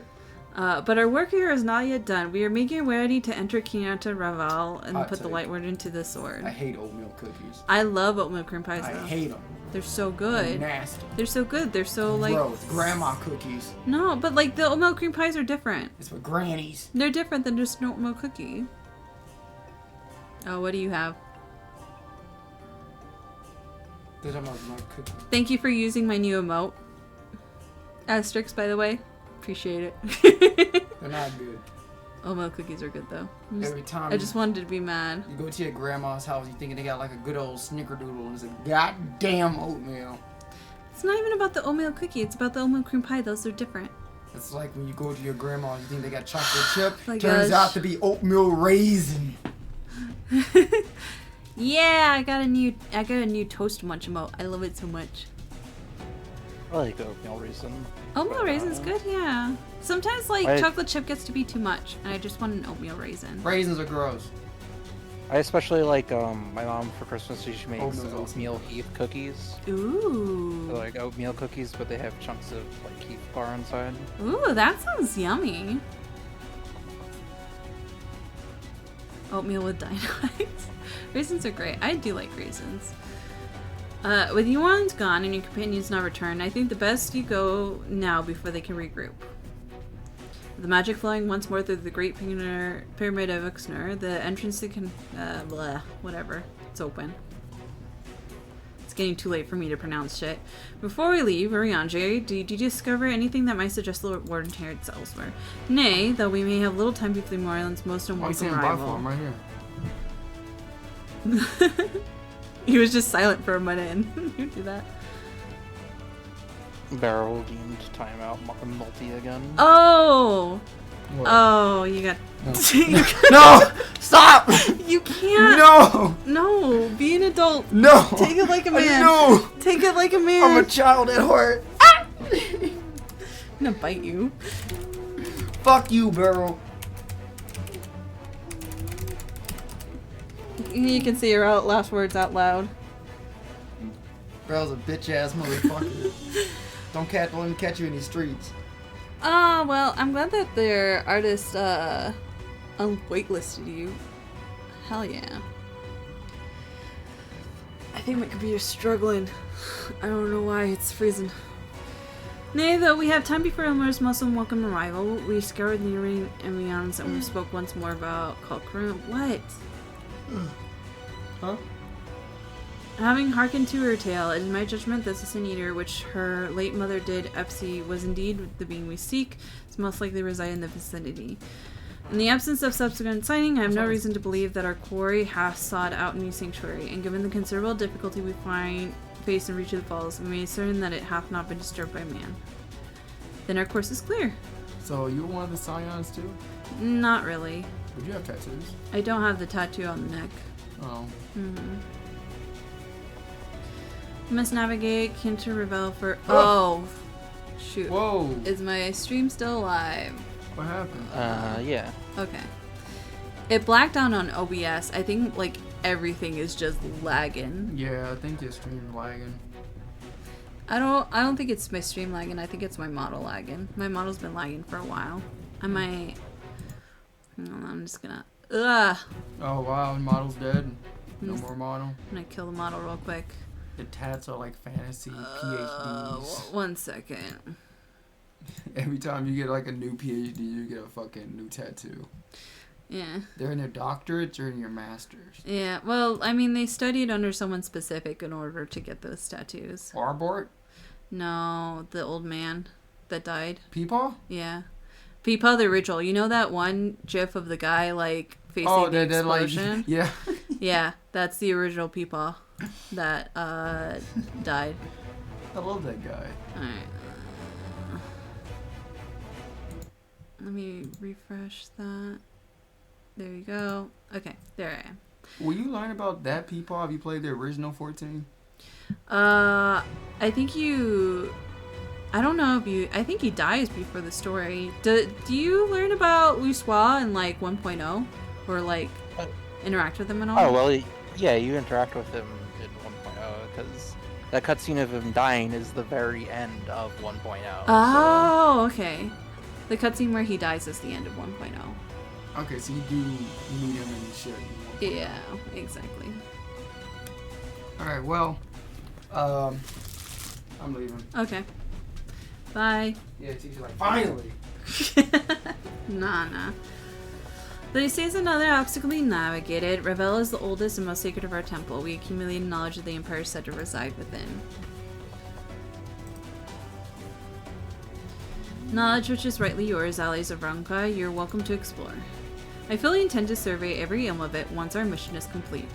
But our work here is not yet done. We are making ready to enter Kinata Raval and put the take. Lightward into the sword. I hate oatmeal cookies. I love oatmeal cream pies, though. I hate them. They're so good. They're nasty. They're so good. They're so, like... Gross. Grandma cookies. No, but, like, the oatmeal cream pies are different. It's for grannies. They're different than just an oatmeal cookie. Oh, what do you have? They're talking about my cookie. Thank you for using my new emote. Asterix, by the way. Appreciate it. They're not good. Oatmeal cookies are good, though. Every time I just wanted to be mad. You go to your grandma's house, you thinking they got like a good old snickerdoodle, and it's a goddamn oatmeal. It's not even about the oatmeal cookie. It's about the oatmeal cream pie. Those are different. It's like when you go to your grandma's, you think they got chocolate chip. My Turns gosh. out to be oatmeal raisin. Yeah, I got a new toast munch emote. I love it so much. I like oatmeal raisin. Oatmeal raisin's good, yeah. Sometimes like I- chocolate chip gets to be too much, and I just want an oatmeal raisin. Raisins are gross. I especially like my mom for Christmas. She makes Oatmeal's oatmeal Heath cookies. Ooh. They're like oatmeal cookies, but they have chunks of like Heath bar inside. Ooh, that sounds yummy. Oatmeal with dynamite. Raisins are great. I do like raisins. With Yuan's gone and your companions not returned, I think the best you go now before they can regroup. The magic flowing once more through the Great Pyramid of Uxner, the entrance to whatever. It's open. It's getting too late for me to pronounce shit. Before we leave, Urianger, did you discover anything that might suggest the Warden Terrace elsewhere? Nay, though we may have little time before the Moreland's most unwelcome arrival. right here. He was just silent for a minute and you do that. Barrel deemed timeout multi again. Oh! What? Oh, you got... No! Stop! You can't! No! No! Be an adult! No! Take it like a man! No! Take it like a man! I'm a child at heart. I'm gonna bite you. Fuck you, Barrel. You can say your last words out loud. Barrel's a bitch ass motherfucker. Don't let him catch you in these streets. Well, I'm glad that their artist, unwaitlisted you. Hell yeah. I think my computer's struggling. I don't know why, it's freezing. Nay, though we have time before Elmer's most unwelcome arrival, we scoured the neighboring environs and we spoke once more about Kalkroom. What? Huh? Having hearkened to her tale, it is my judgment that the Sin Eater, which her late mother did, Epsi, was indeed the being we seek, is most likely reside in the vicinity. In the absence of subsequent sighting, I have no reason to believe that our quarry hath sought out new sanctuary, and given the considerable difficulty we face in reaching the falls, we may be certain that it hath not been disturbed by man. Then our course is clear. So you were one of the Scions too? Not really. Would you have tattoos? I don't have the tattoo on the neck. Oh. We must navigate Kinta Revel for... Oh! Shoot. Whoa! Is my stream still alive? What happened? Yeah. Okay. It blacked out on OBS. I think, like, everything is just lagging. Yeah, I think your stream's lagging. I don't think it's my stream lagging. I think it's my model lagging. My model's been lagging for a while. I might... I'm just gonna... Ugh! Oh wow, the model's dead. No more model. I'm gonna kill the model real quick. The tats are like fantasy PhDs. 1 second. Every time you get like a new PhD, you get a fucking new tattoo. Yeah. They're in their doctorates or in your masters. Yeah, well, I mean, they studied under someone specific in order to get those tattoos. Arbort? No, the old man that died. Peepaw? Yeah. Peepaw the original. You know that one gif of the guy, like, facing the explosion? Like, yeah. Yeah, that's the original Peepaw that died. I love that guy. Alright. Let me refresh that. There you go. Okay, there I am. Will you learn about that Peepaw if you played the original 14? I think you... I don't know if you... I think he dies before the story. Do you learn about Luswa in, like, 1.0? Or, like, interact with him at all? Oh, well, yeah, you interact with him in 1.0, because that cutscene of him dying is the very end of 1.0. Oh, okay. The cutscene where he dies is the end of 1.0. Okay, so you do meet him and shit. Yeah, exactly. Alright, well, I'm leaving. Okay. Bye. Yeah, teacher's like, finally! Nah. They say is another obstacle to be navigated. Revel is the oldest and most sacred of our temple. We accumulated knowledge of the Empire said to reside within. Knowledge which is rightly yours, allies of Ronka. You're welcome to explore. I fully intend to survey every elm of it once our mission is complete.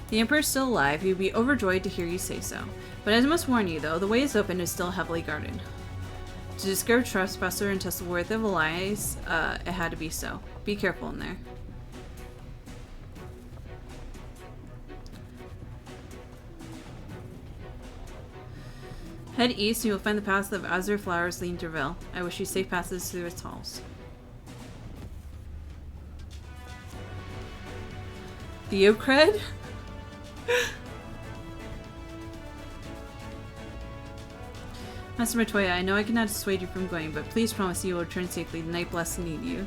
The Emperor is still alive. He would be overjoyed to hear you say so. But I must warn you, though, the way is open and is still heavily guarded. To discover trespasser and test the worth of allies, it had to be so. Be careful in there. Head east and you will find the path of azure flowers leading to Revel. I wish you safe passes through its halls. Theocred? Master Matoya, I know I cannot dissuade you from going, but please promise you will return safely. The night bless and need you.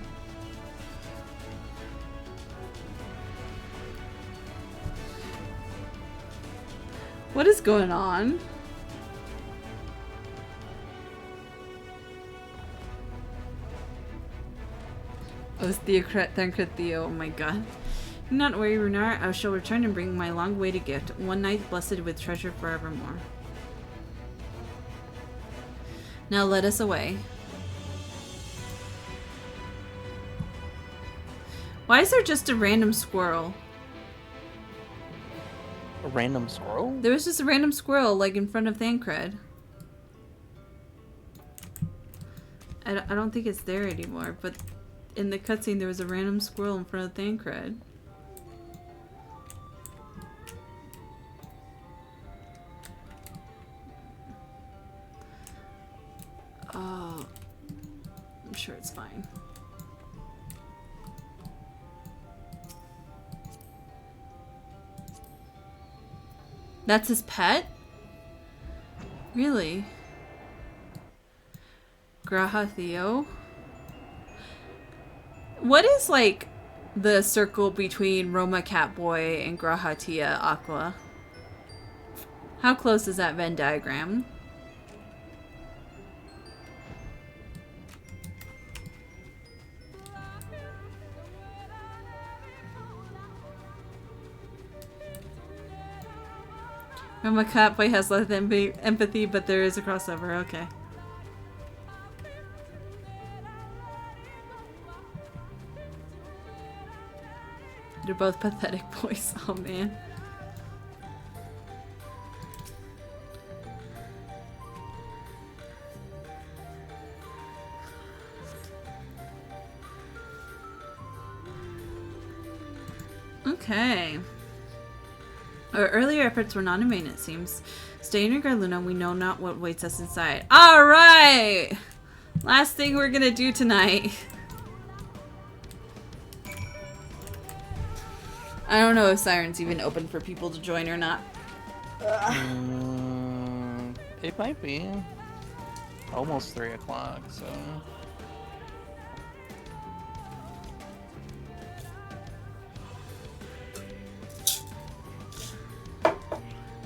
What is going on? Oh, it's Theocred, Theo. Oh my god. Do not worry, Runar. I shall return and bring my long-awaited gift. One night blessed with treasure forevermore. Now let us away. Why is there just a random squirrel? A random squirrel? There was just a random squirrel, like, in front of Thancred. I don't think it's there anymore, but in the cutscene there was a random squirrel in front of Thancred. Oh, I'm sure it's fine. That's his pet? Really? Graha Theo? What is, like, the circle between Roma Catboy and Graha Tia Aqua? How close is that Venn diagram? Roma Catboy has less empathy, but there is a crossover. Okay. They're both pathetic boys. Oh man. Okay. Our earlier efforts were not in vain, it seems. Stay in your guard, Luna. We know not what waits us inside. Alright! Last thing we're gonna do tonight. I don't know if Siren's even open for people to join or not. It might be. Almost 3 o'clock, so...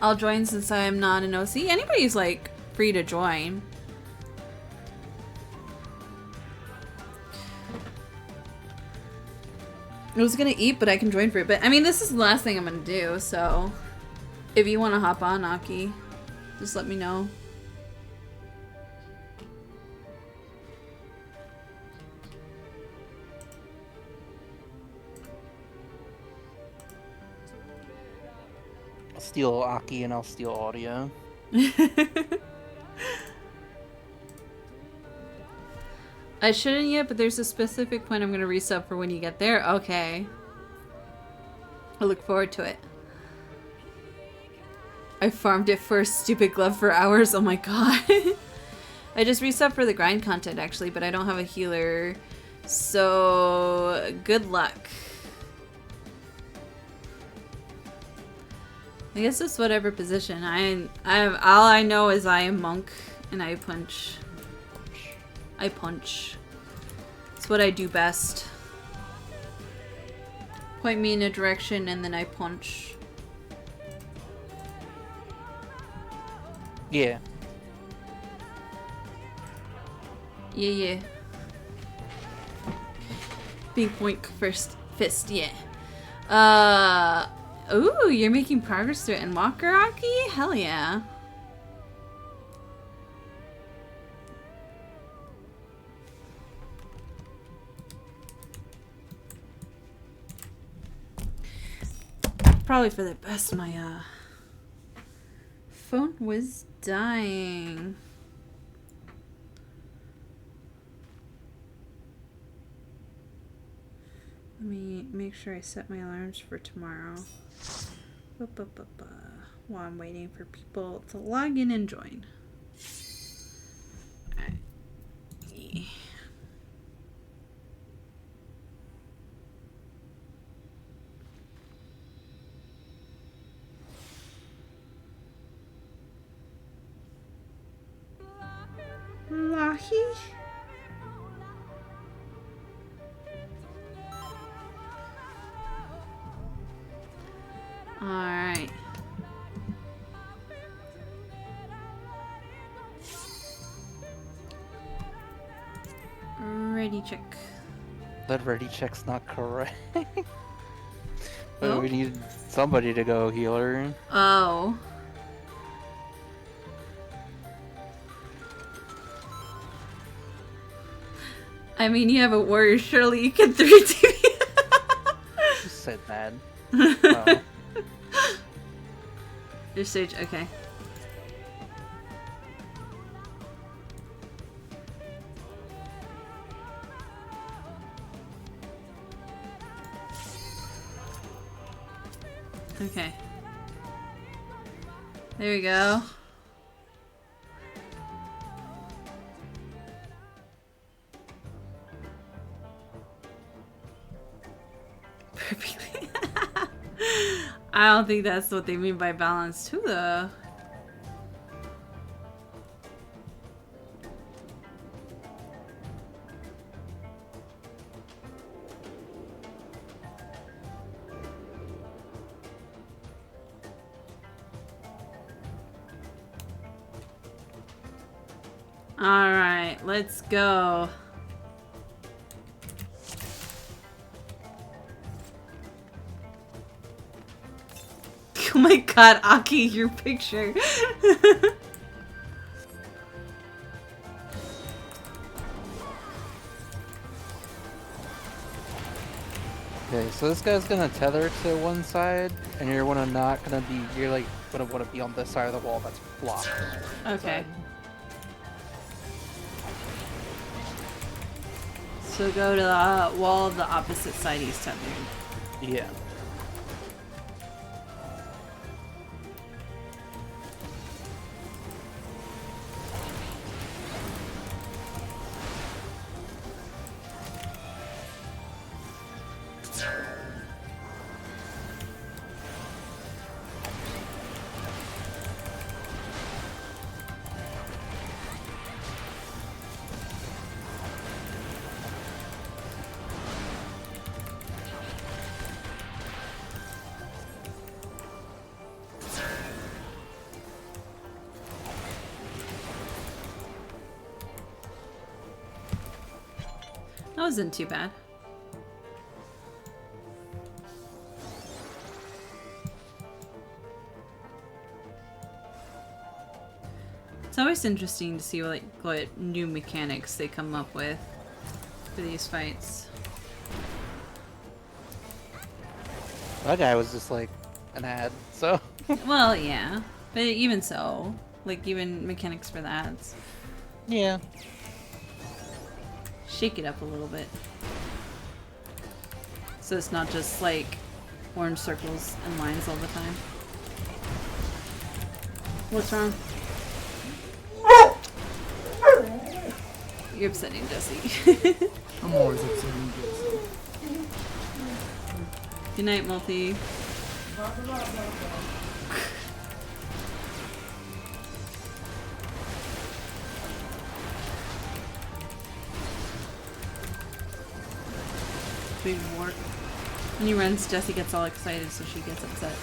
I'll join since I'm not an OC. Anybody's, like, free to join. I was gonna eat, but I can join for it. But, I mean, this is the last thing I'm gonna do, so... If you want to hop on, Aki. Just let me know. I'll steal Aki and I'll steal audio. I shouldn't yet, but there's a specific point I'm gonna resub for when you get there. Okay. I look forward to it. I farmed it for a stupid glove for hours. Oh my god. I just resub for the grind content actually, but I don't have a healer. So good luck. I guess it's whatever position. All I know is I am monk and I punch. I punch. It's what I do best. Point me in a direction and then I punch. Yeah. Yeah. Big boink first fist, yeah. Ooh, you're making progress through it in Walker Aki? Hell yeah. Probably for the best, my phone was dying. Let me make sure I set my alarms for tomorrow. While I'm waiting for people to log in and join. Alright. Yeah. Lahi? Alright. Ready check. That ready check's not correct. Oh? We need somebody to go healer. Oh. I mean, you have a warrior, surely you can 3D. Who said that? Oh. Your stage, okay. Okay. There we go. Perfectly. I don't think that's what they mean by balance too, though. Alright, let's go. Oh my god, Aki, your picture. Okay, so this guy's gonna tether to one side, and you're not gonna be. You're like gonna want to be on this side of the wall that's blocked. Okay. So go to the wall of the opposite side he's tethered. Yeah. That wasn't too bad. It's always interesting to see what new mechanics they come up with for these fights. That guy was just like an ad, so. Well, yeah, but even so, like even mechanics for the ads. Yeah. Shake it up a little bit. So it's not just like orange circles and lines all the time. What's wrong? You're upsetting Jesse. I'm always upsetting Jesse. Good night, Multi. Big wart. When he runs, Jessie gets all excited, so she gets upset.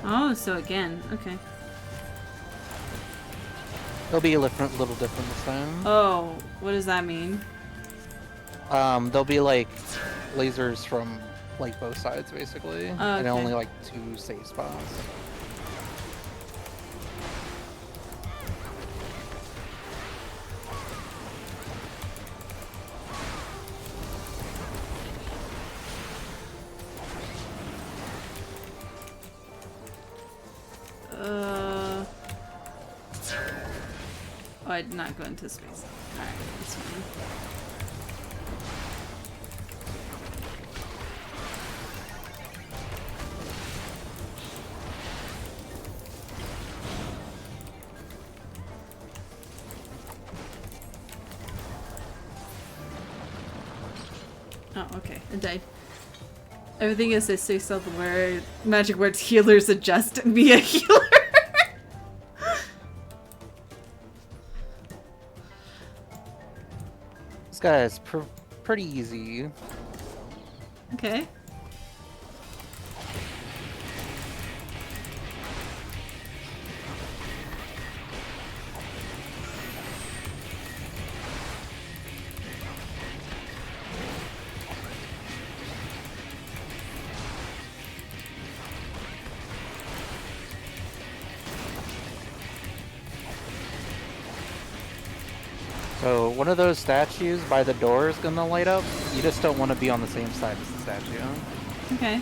Oh, so again, okay. It'll be a little different this time. Oh, what does that mean? There'll be like lasers from like both sides basically, Oh, and okay. only like 2 safe spots. Oh, I did not go into space. Alright, that's fine. Oh, okay. I died. Everything is they say something where magic words healers adjust and be a healer. This guy is pretty easy. Okay. So one of those statues by the door is gonna light up. You just don't want to be on the same side as the statue. Okay.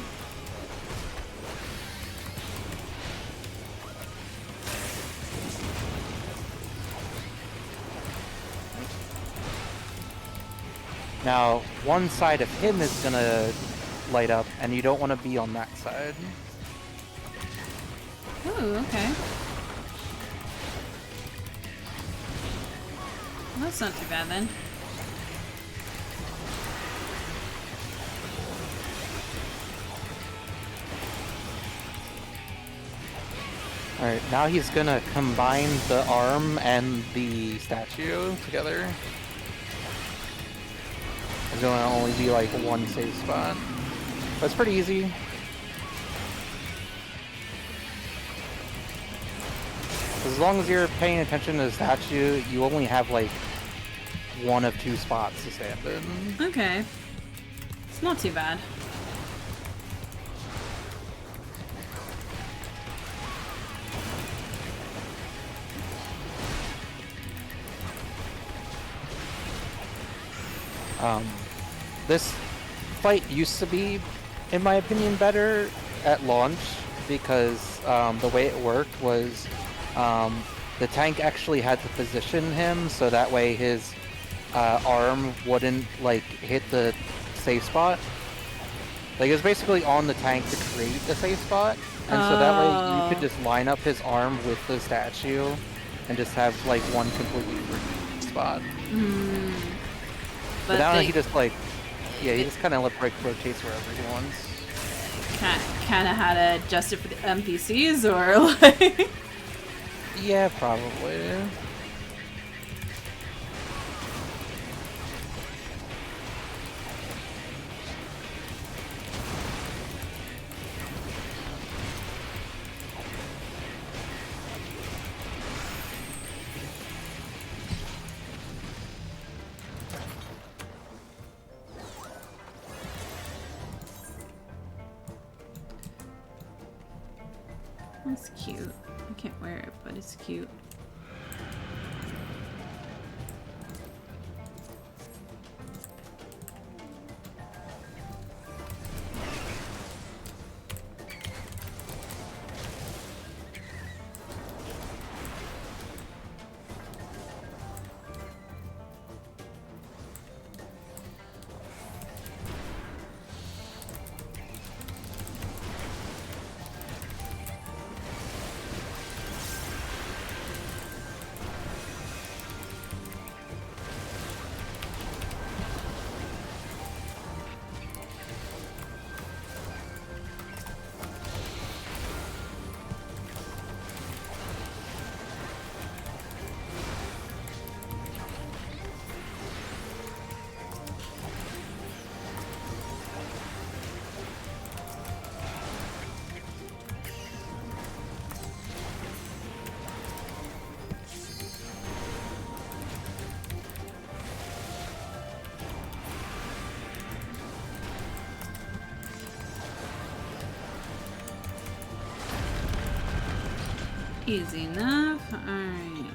Now, one side of him is gonna light up, and you don't want to be on that side. Ooh, okay. Well, that's not too bad then. Alright, now he's gonna combine the arm and the statue together. There's gonna only be like one safe spot. But it's pretty easy. As long as you're paying attention to the statue, you only have like 1 of 2 spots to stand in. Okay. It's not too bad. This fight used to be, in my opinion, better at launch because the way it worked was the tank actually had to position him so that way his arm wouldn't like hit the safe spot. Like it was basically on the tank to create the safe spot, and so that way you could just line up his arm with the statue and just have like one completely free spot. But now he just like, yeah, he just kind of rotates wherever he wants. Kind of how to adjust it for the NPCs, or like. Yeah, probably. That's cute. I can't wear it, but it's cute. Easy enough. Alright.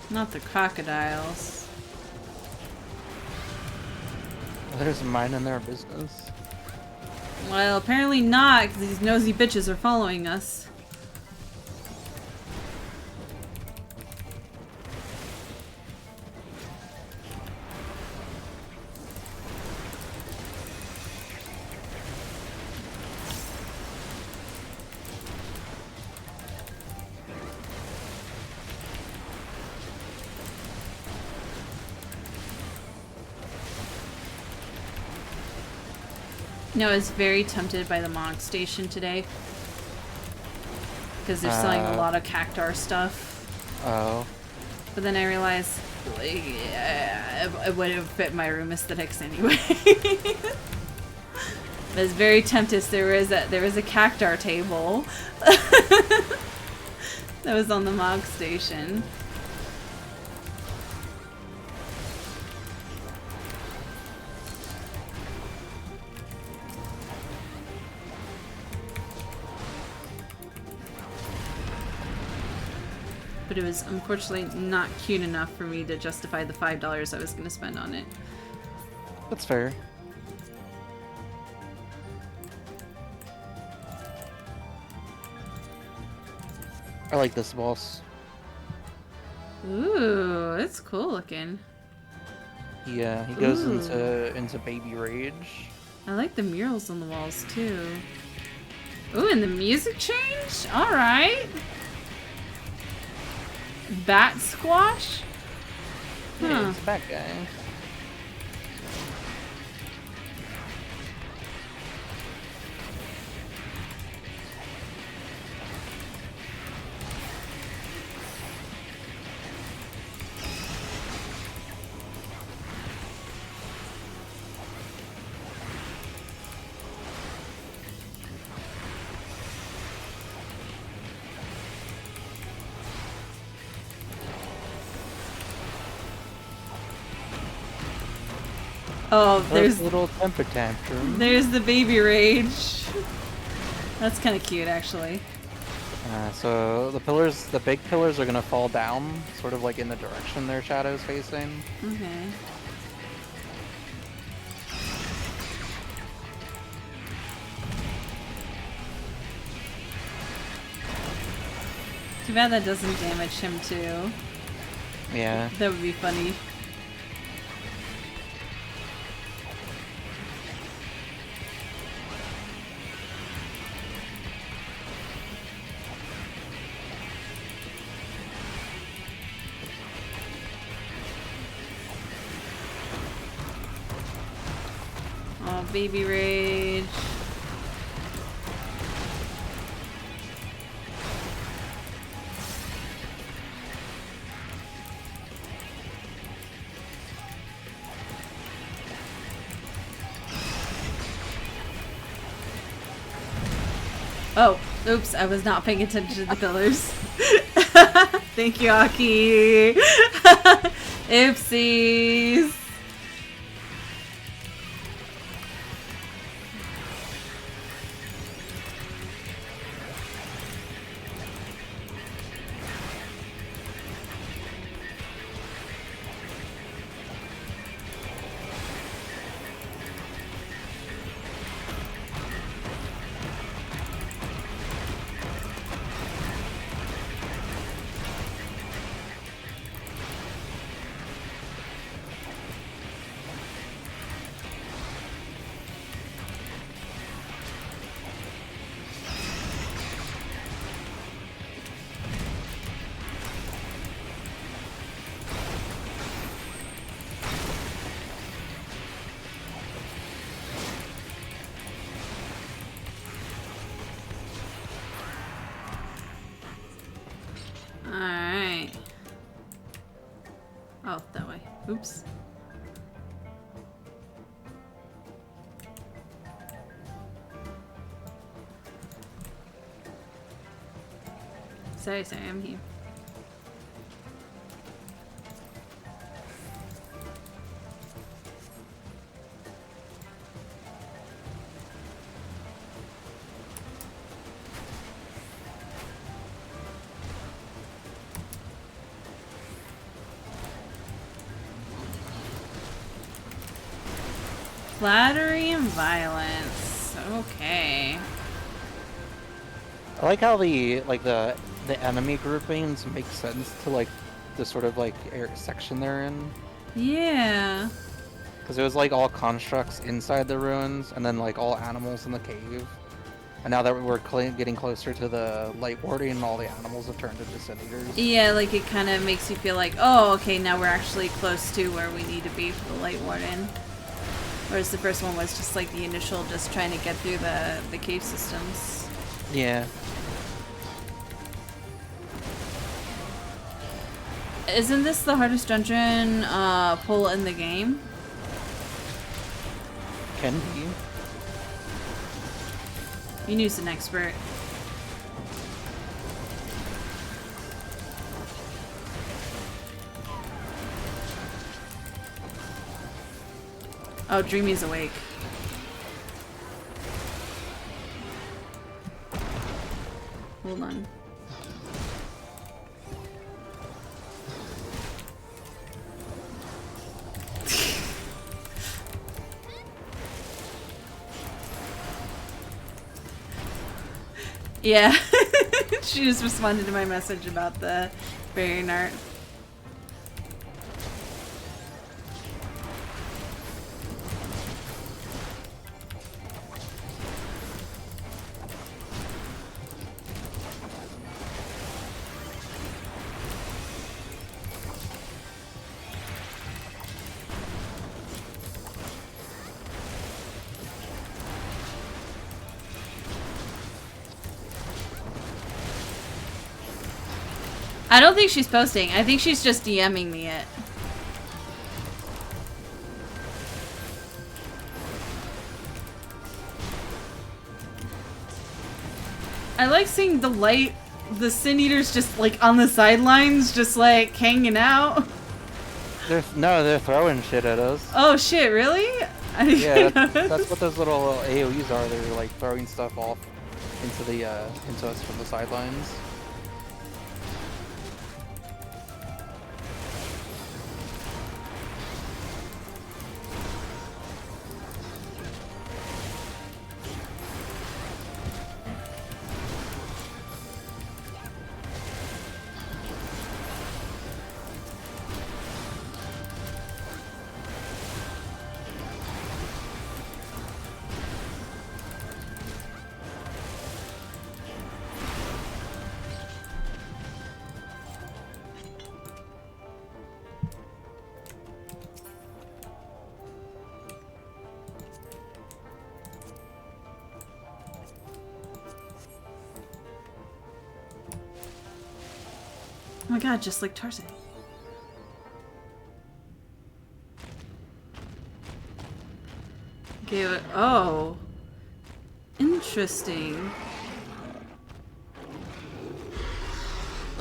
Not the crocodiles. There's minding their business. Well, apparently not, because these nosy bitches are following us. No, I was very tempted by the Mog Station today. Because they're selling a lot of Cactar stuff. Oh. But then I realized, like, it would have fit my room aesthetics anyway. I was very tempted. There was a Cactar table that was on the Mog Station. But it was unfortunately not cute enough for me to justify the $5 I was going to spend on it. That's fair. I like this boss. Ooh, it's cool looking. Yeah, he goes into baby rage. I like the murals on the walls too. Ooh, and the music changed? Alright. Bat squash? Huh. Yeah, it's a bad guy. Oh, there's a little temper tantrum. There's the baby rage. That's kind of cute, actually. So the big pillars are gonna fall down, sort of like in the direction their shadow's facing. Okay. Too bad that doesn't damage him too. Yeah. That would be funny. Oh, baby rage. Oh, oops, I was not paying attention to the pillars. Thank you, Aki. Oopsies. Alright. Oh, that way. Oops. Sorry, I'm here. Flattery and violence. Okay. I like how the enemy groupings make sense to like the sort of like section they're in. Yeah. Because it was like all constructs inside the ruins, and then like all animals in the cave. And now that we're getting closer to the light warding, all the animals have turned into sin eaters. Yeah, like it kind of makes you feel like, oh, okay, now we're actually close to where we need to be for the light warden. Whereas the first one was just like the initial, just trying to get through the cave systems. Yeah. Isn't this the hardest dungeon pull in the game? Can be. Yunu's an expert. Oh, Dreamy's awake. Hold on. Yeah. She just responded to my message about the variant art. I don't think she's posting. I think she's just DMing me it. I like seeing the Sin Eaters just like on the sidelines, just like hanging out. They're throwing shit at us. Oh shit, really? Yeah, that's what those little AoEs are. They're like throwing stuff off into us from the sidelines. Oh my god, just like Tarzan. Okay, oh. Interesting.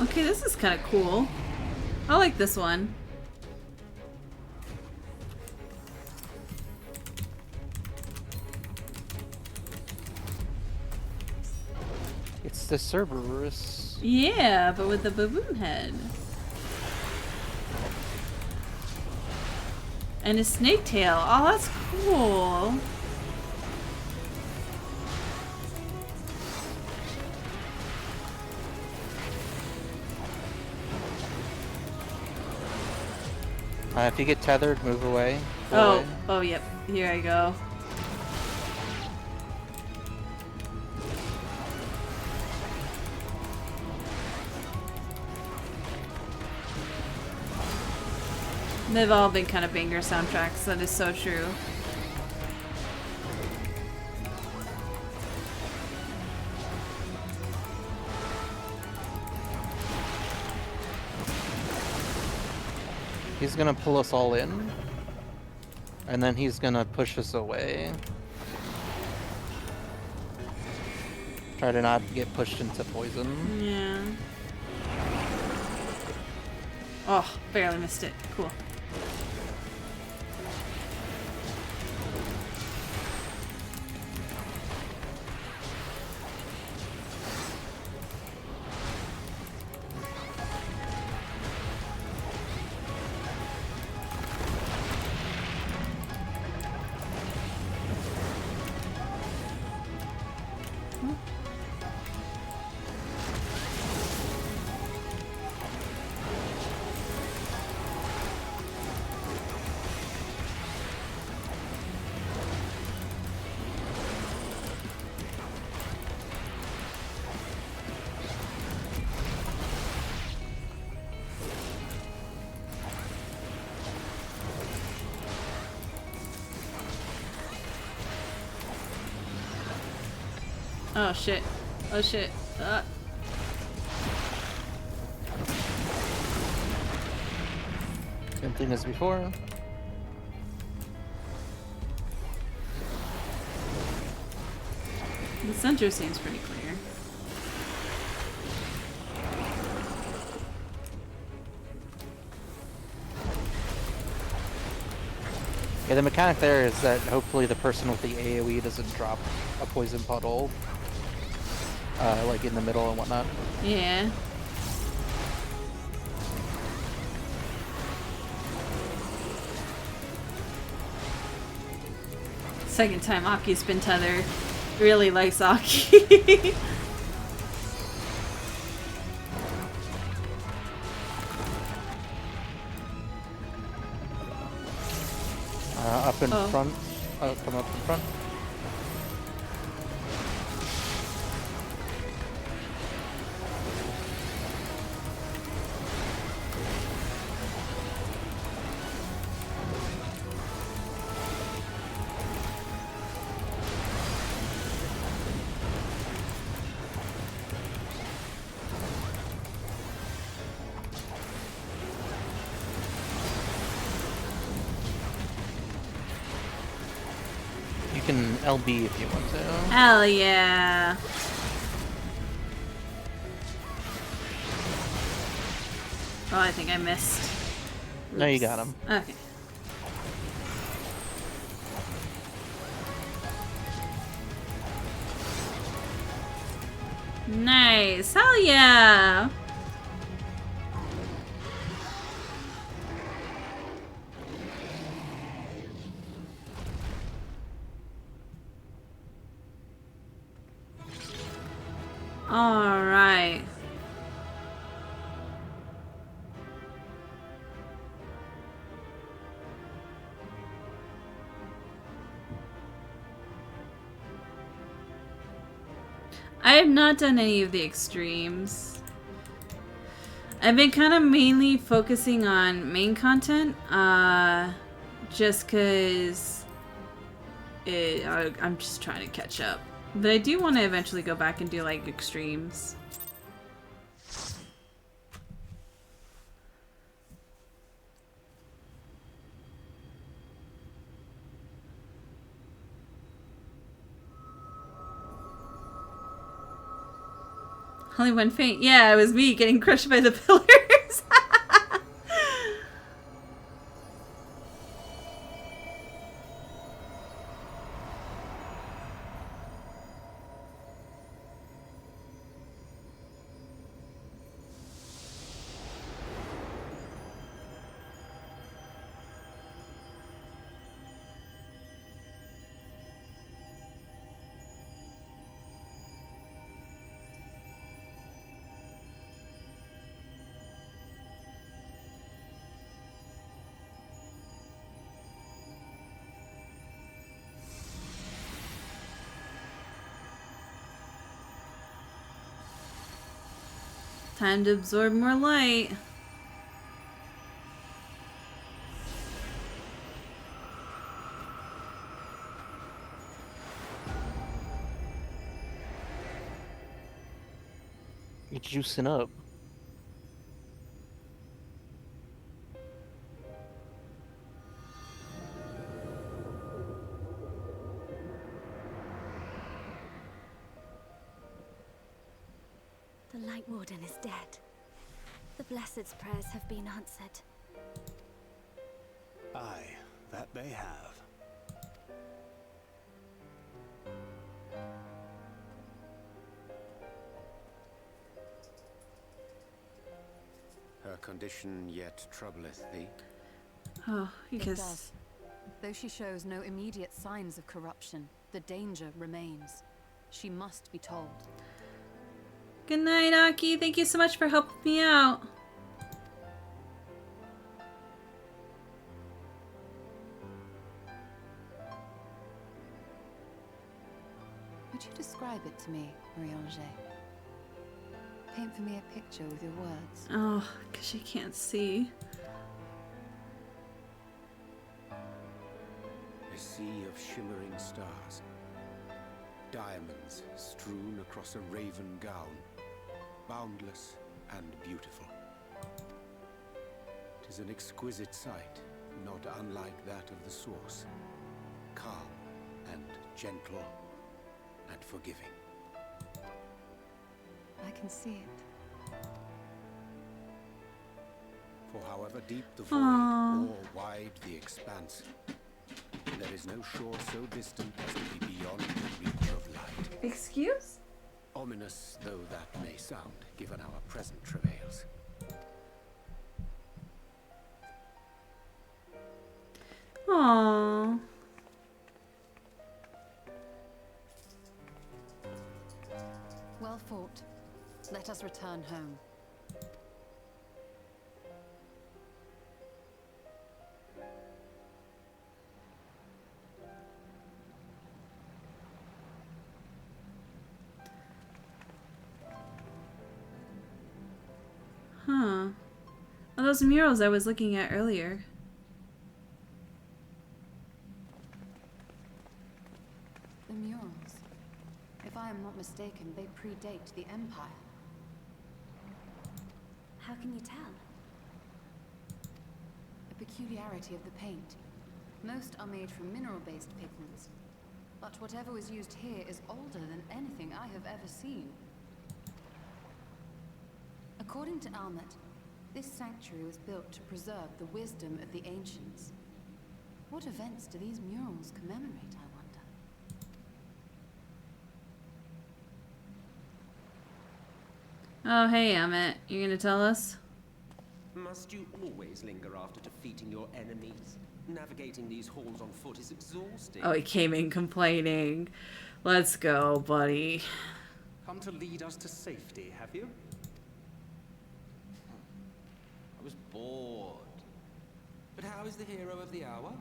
Okay, this is kind of cool. I like this one. It's the Cerberus. Yeah, but with the baboon head. And a snake tail. Oh, that's cool. If you get tethered, move away. Oh, yep. Here I go. They've all been kind of banger soundtracks. That is so true. He's gonna pull us all in, and then he's gonna push us away. Try to not get pushed into poison. Yeah. Oh, barely missed it. Cool. Oh shit. Oh shit. Same thing as before. The center seems pretty clear. Yeah, the mechanic there is that hopefully the person with the AoE doesn't drop a poison puddle, like in the middle and whatnot. Yeah. Second time Aki's been tethered. Really likes Aki. Up in front. Come up in front. You can LB if you want to. Hell yeah. Oh, I think I missed. Oops. No, you got him. Okay. Nice. Hell yeah. All right. I have not done any of the extremes. I've been kind of mainly focusing on main content, just because I'm just trying to catch up. But I do want to eventually go back and do like extremes. Only one faint. Yeah, it was me getting crushed by the pillars. Time to absorb more light. You're juicing up. The Light Warden is dead. The Blessed's prayers have been answered. Aye, that they have. Her condition yet troubleth thee? Oh, It does. Though she shows no immediate signs of corruption, the danger remains. She must be told. Good night, Aki. Thank you so much for helping me out. Would you describe it to me, Marie-Ange? Paint for me a picture with your words. Oh, because you can't see. A sea of shimmering stars. Diamonds strewn across a raven gown. Boundless and beautiful. 'Tis an exquisite sight, not unlike that of the source. Calm and gentle and forgiving. I can see it. For however deep the void Aww. or wide the expanse, there is no shore so distant as to be beyond the reach of light. Excuse? Ominous though that may sound, given our present travails. Aww. Well fought. Let us return home. Huh. Well, those murals I was looking at earlier. The murals. If I am not mistaken, they predate the Empire. How can you tell? A peculiarity of the paint. Most are made from mineral-based pigments. But whatever was used here is older than anything I have ever seen. According to Almet, this sanctuary was built to preserve the wisdom of the ancients. What events do these murals commemorate, I wonder? Oh, hey, Emmett. You gonna tell us? Must you always linger after defeating your enemies? Navigating these halls on foot is exhausting. Oh, he came in complaining. Let's go, buddy. Come to lead us to safety, have you? I was bored. But how is the hero of the hour?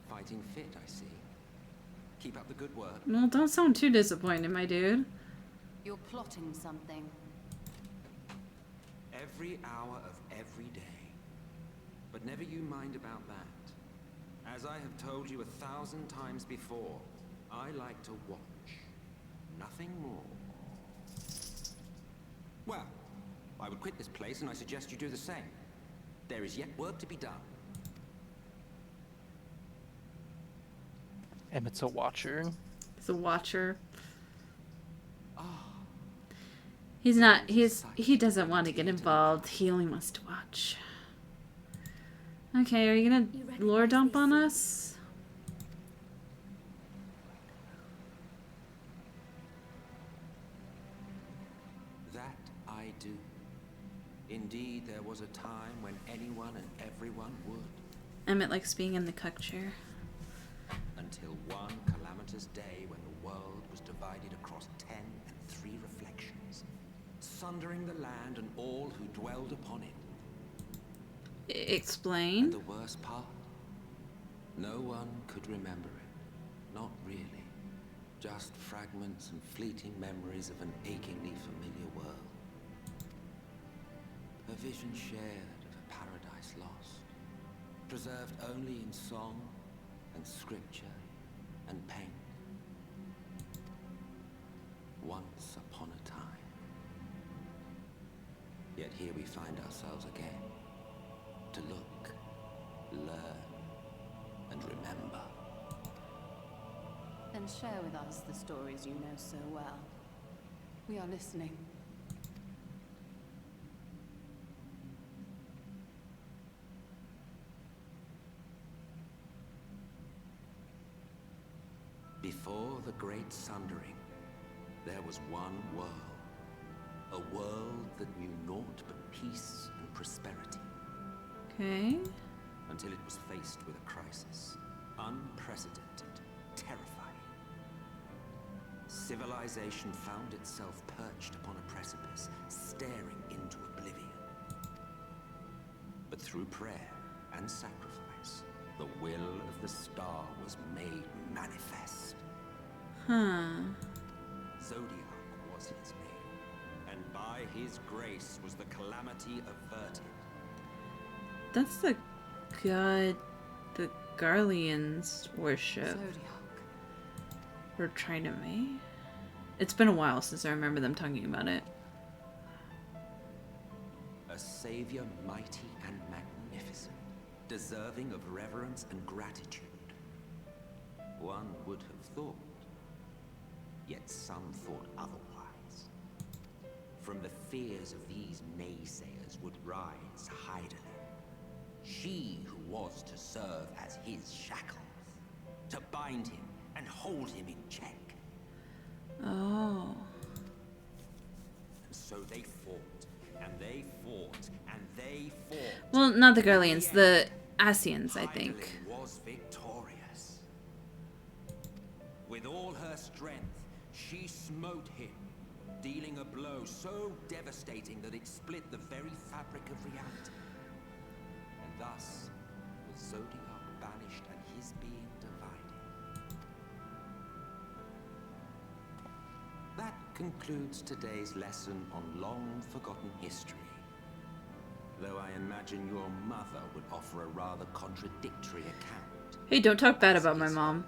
Fighting fit, I see. Keep up the good work. Well, don't sound too disappointed, my dude. You're plotting something. Every hour of every day. But never you mind about that. As I have told you 1,000 times before, I like to watch. Nothing more. Well, I would quit this place and I suggest you do the same. There is yet work to be done. Emmett's a watcher. He's a watcher. He's not. He doesn't want to get involved. He only wants to watch. Okay, are you gonna lore dump on us? That I do. Indeed, there was a time when anyone and everyone would. Emmett likes being in the cuck chair. Until one calamitous day when the world was divided across 10 and 3 reflections, sundering the land and all who dwelled upon it. Explain. And the worst part? No one could remember it. Not really. Just fragments and fleeting memories of an achingly familiar world. A vision shared of a paradise lost, preserved only in song and scripture and paint. Once upon a time. Yet here we find ourselves again. To look, learn, and remember. Then share with us the stories you know so well. We are listening. Before the Great Sundering, there was one world. A world that knew naught but peace and prosperity. Okay. Until it was faced with a crisis. Unprecedented, terrifying. Civilization found itself perched upon a precipice, staring into oblivion. But through prayer and sacrifice, the will of the star was made manifest. Zodiac was his name, and by his grace was the calamity averted. That's the god the Garleans worship. Zodiac. Or try to make. It's been a while since I remember them talking about it. A savior mighty and magnificent, deserving of reverence and gratitude. One would have thought. Yet some thought otherwise. From the fears of these naysayers would rise Hydaelyn. She who was to serve as his shackles, to bind him and hold him in check. Oh. And so they fought, and they fought, and they fought. Well, not the Garleans, the Ascians, I think. Hydaelyn was victorious. With all her strength, she smote him, dealing a blow so devastating that it split the very fabric of reality. And thus was Zodiac banished and his being divided. That concludes today's lesson on long-forgotten history. Though I imagine your mother would offer a rather contradictory account. Hey, don't talk bad about my mom.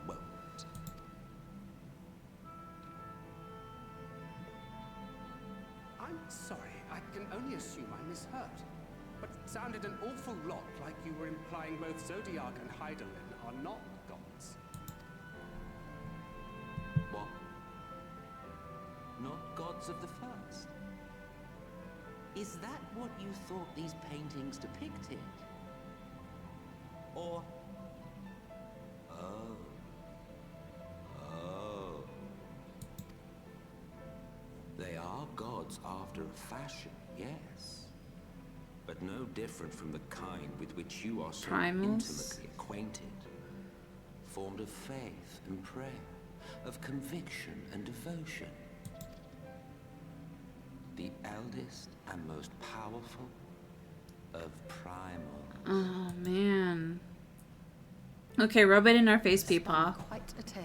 I'm sorry, I can only assume I misheard. But it sounded an awful lot like you were implying both Zodiac and Hydaelyn are not gods. What? Not gods of the first? Is that what you thought these paintings depicted? Or... Oh. They are gods after a fashion, yes. But no different from the kind with which you are so intimately acquainted. Formed of faith and prayer, of conviction and devotion. The eldest and most powerful of primal. Oh, man. Okay, rub it in our face, Peepaw. Quite a tale.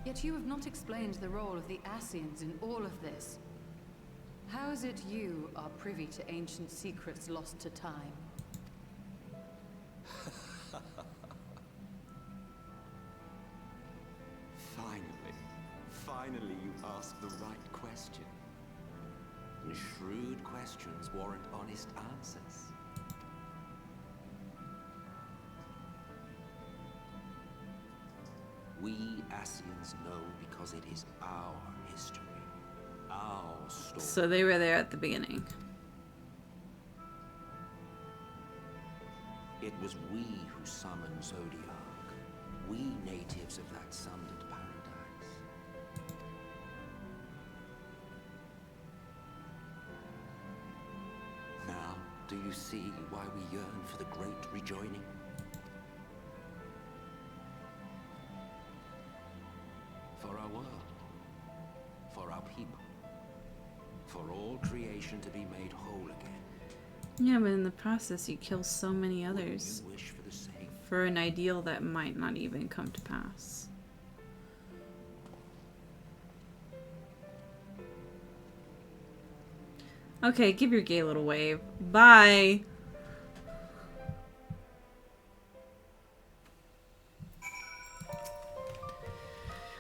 Yet you have not explained the role of the Ascians in all of this. How is it you are privy to ancient secrets lost to time? Finally you ask the right question. And shrewd questions warrant honest answers. we Ascians know because it is our history, our story. So they were there at the beginning. It was we who summoned Zodiac, we natives of that sundered paradise. Now, do you see why we yearn for the great rejoining? For our world, for our people, for all creation to be made whole again. Yeah, but in the process you kill so many others You wish for the same. for an ideal that might not even come to pass. Okay, give your gay little wave. Bye!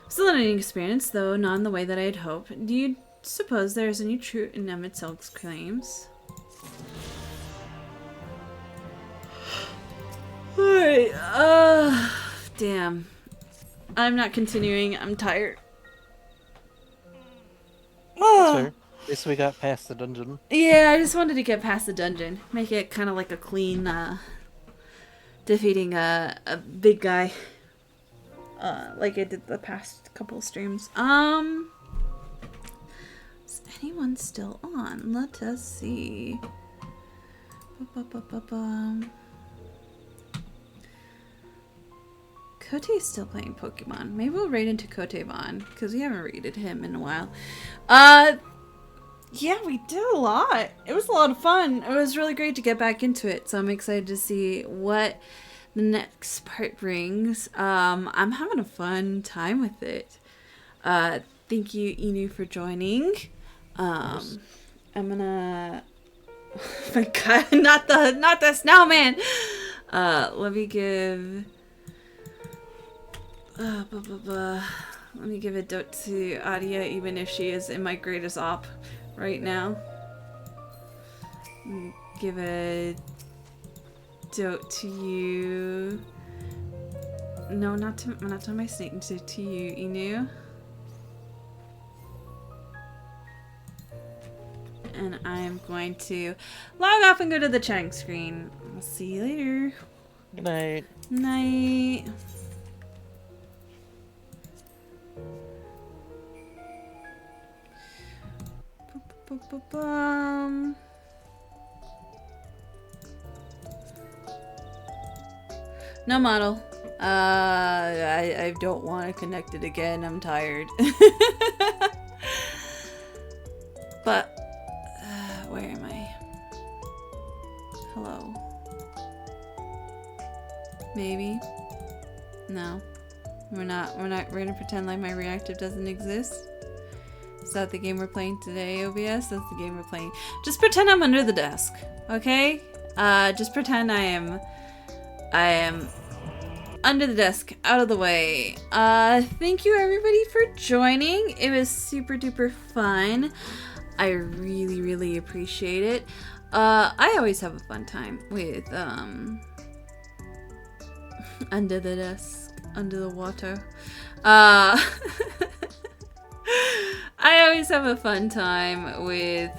Still an experience, though not in the way that I had hoped. Do you suppose there is any truth in Emmett Silk's claims? Alright, damn. I'm not continuing, I'm tired. That's fair. At least we got past the dungeon. Yeah, I just wanted to get past the dungeon. Make it kind of like a clean, defeating a big guy. Like I did the past couple streams. Is anyone still on? Let us see. Kote's still playing Pokemon. Maybe we'll raid into Kotevon, because we haven't raided him in a while. Yeah, we did a lot. It was a lot of fun. It was really great to get back into it, so I'm excited to see what the next part brings. I'm having a fun time with it. Thank you, Inu, for joining. I'm gonna... Oh my god, not the snowman! Let me give... Let me give a dote to Adia, even if she is in my greatest op right now. Give a dote to you. No, not to my snake, to you, Inu. And I'm going to log off and go to the chatting screen. I'll see you later. Good night. Night. No model. I don't want to connect it again. I'm tired. But where am I? Hello. Maybe. No. We're gonna pretend like my reactive doesn't exist. Is that the game we're playing today, OBS? That's the game we're playing. Just pretend I'm under the desk, okay? Just pretend I am under the desk, out of the way. Thank you everybody for joining. It was super duper fun. I really, really appreciate it. I always have a fun time with, under the desk, under the water. I always have a fun time with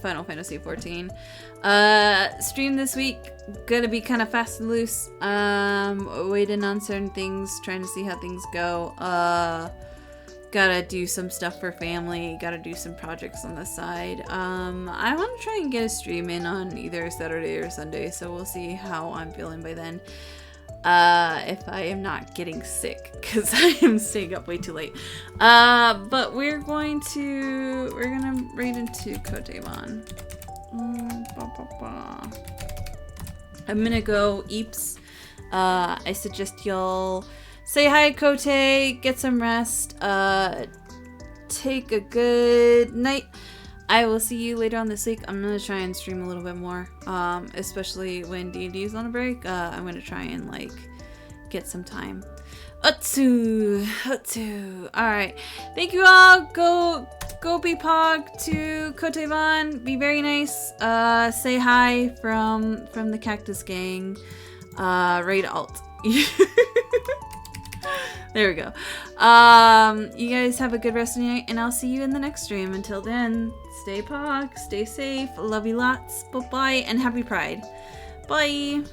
Final Fantasy XIV. Stream this week gonna be kind of fast and loose. Waiting on certain things, trying to see how things go. Gotta do some stuff for family. Gotta do some projects on the side. I want to try and get a stream in on either Saturday or Sunday, so we'll see how I'm feeling by then. If I am not getting sick, because I am staying up way too late. But we're gonna raid into Kotevon. I'm gonna go Eeps. I suggest y'all say hi, Kote, get some rest, take a good night. I will see you later on this week. I'm gonna try and stream a little bit more, especially when D&D is on a break. I'm gonna try and like get some time. Otsu. All right, thank you all. Go be pog to Kotevon. Be very nice. Say hi from the Cactus Gang. Raid alt. There we go. You guys have a good rest of the night, and I'll see you in the next stream. Until then, stay pog, stay safe, love you lots, bye-bye, and happy Pride. Bye!